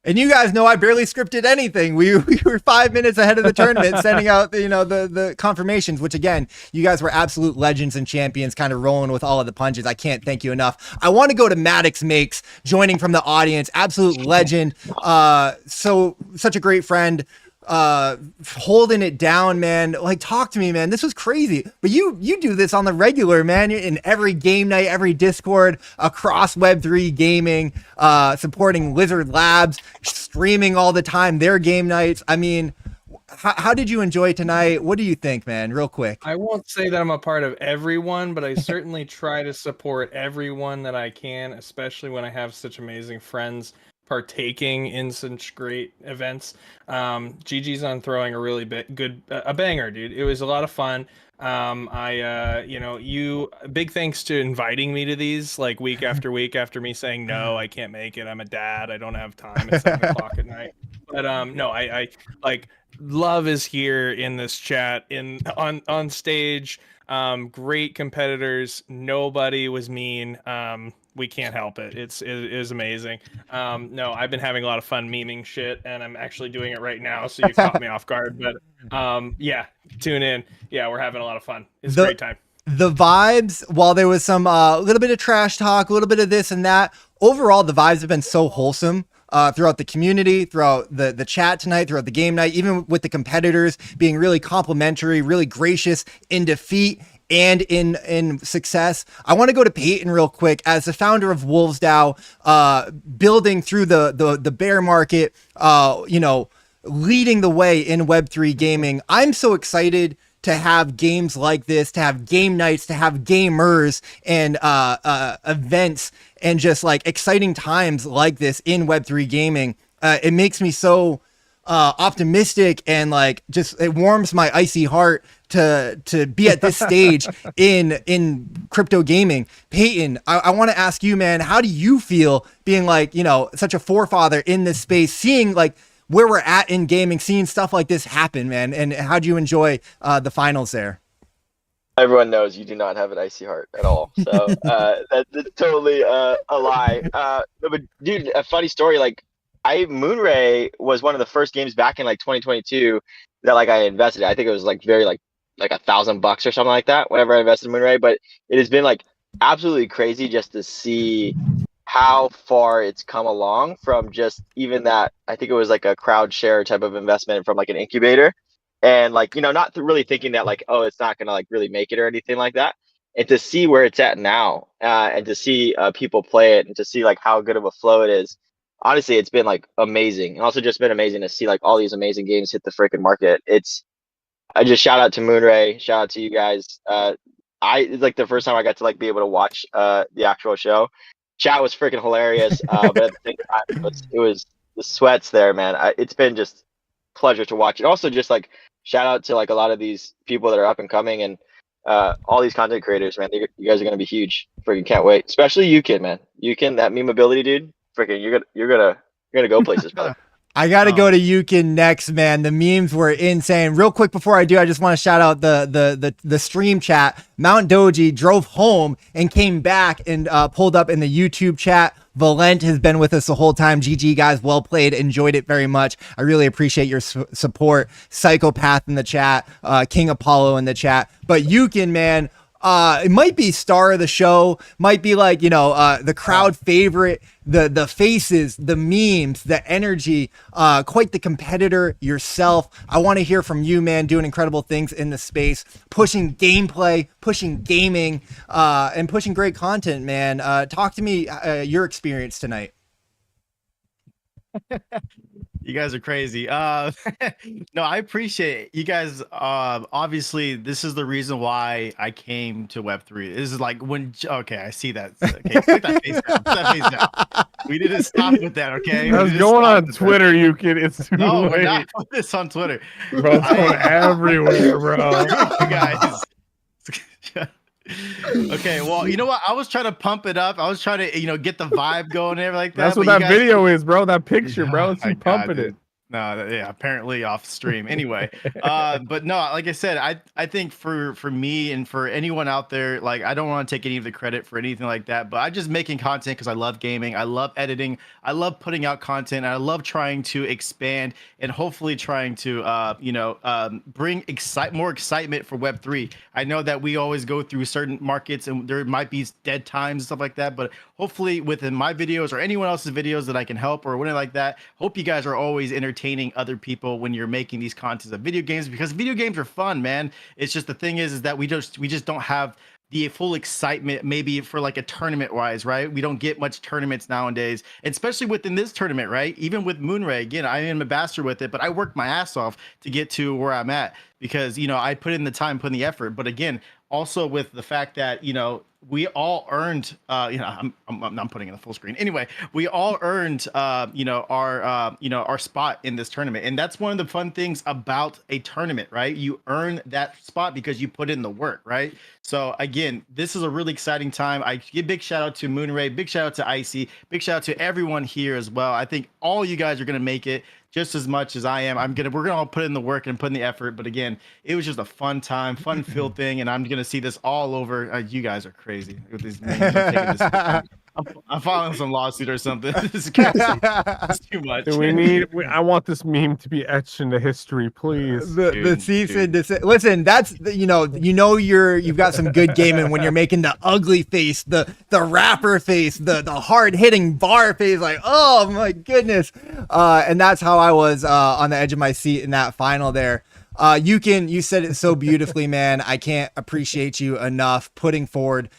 Speaker 5: And you guys know I barely scripted anything. We were 5 minutes ahead of the tournament, sending out the confirmations. Which again, you guys were absolute legends and champions, kind of rolling with all of the punches. I can't thank you enough. I want to go to Maddox Makes, joining from the audience, absolute legend. Such a great friend. Holding it down, man. Like, talk to me, man. This was crazy. But you do this on the regular, man. You're in every game night, every Discord, across Web3 gaming, supporting Lizard Labs, streaming all the time, their game nights. I mean, how did you enjoy tonight? What do you think, man? Real quick.
Speaker 13: I won't say that I'm a part of everyone, but I certainly try to support everyone that I can, especially when I have such amazing friends partaking in such great events. GG's on throwing a really good banger, dude. It was a lot of fun. Big thanks to inviting me to these, like, week after week after me saying no, I can't make it, I'm a dad, I don't have time at 7 o'clock at night. But no, I like, love is here in this chat, on stage. Great competitors, nobody was mean. We can't help it. It is amazing. No, I've been having a lot of fun memeing shit, and I'm actually doing it right now, so you caught me off guard. But yeah, tune in. Yeah, we're having a lot of fun. It's a great time.
Speaker 5: The vibes, while there was some little bit of trash talk, a little bit of this and that, overall the vibes have been so wholesome. Throughout the community, throughout the chat tonight, throughout the game night, even with the competitors being really complimentary, really gracious in defeat and in success. I want to go to Peyton real quick. As the founder of Wolves DAO, building through the bear market, leading the way in Web3 gaming. I'm so excited to have games like this, to have game nights, to have gamers and events and just like exciting times like this in Web3 gaming. It makes me so optimistic, and like just it warms my icy heart to be at this stage in crypto gaming. Peyton, I want to ask you, man, how do you feel being like, such a forefather in this space, seeing like where we're at in gaming, seeing stuff like this happen, man, and how do you enjoy the finals there?
Speaker 16: Everyone knows you do not have an icy heart at all, so that's totally a lie. No, but dude, a funny story. Like, Moonray was one of the first games back in like 2022 that like I invested in. I think it was like very like $1,000 or something like that whenever I invested in Moonray. But it has been like absolutely crazy just to see how far it's come along from just even that. I think it was like a crowd share type of investment from like an incubator, and like, not really thinking that like, oh, it's not gonna like really make it or anything like that. And to see where it's at now, and to see people play it, and to see like how good of a flow it is. Honestly, it's been like amazing, and also just been amazing to see like all these amazing games hit the freaking market. I just shout out to Moonray, shout out to you guys. It's like the first time I got to like be able to watch the actual show. Chat was freaking hilarious, but at the same time, it was the sweats there, man. It's been just pleasure to watch. And also just like shout out to like a lot of these people that are up and coming, and all these content creators, man. You guys are gonna be huge. Freaking can't wait. Especially you, kid, man. You can, that meme ability, dude. Freaking, you're gonna go places, brother.
Speaker 5: I got to go to Yukin next, man. The memes were insane. Real quick before I do, I just want to shout out the stream chat. Mount Doji drove home and came back and pulled up in the YouTube chat. Valent has been with us the whole time. GG, guys. Well played. Enjoyed it very much. I really appreciate your support. Psychopath in the chat. King Apollo in the chat. But Yukin, man, it might be star of the show, might be like, the crowd favorite, the faces, the memes, the energy, quite the competitor yourself. I want to hear from you, man, doing incredible things in the space, pushing gameplay, pushing gaming, and pushing great content, man. Talk to me, your experience tonight.
Speaker 3: You guys are crazy. No, I appreciate it. You guys. Obviously, this is the reason why I came to Web3. This is like when. Okay, I see that. Okay, put that face down. Put that face down. We didn't stop with that. Okay.
Speaker 1: That's going on Twitter. You can. It's too
Speaker 3: no,
Speaker 1: late.
Speaker 3: we're not putting this on Twitter.
Speaker 1: Bro, it's going everywhere, bro.
Speaker 3: You guys. Okay, well, you know what? I was trying to pump it up. I was trying to, get the vibe going and everything like that.
Speaker 1: That's what that video is, bro. That picture, bro. Let's see pumping it.
Speaker 3: No, yeah, apparently off stream. Anyway, but no, like I said, I think for me and for anyone out there, like I don't want to take any of the credit for anything like that, but I'm just making content because I love gaming, I love editing, I love putting out content, and I love trying to expand and hopefully trying to bring more excitement for Web3. I know that we always go through certain markets and there might be dead times and stuff like that, but hopefully within my videos or anyone else's videos that I can help or whatever like that, hope you guys are always entertaining other people when you're making these contents of video games, because video games are fun, man. It's just the thing is that we just don't have the full excitement maybe for like a tournament wise, right? We don't get much tournaments nowadays, especially within this tournament, right? Even with Moonray, again, I am an ambassador with it, but I worked my ass off to get to where I'm at because, I put in the time, put in the effort. But again, also with the fact that, we all earned, I'm putting in the full screen. Anyway, we all earned, our spot in this tournament. And that's one of the fun things about a tournament, right? You earn that spot because you put in the work, right? So again, this is a really exciting time. I give big shout out to Moonray, big shout out to Iceyyy, big shout out to everyone here as well. I think all you guys are going to make it just as much as I am. We're gonna all put in the work and put in the effort. But again, it was just a fun time, fun filled thing, and I'm gonna see this all over. You guys are crazy with these names. I'm filing some lawsuit or something. This is crazy. It's too much.
Speaker 14: I want this meme to be etched into history, please.
Speaker 5: The cease and desist. Listen, that's you've got some good gaming when you're making the ugly face, the rapper face, the hard hitting bar face. Like, oh my goodness, and that's how I was on the edge of my seat in that final there. You said it so beautifully, man. I can't appreciate you enough putting forward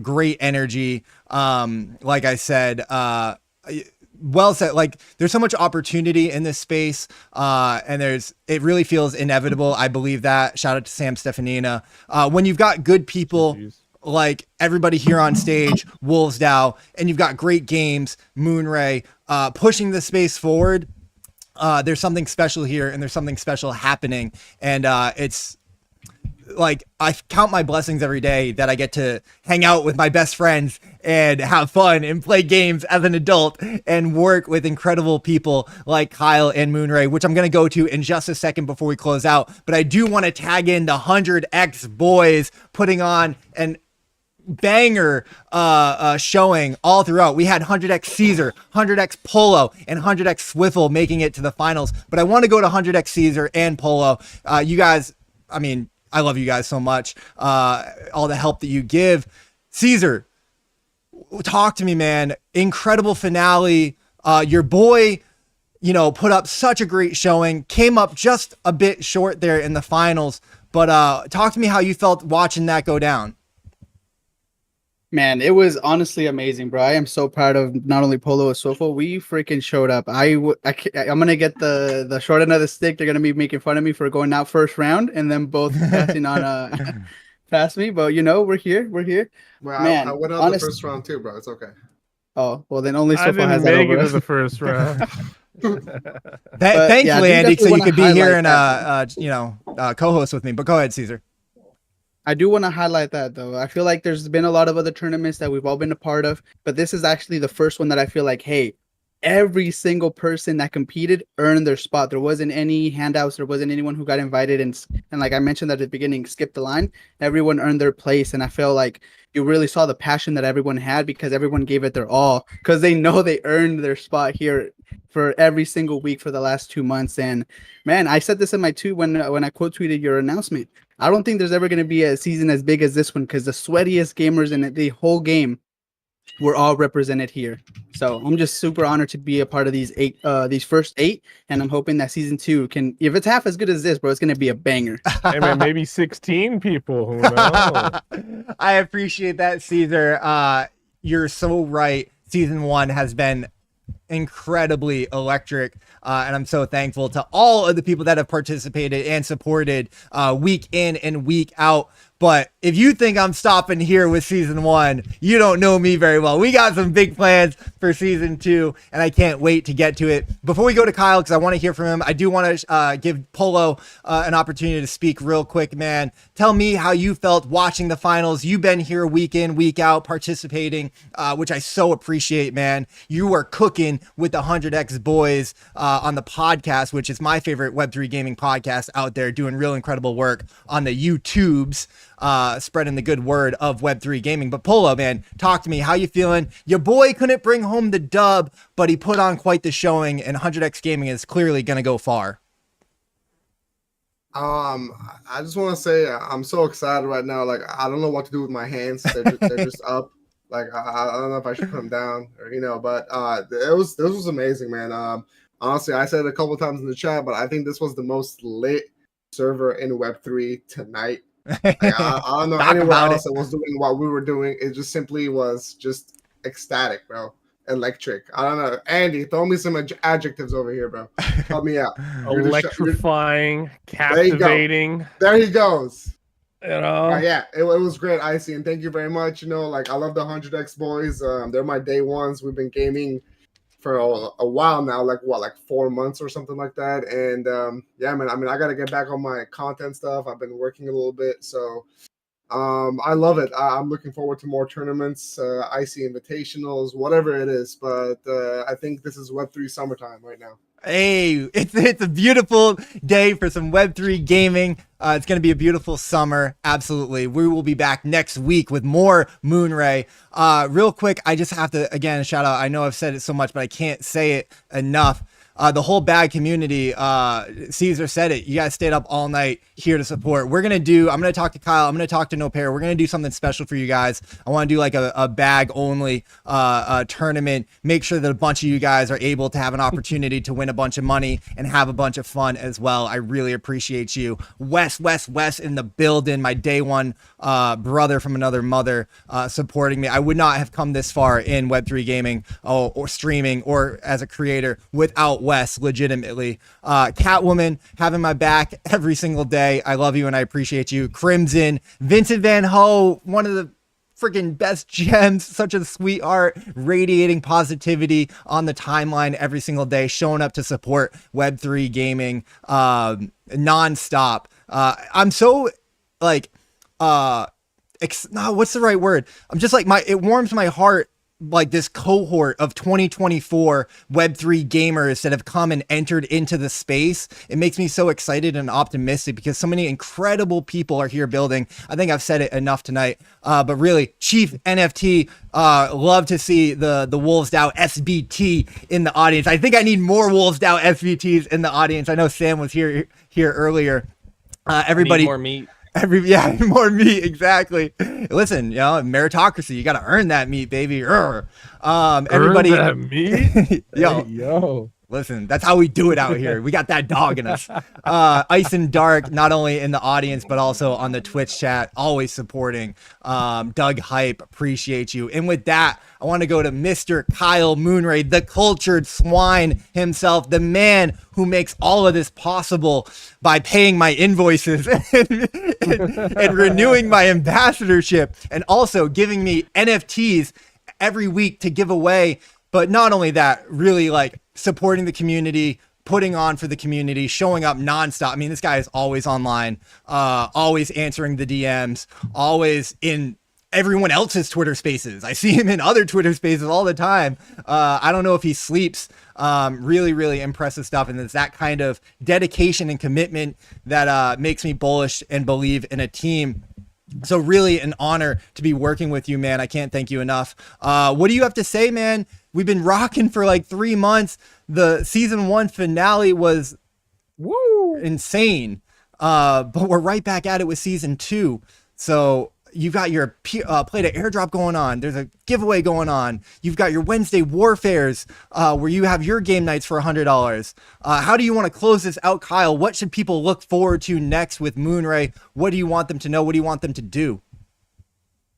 Speaker 5: great energy. Like I said, well said. Like there's so much opportunity in this space, and it really feels inevitable. I believe that. Shout out to Sam Stefanina. When you've got good people like everybody here on stage, Wolvesdow, and you've got great games, Moonray, pushing the space forward. There's something special here and there's something special happening. And it's like, I count my blessings every day that I get to hang out with my best friends and have fun and play games as an adult and work with incredible people like Kyle and Moonray, which I'm going to go to in just a second before we close out. But I do want to tag in the 100X boys putting on an banger showing all throughout. We had 100X Caesar, 100X Polo, and 100X Swiffle making it to the finals. But I want to go to 100X Caesar and Polo. You guys, I love you guys so much. All the help that you give. Caesar, talk to me, man. Incredible finale. Your boy, put up such a great showing. Came up just a bit short there in the finals. But talk to me how you felt watching that go down.
Speaker 4: Man, it was honestly amazing, bro. I am so proud of not only Polo and Swiffle. We freaking showed up. I'm gonna get the short end of the stick. They're gonna be making fun of me for going out first round and then both passing on past me. But we're here.
Speaker 9: Well,
Speaker 4: Man,
Speaker 9: I went out the first round too, bro. It's okay.
Speaker 4: Oh well, then only
Speaker 14: I
Speaker 4: Swiffle has
Speaker 14: didn't
Speaker 4: that
Speaker 14: make
Speaker 4: over
Speaker 14: it to
Speaker 4: us.
Speaker 14: the first round.
Speaker 5: Thankfully,
Speaker 4: yeah,
Speaker 5: Andy, so you could be here and
Speaker 4: that.
Speaker 5: co-host with me. But go ahead, Caesar.
Speaker 4: I do want to highlight that though. I feel like there's been a lot of other tournaments that we've all been a part of, but this is actually the first one that I feel like, hey, every single person that competed earned their spot. There wasn't any handouts. There wasn't anyone who got invited and like I mentioned at the beginning, skipped the line. Everyone earned their place, and I feel like you really saw the passion that everyone had because everyone gave it their all because they know they earned their spot here for every single week for the last 2 months. And man, I said this in my tweet when I quote tweeted your announcement. I don't think there's ever going to be a season as big as this one because the sweatiest gamers in the whole game were all represented here. So I'm just super honored to be a part of these first 8, and I'm hoping that season 2 can, if it's half as good as this, bro, it's going to be a banger.
Speaker 14: Hey man, maybe 16 people. Who knows?
Speaker 5: I appreciate that, Caesar. You're so right. Season 1 has been incredibly electric, and I'm so thankful to all of the people that have participated and supported week in and week out. But if you think I'm stopping here with season 1, you don't know me very well. We got some big plans for season 2, and I can't wait to get to it. Before we go to Kyle, because I want to hear from him, I do want to give Polo an opportunity to speak real quick, man. Tell me how you felt watching the finals. You've been here week in, week out, participating, which I so appreciate, man. You are cooking with the 100X boys on the podcast, which is my favorite Web3 gaming podcast out there, doing real incredible work on the YouTubes, spreading the good word of Web3 gaming. But Polo, man, talk to me. How you feeling? Your boy couldn't bring home the dub, but he put on quite the showing, and 100X Gaming is clearly going to go far.
Speaker 9: I just want to say I'm so excited right now. Like, I don't know what to do with my hands. They're just up. Like, I don't know if I should put them down or, but this was amazing, man. Honestly, I said it a couple of times in the chat, but I think this was the most lit server in Web3 tonight. Like, I don't know anywhere else that was doing what we were doing. It just simply was just ecstatic, bro. Electric. I don't know. Andy, throw me some adjectives over here, bro. Help me out.
Speaker 1: Electrifying, captivating.
Speaker 9: There he goes.
Speaker 1: Yeah,
Speaker 9: it was great, Iceyyy, and thank you very much. Like, I love the 100X boys. They're my day ones. We've been gaming for a while now, like 4 months or something like that. And yeah, man, I mean, I got to get back on my content stuff. I've been working a little bit, so I love it. I'm looking forward to more tournaments, Iceyyy Invitationals, whatever it is. But I think this is Web3 summertime right now.
Speaker 5: Hey, it's a beautiful day for some Web3 gaming. It's going to be a beautiful summer. Absolutely. We will be back next week with more Moonray. Real quick, I just have to, again, shout out. I know I've said it so much, but I can't say it enough. The whole bag community, Caesar said it. You guys stayed up all night here to support. I'm going to talk to Kyle. I'm going to talk to No Pair. We're going to do something special for you guys. I want to do like a bag only tournament. Make sure that a bunch of you guys are able to have an opportunity to win a bunch of money and have a bunch of fun as well. I really appreciate you. Wes in the building, my day one brother from another mother, supporting me. I would not have come this far in Web3 gaming or streaming or as a creator without Wes, legitimately. Catwoman having my back every single day. I love you and I appreciate you. Crimson, Vincent Van Ho, one of the freaking best gems, such a sweetheart, radiating positivity on the timeline every single day, showing up to support Web3 gaming nonstop. I'm so like what's the right word? I'm just like it warms my heart, like this cohort of 2024 Web3 gamers that have come and entered into the space. It makes me so excited and optimistic because so many incredible people are here building. I think I've said it enough tonight, but really, Chief NFT, love to see the Wolves DAO SBT in the audience. I think I need more Wolves DAO SBTs in the audience. I know Sam was here earlier. Everybody,
Speaker 13: more meat.
Speaker 5: More meat, exactly. Listen, meritocracy, you got to earn that meat, baby. Everybody,
Speaker 1: earn that meat?
Speaker 5: yo. Listen, that's how we do it out here. We got that dog in us. Ice and Dark, not only in the audience, but also on the Twitch chat, always supporting. Doug Hype, appreciate you. And with that, I want to go to Mr. Kyle Moonray, the cultured swine himself, the man who makes all of this possible by paying my invoices and renewing my ambassadorship and also giving me NFTs every week to give away. But not only that, really like supporting the community, putting on for the community, showing up nonstop. I mean, this guy is always online, always answering the DMs, always in everyone else's Twitter spaces. I see him in other Twitter spaces all the time. I don't know if he sleeps. Really, really impressive stuff. And it's that kind of dedication and commitment that makes me bullish and believe in a team. So really an honor to be working with you, man. I can't thank you enough. What do you have to say, man? We've been rocking for like 3 months. The season 1 finale was insane. But we're right back at it with season 2. So you've got your play to airdrop going on. There's a giveaway going on. You've got your Wednesday warfares where you have your game nights for $100. How do you want to close this out, Kyle? What should people look forward to next with Moonray? What do you want them to know? What do you want them to do?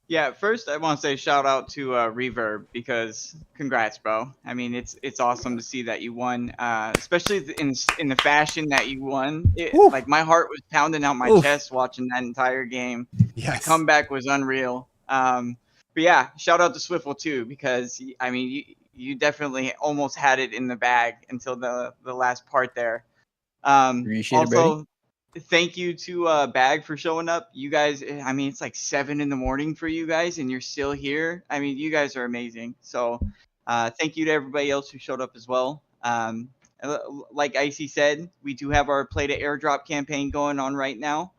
Speaker 15: Yeah, first I want to say shout out to Reverb because congrats, bro. I mean, it's awesome to see that you won, especially in the fashion that you won. Like my heart was pounding out my chest watching that entire game.
Speaker 5: Yes.
Speaker 15: The comeback was unreal. But yeah, shout out to Swiffle too because I mean you definitely almost had it in the bag until the last part there.
Speaker 12: Appreciate it,
Speaker 15: Also, thank you to Bag for showing up. You guys, I mean, it's like 7 in the morning for you guys, and you're still here. I mean, you guys are amazing. So, thank you to everybody else who showed up as well. Like Iceyyy said, we do have our Play to Airdrop campaign going on right now.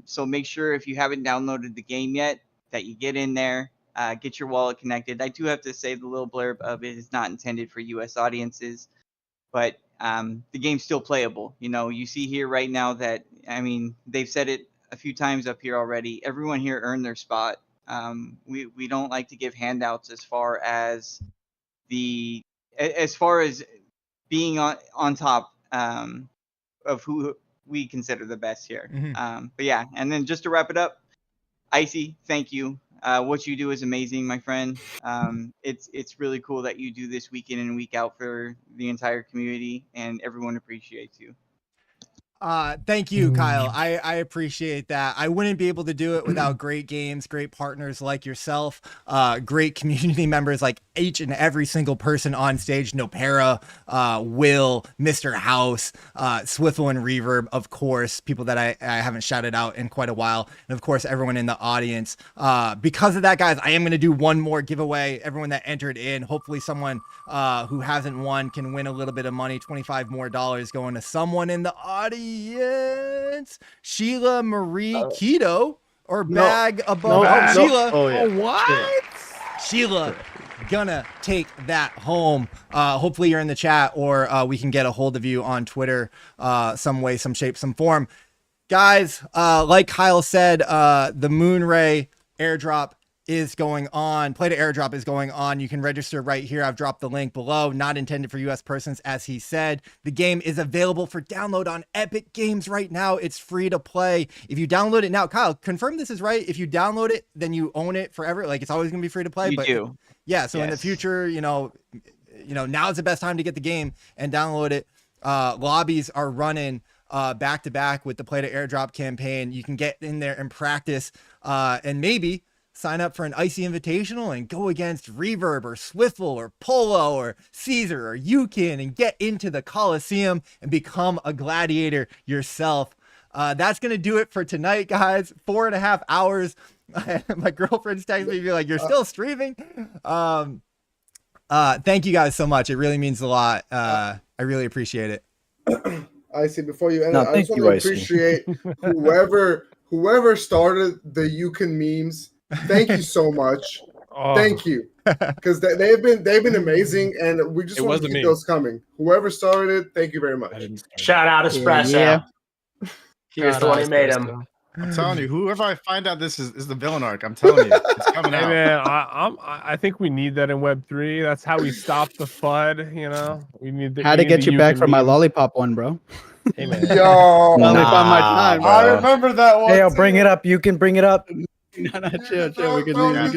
Speaker 15: So make sure if you haven't downloaded the game yet, that you get in there, get your wallet connected. I do have to say the little blurb of it is not intended for U.S. audiences, but the game's still playable. You know, you see here right now that, I mean, they've said it a few times up here already. Everyone here earned their spot. We don't like to give handouts as far as being on top of who we consider the best here. But yeah, and then just to wrap it up, Iceyyy, thank you. What you do is amazing, my friend. It's really cool that you do this week in and week out for the entire community, and everyone appreciates you.
Speaker 5: Thank you, Kyle. I appreciate that. I wouldn't be able to do it without great games, great partners like yourself, great community members like each and every single person on stage. Nopera, Will, Mr. House, Swiffle and Reverb, of course, people that I haven't shouted out in quite a while. And of course, everyone in the audience. Because of that, guys, I am going to do one more giveaway. Everyone that entered in, hopefully someone who hasn't won can win a little bit of money, $25 more going to someone in the audience. Sheila Marie Keto or Bag above Sheila.
Speaker 10: What?
Speaker 5: Sheila gonna take that home. Hopefully you're in the chat, or we can get a hold of you on Twitter some way, some shape, some form. Guys, like Kyle said, the Moonray airdrop is going on. Play to Airdrop is going on. You can register right here. I've dropped the link below. Not intended for US persons, as he said. The game is available for download on Epic Games right now. It's free to play. If you download it now, Kyle, confirm this is right. If you download it, then you own it forever. Like, it's always gonna be free to play.
Speaker 15: You do.
Speaker 5: Yeah. So in the future, you know, now's the best time to get the game and download it. Lobbies are running back to back with the Play to Airdrop campaign. You can get in there and practice, and maybe sign up for an Iceyyy Invitational and go against Reverb or Swiffle or Polo or Caesar or Yukin and get into the Coliseum and become a gladiator yourself. That's going to do it for tonight, guys. 4.5 hours. My girlfriend's texting me, like, you're still streaming. Thank you guys so much. It really means a lot. I really appreciate it.
Speaker 9: Iceyyy, before you end, I just want to appreciate whoever started the Yukin memes. Thank you so much. Thank you, because they've been amazing, and we just want to keep those coming. Whoever started it, thank you very much.
Speaker 11: Shout out Espresso. Yeah. Here's the one who made him.
Speaker 3: I'm telling you, whoever I find out this is the villain arc, I'm telling you, it's coming out.
Speaker 1: Man, I think we need that in Web3. That's how we stop the FUD. You know, we need.
Speaker 4: How to get you back from my lollipop one, bro?
Speaker 1: Hey man,
Speaker 9: yo,
Speaker 4: lollipop my time, bro.
Speaker 9: I remember that one.
Speaker 12: Hey, I'll bring it up. You can bring it up.
Speaker 4: No, chill. We can leave.